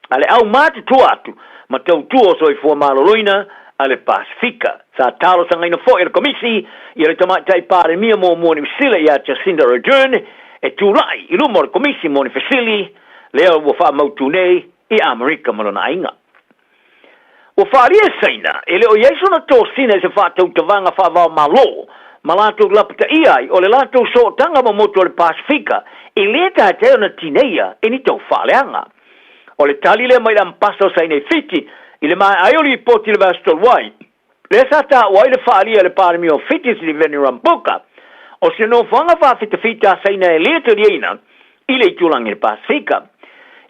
ale au mati tu atu, ma tau tuo soi fua maloloina, ale Pasifika. Sa talo sa ngaina fo e le komisi, i le tamatai pare mia mo ni sila i a Jacinda Ardern, e tūrai i lumo le komisi mo ni fasili, lea ua wha mautu nei i Amerika malona ainga. Ua whaaria saina, e leo ieiso na tō sina e se whātau tawanga whāwao malo, ma lātou lapata iai, o le lātou so tanga ma moto le Pasifika, e lea tā teo na tineia e ni tau whaaleanga. O le tali le mai la mpaso saina e fiti, i le mai aioli i poti le vastol wai. Le sa tā wai le whaalia le pāremi o fiti si le veni rambuka, o se no whanga whawhita fita saina e lea te rieina, i le tulangi le Pasifika.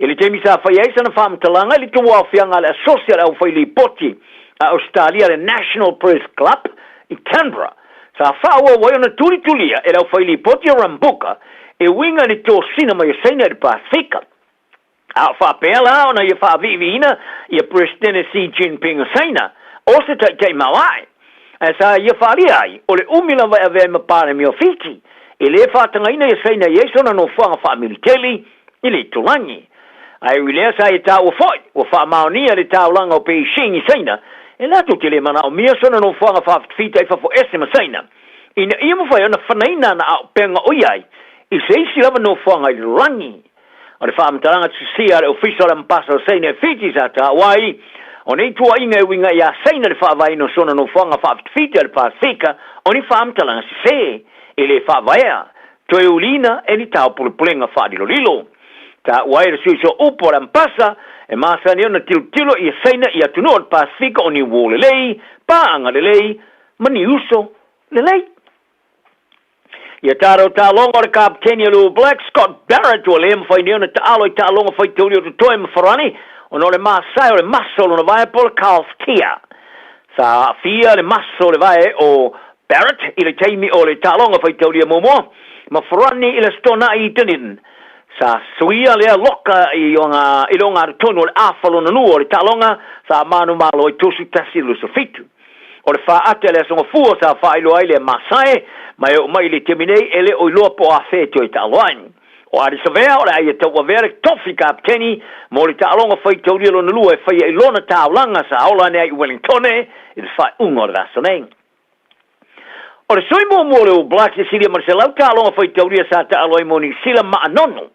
I le temi sa whaiaisa na whamtalanga, i le tuwa whianga le asosial au whaili poti, a Australia le National Press Club, i Canberra. Sa whaua wai ona turi-tulia, e lau whaili poti a rambuka, e winga ni tō sina mai saina le Pasifika. A whapela ona i whaviviina, i a President Xi Jinping saina, o se tai mawai. E sa i a whaliai, o le umila vai avea mapare mi o fiti, e le whatangaina i saina i eisona no whanga whamiliteli, i le tulangi. Ai wilea sa i tā ua whoi, ua whamaonia le tāulanga o Beijing i saina, e lato te le mana o mia sona no whanga whawhita i whafo esema saina. Ina ia mo whai ona whanaina na au penga oiai, i se isi lava no whanga i rangi. O le whamtaranga tisia le ofisa le mpasa o saina e fiti sa tā wai, o nei tua inga e winga i a saina le whawai no sona no whanga whawhita le Pasifika, o ni whamtaranga si se, e le whawaia, toe ulina e ni tau pulepulenga whaadilo lilo. Ta wai le suiso upo le mpasa, e masani ona tilo i a saina i atunua le Pasifika o ni wo le lei, paanga le lei, mani uso le lei. Ia taro tālonga le kapteni alu Black Scott Barrett o le mwhaini ona taalo i tālonga whai tauri o tutoe mwharani, ono le masai o le maso o le vai po le Kalskia. Sa fia le maso le vai o Barrett i le teimi o le tālonga whai tauri a momo, mwharani i le stona i tunin. Sa suia lea loka i longa tono le afalo na nua o le talonga sa manu malo i tusi tasi luso fitu. O le wha ate le songa fua sa wha ilo ai le masai, mai le teminei ele o iloa po a whetio i taloain. O ari sa vea o le aia tau a vere tofi kapteni, mo le talonga whai tauri alo na lua e whai i lona taulanga sa aula ne ai Wellingtone, i le whai unga o le rasaneng. O le soi mo le o Black Cecilia Marcelau talonga whai tauri sa ta aloi moni sila maanono.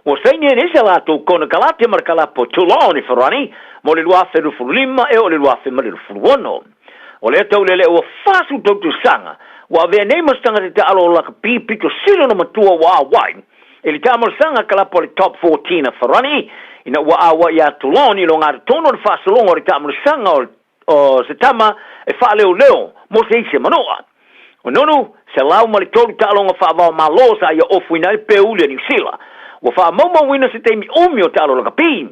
O saini e nese lato kona kalate markalapo tulao ni wharani, mo le luafe rufuru lima e o le luafe mare rufuru ono. O le tau lele o fasu tautu sanga, wa vea nei mastanga te te alo laka pipiko silo na matua wa awai. E li tamar sanga kalapo le top 14 na wharani, ina wa awa ia tulao ni lo ngare tono le fasalongo le tamar sanga o se tama e wha leo, mo se ise manoa. O nonu, se lau ma le tolu talonga wha malo sa ia ofuina le peule ni sila. Wa wha mauma wina se teimi omi o talo laka pi.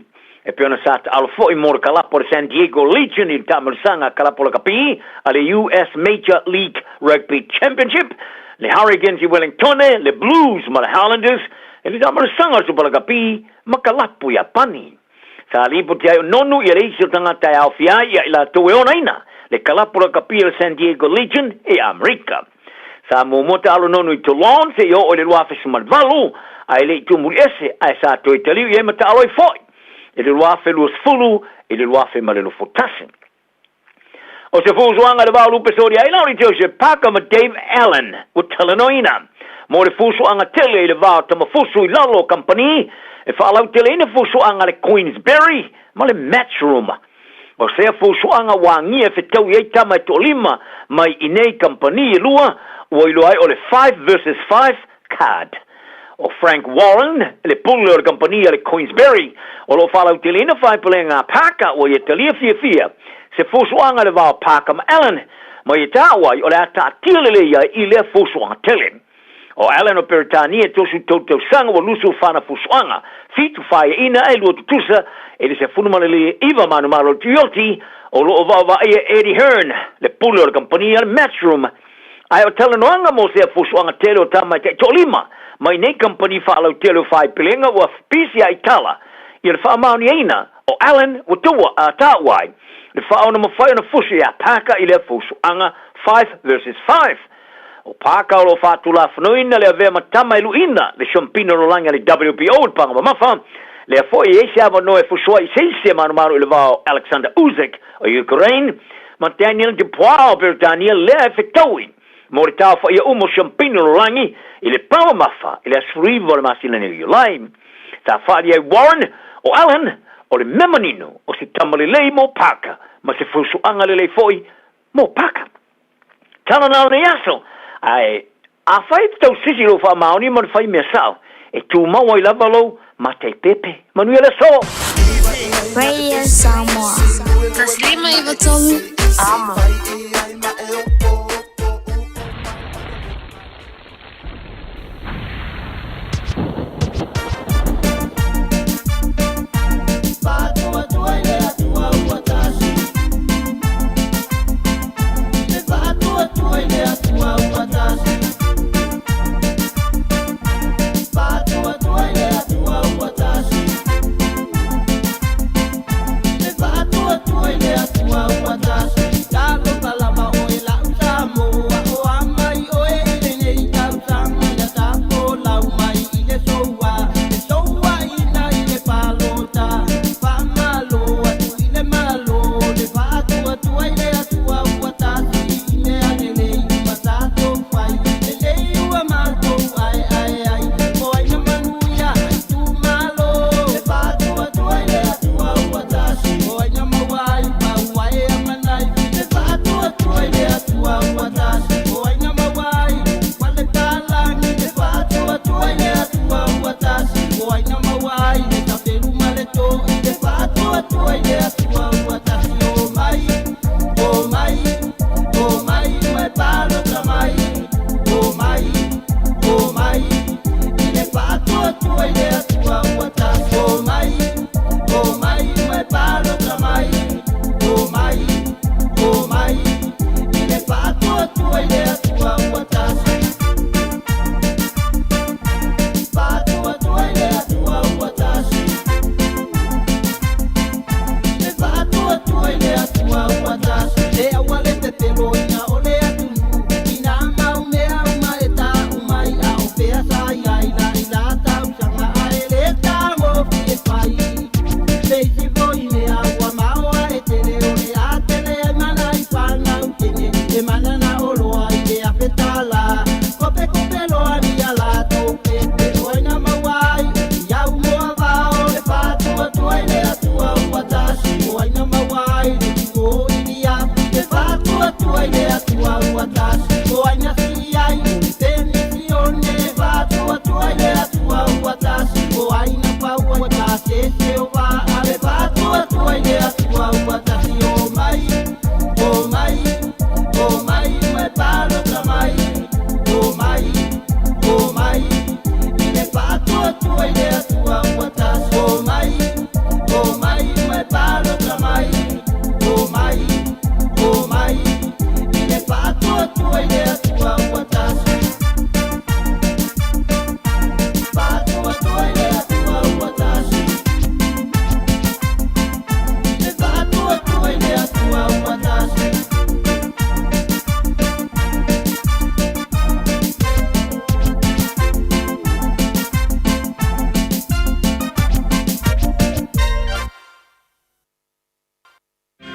E peona sa ta alo fo i mora kalapo le San Diego Legion i tamarisanga kalapo laka pi, a le US Major League Rugby Championship, le Hurricanes i Wellingtone, le Blues ma le Highlanders, e le tamarisanga supa laka pi, ma kalapo i apani. Sa lipo te ai nonu i reisi o tanga Taeao Fiai i la towe ona ina, le kalapo laka pi le San Diego Legion e Amerika. Sa mumota alo nonu i Toulon, se yo o le luafe sumalvalu, ai le tu muri ese ai sa to italiu e mata aloi foi e le luafe luas fulu e le luafe male lo fotase o se fuso anga le valu pesori ai lauri teo se paka ma Dave Allen o talanoina mo le fuso anga tele le va tama fuso i lalo company e fa lau tele ina fuso anga le Queensberry ma le Matchroom o se fuso anga wangi e fetau i tama e tolima mai inei company e lua o ilo ai o le 5 versus 5 card o Frank Warren, le pulle o le compagnia le Queensberry, o lo whalau telina whai pule ngā pāka o i talia Fiafia, se fusuanga le wao pāka ma Allen, ma i tāwai o le ata tilele ia i le fusuanga tele. O Allen o Peritania tosu tautau sanga o lusu whana fusuanga, fitu whai ina e lua tutusa, e le se funumana le iwa manu maro tioti, o lo o wawa e Eddie Hearn, le pulle o le compagnia le Matchroom, ai o talanoanga mo se fusuanga tele o tamai te tolima, mai nei company whaalau telo whai pilenga ua pisi ai tala i le whaamauni eina o Alan o tua a tāwai le whaona mawhai ona fusi a pāka i le fusu anga 5 verses 5 o pāka o lo whātula whanuina le avea matama i luina le shampino no langa le WPO le panga mafa le a foi e se ava no e fusua i seise maru i le vao Alexander Uzik o Ukraine ma Daniel Dupois o Daniel le e whetauin mo le tau wha ia umo shampino no langi i le panga mafa i le asurivo le masina ni ulai ta whaari ai Warren o Alan o le memanino o se tamalelei mo paka ma se fusuanga le foi mo paka tana na o ne yaso ai a fai tau sisi lo fa maoni man fai me sao e tu mau ai lava lo ma te pepe manuela so Radio Samoa Taslima Ivatolu Ama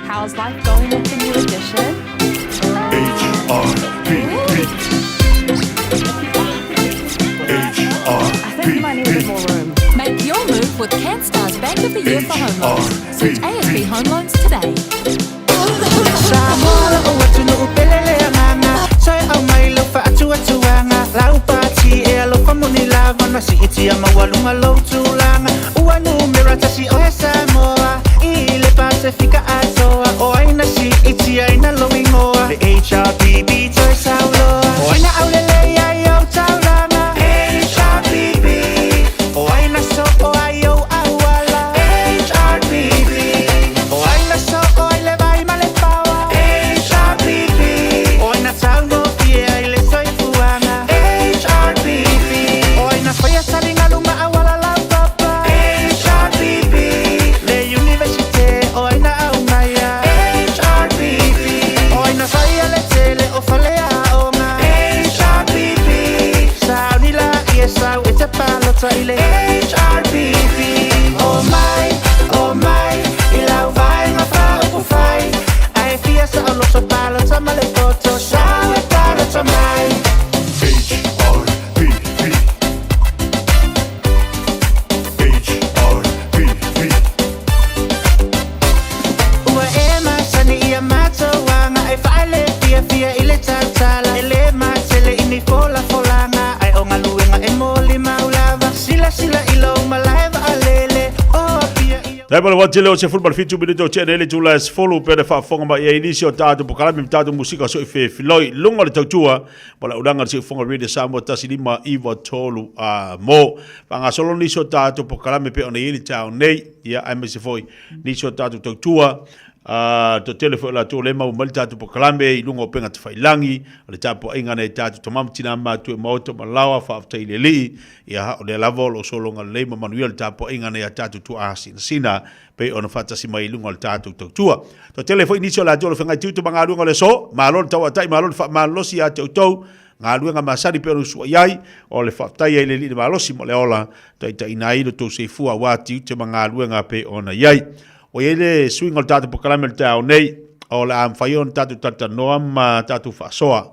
How's life going with the new edition? I think you might need a bit more room. Make your move with CanStar's Bank of the Year for Home Loans. Switch ASB Home Loans today. Samoa, ile Pacifica atoa, oina si itia ina loingoa, the HRBB toy saulo, oina aulele ya yo taulana, HRBB, oina so oayo awala, HRBB, oina so oile vai malepawa, HRBB, oina tango fia ile soy fuana, HRBB, oina sau e te palota i le HRPP. Oh my, i lau vai ngā whaupu whai. Ai fia sa alo sa palota ma le poto sau e palota mai. Ua e masani ia matawanga ai whaile Fiafia i le tautala. E le matele i ni fola folanga ai o ngā luenga e moli maulava. Sila i lau malaiva a lele o pia ia. Dai pala watele o se football fitu binito che ele tula es follow pe de fa fonga ba e inisio tatu po kalami tatu musika so fe filoi lunga le tautua pala udanga se fonga radio Samoa tasilima iwa tolu a mo panga solo nisio tatu po kalami pe ona ili tau nei ia ai me se foi nisio tatu tautua to telefo la to le mau mal tatu po kalame lunga o penga te failangi le tapo inga nei tatu to mamtina ma tu mo to malawa fa afta ile li ia o le lavo lo solo nga le manuel tapo inga nei tatu tu asin sina pe ona fata si mai lunga le tatu tautua to telefo inisio la to le fenga tu manga lunga le so malon tawa tai malon fa malosi a tautou ngā luenga masari pe onu sua iai o le whaftai e le li malosi mo le ola ta ina ilo tau se fua wati te mga luenga pe ona iai o ele swing o tatu pokalame le Taeao nei o le am whaion tatu tata noam tatu whasoa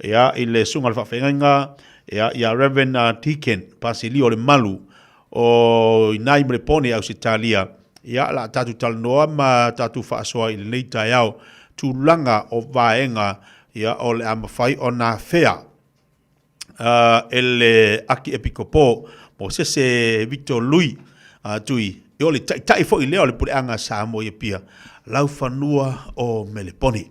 ia i le sunga le whawhenga ia Reverend Tiken pasili o le Malu o inai mre pone au se talia ia la tatu tal noam tatu whasoa i le nei Taeao tūlanga o vaenga ia o le am whai o nā whea ele aki epikopo mo se Victor Lui tui o le tai fo i leo le pule anga Samoa ia pia lau whanua o meleponi.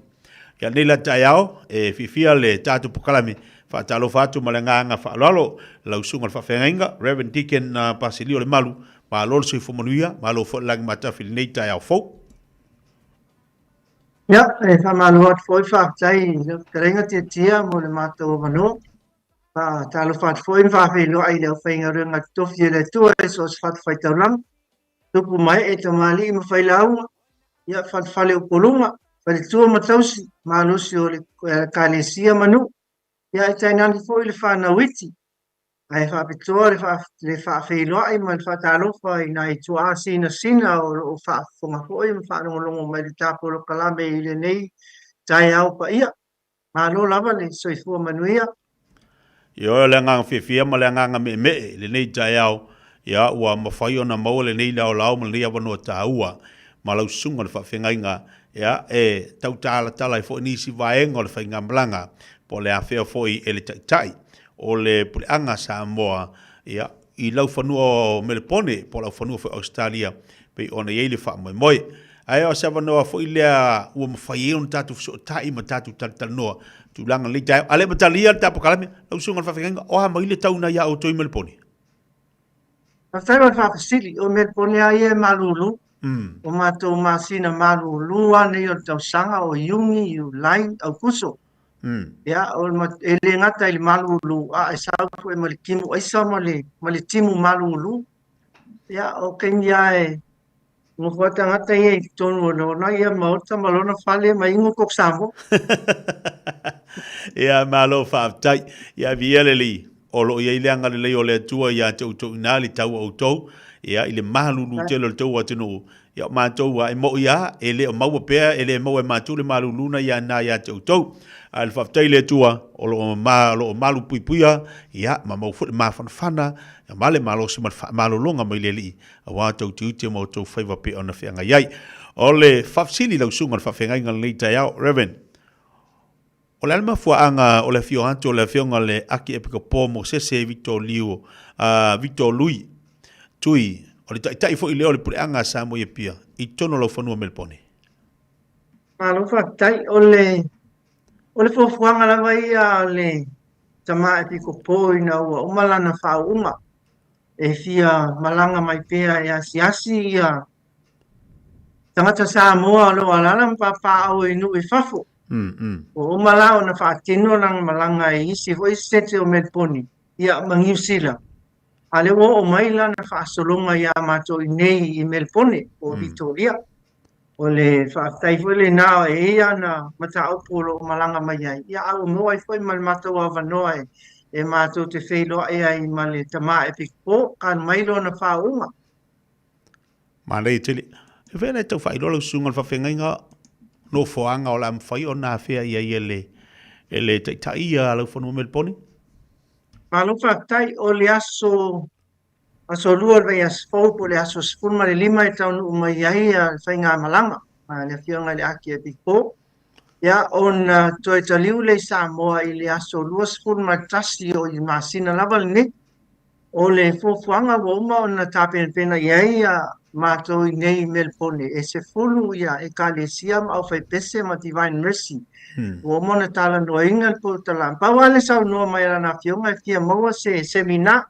Ia nila Taeao e Fiafia le tatu pokalami whaatalo whatu ma le nganga whaalalo lau sunga le whawhenga Reverend Deacon Pasilio le Malu ma lolo sui fumanuia ma lo fo langi matafi le nei Taeao fo. Ia, e whamanu at foi whaatai ka renga tia mo le mātou whanua. Talo whaat foi whawhelo ai leo whainga runga tofi le tua e sos whaat whaitaulang. Tupu mai e te mali i mawhailaunga, ia whale o kolunga, whale tua matausi, maalusi o le kālesia manu, ia e tainani fo i le whanawiti, ai whapitoa le whawhailoa i ma le whatalofa i nai tua sina o whaafonga fo i ma whanongolongo mai le tāpolo kalame i le nei, Taeao pa ia, malo lava le soifua manuia. Ia le nganga Fiafia ma le nganga me le nei Taeao, ia ua mawhai ona maua le nei lao lao ma le nei awanua tāua ma lau sunga le whawhengainga ia e tau tala i fo nisi vaenga o le whainga mlanga po le awhea fo i ele tai o le puleanga Samoa ia i lau whanua o Melepone po lau whanua fo Australia pe ona iei le wha moi ai o sa wanoa fo i lea ua mawhai e on tatu so tai ma tatu tal noa tu langa le tai ale batalia tapo kalame lau sunga le whawhengainga o ha mai le tauna ia o toi Melepone. Whawhai whawhasili o Melepone ai e malulu, o mātou māsina malulu ane o tau sanga o yungi, o lai, au kuso. Ia, o e le ngata i le malulu, a e saupu e malikimu, aisa ma le timu malulu. Ia, o kengi ai, ngofata ngata ia i tonu o lona, ia maota malona whale ma ingo koksamo. Ia, malo whaatai, ia viele li. O lo ia ileanga le leo le tua ia te uto inali tau au tau, ia ile malulu te lo tau atinu, ia mātou e mo ia, ele o maua pēr, ele mo e mātou le maluluna ia na ia te uto, al whaftai le tua, o lo malu puipuia, ia ma mau fute mawhanawhana, ia male malo si malulonga mai le li, a wātou te ute mo tau whaiva pe ona whianga iai. O le whafsili lau sunga le whawhengainga le Taeao, Reverend, o le alma fuaanga o le fiohanto o le fionga le aki epika pō mo sese Victor Lui tui o le tai fo i leo le pureanga Samoa ia pia i tono lau whanua Melepone. Malo whaatai o le fuafuanga la vai a le tama epika pō ina ua umalana whaunga e fia malanga mai pēa e asiasi ia tangata Samoa lo alala mpapa au inu e fafo. O malao na whaatino lang malanga e isi ho isete o Melepone ia mangiusila. Ale o maila na whaasolonga ia mato i nei i Melepone o Victoria. O le whaatai fo le nao e ia na mata opolo o malanga mai ai. Ia au moa i fwoi mal mato a wanoa e e mātou te whailoa e ai ma le tama e pikpo, kan mailo na whaunga. Ma le tele. E whena tau whailoa lau sunga le whawhenga no whaanga o la mwhai o nā whea ia e le tai ia lau whanua Melponi? Ma lo whaktai o le aso lua le as fau po le aso spulma le lima e taunu umai ai a whainga malanga, le whionga le aki e pikpo. Ia, on toi taliu le Samoa i le aso lua spulma tasi o i masina lava le ne. O le fofuanga wa uma o na tāpena iai a mātou i nei Melpone. E se fulu ia e ka le siam au whai pese ma Divine Mercy. Wa uma na tala noa inga le po tala. Pawa le sau noa mai rana fionga e fia maua se semina.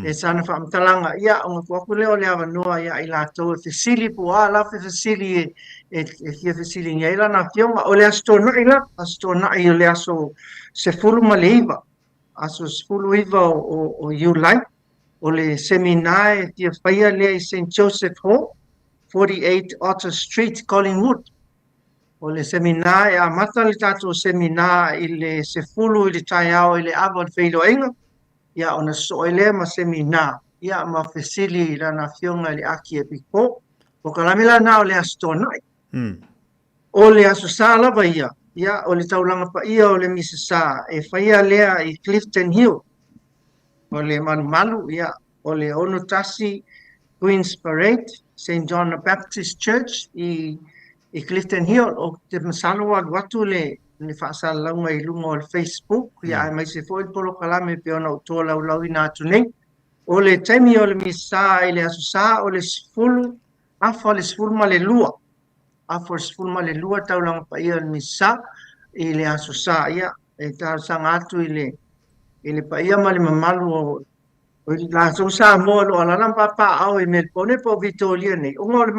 E sana whaamtalanga ia o ngā leo le awa noa ia i lātou e fesili po a la fesili e fia fesili ngai rana fionga. O le asto na ila, asto na i le aso se fulu ma le iwa. Aso se fulu iwa o JUL. O le seminae tia whaia lea i St. Joseph Hall, 48 Otter Street, Collingwood. O le seminae a mata le tātou seminae i le sefulu i le Taeao i le awa le whailoenga. Ia ona soe lea ma seminae. Ia ma fesili rana fionga le aki e piko. O kalamila na o le astonai. O le aso sālava ia. Ia o le taulanga pa ia o le misasa e whaia lea i Clifton Hill. O le Malu, ia, o le Onotasi Queen's Parade, St. John the Baptist Church, i Clifton Hill, o te masalo al watu le whaasalaunga i lunga o le Facebook, ia ai mai se fo il polo kalame pe ona utoa lau lau ina atu nei. O le taimi o le misa i le asusa, o le sifulu, afa le sifulu ma le lua. Afa le sifulu ma le lua taulanga pa ia le misa i le asusa, ia, e tau sanga atu i le pa ia ma le mamalu o la so sa mo lo ala na papa au e Melpone po Vitoria nei o le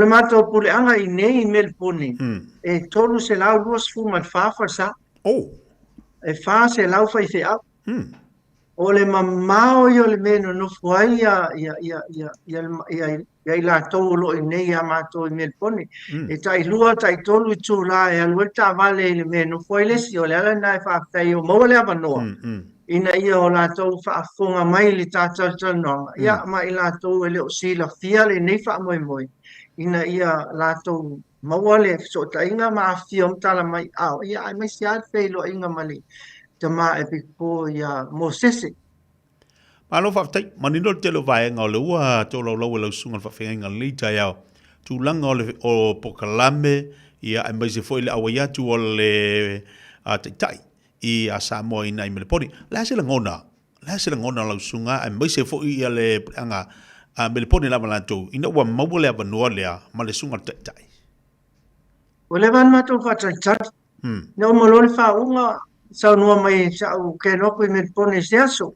mato pule anga i nei Melpone e tolu se lau luas fu ma fa sa e fa se lau fa se au o le mamao yo le meno no fuai ya la to lo i nei ya mato i Melpone e tai lua tai tolu tu la e al volta vale le meno fuai le si o le ala na fa tai o mo le avanoa ina ia o lātou whaafonga mai le tātou tanonga. Ia ma i lātou e leo sila fia le nei wha moi moi. Ina ia lātou maua le so ta inga ma a fiom tala mai au. Ia ai mai si ad whailo inga mali te ma e piko ia Mosese. Ma lo whaftai, manino te lo vaenga o le ua tō lau lau e lau sunga whawhenga li Taeao. Tu langa o pokalame ia ai mai se foi le awaiatu o le taitai. I a Samoa ina i Melponi. Lea se la ngona lau sunga, ai mai se fo i le anga a Melponi lava lantou. Ina ua maua lea vanua lea, ma le sunga tai. O le van matou whataitat. Na o malole whaunga, sau nua mai sau ke nopo i Melponi se aso.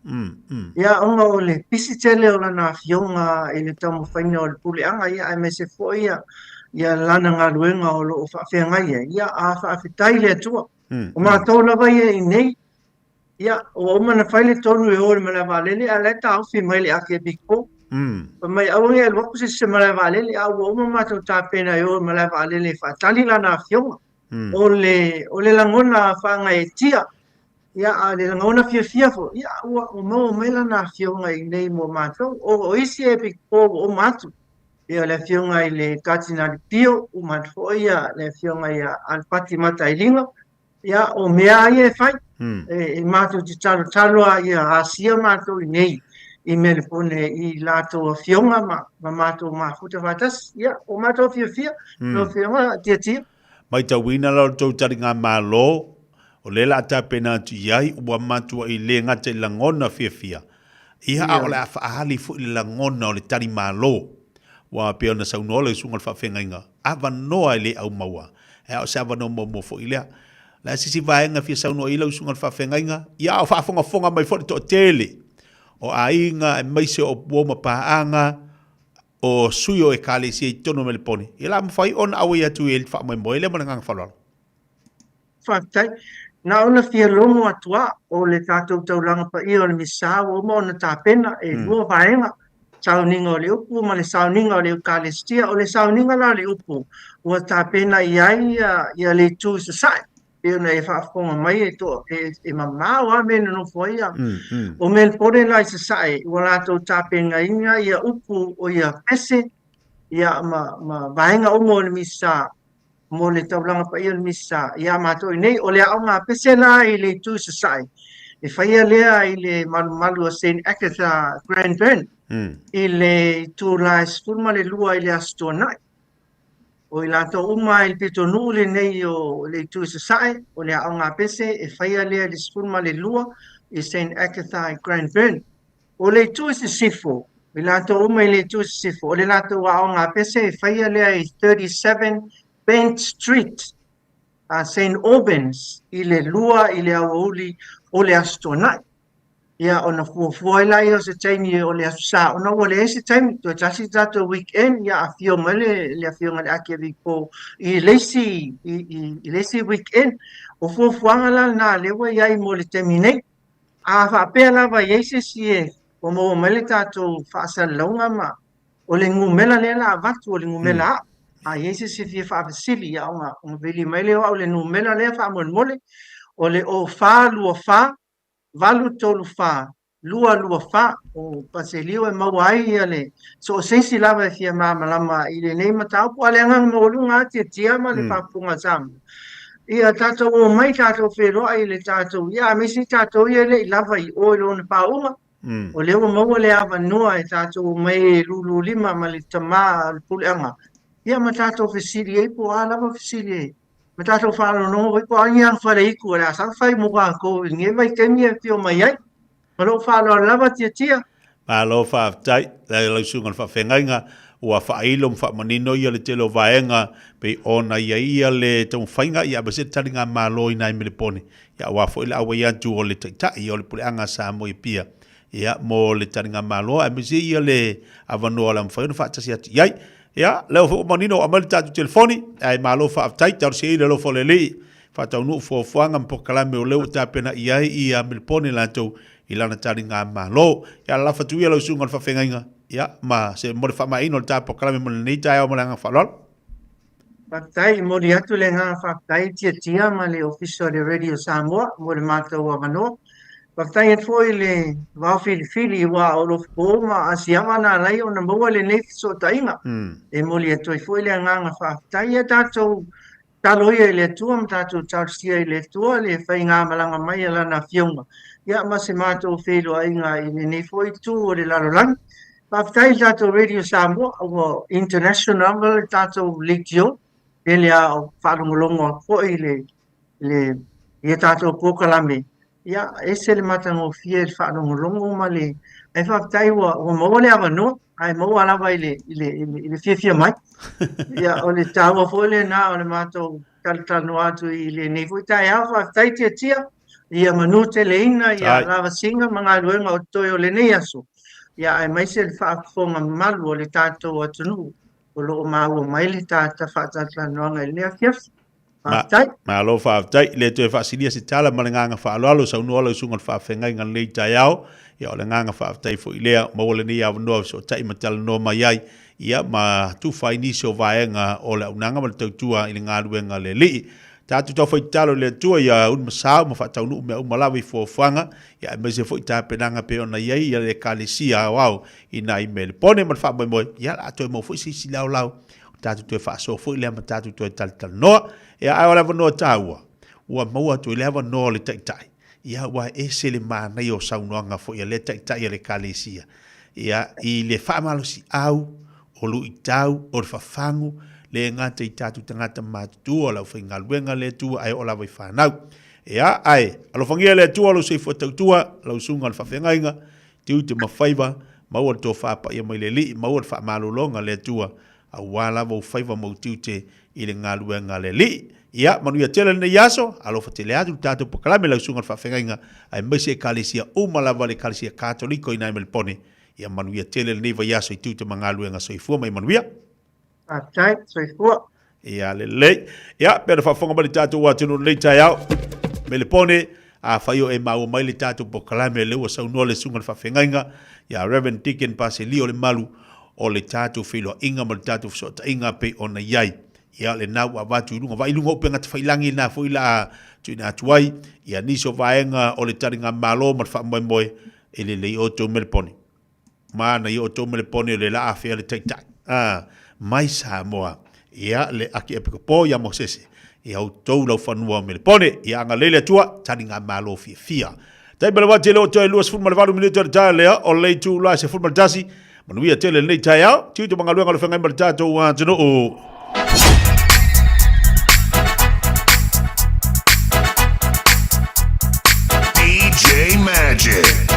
Ia onga o le pisi tele o lana fionga i le tamu whaina o le pule anga, ia ai mai se fo ia lana ngā luenga o lo o whawhengai. Ia a whawhetai le atua. O mātou lava ia i nei, ia o mana whaile tonu e ore mala valele, a leta au fi mai le ake biko. Pa mai au ngia lwaku se mala valele, au o mātou tāpena e ore mala valele whatali lana fionga. O le langona whanga e tia, ia a le langona Fiafia fo, ia o mau mai lana fionga i nei mo mātou, o isi e biko o mātou. Ia le fionga i le katina li pio, o mātou ia le fionga i alpati mata i linga, ia o mea ia e whai, e mātou te talo ia asia mātou i nei i Melpone i lātou a fionga ma mātou futa whatas, ia o mātou Fiafia, no fionga tia. Mai tau wina lau tau tari ngā mālo, o le la ta pena tu iai ua mātua i le ngata i langona Fiafia. Iha a o le a whaahali fu i langona o le tari mālo, wa pia na saunoa le sungal whawhenga inga, awa noa i le au maua, e o se awa noa mo fu i lea. La sisi vaenga fia sauno ila usunga whawhenga inga. Ia o whaafonga mai fori to tele. O a inga e maise o buoma paanga o sui o e kale si e tono Melponi. Ila mwhai on awe atu e wha mai moele mana ngang whalala. Whaktai, na ona fia longo atua o le tātou taulanga pa ia o le misa o mo na tāpena e lua vaenga. Sauninga o le upu, ma le sauninga o le ukalestia, o le sauninga la le upu. Ua tāpena iai ia le tū sasai. e na e whaafonga mai e to e mamau a mena no foia. O men pore lai se sae, ua lātou tāpenga inga ia upu o ia pese, ia ma vaenga o mo le misa, mo le taulanga pa ia le misa, ia mātou i nei, o le au ngā pese la i le tū se sae. E whaia lea i le malu a St. Agatha Grandburn, i le tū la esfurma le lua i le astua nai. O i lātou uma i pito nuu le nei o le tū se sae, o le au ngā pese, e whaia lea le esfurma le lua i St. Agatha Grandburn. O le tū se sifo, i lātou uma i le tū se sifo, o le lātou au ngā pese, e whaia lea i 37 Bent Street, St. Albans, i le lua i le awauli o le astonai. Ia ona fuafua i lai o se taimi o le asusa, ona ua le ese taimi, tua tasi tato weekend, ia a fio mele, le a fio ngale aki a vikpo, i leisi weekend, o fuafuanga la na lewa iai mo le taimi nei, a whaapea lava i eise si e, o mo mele tato whaasa launga ma, o le ngumela le la avatu, o le ngumela a iese si fia whaapasili, ia onga veli mai leo au le ngumela le whaamon mole, o le o wha lua wha, valu tolu fa, lua fa, o paselio e mawai ia le. So o seisi lava e fia malama i le nei matau, po ale angang maulu ngā tia ma le papunga samu. Ia tātou o mai tātou wheroa i le tātou, ia mesi tātou ia le i lava i oilo na paunga, o leo maua le awa noa e tātou o mai lulu lima ma le tama le puleanga. Ia ma tātou whesiri e po a lava whesiri e. Ma tātou whālo no, wai po angi ang whare iku, rea sang whai mua ko, nge vai temi e pio mai ai. Ma lo whālo lava tia. Ma lo whaatai, lai lausunga le whawhengainga, ua whailo mwhamanino ia le telo vaenga, pe ona ia le tau whainga, ia base taringa malo i nai mele pone. Ia ua fo ila awa iantu o le taitai, o le puleanga sa mo i pia. Ia mo le taringa malo, a mese ia le avanoa la mwhaino whaatasi ati. Iai, ia, leo fo manino amal tatu telefoni, ai malo whaatai, tau se i le lo fo le lei, whaatau nuu fuanga mpokalame o leo tapena iai i a mele pone lantou, i lana taringa malo. Ia la fatu ia lau sunga le whawhengainga. Ia, ma se mo le whamaino le tāpo kalame mo le nei Taeao mo le anga whalol. Whaktai, mo le atu le ngā whaktai tia ma le official le Radio Samoa, mo le mātou a mano. Whaktai e foi le wawhili wa o lo fōma a siama nā rai o na maua le nei so tainga. E mo le atu e foi le ngā whaktai e tātou taloia i le tua, ma tātou tausia i le tua, le whai ngā malanga mai e lana whiunga. Ia, ma se mātou whelo a inga i le nei foi tū o le lalolang. Whaktai tātou Radio Samoa, o international tātou leitio, e le a whaarongolongo a koe le tātou pōkalame. Ia, ese le matango fie le whaarongolongo ma le, e whaktai o maua le awa no, ai maua alawa i le Fiafia mai. Ia, o le tāua fōle nā, o le mātou talatano atu i le nefu i Taeao, whaktai tia, ia manu te le ina, ia lava singa, mga luenga o toi o le nei aso. Ia ai mai se le whaafonga malu o le tātou atunu, o loo maua mai le tāta whaatatanoanga i lea Fiafia. Whaatai. Ma alo whaatai, le tue whaasilia se tala ma le nganga whaaloalo, sa unua lau sunga le whaafengai ngan lei Taeao, ia o le nganga whaatai fo i lea, maua le nei awanua so tai ma tala noa mai ai, ia ma tu whaini so vaenga o le unanga ma le tautua i le ngā luenga le lii. Tātu tau whai talo le tua ia un masao, ma whatau nuu mea umalawi fuafuanga, ia e mese whai tā penanga pe ona iei, ia le kālesia au i nā i mele. Pone man wha moi moi, ia la toi mo whai sisi lau lau, tātu toi wha so whai lea ma tātu toi talitala noa, ia ai wala wanoa tāua, ua maua toi lea wanoa le taitai, ia ua e se le mānei o saunoanga whai le taitai ia le kālesia, ia i le whaamalosi au, o lu i tau, o le whafangu, le ngata i tātu tangata mātutu o lau whainga luenga le tua ai o lau i whanau. Ea, ai, alo whangia le tua lau sei whatautua, lau sunga le whawhengainga, tiu te mawhaiva, maua tō whapa ia mai le li, maua le whamalolonga le tua, a wala wau whaiva mau tiu te i le ngā luenga le li. Ia, manu ia tele ne yaso, alo whatele atu tātu pakalame lau sunga le whawhengainga, ai maise e kālesia umalawa le kālesia kātoliko i nai melpone, ia manu ia tele ne wa yaso i tiu te mga luenga soifua mai manuia. Atai, soifua. Ia le lei. Ia, pera whafonga mali tātou watunu lei Taeao. Me le pone, a whaio e mau mai le tātou pokalame le ua saunua le sunga le whawhengainga. Ia Reverend Deacon Paseli o le Malu o le tātou whiloa inga ma le tātou whasota inga pe ona iai. ia le nau a watu ilunga vai ilunga upenga te whailangi na fo ila tuina atuai ia niso vaenga o le taringa malo ma fa moi moi ele le o to melponi mana i o to melponi le la afia le taitai mai Samoa ia le aki epicopo ia mosese ia o to lo fanua melponi ia nga lele tua taringa malo Fiafia tai bela wa tele o to luas fu malvalu minuto ta le o le tu la se fu maltasi manuia tele nei Taeao tiu to mangaluanga lo fenga maltato wa tino o DJ Magic.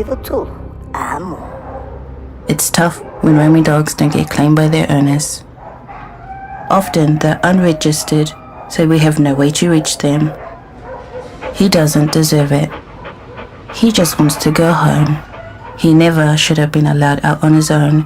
iwatolu amo. It's tough when roaming dogs don't get claimed by their owners. Often they're unregistered, so we have no way to reach them. He doesn't deserve it. He just wants to go home. He never should have been allowed out on his own.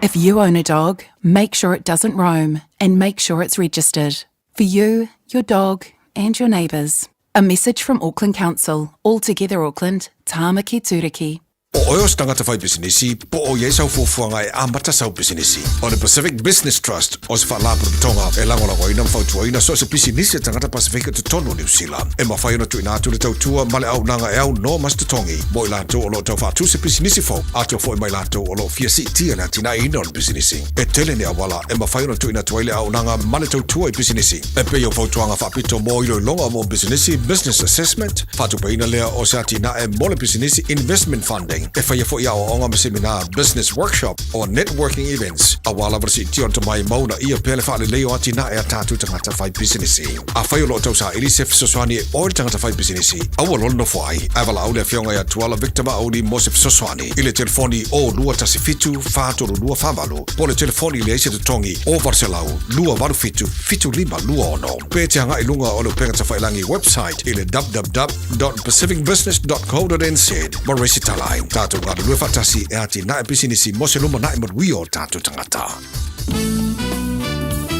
If you own a dog, make sure it doesn't roam and make sure it's registered. For you, your dog and your neighbours. A message from Auckland Council. All Together Auckland, Tāmaki Turiki. O oe o stangata whai businesi, po o iei sau fuafuanga e amata sau businesi. O the Pacific Business Trust, o se whaalapura tonga e langolango ina mwhautua ina so se businesi tangata Pasifika te tonu New Zealand. E mawhai ona tu ina atu le tautua male au nanga e au no mas tongi. Mo i lato o lo tau whaatu se businesi fau. Ato fo i mai lato o lo fiasi tia na tina ina on businesi. E tele ne awala e mawhai ona tu ina tuaile au nanga male tautua i businesi. E pe o fautuanga whapito mo ilo longa mo businesi business assessment. Whatu pa ina lea o se atina e mole businesi investment funding. E whaia fo ia o onga me seminar, business workshop or networking events. A wala varsi tion to mai mauna ia pele whaale leo ati na e a tātu tangata whai businessi. A whai o lo tau sa Elisef Soswani e ori tangata whai businessi. Aua lono whai, avala au le fionga ia tuala victima au ni Mosef Soswani. Ile telefoni o lua tasi fitu, whātoro lua whamalu. Po le telefoni le eise te tongi o varselau, lua varu fitu, fitu lima lua ono. Pe te hanga ilunga o le pengata whailangi website ile www.pacificbusiness.co.nz. Marisi talai, tātu ngādu lue whatasi e ati na e pisinisi mose luma na e marui o tātu tangata.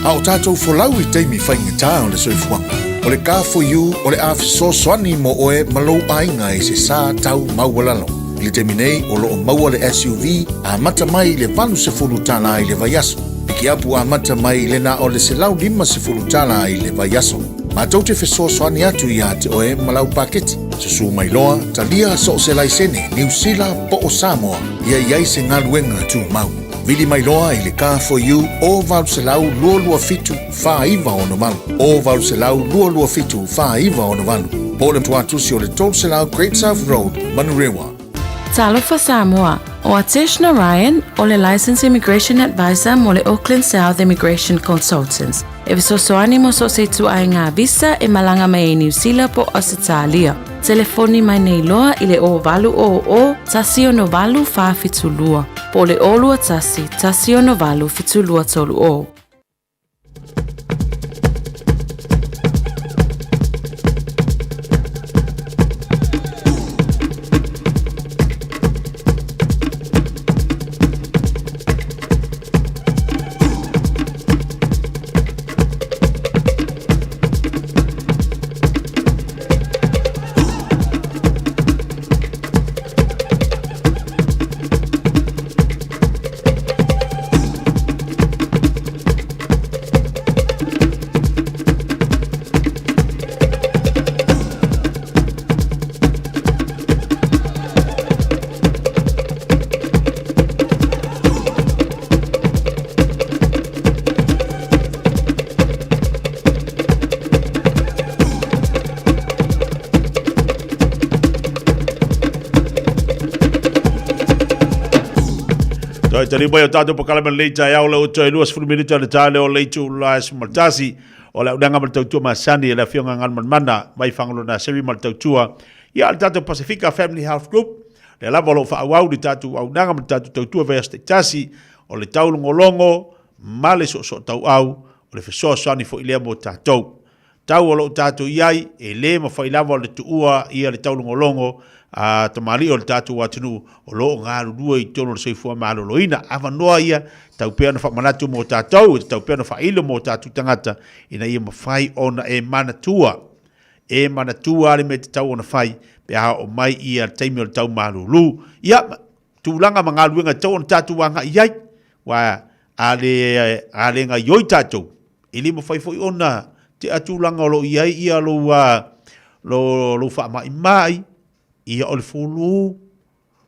A o tātou wholau I teimi whainga tā o le soifuanga. O le ka for you, o le awhiso swani mo oe malou ainga I se sā tau maualalo. I le temi nei o loo maua le SUV, a mata mai le valu se fulu tala I le vaiaso. Piki apu a mata mai le na o le se lau lima se fulu tala I le vaiaso. Ma tau te wheso swani atu I te oe malau paketi. Susu mai loa, talia so se laisene, New Zealand po o Samoa, iai se ngaluenga tu mau. Vili mai loa I le ka for you, o vau se lau lua fitu, wha iwa ono malu. O vau se lau lua fitu, wha iwa ono malu. Po le tuatusi o le tol se lau Great South Road, Manurewa. Talofa Samoa, o Ateshna Ryan, o le Licensed Immigration Advisor mo le Auckland South Immigration Consultants. E visosoani mo so se tu ai ngā visa e malanga mai New Zealand po Australia. Telefoni mai nei loa I le o valu o tasi o no valu wha fitulua. Po le olua tasi o no valu fitulua tolu o. Tari mai o tātou pakalama lei Taeao le o toi luas fulu minita le tāle o lei tu la smaltasi o le unanga mal tautua masani e la fionga ngan mana mai whangalo na sewi mal tautua ia le tātou Pacifica Family Health Group le lava lo whaauau le tātou au nanga mal tātou tautua vea tasi o le taulongolongo male so tau au o le fesoa sani fo ilea mo tātou tau o lo tātou iai e le ma whailava o le tuua ia le taulongolongo a tamali o le tatu watunu o lo ngā rurua I tono le seifua malo loina awa noa ia tau pea na whamanatu mo tātou tau pea na whailo mo tātou tangata ina ia mawhai ona e manatua ale me te tau ona whai pea o mai ia teimi o le tau malo lu ia tūlanga ma ngā ruenga tau ona tātou wanga iai wa ale ngā ioi tātou ili mawhai fo ona te atūlanga o lo iai ia lo wha mai ia o le fulu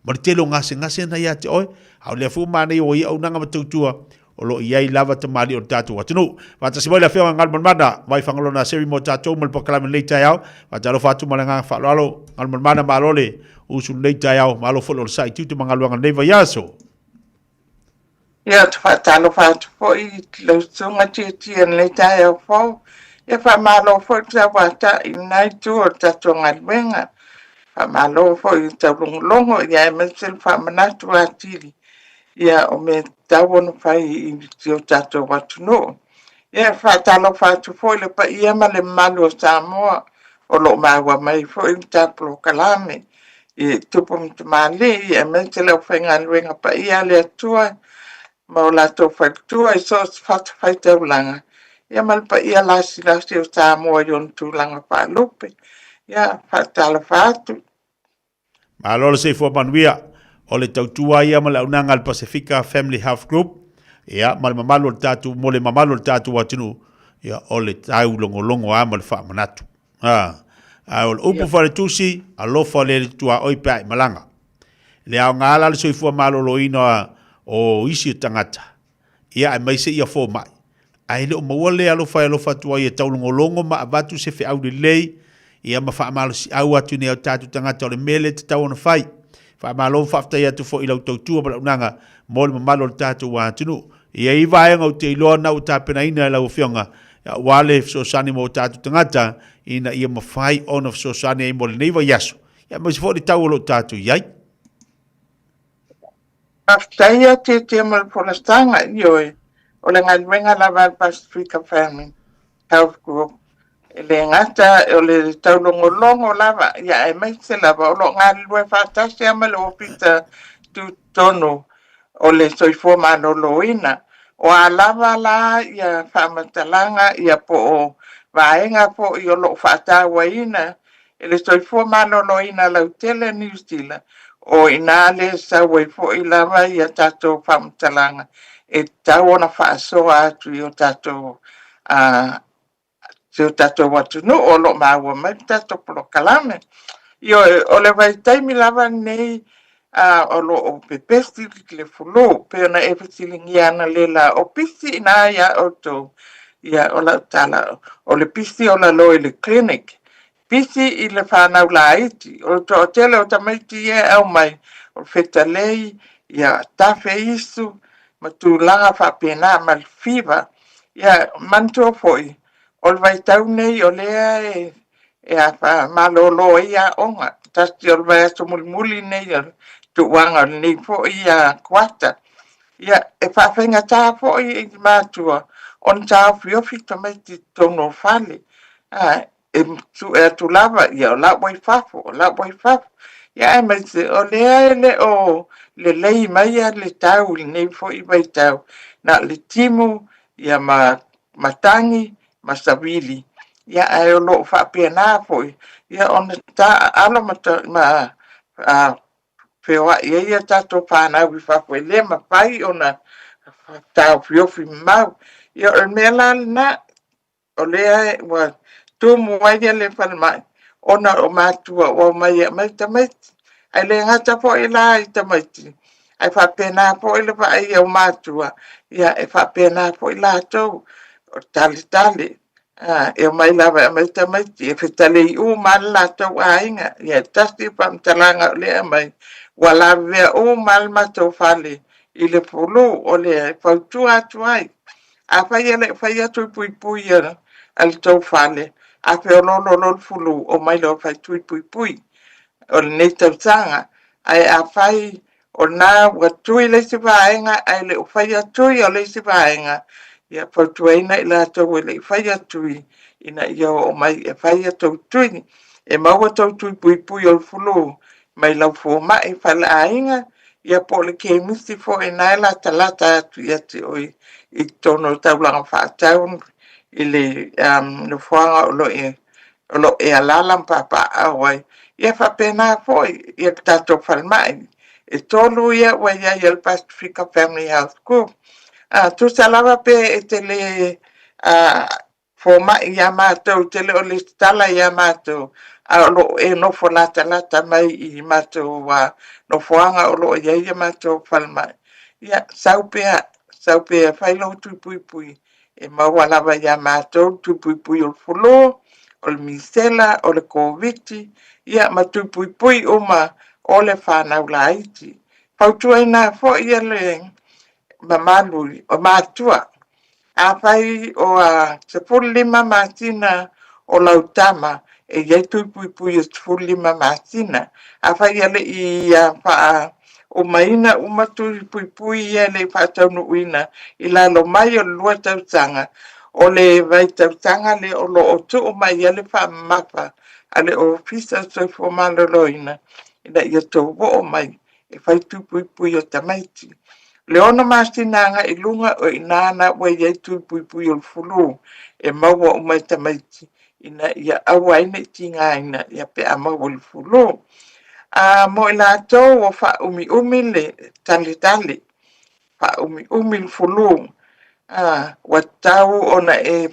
ma le telo ngase na ia te oe au le fu mane o ia unanga matautua o lo iai lava te mali o tatu watunu wata si mai la fionga ngal mana mai fangalo na seri mo tatu mal pokalame le Taeao wata lo fatu malanga fa lalo ngal mana malole usul le Taeao malo folo sai tu mangaluanga neva yaso ia tfata lo fatu po I lo sunga titi en le Taeao fo ia fa malo fo tsa wata inai tu o tatu ngal wenga Malo fo I taulongolongo ia e mesel whamanatu atili. Ia o me tauona whai I tio tatou watuno. Ia whatalo whatu fo le pa ia ma le malu o Samoa o lo maua mai fo I taplo kalame. I tupo mtamali ia mesel o whainga luenga pa ia le atua ma o lato whaktua I so whatu whai taulanga. Ia malpa ia lasi o Samoa yon tūlanga pa lupe. Ia whatalo whatu. Malo le sei fo manuia o le tautua ia ma le aunanga al Pacifica Family Health Group. Ia ma le mamalo le tatu mo le mamalo le tatu watinu. Ia o le tau longo a ma le wha manatu. O le upu whare tusi a lofa le tua oipa I malanga. Le au ngala le sei fo malo lo ina o isi o tangata. Ia ai maise ia fo mai. Ai le o mawale alofa tua ia tau longo ma abatu se fe au le lei. Ia ma wha amalo si au atu ne au tātu tangata o le mele te tau ana whai. Wha amalo whaftai atu fo ilau tautua ma launanga mo le mamalo le tātu wa atunu. Ia I vaenga o te iloa na u tāpena ina lau whionga. Ia wale fsosani mo tātu tangata ina ia mawhai ona fsosani ai mo le neiva yasu. Ia ma si fo le tau lo tātu iai. Whaftai atu te mal polastanga ioi. O le ngalwenga lava Pacifica Family Health Group. Le ngata o le taulongolongo lava ia e mai se lava o lo ngalwe whatasi ama le opita tu tono o le soifua manoloina o a lava la ia whamatalanga ia po o vaenga po I o lo whatawa ina e le soifua manoloina lau tele New Zealand o ina le sawe po I lava ia tato whamatalanga e tau ona whaasoa atu I o tato se o tato watu no o lo maua mai tato polo kalame. Io o le vai taimi lava nei o lo o pepesti ki le fulo pe ona e fesilingi ana le la o pisi ina ia o to ia o la tala o le pisi o la lo le clinic. Pisi I le whanau la iti o to o tele o tamaiti e au mai o feta lei ia tafe isu ma tu langa whapena mal fiva ia manto foi o le vai tau nei o lea e a wha malolo ia onga. Tasti o le vai aso mulimuli nei o tu wanga nei po ia kuata. Ia e whawhenga tā po I mātua. On tā whiofi tamai ti tono whale. E tu lava ia o la wai whafo, o la wai whafo. Ia e mai se o lea le o le lei mai a le tau nei po I vai tau. Na le timu ia matangi masavili ia ai o lo fa pena foi ia on ta ala ma fewa ia tato pana wi fa foi le ma pai ona ta fio mau ia o mela na o le wa tu mo ai le fa mai ona o matua o mai tamai ai le ngata po ila I tamai ai fa pena po ile fa ai o matua ia e fa pena po ila to tali e mai lava mai tamai e fetale u mal la to ainga ia tasti pam talanga le mai wala ve u mal ma to fale ile polo o le fautua tuai a faia tu pui al to fale a fe lo fulu o mai lo fai tu pui o le nei tautanga ai a fai o na wa tui le se vaenga ai le faia tui o le se vaenga ia fautuaina I la tau e le whaia tui ina ia o mai e whaia tau tui e maua tau tui pui o fulu mai lau fo mai whala ainga ia po le ke misi fo e nai la talata atu ia te oi I tono tau langa whaatau I le no whanga o lo e alalam papa awai ia whapena fo ia tato whalmai e tolu ia wa ia il Pacifica Family Health Group tu salava pe tele forma ia matou tele o le tala ia matou a lo e no folata lata mai I matou wa no foanga o lo ia matou falma ia saupea fai lo tu pui e mawala va ia matou tu pui o folo o le misela o le covid ia matu pui o ma o le whanau laiti pautuaina fo ia le Malu o matua a fai o a se lima matina o lautama e iai tui pui pui o tufulu lima masina a whai ale i wha o maina uma tui pui pui ia le whaataunu uina i lalo mai o lua tautanga o le vai tautanga le o lo o tu o mai ale wha mapa ale o fisa soi fo maloloina ina ia tau o mai e whai tui pui pui o tamaiti. Le ona masinanga i lunga o inana wa iai tui pui pui o fulu e maua o mai tamaiti ina ia awa ina tinga ina ia pe a maua o fulu. Mo i lātou o wha umi umi le tali tali, wha umi umi le fulu, wa tau ona e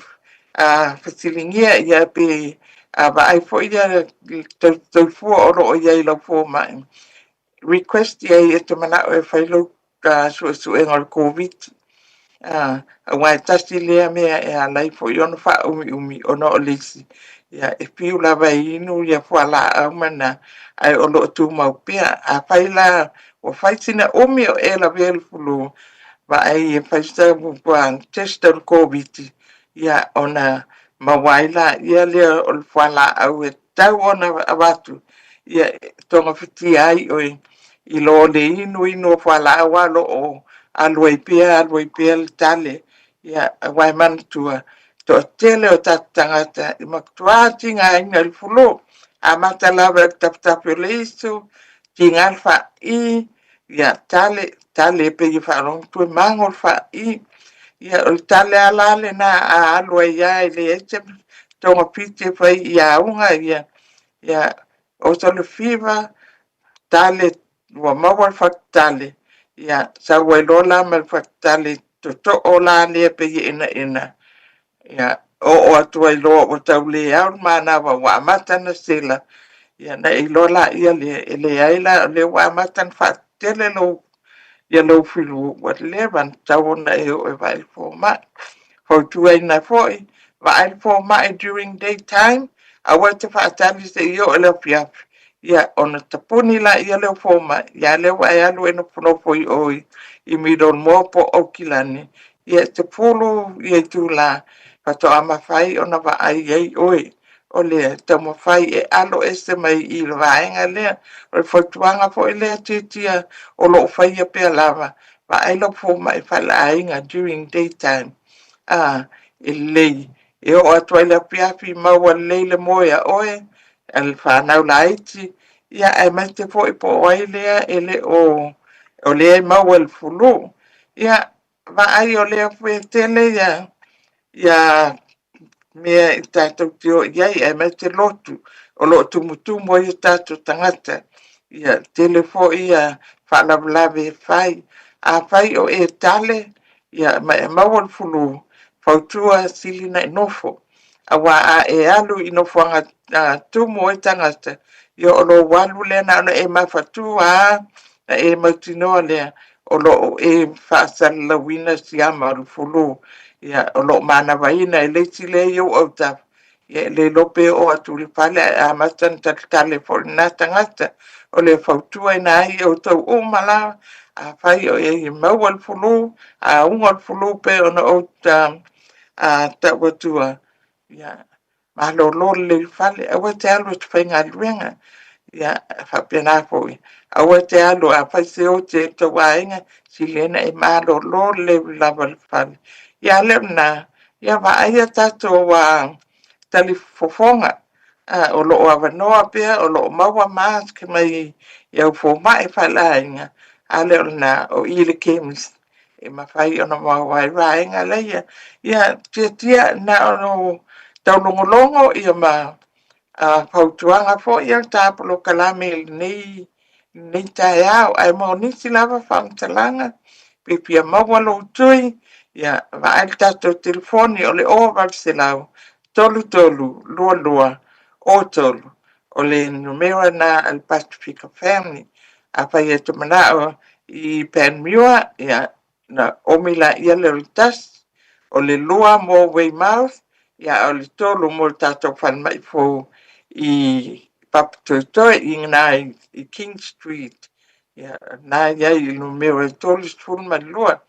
whatilingia ia pe wa ai fo ia tau fua oro o iai lau fua mai. Request ia e te mana o e whailau su e ngol COVID. Wai tasi lea mea e alai fo i ono wha umi umi ono o lisi. Ia e piu la vai inu ia fua la au mana ai o lo tu mau pia a faila o faisina umi o e la vel fulu va ai e faisa buan tester COVID ia ona mawaila ia le o fua la au e tau ona avatu ia tonga fiti ai o i lo le inu fua la au alo o aloi pia le tale ia wai man tua to tele o tatangata i maktuati nga ina il fulu a mata lava tap le isu tingal fa i ya tale pe i fa rong tu mangol fa i ya o tale ala le na a alwa ya le eche tonga pite fa ya unga ya o solo fiva tale wa mawal fa tale ya sa welola mal fa tale to ola le pe ina ya o atu ai lo o tau le au mana wa mata na sela ia na i lola ia le aila le wa matan fa tele lo ia lo filu wat le van tau na e vai fo ma fo tu ai na foi vai fo ma during daytime a wat fa tali se io le pia ia ona tapuni la ia le fo ma ia le wa ia lo no no foi oi i mi don mo po okilani ia te pulu ia tu la fa to ama fai ona va ai ai oi o le tamo fai e alo este mai i vaenga le o fotuanga fo le titia o lo fai e pe lava va ai lo fo mai fa la inga during daytime e le e o atu le piafi ma wa le moya oe el fa na laiti ia ai mai te fo i po ai le e le o le ma wa el fulu ia va ai o le fo tele ia mea i tātou teo iai e mai te lotu o lo tumutu mo i tātou tangata ia telefo ia whaalawalawe e whai a whai o e tale ia mai e mawal fulu whautua silina i nofo a wā a e alu i nofo anga tumo i tangata ia o lo walu lena ana e mawhatu na e mautinoa lea o lo e whaasalawina si ama o fulu ia o lo mana vaina e leiti le iu au ta ia le lope o aturi pale a matan tatale for na tangata o le fautua ina ai o tau o mala a fai o e mawal fulu a ungal fulu pe o na o ta ta watua ia ma lo lo le fale a wa te alu te whainga luenga ia whapena foi a wa te alu a fai se o te wainga si lena e ma lo le lava fale ia lemna ia va ai tato wa tali fofonga o lo ava noa pe o lo mawa mas ke mai ia fo mai falainga ale na o ile kemis e ma fai ona mawa rainga le ia tia na no tau longo ia ma pautuanga fo ia tapolo kalame nei Taeao ai mo ni silava fam talanga pe pia mawa lo tui ia va al tato telefoni o le oval se lau tolu lua o tolu o le numero na al Pacifica Family a pai e tumanao i Penmua ia na omila ia le tas o le lua mo Weymouth ia o le tolu mo tato fan mai fo i Papatoetoe i ngana i King Street ia na ia i numero tolu stfun ma lua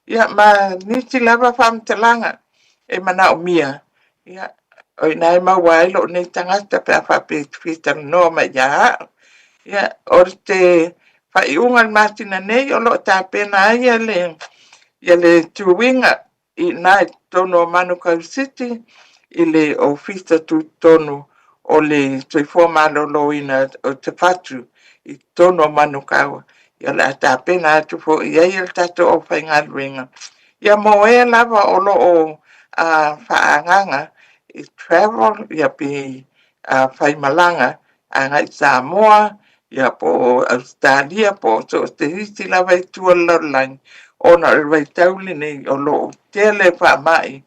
ia ma niti lava fam talanga e mana o mia ia o nai mawai lo nei tangata pe fa pe fita no ma ya ya orte fa iungan martina nei o lo ta pena ya le tuwinga i nai tono Manukau City i le ofisa tu tono o le tuifoma lo ina o te fatu i tono Manukau ya le ta pena tu fo ya il tato o whaingaruinga ya mo e lava o lo o whaanganga i travel ya pi whaimalanga a ngai Samoa ya po Australia po so te hisi lava i tua lalang o na rei tauli nei o lo tele wha mai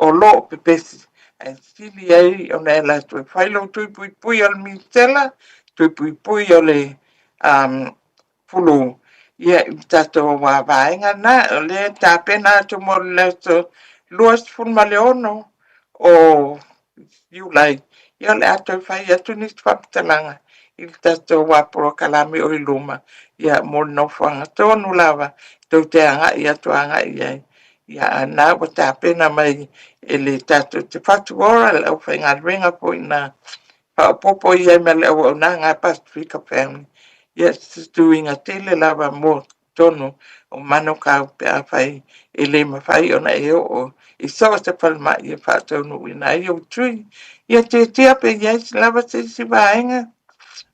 o lo pepesi ai sili ai o na la tu whailo tui pui pui al mi tela tui pui pui o le fulu ia tato wa vaenga na le tapena to mo le to luas fun maleono o Julai ia le ato fai atu ni whaptalanga il tato wa pro kalami o iluma ia mo no fanga tonu lava to te anga ia to anga ia na wa tapena mai ele tato te fatu ora le o whainga ringa po ina popo ia me le o na nga Pacifica family. Yes, doing a tele lava mo tono o Manukau pe a fai ele ma fai ona e o i so te palma i fa tono ina i o tui ia te pe yes lava se si vaenga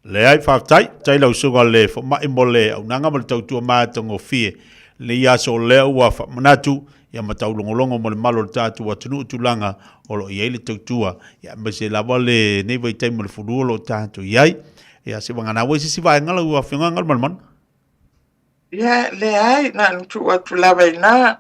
Le ai whaftai, tai lau sunga le mai mo le au nanga mo le tautua mātango fie le ia so le ua whamanatu ia matau longolongo mo le malo le tātu wa tunu utulanga o lo iei le tautua ia me se lava le nei vai tai mo le furua lo tātu iai ia se wangana wai si vaenga la ua whionga ngal man ia le ai na tu atu lava ina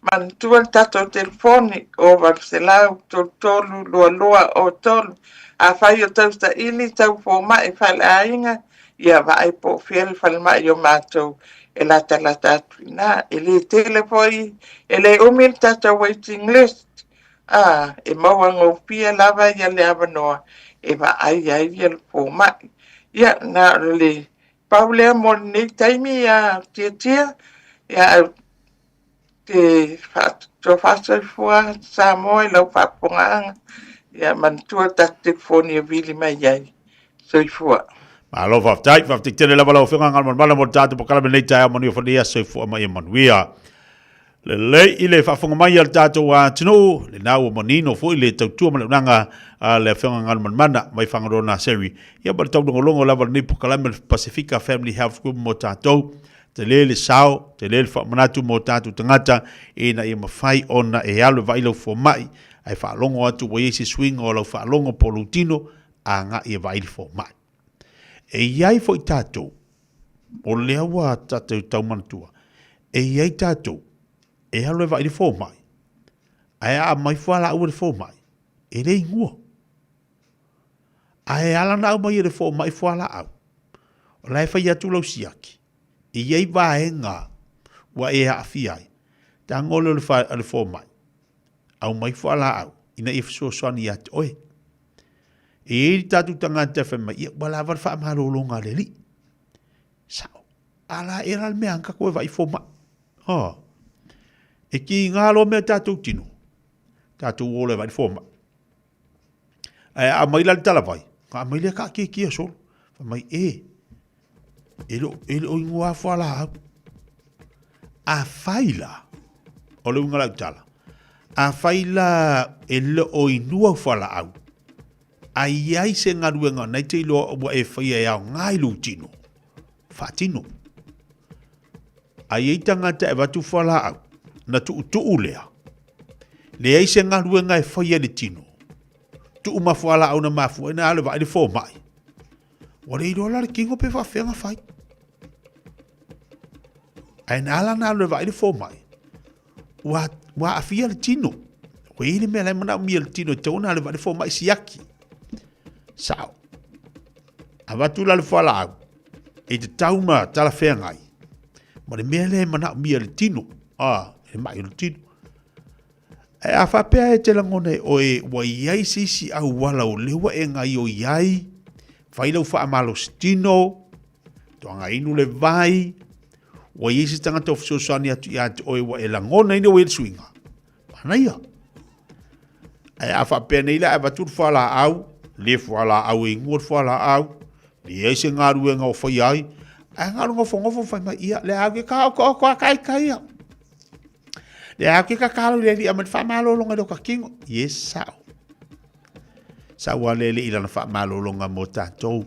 man tuan tato telefoni o varselau tolu lua o tolu a fai o tausta ili tau po mai fai ainga ia vai po fiel fai mai o matou e la tatu na ili telefoi ele umil tato waiting list e mawang pia lava ia le avanoa e va ai ia po mai ia na le paule mo nei taimi ia tia ia te to fasa fua Samoa lau whaponga ia mantua tatik foni a vili mai iai soi fua Malo whaftai tele lava lau whionga ngal man mo tātu po kalame nei Taeao mani o whanea soi fua mai e manuia le lei i le whafonga mai al tātou a tino le nau o manino fo i le tautua ma le unanga le whionga ngal mana mai whangarona seri ia ba tau ngolongo lava ni po kalame Pacifica Family Health Group mo tātou te lele sao, te lele whamanatu mo tātu tangata, e na i mawhai ona e alo vailau fo mai, ai whaalongo atu wa iesi swing o lau whaalongo polutino, a ngā i vaili fo mai. E iai fo i tātou, o lea wa tātou taumanatua, e iai tātou, e alo e vaili fo mai, ai a mai whala ua le fo mai, e rei ngua. Ai ala na au mai e le fo mai whala au, o lai whai atu lau siaki, i iei vaenga wa e haafiai. Ta ngolo le fo mai. Au mai whala au. Ina i fsoswani ati oe. E eri tatu tangata whema. Ia wala war wha amaro longa le li. Sao. Ala era le mea anka koe vai fo mai. E ki ngalo mea tatu tino. Tatu ole vai fo mai. A mai la tala vai. A mai le ka kia sol. Mai Elo ingua whala a whaila o le unga lau tala a whaila o inua whala au a iai se ngaruenga nei te ilo wa e whaia e au ngai lu tino whatino a iei tangata e watu whala au na tu lea le ei se ngaruenga e whaia le tino tu uma whala au na mafu e na ale wa e fo mai wale i rola le kingo pe whawhenga whai. Ai nala na le vai le fo mai. Wa afia le tino. Ko ile me la mana mi le tino te ona le vai le fo mai siaki. Sao. Avatu la le fala. E te tauma tala whengai. Ma le mea le mana mi le tino. E mai le tino. E a whapea e te langone o e wa iai sisi au wala o lewa e ngai o iai. Whailau wha amalo stino, toanga inu le vai, wa iesi tangata o fsosani atu i atu oe wa e langona ina o e swinga. Mana ia. Ai a whapea nei la e watu whala au, le whala au e ngur whala au, le e se ngaru e ngau whai ai, ai ngaru ngofo whai mai ia, le au ke ka o koa kai ia. Le au ke ka karo le li amat whamalolonga do ka kingo, yes sao. Sao a lele ilana whamalolonga mo tātou.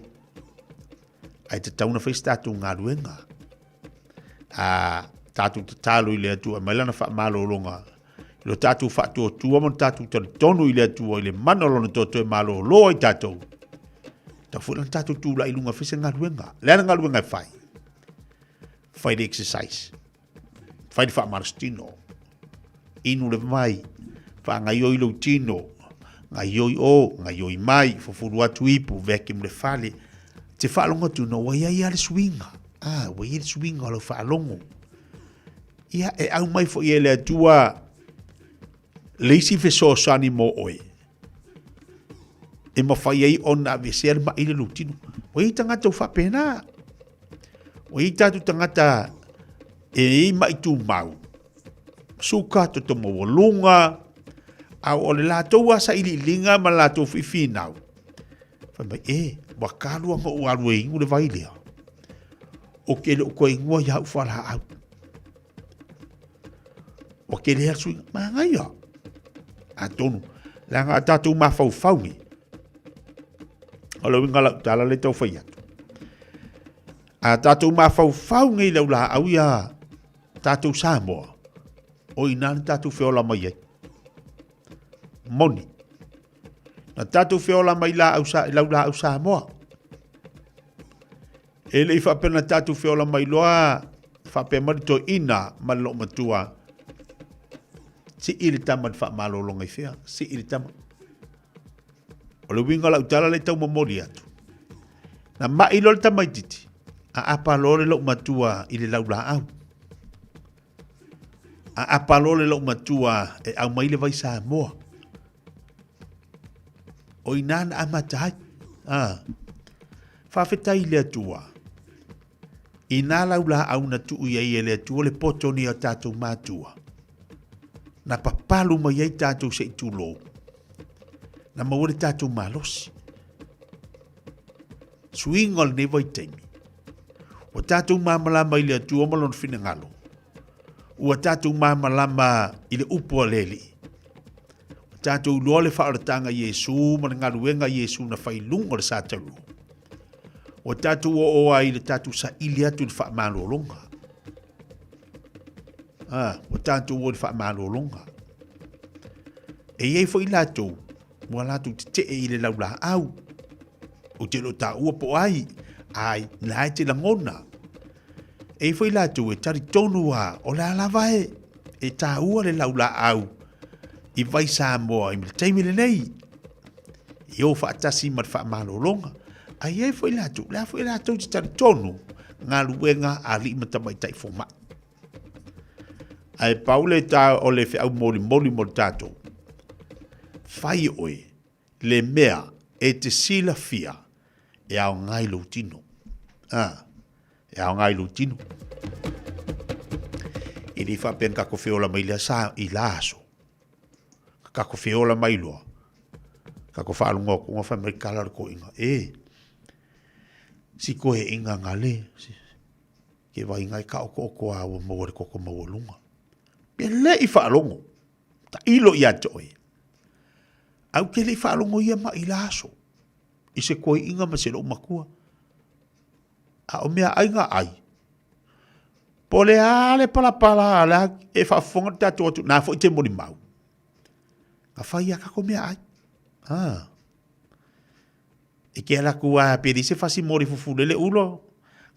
Ai te tauna whai statu ngaru e ngā. Tātou te tālu i le atu, a mailana whamalolonga, lo tatu fatu tua mon tatu tonu ile tua ile manolona toto e malo lo i tatu ta fulan tatu tu la ilunga fise ngaluenga le ngaluenga fai de exercise fai fa marstino inu le mai fa ngayo ilo tino ngayo mai fo furu atu ipu vekim le fale te fa longa tu no wa ya le swinga wa ya le swinga lo fa longo ia e au mai fo ile tua leisi fe so sani mo oi. E ma fai ei ona ve ser ma ile lutino. Wei tangata ufa pena. Wei tatu tangata e ma itu mau. Suka to tomo wolunga. Au ole la toa sa ili linga ma la to fifinau. Fai mai wakalu anga uaru e ingu le vailia. O ke le ko ingua ya ufala au. O ke le asu ma ngai atonu langa tatu ma fau ni alo ngala tala le tau fai atu a tatu ma fau ngi le la au ya tatu Samoa o ina tatu feola mai moni na tatu feola mai la au Samoa ele fa pena tatu feola mai loa fa pe marito ina malo matua si ili tama fa malo longa fea si ili tama o le winga la utala le tau momori atu na ma ilo le tama ititi a apa lore lo matua ili laula au a apa lore lo matua e au mai le vai Samoa o inana amatai fa fetai le atua ina laula au na tu ia le atua le potoni o tatu matua na papalu mai ai tātou se itulo. Na mawere tātou malosi. Suingol ne vai teimi. O tātou mamalama ili atu omalon fina ngalo. Ua tātou mamalama ili upo leli. O tātou loa le whaaratanga Yesu, mana ngaruenga Yesu na whailunga le sātaru. O tātou o oa ili tātou sa ili atu ni whaamalolonga. O tātou o wha malolonga. E iei fo i lātou, mua lātou te i le laula au. O te lo tā ua po ai la e te langona. E fo i lātou e tari tonu o la lava e tā ua le laula au. I vai Samoa i mele teimile nei. I o wha atasi mat wha malolonga. A iei fo i lātou, la fo i lātou te tari tonu. Ngā luenga a li matamai tai fo mak. Ai paule ta o le fe au moli mo tato. Fai oe le mea e te sila fia e au ngai lutino. E au ngai lutino. I ni fa pen kako feola mai le sa i laso. Kako feola mai loa. Kako fa alungo ko fa mai kala ko inga. Si ko e inga ngale. Ke vai ngai ka ko a mo ko ko mo lunga. Pe le i whaalongo. Ta ilo i atoi. Au ke le i whaalongo ia ma i laso. I se koe inga ma se lo makua. A o mea ainga ai. Po le ale pala ala e whaafonga tatu atu. Nā fo i te mori mau. Ka whai a kako mea ai. E ke ala kua peri se whasi mori fufule le ulo.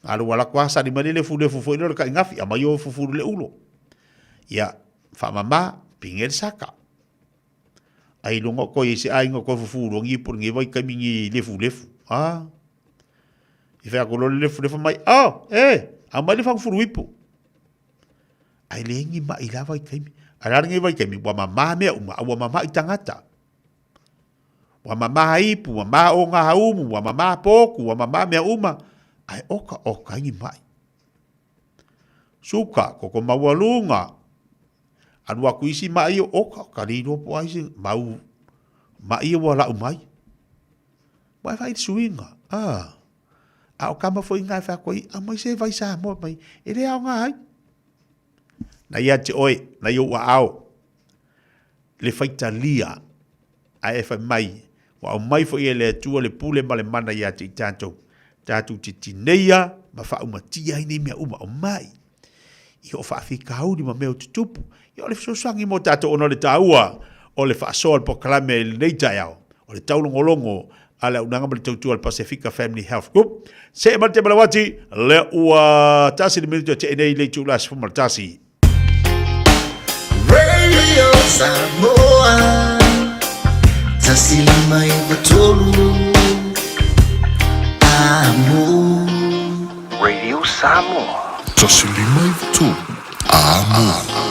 Ngā wala kua sari mani le fule fufu ilo ka ingafi. Ama yo fufule le ulo. Ia, whamama, pingel saka. Ai longa ko i se ainga ko fufurongi por ngi vai kamingi lefu. I whea kolo lefu mai. A mai le whangfuru ipu. Ai lengi ma i la vai kaimi. Ararangi vai kaimi, wa mama mea uma, wa mama i tangata. Wa mama ipu, wa mama o ngā haumu, wa mama poku, wa mama mea uma. Ai oka ingi mai. Suka, koko mawalunga. Anu aku isi mai o oka, karino po aise mau Ma ia wa la umai. Mai vai suinga. A o kama foi ngai fa koi a mai se vai sa mo mai. E le au ngai. Na ia te oi, na yo wa au. Le faita lia. A e fa mai. Wa o mai foi le tua le pule ma le mana ia te tanto. Tatu te tineia, ma fa uma tia ini mea uma o mai. I o fa fi kaudi ma meo tutupu. I o le so sangi mo tato ono le taua. O le fa sol po kalame le Taeao. O le taulongolongo ala unanga ma le tautua al Pacifica Family Health Group. Se e mate malawati, le ua tasi le minuto te enei le tulas fumal tasi. Radio Samoa tasi lima i batolu amo. Radio Samoa tasi lima i batolu amo.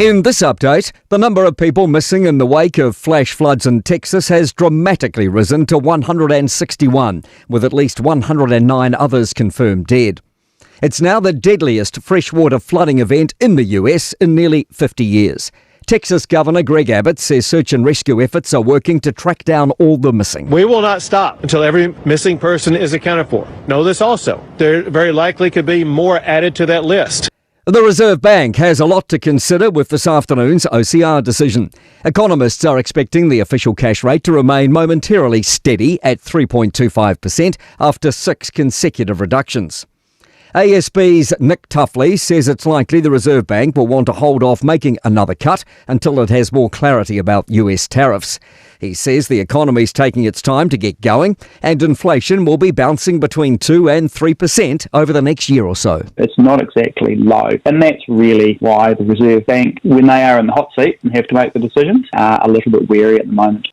In this update, the number of people missing in the wake of flash floods in Texas has dramatically risen to 161, with at least 109 others confirmed dead. It's now the deadliest freshwater flooding event in the US in nearly 50 years. Texas Governor Greg Abbott says search and rescue efforts are working to track down all the missing. We will not stop until every missing person is accounted for. Know this also, there very likely could be more added to that list. The Reserve Bank has a lot to consider with this afternoon's OCR decision. Economists are expecting the official cash rate to remain momentarily steady at 3.25% after 6 consecutive reductions. ASB's Nick Tuffley says it's likely the Reserve Bank will want to hold off making another cut until it has more clarity about US tariffs. He says the economy's taking its time to get going and inflation will be bouncing between 2 and 3% over the next year or so. It's not exactly low, and that's really why the Reserve Bank, when they are in the hot seat and have to make the decisions, are a little bit wary at the moment.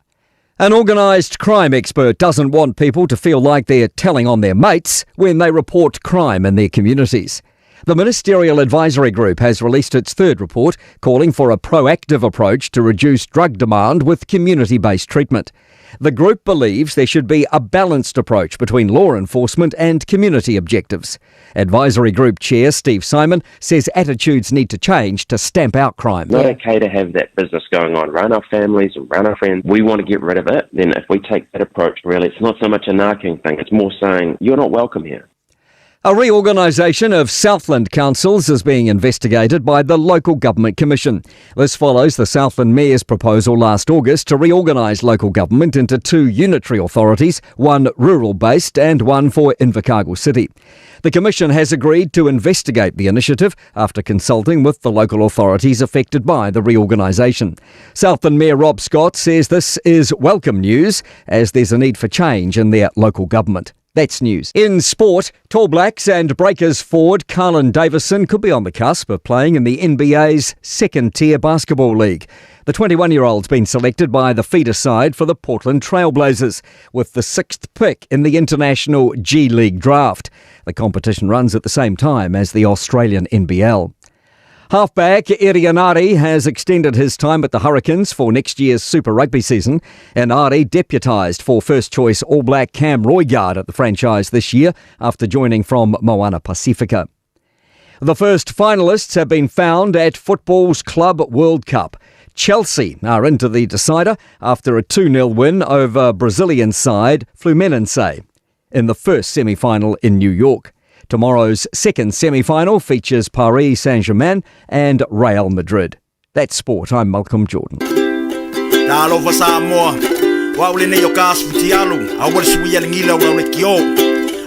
An organised crime expert doesn't want people to feel like they're telling on their mates when they report crime in their communities. The Ministerial Advisory Group has released its third report calling for a proactive approach to reduce drug demand with community-based treatment. The group believes there should be a balanced approach between law enforcement and community objectives. Advisory Group Chair Steve Simon says attitudes need to change to stamp out crime. Not okay to have that business going on around our families and around our friends. We want to get rid of it. Then if we take that approach, really, it's not so much a narking thing. It's more saying, you're not welcome here. A reorganisation of Southland councils is being investigated by the Local Government Commission. This follows the Southland Mayor's proposal last August to reorganise local government into 2 unitary authorities, one rural-based and one for Invercargill City. The Commission has agreed to investigate the initiative after consulting with the local authorities affected by the reorganisation. Southland Mayor Rob Scott says this is welcome news as there's a need for change in their local government. That's news. In sport, Tall Blacks and Breakers forward Carlin Davison could be on the cusp of playing in the NBA's second-tier basketball league. The 21-year-old's been selected by the feeder side for the Portland Trailblazers, with the 6th pick in the International G League draft. The competition runs at the same time as the Australian NBL. Halfback Irianari has extended his time at the Hurricanes for next year's Super Rugby season, and Ari deputised for first-choice All Black Cam Roigard at the franchise this year after joining from Moana Pacifica. The first finalists have been found at football's Club World Cup. Chelsea are into the decider after a 2-0 win over Brazilian side Fluminense in the first semi-final in New York. Tomorrow's second semi-final features Paris Saint-Germain and Real Madrid. That's sport. I'm Malcolm Jordan. Talofa Samoa, waule nei o kasu tialu, awal suia ngila ura kio.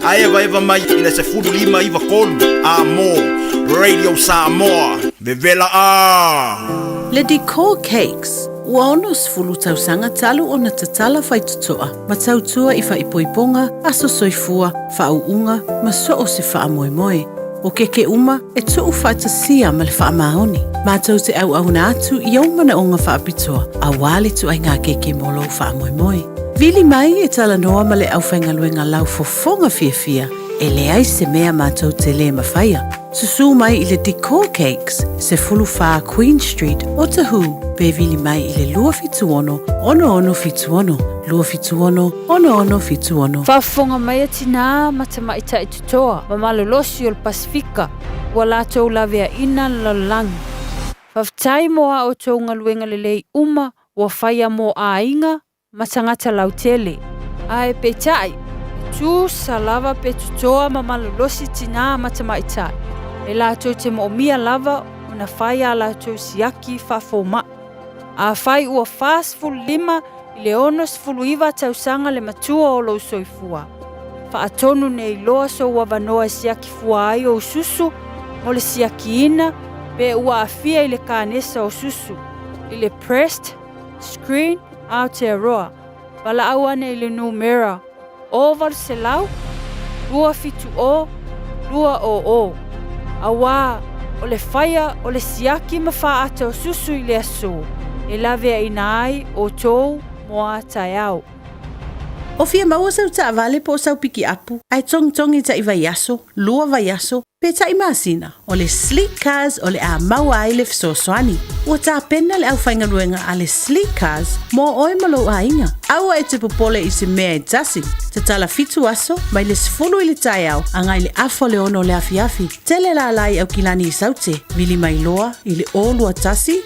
Aeva eva mai ina se fulu lima iva kolu, amo, Radio Samoa, vevela a. Le decor cakes, waonos fulu tausanga talu o na tatala fai tutoa, matautua i fai poiponga, aso soifua, fauunga, maso o se faa moe moe. O keke uma, e tuu whaitasia ma le wha maoni. Mātou te au au na atu i au mana o ngā whaapitoa, a wāle tu ai ngā keke molo wha moe moe. Vili mai e tala noa ma le au whaingaluenga lau fofonga fiafia, e le ai se mea mātou te le mawhaia. Susu mai i le decor cakes, se fulu wha Queen Street, o Tahu, pe vili mai i le lua fituono, ono fituono, lua fituono, ono fituono. Whafonga mai atina matamaita i tutoa, ma malolosi o le Pasifika, wa lātou lavea ina lalangi. Whaftai moa o tō ngaluenga lelei uma, wa whaia mo a inga, matangata lautele. Ai pe tai, tu salava pe tutoa ma malolosi tina matamaitai. E lātou te moomia lava, una whaia lātou siaki whafoma. A whai ua fast full 5, i le onos fulu iwa tausanga le matua o lo soifua. Whaatonu nei loa so ua wanoa siaki fua ai o susu, mo le siaki ina, pe ua afia i le kānesa o susu. I le pressed, screen, Aotearoa. Wala awane i le numera. Oval se lau, lua fitu o, lua o. Awa, o le whaia o le siaki ma wha ata o susu i le aso. E lavea ina ai o tou moa Taeao. O fia maua sau ta avale po sau piki apu, ai tongi ta iwa yaso, lua va yaso, pe ta imasina, o le sleek cars o le a maua ai le fisosoani. Ua ta pena le au whainga ruenga a le sleek cars, mo oi malo a inga. Aua e te popole i se mea e tasi, te tala fitu aso, mai le sifulu i le Taeao, anga i le afo le ono le Fiafia. Tele la lai au kilani i saute, vili mai loa, i le o lua tasi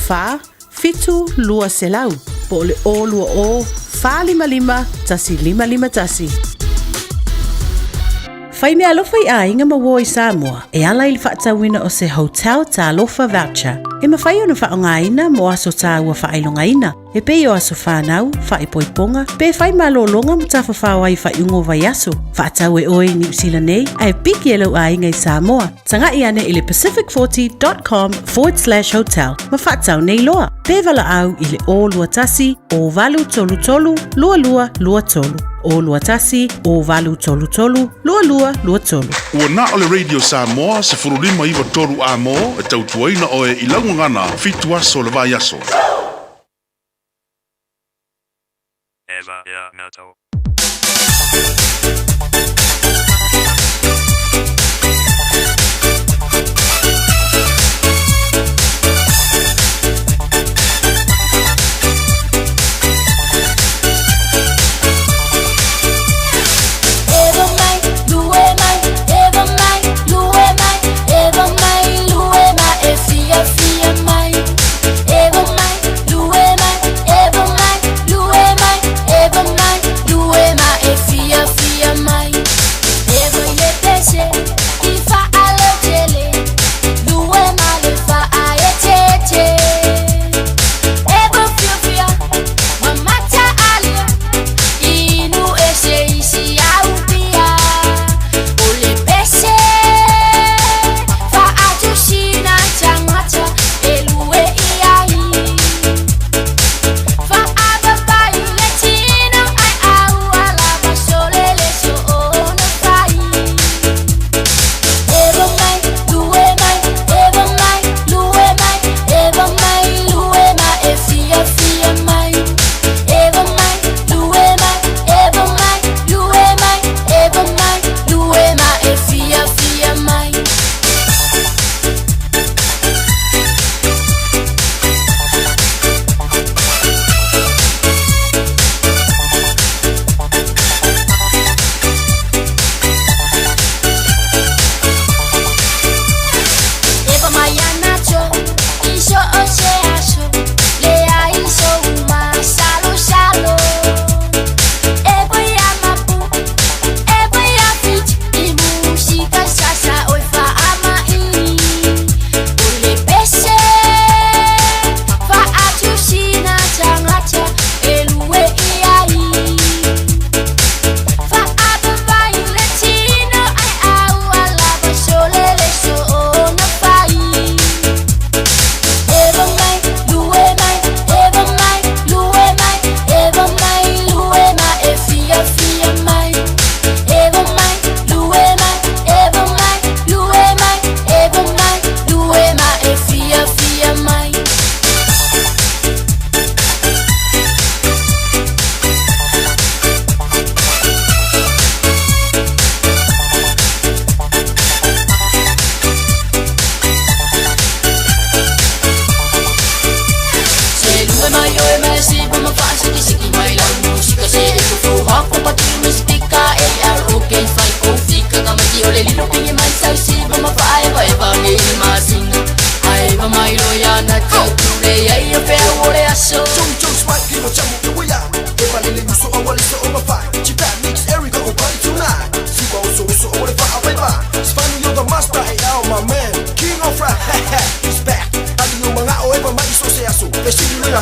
wha, fitu lua selau, po le o lua o, fa 5 tasi 5 tasi. Whai mea alofa i a inga maua i Samoa, e ala i le whaatawina o se hotel ta alofa voucher. E mawhai o na whaongaina mo aso ta ua whailongaina. E pei o aso whanau, whaipoiponga, pe whai malolonga mo ta whawhawai whaiungo vai aso. Whaatau e oi New Zealand nei, ai piki e lau a inga i Samoa. Tanga i ane i le pacific40.com/hotel. Ma whaatau nei loa. Pe wala au i le o lua tasi, o valu tolu tolu, lua lua lua tolu. O lua tasi, o valu tolu tolu, lua lua lua tolu. Ua na o le Radio Samoa se furulima iwa toru a mo e tautuaina o e ilangungana fitu aso le vai aso. Eva, ja, Nato. Ever mind,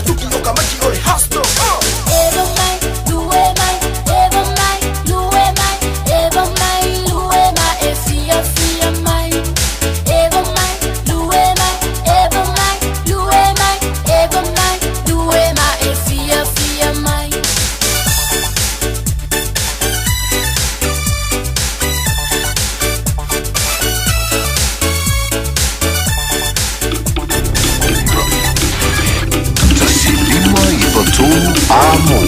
tuki no kamaki ole hustle. Ever mai, lue mai, ever mai, lue mai, ever mai, lue mai, e Fiafia mai. Ever mai, lue mai, ever mai, lue mai, ever mai, lue mai, e Fiafia mai. Tasilima i Batonu Amo.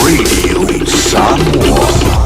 Radio Samoa.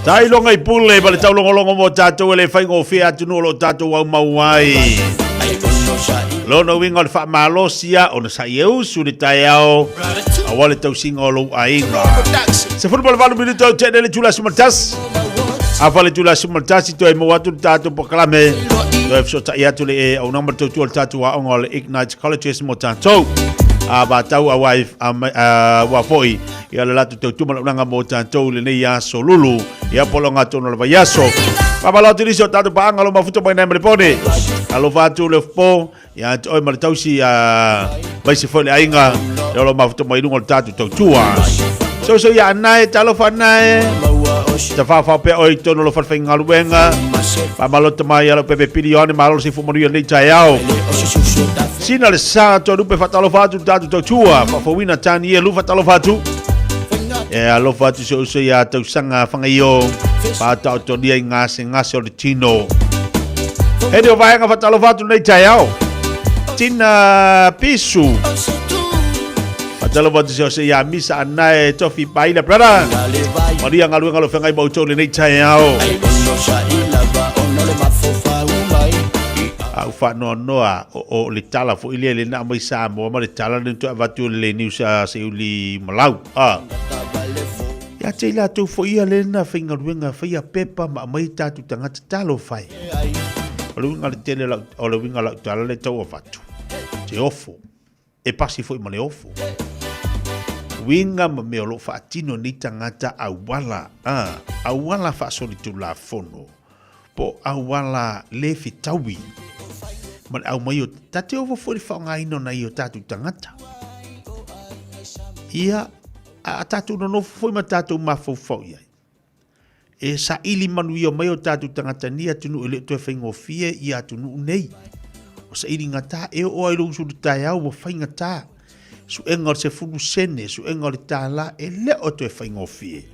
Tai longa I pule pale tau longo mo tātou ele whai ngō whia tunu lo tātou wau mauai. Lono winga le wha malosia o na sai eusu ni Taeao a wale tau singa o lo ainga. Se furu pale walu minuto tene le tula sumatas. A wale tula sumatas I toi mo watu tātou pokalame. Toi fso ta iatu le e au number tau tua tātou wa onga le Ignite Colleges mo tātou. A ba tau a waif wa foi. Ia le latu tau tumalunanga mo tātou le nei aso lulu. Ia polonga tono le vaiaso. Papalao tiriso tātou paanga lo mafuta mai nai maripone. Alo vatu le fpo. Ia oi maritausi mai se foi le ainga. Ia lo mafuta mai nungo le tātou tau tua. So ia anae talo whanae. Ta whawhau pia oi tono lo whawhainga luenga. Pamalota mai alo pepe pirione malo si fumanuia nei Taeao. Sina le sa to rupe fatalo fatu tatu to tua fa fowina tani e lu fatalo fatu e alo fatu so ya to sanga fanga yo pa ta to dia ngase o le tino e dio vai nga fatalo fatu nei Taeao tina pisu fatalo fatu so ya misa anae tofi paila brada maria ngalu ngalo fanga i bauto le nei Taeao au fa no o le tala fo ile le na mai Samoa ma le tala le to avatu le news se uli Malu ya te la tu fo ia le na finga ruenga fia pepa ma mai tatu tanga talo fai o le winga le tele la o le winga la tala le tau avatu te ofo e pasi fo ma le ofo winga ma me lo fa tino ni tangata awala awala fa solitu la fono po awala le fitawi man au mai o tate o fo fa ngai no na i o tatu tangata ia a tatu no fo ma tatu ma fo ia e sa ili manu i o mai o tatu tangata ni atunu ele to fengo fie i atunu nei o sa ili ngata e o ai lo su Taeao o fa ngata su engor se fulu sene su engor tala e le o to fengo fie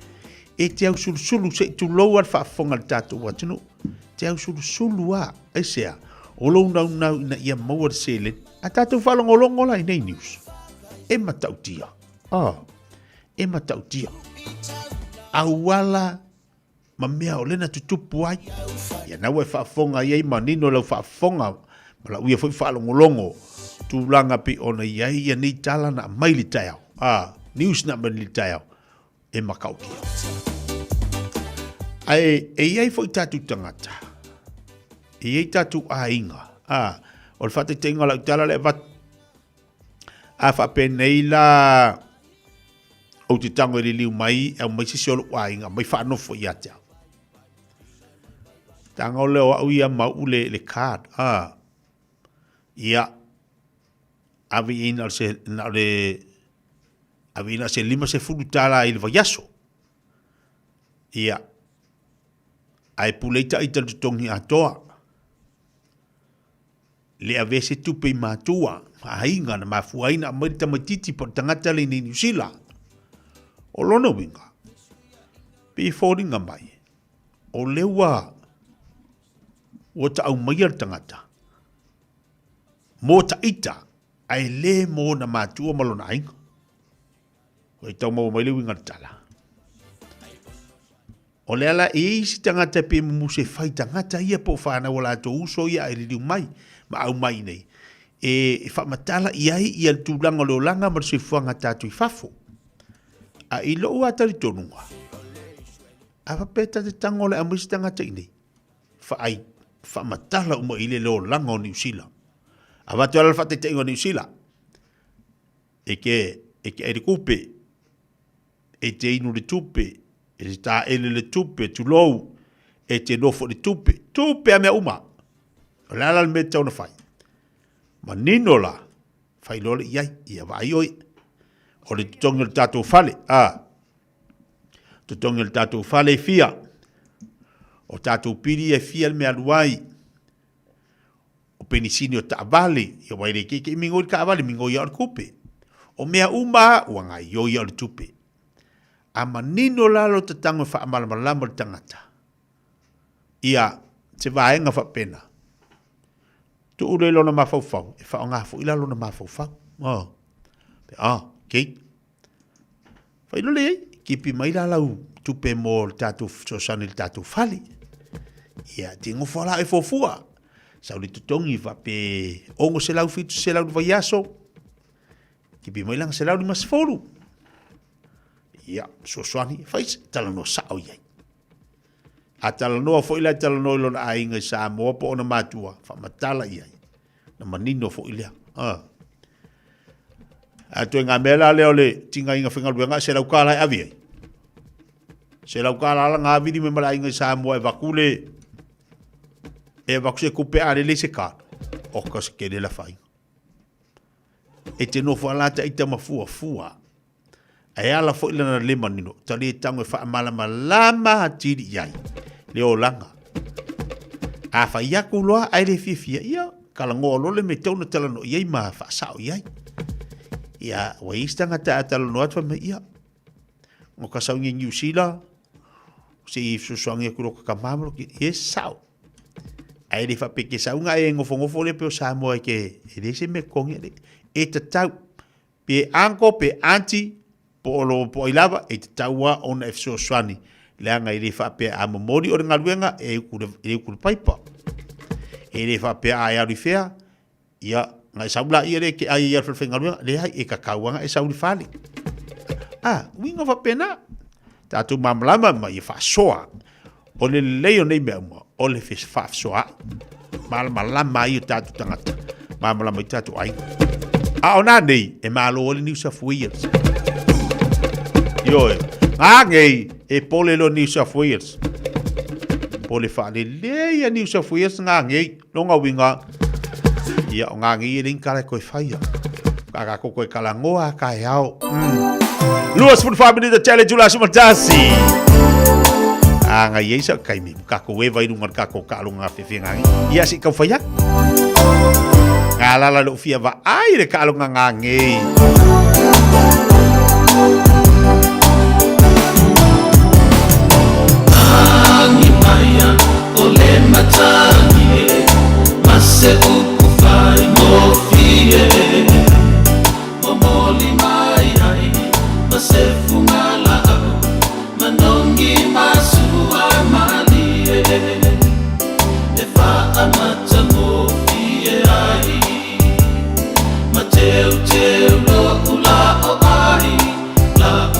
e te au sulu se tu lo wa fa fonga tatu wa tunu te au sulu a e sea o lo na na ia mo sele atatu falongolongo la nei news e matautia e matautia awala mamea o lena tutupu ai ia na we fa fonga ia manino lo fa fonga mala uia foi falongolongo tu langa pi ona ia ni tala na mai li Taeao news na mai li Taeao e makautia ai foi tatu tangata e tatu ainga o le fate tenga la tala le vat a fa peneila o te tango le liu mai e mai si o ainga mai fa no fo ia te tango le o ia ma ule le card ia avi ina se na le avi ina se lima se fulu tala il vaiaso ia ai puleita ita tongi atoa le avese tupe matua ainga na mafuaina mai tamatiti po tangata le ni New Zealand o lona winga pe foringa mai o lewa o ta au mai tangata mo ta ita ai le mo na matua malona ainga o ita mo mai le winga tala o le ala e isi tangata pe mu se fai tangata ia po fana wala to uso ia e riu mai ma au mai nei e fa matala ia ia tulanga lo langa ma se fuanga tatu I fafo a ilo wa tari tonunga a fa peta te tango le amusi tangata nei fa matala uma ile lo langa o New Zealand a va tala fa te tengo New Zealand e ke e kupe e te inu le tupe e ta ele le tupe tu lou e te nofo le tupe a mea uma lala me tau na fai ma nino la fai lole iai ia vai oi o le tutongi le tatou fale tutongi le tatou fale fia o tatou piri e fia le mea luai o penisini o taavale ia wai le keke mingo le kaavale mingo ia o le kupe o mea uma ua ngai yo ia o le tupe a manino lalo te tango fa amalamalama le tangata ia te vaenga fa pena tu ule lona mafaufau e fa nga fu ila lona mafaufau kei fa ilo le kipi mai la lau tupe mo tatu sosani tatu fali. Ia tingo fala e fofua. Sa uli tutongi va pe ongo selau fitu selau va yaso. Ki bi moilang selau di mas folu. Ia sosani fais talano sao ia. Atalano fo ila talano lon ainga Samoa po ona matua fa matala ia. Na manino fo ila. Ato nga mela leo le tinga inga whinga luenga se lau kāla e avi ai. Se lau kāla ala ngā vidi me mala inga Samoa e wakule e wakuse kupe are le se kāla. Oka se kere la whai. E te no whalata i tama fua. E ala fo ila na lema nino. Tali e tango e wha amalama lama tiri iai. Leo langa. A whai aku loa ai le Fiafia ia. Kala ngoa lole me tauna talano iai ma wha sao iai. Ia, wa istanga ta atalo no atwa me ia. Ngo ka saungi New Zealand. Se i susuangi e kuro kakamamaro ki e sao. Ai le whapeke saunga e ngofo le peo Samoa ke e le se me kongi le. E ta tau. Pe anko, pe anti, po olo po ilava, e ta tau wa ona e susuani. Leanga i le whape a mamori o ringa luenga e ukuru paipa. E le whape a iari whea, ia, ngai saula ia le ke ai ia whenga luenga, le hai e kakauanga e sauli whali. Winga whapena. Tātou mamalama ma i whasoa. O le leo nei mea mua, o le whasoa. Mamalama i o tātou tangata. Mamalama i tātou ai. O nā nei, e malo o le New South Wales. Ioe, ngā ngei, e pole lo New South Wales. Pole whale leia New South Wales ngā ngei, longa winga. Ia o ngā ngei e ringkare koe whaia. Kaka koko e kalangoa Taeao. Luas pun family the challenge ula sumatasi. Nga yesa kai mi kako we vai nungar kako kalunga fifingangi. Ia si kau faya. Ngala lo fia va ai le kalunga ngangi. Angi maya ole matani mase ukufai mo fie. Momoli mai ai Masefungala manongi masua malie Nefa amata mofie ai Mateu lo ula o ai La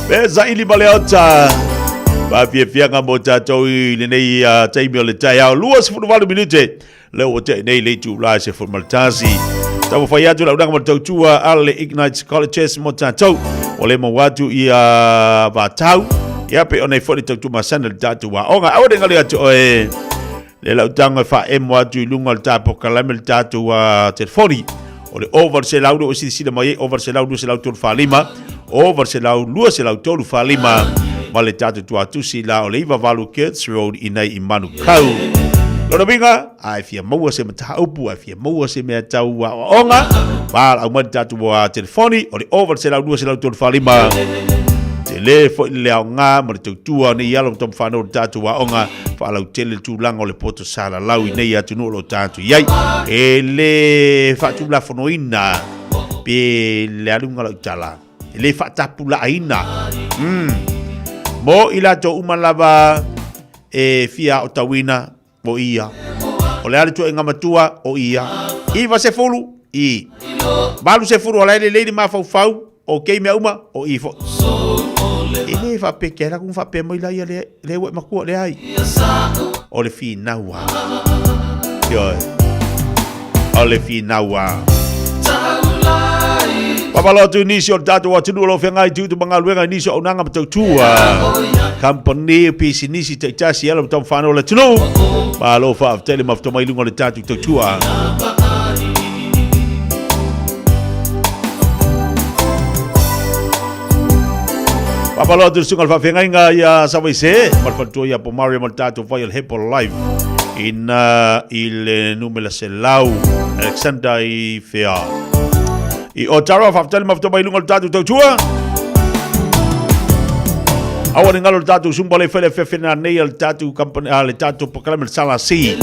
Beza ili maleota. Ba Fiafia nga mo tātou I le nei taimi o le Taeao. Lua se funu walu minute. Leo o te nei le tūlai se funu maltasi. Tau whai atu lau nanga matau tua ale Ignite Colleges mo tātou. O le mawatu I vātau. Ia pe o nei whoni tau tu masana le tātou wa. Onga, awa renga le atu oe. Le lau tanga wha emu atu I lunga le tāpo kalame le tātou telefoni. O le over se lau o si sida mai over se lau se lau tolu whalima. Over se lau lua se lau tolu whalima. Ma le tātou tu atusi la o le iwa walu Kirts Road I nei I Manu Kau. Lora binga, ai fia maua se mata upu, ai fia maua se mea tau wa onga. Wala au mani tātou wa telefoni, o le over se lau lua se lau tolu whalima. Te le fo I leo ngā, ma le tautua ni ialo tom whanau le tātou wa onga. Whalau tele tūlanga o le poto sala lau I nei atu nuo lo tātou iai. E le whatu la whanoina, pe le alunga lau tala. E le whatapu la aina. Mo ila to umalava e fia o tawina o ia. O le alitua inga matua o ia. Iwa se fulu I. Malu se fulu o leile leile ma fau fau o kei mea uma o I fo. E le fa peke la kung fa pe mo ila ia le we makua le ai. O le fi naua. Yo. O le fi naua. Papalotu inisio tatu wa tunu lo fengai tu mga luenga inisio onanga matautua. Company pisi nisi te tasi ala mtam whanau le tunu. Malo fa aftele maftoma ilunga le tatu tautua. Papalotu sungal fa fengai nga ya sawaise. Marfantua ya pomaria maltatu vaya hepo live. In il numela selau. Alexander I Fea. I o taro faftele maftoma ilunga le tatu tautua. Awa ni ngalo le tatu sumba le fele fefena nei le tatu company le tatu pokalame sala si.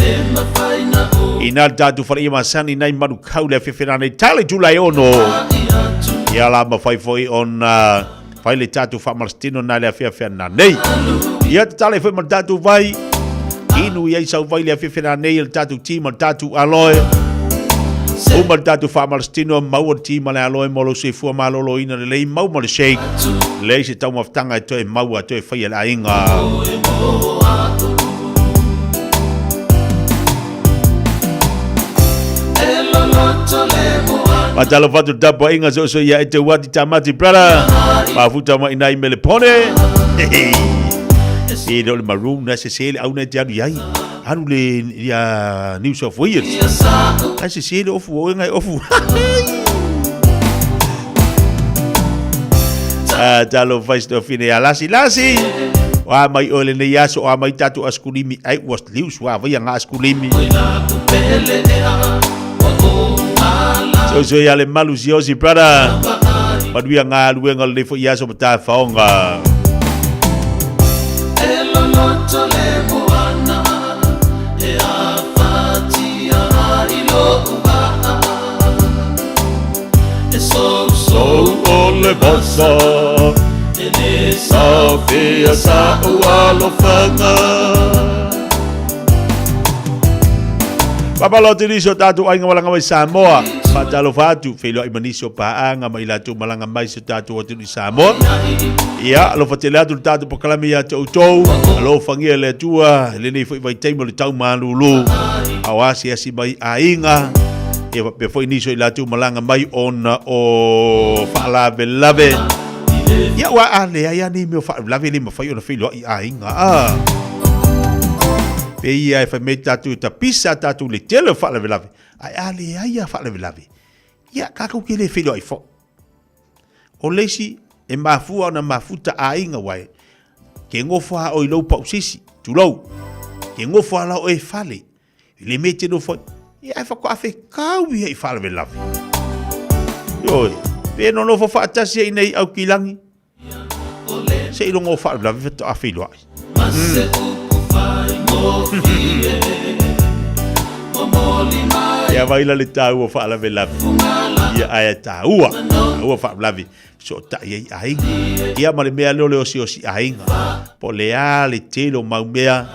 Ina le tatu fari masani nai Manu Kau le fefena nei tale Julai ono. Ia la ma fai foi on fai le tatu fa marstino na le Fiafia na nei. Ia tale foi ma tatu vai. Inu ia sau vai le fefena nei le tatu team le tatu aloe. Uma tatu fa marstino mau tima le aloe molo se fu malolo ina le lei mau mo le shake le se tau maftanga to e mau to e fai la inga Matalo fatu tapo inga so ya ete wati tamati brother mafuta ma ina imele pone e do le maroon na se sele au na tianu yai anu le ya New South Wales asi sele ofu o ngai ofu talo fais do fine ya lasi wa mai ole ne yaso wa mai tatu askulimi ai was lius wa vai nga askulimi so ya le malu ziosi brother madui nga luenga le fo yaso mata faonga ole bossa ene sa fia sa ualo fanga Papalo tinisio tatu ainga malanga mai Samoa patalo fatu felo imanisio paanga mai latu malanga mai so tatu o tinu Samoa ia lo fatelato tatu pokalami ya tautou lo fangia le tua le nei foi vai taimo le tau malulu awasi asi mai ainga e pe foi niso latu malanga mai ona o falave lave ia wa ale ia ni me fa lave ni me foi ona filo ainga pe ia fa meta tu ta pisa tatu le tele fa lave lave ai ale ia fa lave lave ia ka ko ke le filo ai fo o lesi e mafua na mafuta ainga wai ke ngofa o ilo pa usisi tu lo ke ngofa la o e fale le mete no fo ia fa ko afe kau ia fa lave lave yo pe no fo fa tasi nei au kilangi se ilo ngo fa lave to afe lo ia vai la le tau o fa lave lave ia ai tau o fa lave so ta ia ai ia male mea lole o si ainga po le ale telo mau mea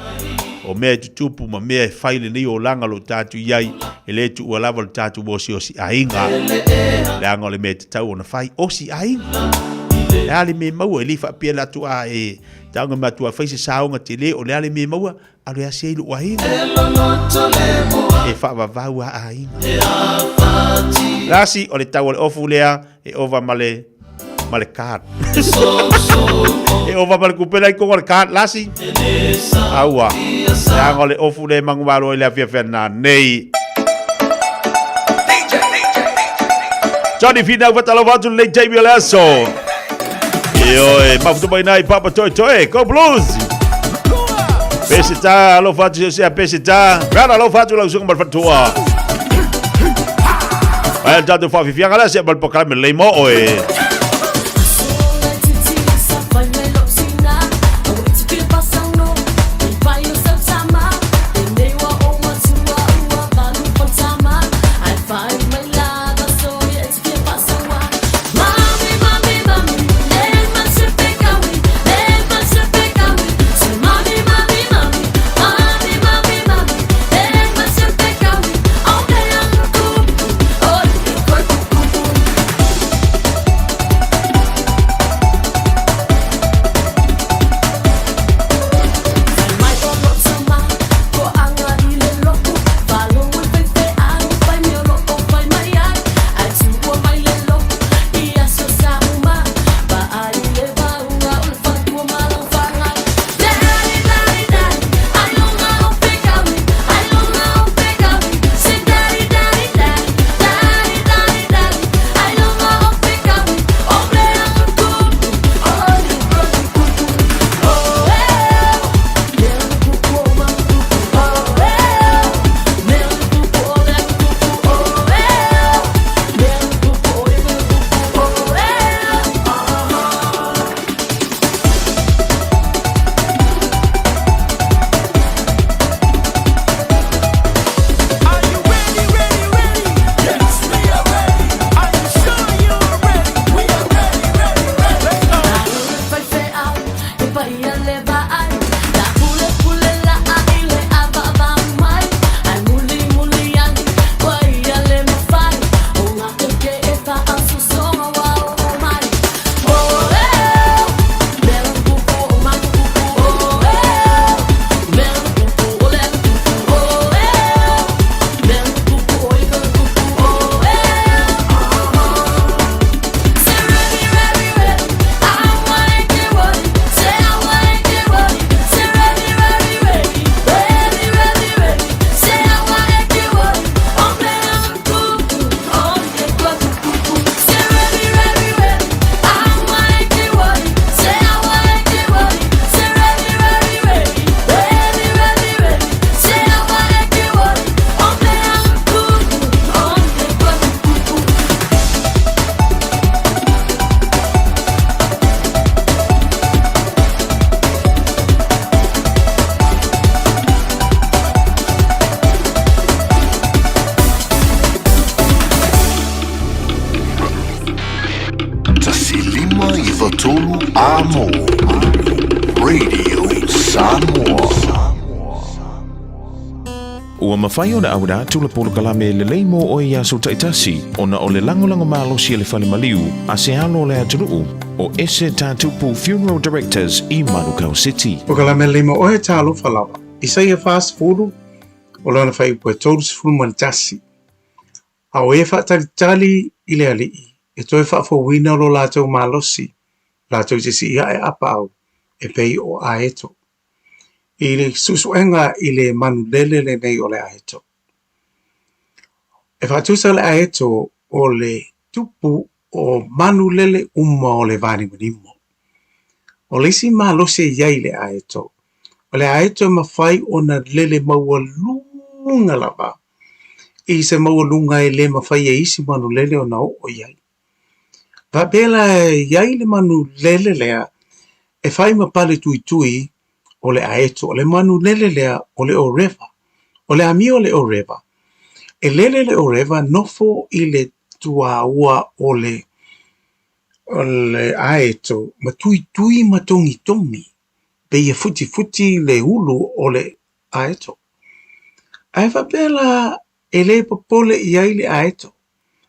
o mea tutupu ma mea faile ni o langa lo tatu iai ele tu o lava lo tatu o si ainga le anga le mea tau o na fai o si ainga Le ale me maua li fa pia la tu a e tanga ma tu a faise saunga te le o le ale me maua alo ya sei lu ai e fa va va wa ai lasi o le tau le ofu lea e ova male card e ova male kupela ko le card lasi aua ya ngole ofu le mangwalo le Fiafia na nei Johnny Fina vatalo vatu le Jamie Lasso yo e mafuto mai nai papa toi go blues pesita lo fatu se pesita rana lo fatu la usung malfatua ai tanto fa Fiafia ngala se bal pokal me le mo oe Amo Radio Samoa. Ua mawhai o na awara tula polo kalame le leimo o ia so taitasi o na o le langolango malo si le fale maliu a se alo le aturuu o ese tatupu Funeral Directors i Manukau City. O kalame leimo o he talo falawa. Isa ia fast food o lana fai pue tolus fulman tasi. A o e whaatalitali i le alii. E toi whaafo wina lo lātou malosi. Lātou jesi ia e apa au. E pei o aeto. I le susuenga i le manulele le nei o le aeto. E whaatusa le aeto o le tupu o manulele umma o le vani manimo. O le isi malosi iai le aeto. O le aeto mawhai o na lele maua lunga lava. I se maua lunga e le mawhai e isi manulele o na o iai. Vapela iai le manulele lea e whai mapale tui tui o le aeto, o le manulele lea o le oreva. O le ami o le oreva. E lele le oreva nofo i le tua ua o le aeto ma tui tui ma tongi tongi. Pe ia futi futi le ulu o le aeto. Ai vapela e le popole iai le aeto.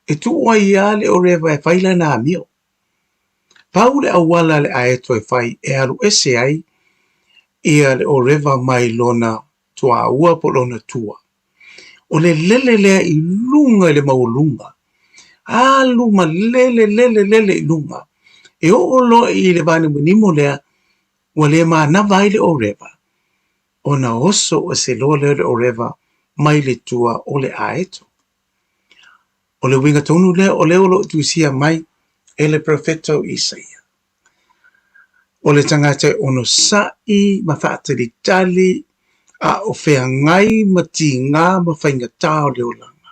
E tu ua ia le oreva e whaila na amio. pau le awala le ae toi fai e alu ese ai ia le o reva mai lona tua ua po lona tua. O le lele lea i lunga le maulunga. Luma lele i lunga. E o lo i le vane munimo lea wa le maanava ai le o reva. O na oso o se lo le o reva mai le tua o le aeto. O le winga tonu lea o le olo tuisia mai e le profeto Isaia. O le tangata ono sai ma whaatari tali a o whea ngai ma ti ngā ma whainga tāo leo langa.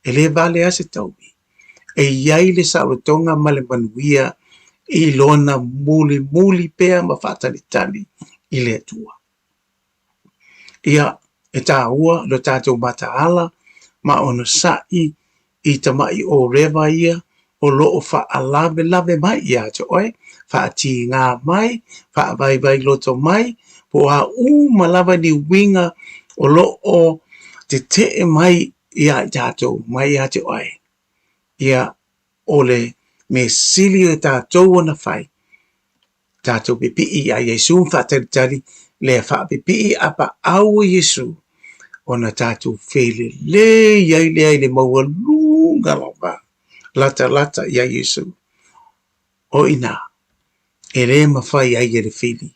E le vale ase taubi. E iai le saurotonga ma le manuia i lona muli pea ma whaatari tali i le atua. Ia e tā ua lo tātou mataala ma ono sai i tamai o rewa ia o loo lave mai ia te oe, whaati ngā mai, vai loto mai, po a malava ni winga o loo te mai ia tātou mai ia te oe. Ia ole me sili o tātou ana whai. Tātou pipi a Yesu whataritari le whapipi apa au Yesu. Ona tātou whele le iai le maua lunga lava. Lata ia Yesu. O ina, e re mawhai ai e le whili.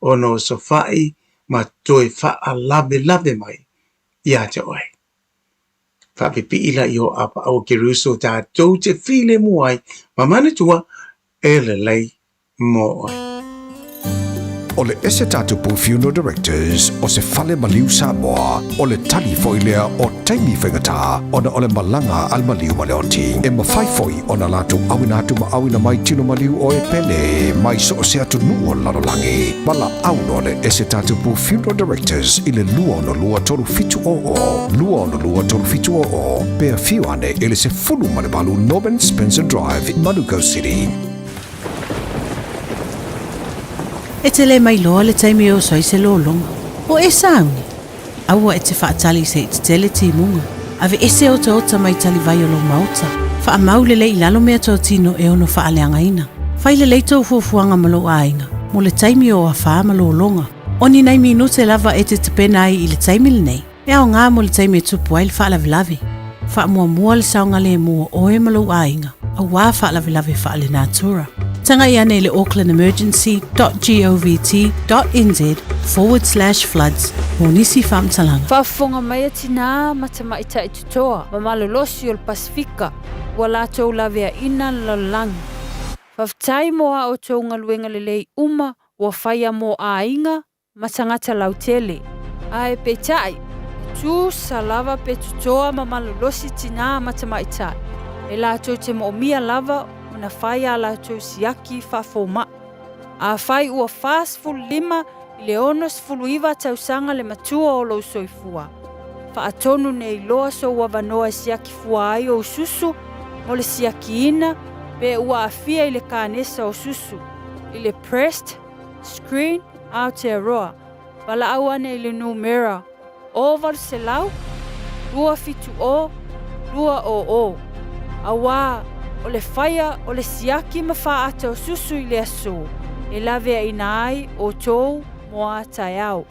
Ona o so whai ma toi wha lave mai. Ia te oe. Whapipi ila i o apa au Keruso tātou te while muai. Ma manatua e le lei mo oe. O le ese tatupu funeral directors o se fale maliu Samoa o le tali foilea o taimi whengata o na o le malanga al maliu maleoti e mawhai foi o na latu awina atu ma awina mai tino maliu o e pene mai so o se atu nuo lalolangi mala auno le ese tatupu funeral directors i le lua no lua toru fitu o pea fiu ane ele se fulu male balu Norman Spencer Drive Manuko City. E te le mai loa le taimi o soi se lolonga. O e sauni. Aua e te whaatali se i te tele ti munga. Ave ese o te ota mai tali vai o lo mauta. Wha mau le i lalo mea tō tino e ono wha aleanga ina. Whai le leito fuafuanga malo ainga. Mo le taimi o a wha ma lolonga. Oni nei minute lava e te pena ai i le taimi le nei. E ao ngā mo le taimi e tupu ai le wha lavi. Wha mua le saunga le mua o e malo ainga. A wā wha lavi wha le natura. Tanga i ane le aucklandemergency.gov.nz/floods. Mo nisi whaamtalanga. Whafonga mai atina matamaita i tutoa. Ma malolosi o le Pasifika. Ua lātou lavea ina lalangi. Whaftai moa o tō ngaluenga lelei uma. Ua whaia mo a inga. Matangata lautele. Ae peitai. Tu salava pe tutoa ma malolosi tina matamaita. E lātou te mo mia lava. Na whai ala tō siaki whafoma. A whai ua whasfulu lima i le onos fulu iwa tausanga le matua o lau soifua. Whaatonu nei loa so ua wanoa siaki fua ai o susu mo le siaki ina pe ua awhia i le kānesa o susu. I le pressed, screen, Aotearoa. Wala aua nei le numera. Oval se lau, lua fitu o, lua o. Awa, o le whaia o le siaki ma wha ata o susu i le aso. E lawe ina ai o tōu moa Taeao.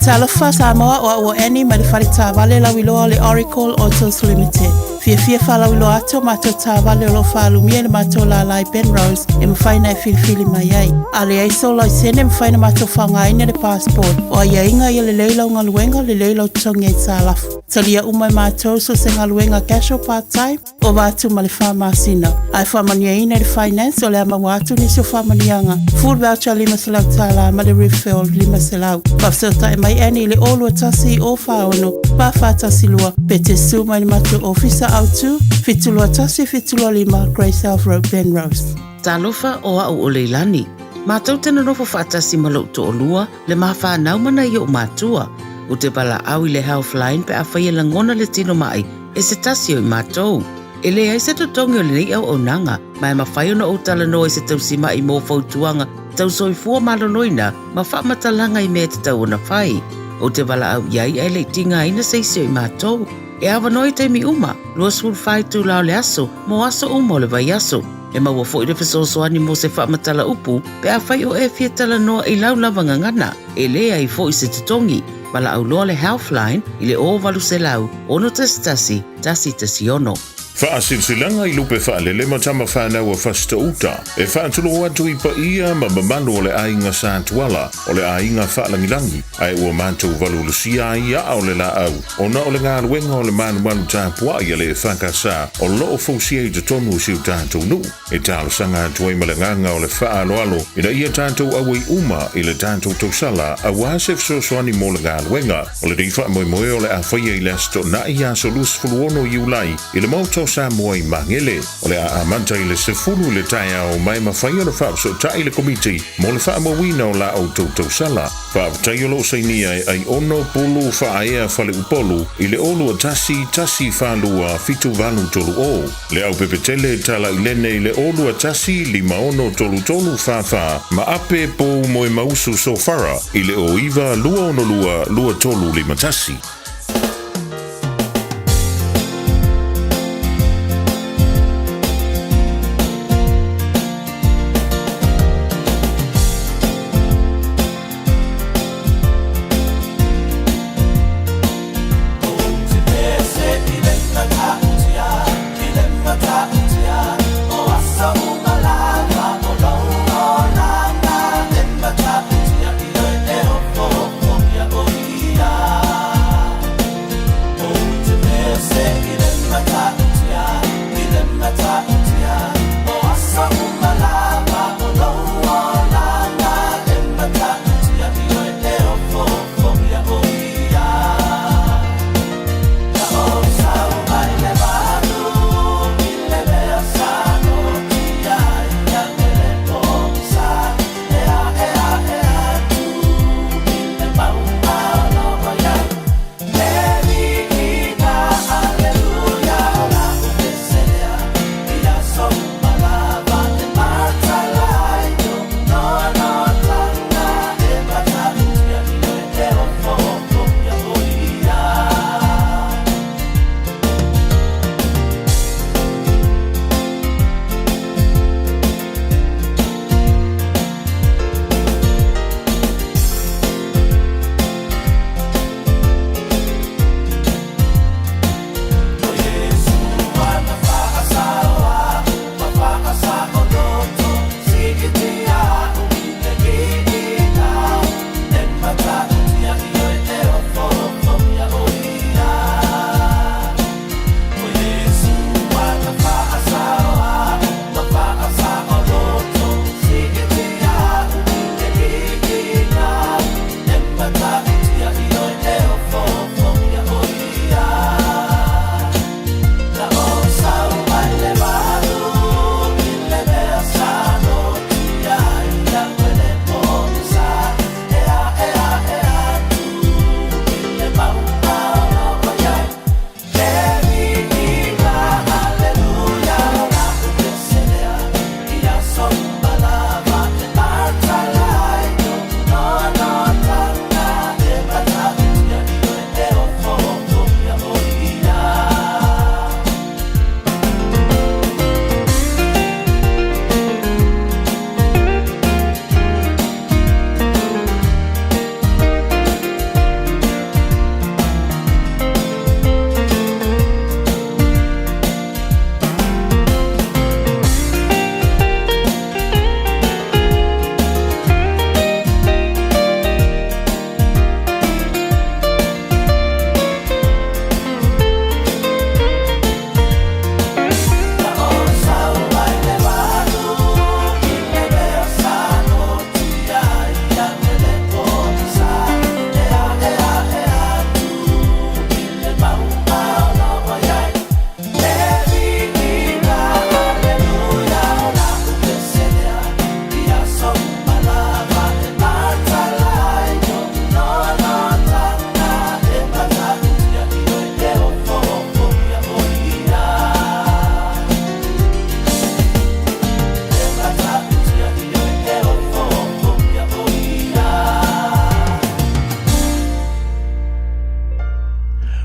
Talofa Samoa o ua eni ma le whare tāwale lau iloa le Oracle Autos Limited. Fiafia whalau ilo ato mātou tāwale o lo whaalumia le mātou la lai Penrose e mwhaina e filifili mai ai. A le aiso lau sene mwhaina mātou whangaina le passport o a iainga i le leilau ngaluenga le leilau tongi e tālafu. Talia umai mātou so se ngaluenga casual part-time o wātu ma le whamasina. Ai whamania ina le finance o le ama wātu ni so whamanianga. Full voucher 5 selau tāla ma le refill 5 selau. Whafsota e mai eni le olu atasi o whaono. Pāwhātasi lua pe te su mai le mātou officer autu. Fitulua tasi fitulua 5 Grace Health Road Penrose. Talofa o au o leilani. Mātou tena rofo whaatasi malau to o lua le mawha naumana i o mātua. O te pala au i le Healthline pe a whaia langona le tino mai e se tasi o i mātou. E le ai se totongi o le nei au o nanga, mai ma whai ona o tala no e se tausima i mō fautuanga, tau soifua malonoina, ma whaamatalanga i mea te tau ona whai. O te pala au iai e le tinga ina seisi o i mātou. E awa noi teimi uma, lua sul whai tu lao le aso, mo aso uma o le vai aso. E maua fo i le fesoasoani mo se whaamatala upu, pe a whai o e fia tala noa i lau lava ngangana, e lea i fo i se tutongi, ma la au loa le Healthline i le o walu se lau, ono tasi tasi ono. Faasilsilanga i lupe faalele ma tama whanau a fasta uta. E whaatulo atu i pa ia ma mamano o le ainga sātuala o le ainga whaalangilangi. Ai ua mātou valulusia ia o le la au. Ona o le ngā ruenga o le manualu tāpua ia le whakasa o loo fausia i te tonu siu tātou nu. E tāla sanga atu ai malanganga o le whaaloalo ina ia tātou awai uma i le tātou tausala a wāsef sosoani mo le ngā ruenga. O le rifa moe moe o le awhaia i le asto na ia so lus fuluono i ulai i le mauto Samoa i mangele. O le a amanta i le sefulu le Taeao mai mawhai o le whaapso ta i le komiti mo le whaamawina o la au tautau sala. Whaaptai o lo sainia ai ono pulu whaaea whale upolu i le olu a tasi whalua fitu valu tolu o. Le au pepetele tala i lene i le olu a tasi 5 tolu whawha ma ape po moe mausu so whara i le o iwa lua tolu 5 tasi.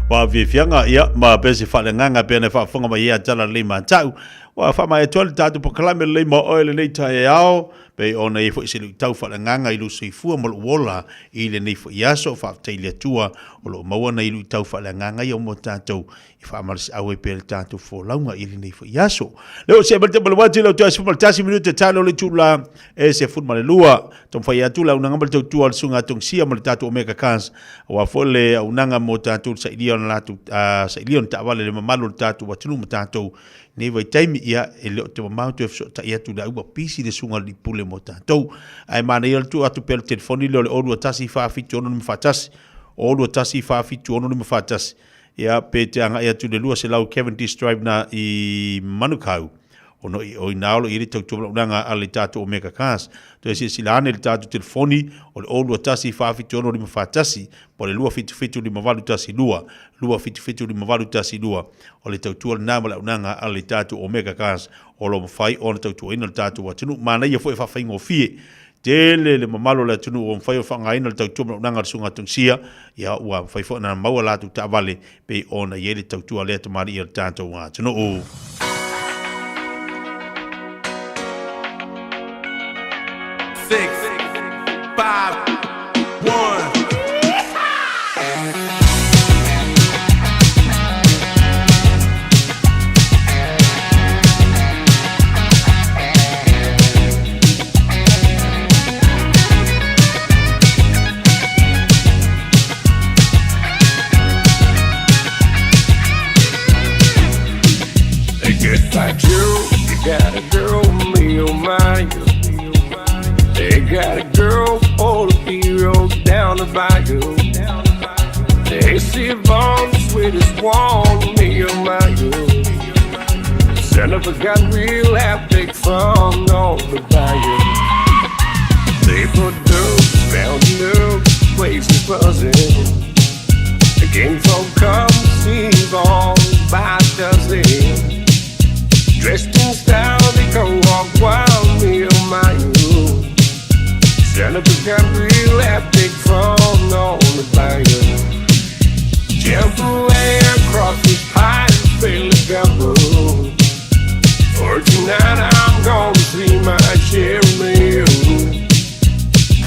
wa Fiafia ia ma pesi whalenganga pene whafunga ma ia tala lima tau wa whama e tuali tātu pokalame lima oele nei Taeao pe ona e fo isilu tau whalenganga ilu seifua mo wola i le nei fo iaso whaafteili atua o lo mawana ilu tau whalenganga i o mo tātou i whaamarisi awe pele tātou fo launga i le nei fo iaso leo se abalite balawati leo tua sifuma tasi minute talo le tula e se fut male lua tom whai atula unanga male tau tua sunga tong sia male tātou omega kans wa fole unanga mo tātou sa ilion latu sa ilion ta'wale le mamalu tātou watunu mo tātou nei vai taimi ia e leo te mamau tu efso ta ia tu da ua pisi de sunga li pule mo tātou ai mana ia tu atu pele telefoni leo le orua tasi whaafitu ono ni mwhatasi orua tasi whaafitu ono ni mwhatasi ia pe te anga ia tu le lua se lau Cavendish Drive na i Manukau ono i naolo i rita utubla unanga ale tātou omega cars to e silane le tātou telefoni o le orua tasi whaafitu ono ni mwhatasi po le lua fitu li mavalu tasi lua fitu li mavalu tasi lua o le tautua le nama la unanga a le tātou omega cars o lo mawhai o le tautua ina le tātou watunu mana ia fo e whawhai ngofie tele le mamalo le tunu o mwhai o whangaina le tautua la unanga le sunga tungsia ia ua mwhai fo na maua latu ta vale pe ona ia le tautua le atamari i le tātou watunu o 6, 5, 1. Just like you got a girl, me oh my. They got a girl full of heroes down the bayou. They see Vaughn, the sweetest one, me oh my. Son of a gun, real epic fun on the bayou. They put dope, found new places buzzing. The game folk come see Vaughn by dozen. Dressed in style, they go walk wild, me oh my. Son of a gun, real epic fun on the bayou. Jump away across this pine, feel the gumbo. For tonight I'm gonna see my share of meal.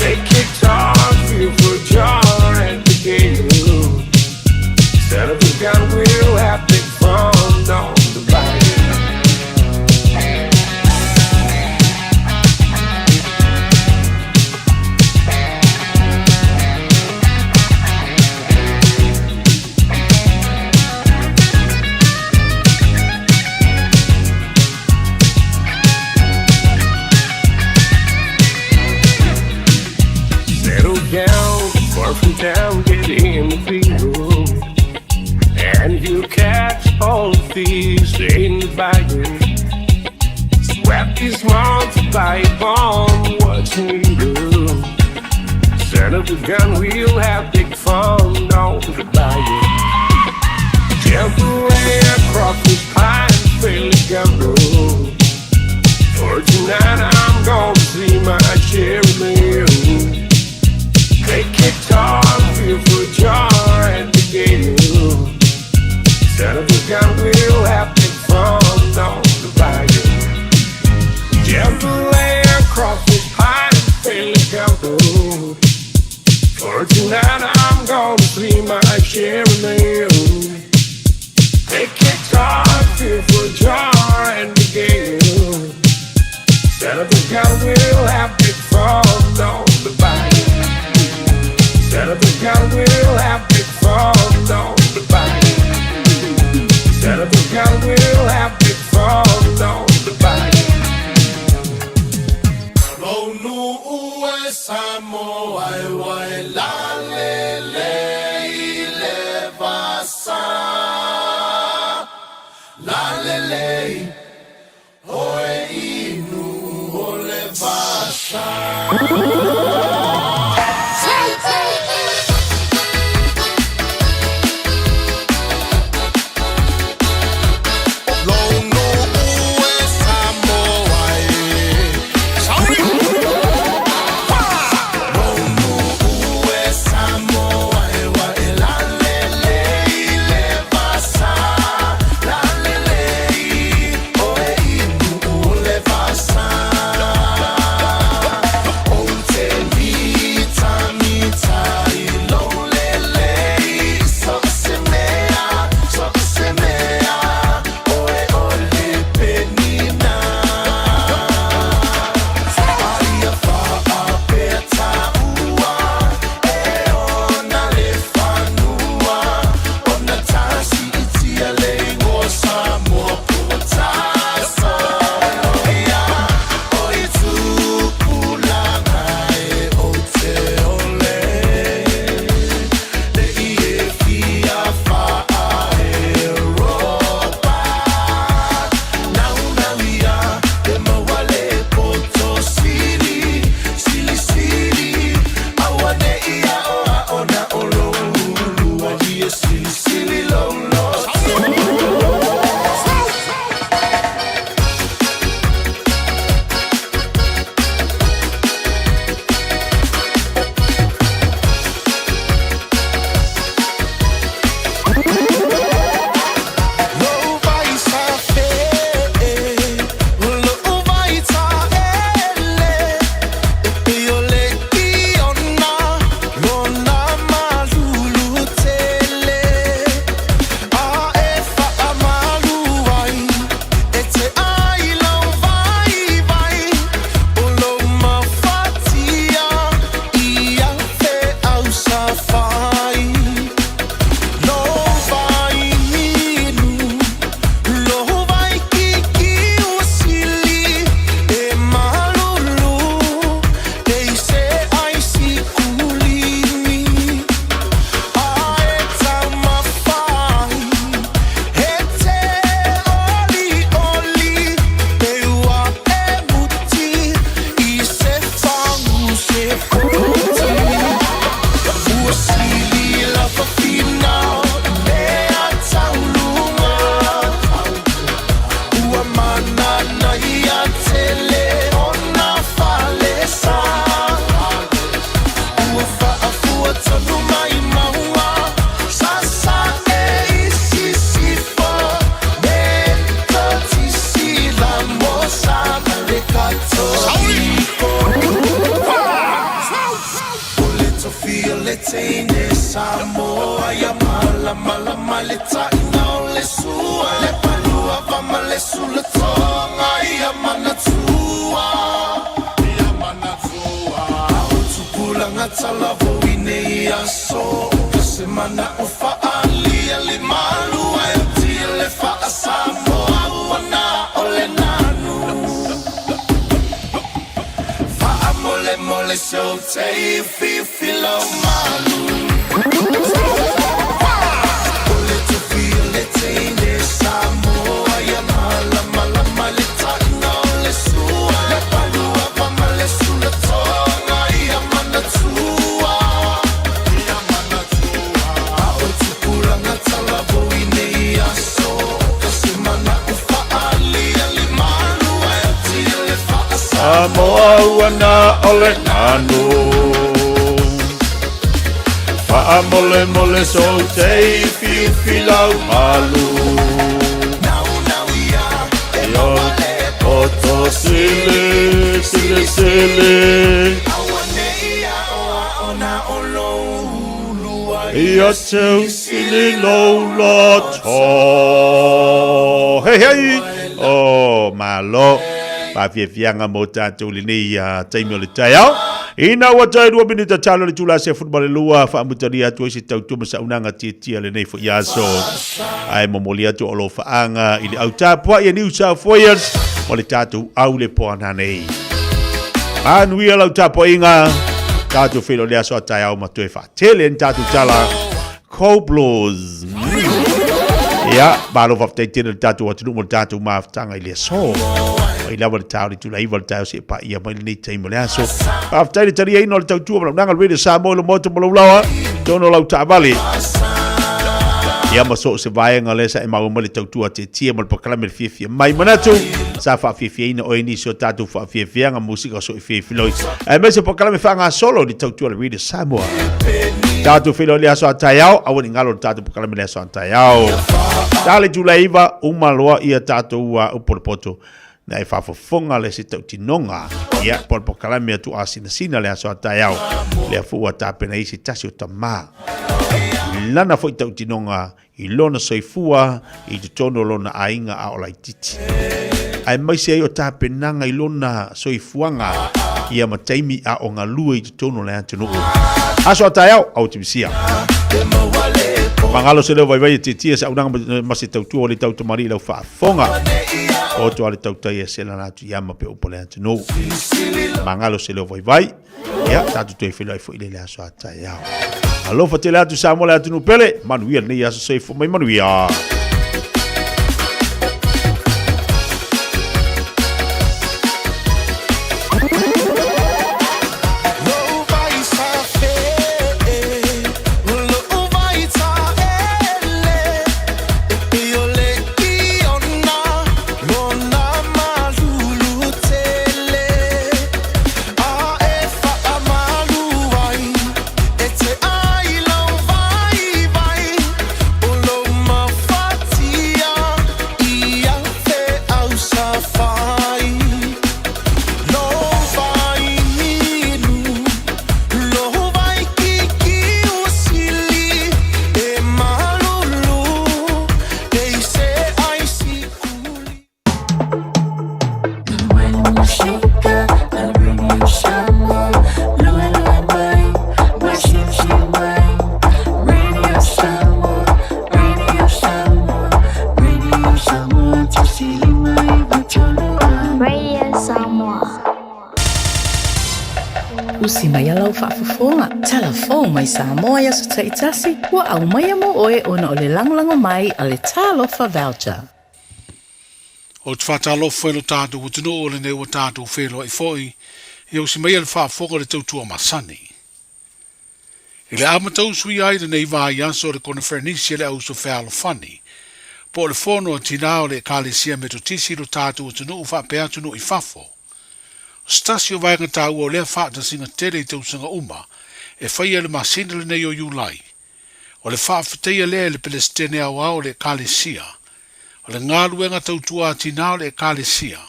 They kicked off, feel for joy at the gate. Son of a gun, real epic fun on the bayou. Down, far from town, get in the field, and you catch all the thieves in the bayou. Swept these months by a bomb, what's needed? Son of a gun, we'll have big fun on the bayou. Jump away across this pine, feel the gumbo. For tonight I'm gonna see my share of meal. They kicked off, feel for joy at the gate. Son of a gun, we'll have big fun on the bayou. Jump away across this pine, feel the gumbo. For tonight I'm gonna see my share of meal. They kicked off, feel for joy at the gate. Son of a gun, we'll have big fun on the bayou. Son of a gun, we'll have big fun on the bayou. Son of a gun, we'll have big fun on the bayou. Ronu ue Samoa wai la le le vasa la le oe inu o le vasa. Samoa, Samoa ya mala mala maleta ina le sua le palua vama le sula tonga ya manatua utupula ngatala voine ya so semana ufa ali ali malu ya tile fa Samoa wana ole nanu fa mole mole so te filo malu. Samoa wana ole nanu Fa'a mole mole so te filau malu Yo oto sile sile sile Ia tau sile loto Hey hey Oh malo Pa Fiafia mo tātou lini taimi o le Taeao. Ina wa tai 2 minita talo le tula se football lua fa mutari atu se tautu masa unanga titia le nei fo yaso. Ai momoli atu o lo faanga i le auta poa i New South Wales o le tātou au le poa na nei. Anui ala auta poa inga tātou filo le aso Taeao ma toe fa tele tātou tala Coblos. Ya, balo fa tele tātou atu mo tātou maftanga i le so. I lava le tau le tula iwa le tau se pa ia mai nei taimo le aso. Aftai le taria ino le tau tua mana nanga le Samoa le moto malo lawa. Tono lau taavali. Ia maso se vaenga le sa e mau le tau tua te tia mo le pakalame le Fiafia. Mai manatu. Sa fa Fiafia ina o ini so tatu fa Fiafia nga musika so i Fiafia loi. E me se pakalame whanga solo le tau tua le Rida Samoa. Tatu filo le aso a Taeao. Awani ngalo le tatu pakalame le aso a Taeao. Tale tula iwa umaloa ia tatu ua upolopoto. Na e whafafonga le se tau tinonga ia polpo kalame atu asina sina le aso a Taeao le a fua tāpena isi tasi o tamā lana fo i tau tinonga i lona soifua i tutono lona ainga a olai titi ai maise ai o tāpenanga i lona soifuanga ia mataimi a o ngā lua i tutono le antonu aso a Taeao au timisia mangalo se leo vai titia sa unanga masi tau tua o le tau tamari lau whafonga o to ale tau tai se la natu yama pe opole ante no mangalo se lo vai ya tatu to filo fo ile la so Taeao alo fa tele atu Samoa le atu no pele manuia ne ya so fo mai manuia usi mai alau whaafafonga. Telefon mai Samoa ia so taitasi, ua au mai amo oe ona o le langolango mai a le talofa voucher. O te whatalofa e lo tātou utino o le nei o tātou whelo i foi, i au si mai le whaafonga le tautua masani. I le amatau sui ai le nei vai anso le konferenisi le au so whalo fani, po le fono a tina o le kālesia metotisi lo tātou utino u whapea tunu i fafo. Stasio vai ngata ua o lea whaata singa tere i tausanga uma, e whaia le masina le nei o Julai. O le whaafateia lea le pelestene au au le kālesia, o le ngāluenga tautua a tina o le kālesia,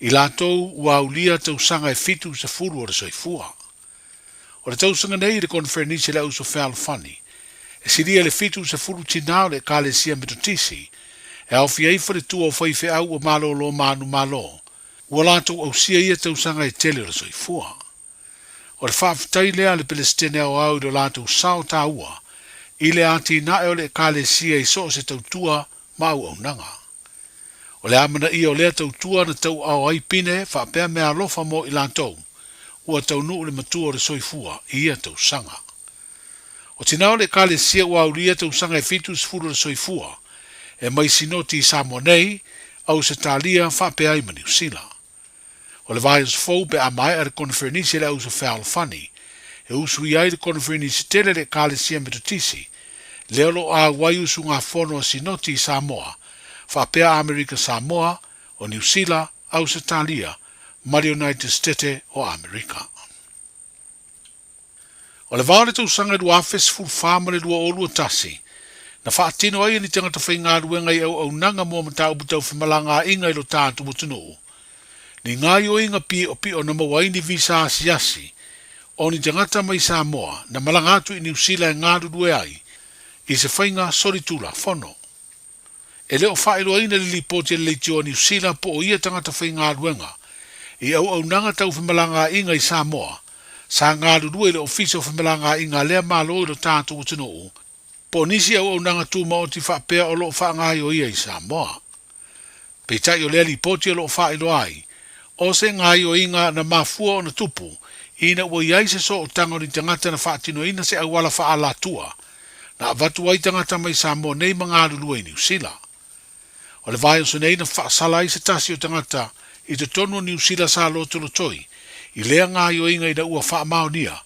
i lātou ua ulia tausanga e fitu se furu o le soifua. O le tausanga nei le konferenisi le uso whalo fani, e siria le fitu se furu tina o le kālesia metotisi, e au fiaifa le tua o whaife au o malo lo manu malo, ua lātou au sia ia tausanga e tele o le soifua. O le whaafitai lea le pelestene au au i le lātou sao tā ua, i le ati na e o le kālesia i so se tautua mau au nanga. O le amana i o lea tautua na tau au ai pine whaapea mea alofa mo i lātou, ua tau nuu le matua o le soifua i ia tausanga. O tina o le kālesia ua au lia tausanga e fitu sifuru le soifua, e mai sinoti i Samoa nei, au se talia whaapea i New Zealand. O le vai fou pe amai a le konferenisi le au se whalo fani, e usu i ai le konferenisi tele le kālesia metotisi, leo lo a wai usu ngā whono a sinoti i Samoa, whapea Amerika Samoa, o New Zealand, au se talia, Mari United States o Amerika. O le vau le tausanga dua afes full farma le dua olua tasi, na whaatino ai ni tangata whainga ruenga i au nanga mua matau butau whamalanga inga i lo tātu mutunuu. Ni ngā yo inga pi o na mawaini visa asiasi, o ni tangata mai Samoa, na malangatu i New Zealand ngā rurue ai, i se whainga soritula whono. E leo whaelo aina li lipoti le leitio New Zealand po o ia tangata whainga ruenga, i au nanga tau whamalanga inga i Samoa, sa ngā rurue le ofisa o whamalanga inga lea malo i lo tātu utunuu, po nisi au nanga tu mao ti whapea o lo whaanga i o ia i Samoa. Peitai o lea lipoti o lo whaelo ai, o se ngā i o inga na mafua o na tupu, ina ua iai se so o tango ni tangata na whaatino ina se awala whaala tua, na avatu ai tangata mai Samoa nei mga rurue i New Zealand. O le vai o so nei na whaasala i se tasi o tangata i te tonu New Zealand sa loto lo toi, i lea ngā i o inga i na ua wha mao nia,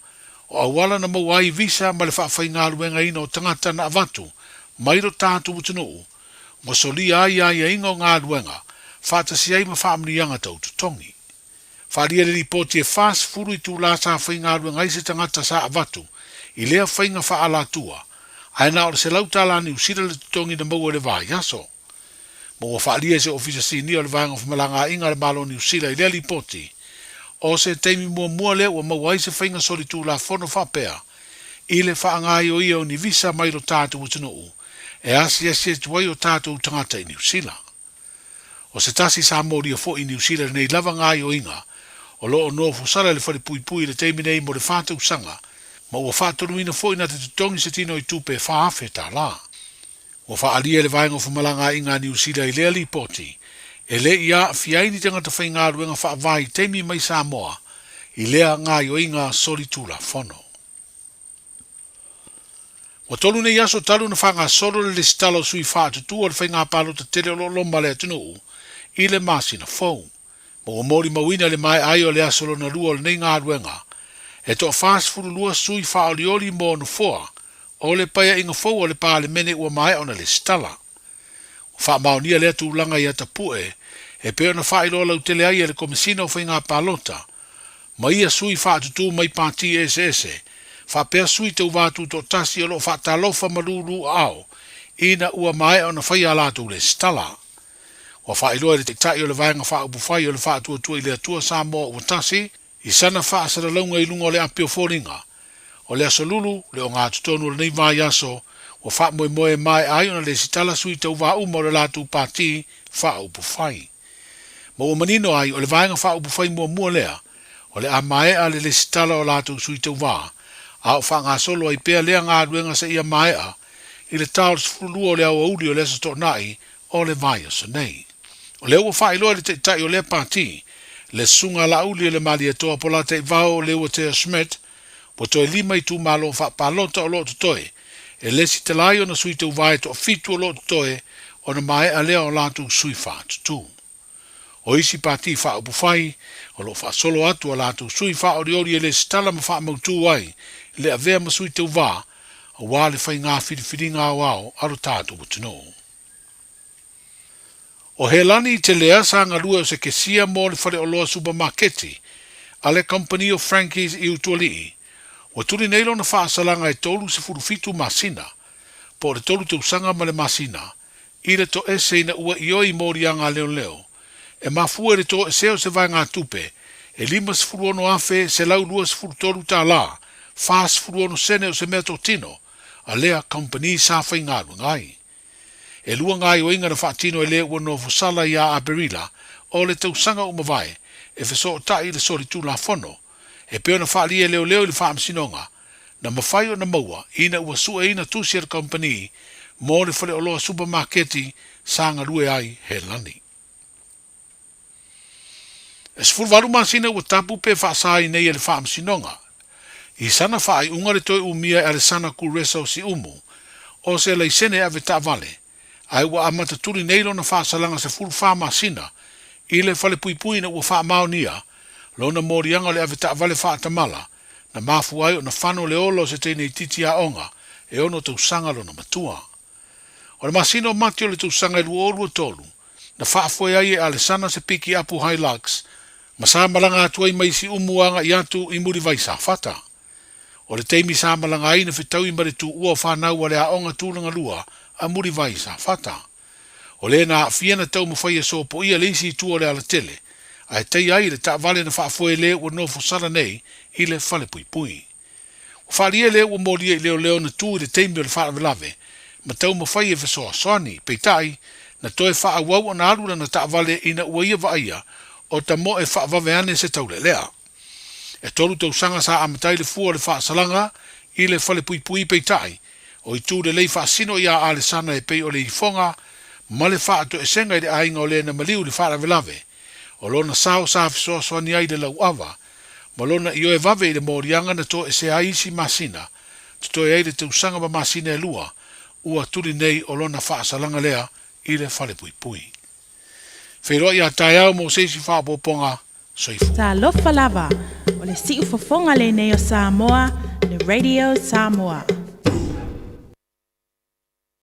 o awala na mawai visa ma le whaafai ngā ruenga ina o tangata na avatu, mairo tātu utunuu, ma soli ai inga o ngā ruenga, whaatasi ai ma whaamni anga tau tutongi. Whaaria le ripoti e fast furu i tū la sa whai ngā ruenga i se tangata sa avatu, i lea whainga whaala tua, aina o le se lautala ni usira le tutongi na maua le vai aso. Ma ua whaaria se ofisa sini o le vanga whamalanga inga le malo ni usira i lea ripoti, o se teimi mua le ua mawai se whainga sori tū la whono whapea, i le whaangai o ia o ni visa mai lo tātou utunuu, e asi tuai o tātou tangata i New Zealand. O se tasi sa mori o fo i New Zealand nei lava ngai o inga, o lo o no fusara le whare pui le teimi nei mo le whātou sanga, ma ua whātoru ina fo ina te tutongi se tino i tūpe whaafe tā la. Ua whaalia le vaenga whamalanga inga New Zealand i lea lipoti, e le ia fiaini tangata whainga ruenga whaavai teimi mai Samoa, i lea ngai o inga sori tūla whono. Wa tolu nei aso talu na whanga soro le stalo sui whaatutu o le whainga palo te tele o lomba le atunuu, i le masi na fau. Ma ua mori mawina le mai ai o le asolo na lua o le nei ngā ruenga, e toa fast furu lua sui whaolioli mo no foa, o le paia inga fau o le pā le mene ua mai ona le stala. Wha maonia le atu ulanga i atapue, e peo na whaelo lau tele ai e le komisina o whainga palota, ma ia sui whaatutu mai pāti ese, whapea sui tau wātu tō tasi o lo whaatalofa malulu au, ina ua mai ona whaia lātu le stala. Wa whaeloa le te tai o le vaenga whaupu whai o le whaatua tua i le atua Samoa ua tasi, i sana whaasara launga i lunga o le apio whoringa, o le aso lulu, le o ngā tutonu le nei vai aso, wa whaamoe mai ai ona le sitala sui tau wā uma o le lātu pāti whaupu whai. Ma ua manino ai o le vaenga whaupu whai mua lea, o le amae a le sitala o lātu sui tau wā, a o whanga solo ai pēa lea ngā ruenga sa ia mai a, i le tāo sfurulua o le au auli o le asa tō nai, o le vai aso nei. O le ua whaeloa le te tai o le pāti, Le sunga la uli le mali e toa pola te vao le ua te smet, po toi lima i tu malo fa palota o lo toe, e lesi te lai o na sui te uvae to fitu o lo toe, o na mai a lea o latu sui fa tu. O isi pati fa upu fai, o lo fa solo atu o latu sui fa ori ori e le stala ma fa mautu ai, le a vea ma sui te uva, o wale fai ngā whiriwhiri ngā wao, aro tātu butuno. O he lani te lea sa ngalua o se kesia mo le whare o loa supermarketi, a le company o Frankie's i utualii, wa turi neilo na whaasalanga e tolu se furufitu masina, po le tolu te usanga ma le masina, i le to ese ina ua ioi mori anga leo leo, e mafua le to eseo se vai ngā tupe, e lima se furu ono afe se lau lua se furu tolu tā la, wha se furu ono sene o se mea to tino, a lea company sa whai ngāru ngai. E lua ngai o inga na whaatino e lea ua no fusala ia a berila, o le te usanga umawai, e feso o tai le sori tu la fono, e peo na whaali e leo leo le whaamsinonga, na mawhai o na maua, ina ua sua ina tusier company, mo le whale o loa supermarketi, sanga rue ai he lani. E sifuru waru masina ua tapu pe whaasai nei e le whaamsinonga, i sana whaai unga le toi umia e ale sana ku resa o si umu, o se lei sene ave ta vale, ai ua amata turi neilo na whaasalanga se furu wha masina, i le whale pui pui na ua wha maonia, lona morianga le ave ta vale wha tamala, na mafu ai o na whano le olo se tene i titi a onga, e ono tau sanga lona matua. O le masina o mati o le tau sanga e lua orua tolu, na wha foi ai e ale sana se piki apu Hilux, ma sa malanga atua i maisi umuanga i atu i muri vai sa fata. O le teimi sa malanga ai na whetau i mare tu ua whanau a le a onga tūlanga lua a muri vai sa fata. O le na fiena tau mawhai e so po ia le isi tu o le ala tele, a e tei ai le ta vale na whaafoe le ua no fosara nei i le whale pui pui. O whaali e le ua mori e leo leo na tu i le teimi o le whaare velave, ma tau mawhai e whesoa soani, peitai, na toe wha awau o na arura na ta vale ina ua ia vaia, o ta mo e wha vaveane se tau le lea. E tolu tau sanga sa amatai le fua le wha salanga, i le whale pui pui peitai, o i tū le lei wha sino ia ale sana e pei o le ifonga, ma le wha ato e senga i le ainga o le na maliu le whaare velave, o lona sao sa fisoa soani ai le lau awa, ma lona i oe vave i le morianga na to e se aisi masina, to e ai le tau sanga ma masina e lua, ua turi nei o lona wha salanga lea i le whale pui pui. Whairoi a Taeao mo seisi wha poponga, soifu. Ta lofa lava, o le si ufafonga le nei o Samoa, le Radio Samoa.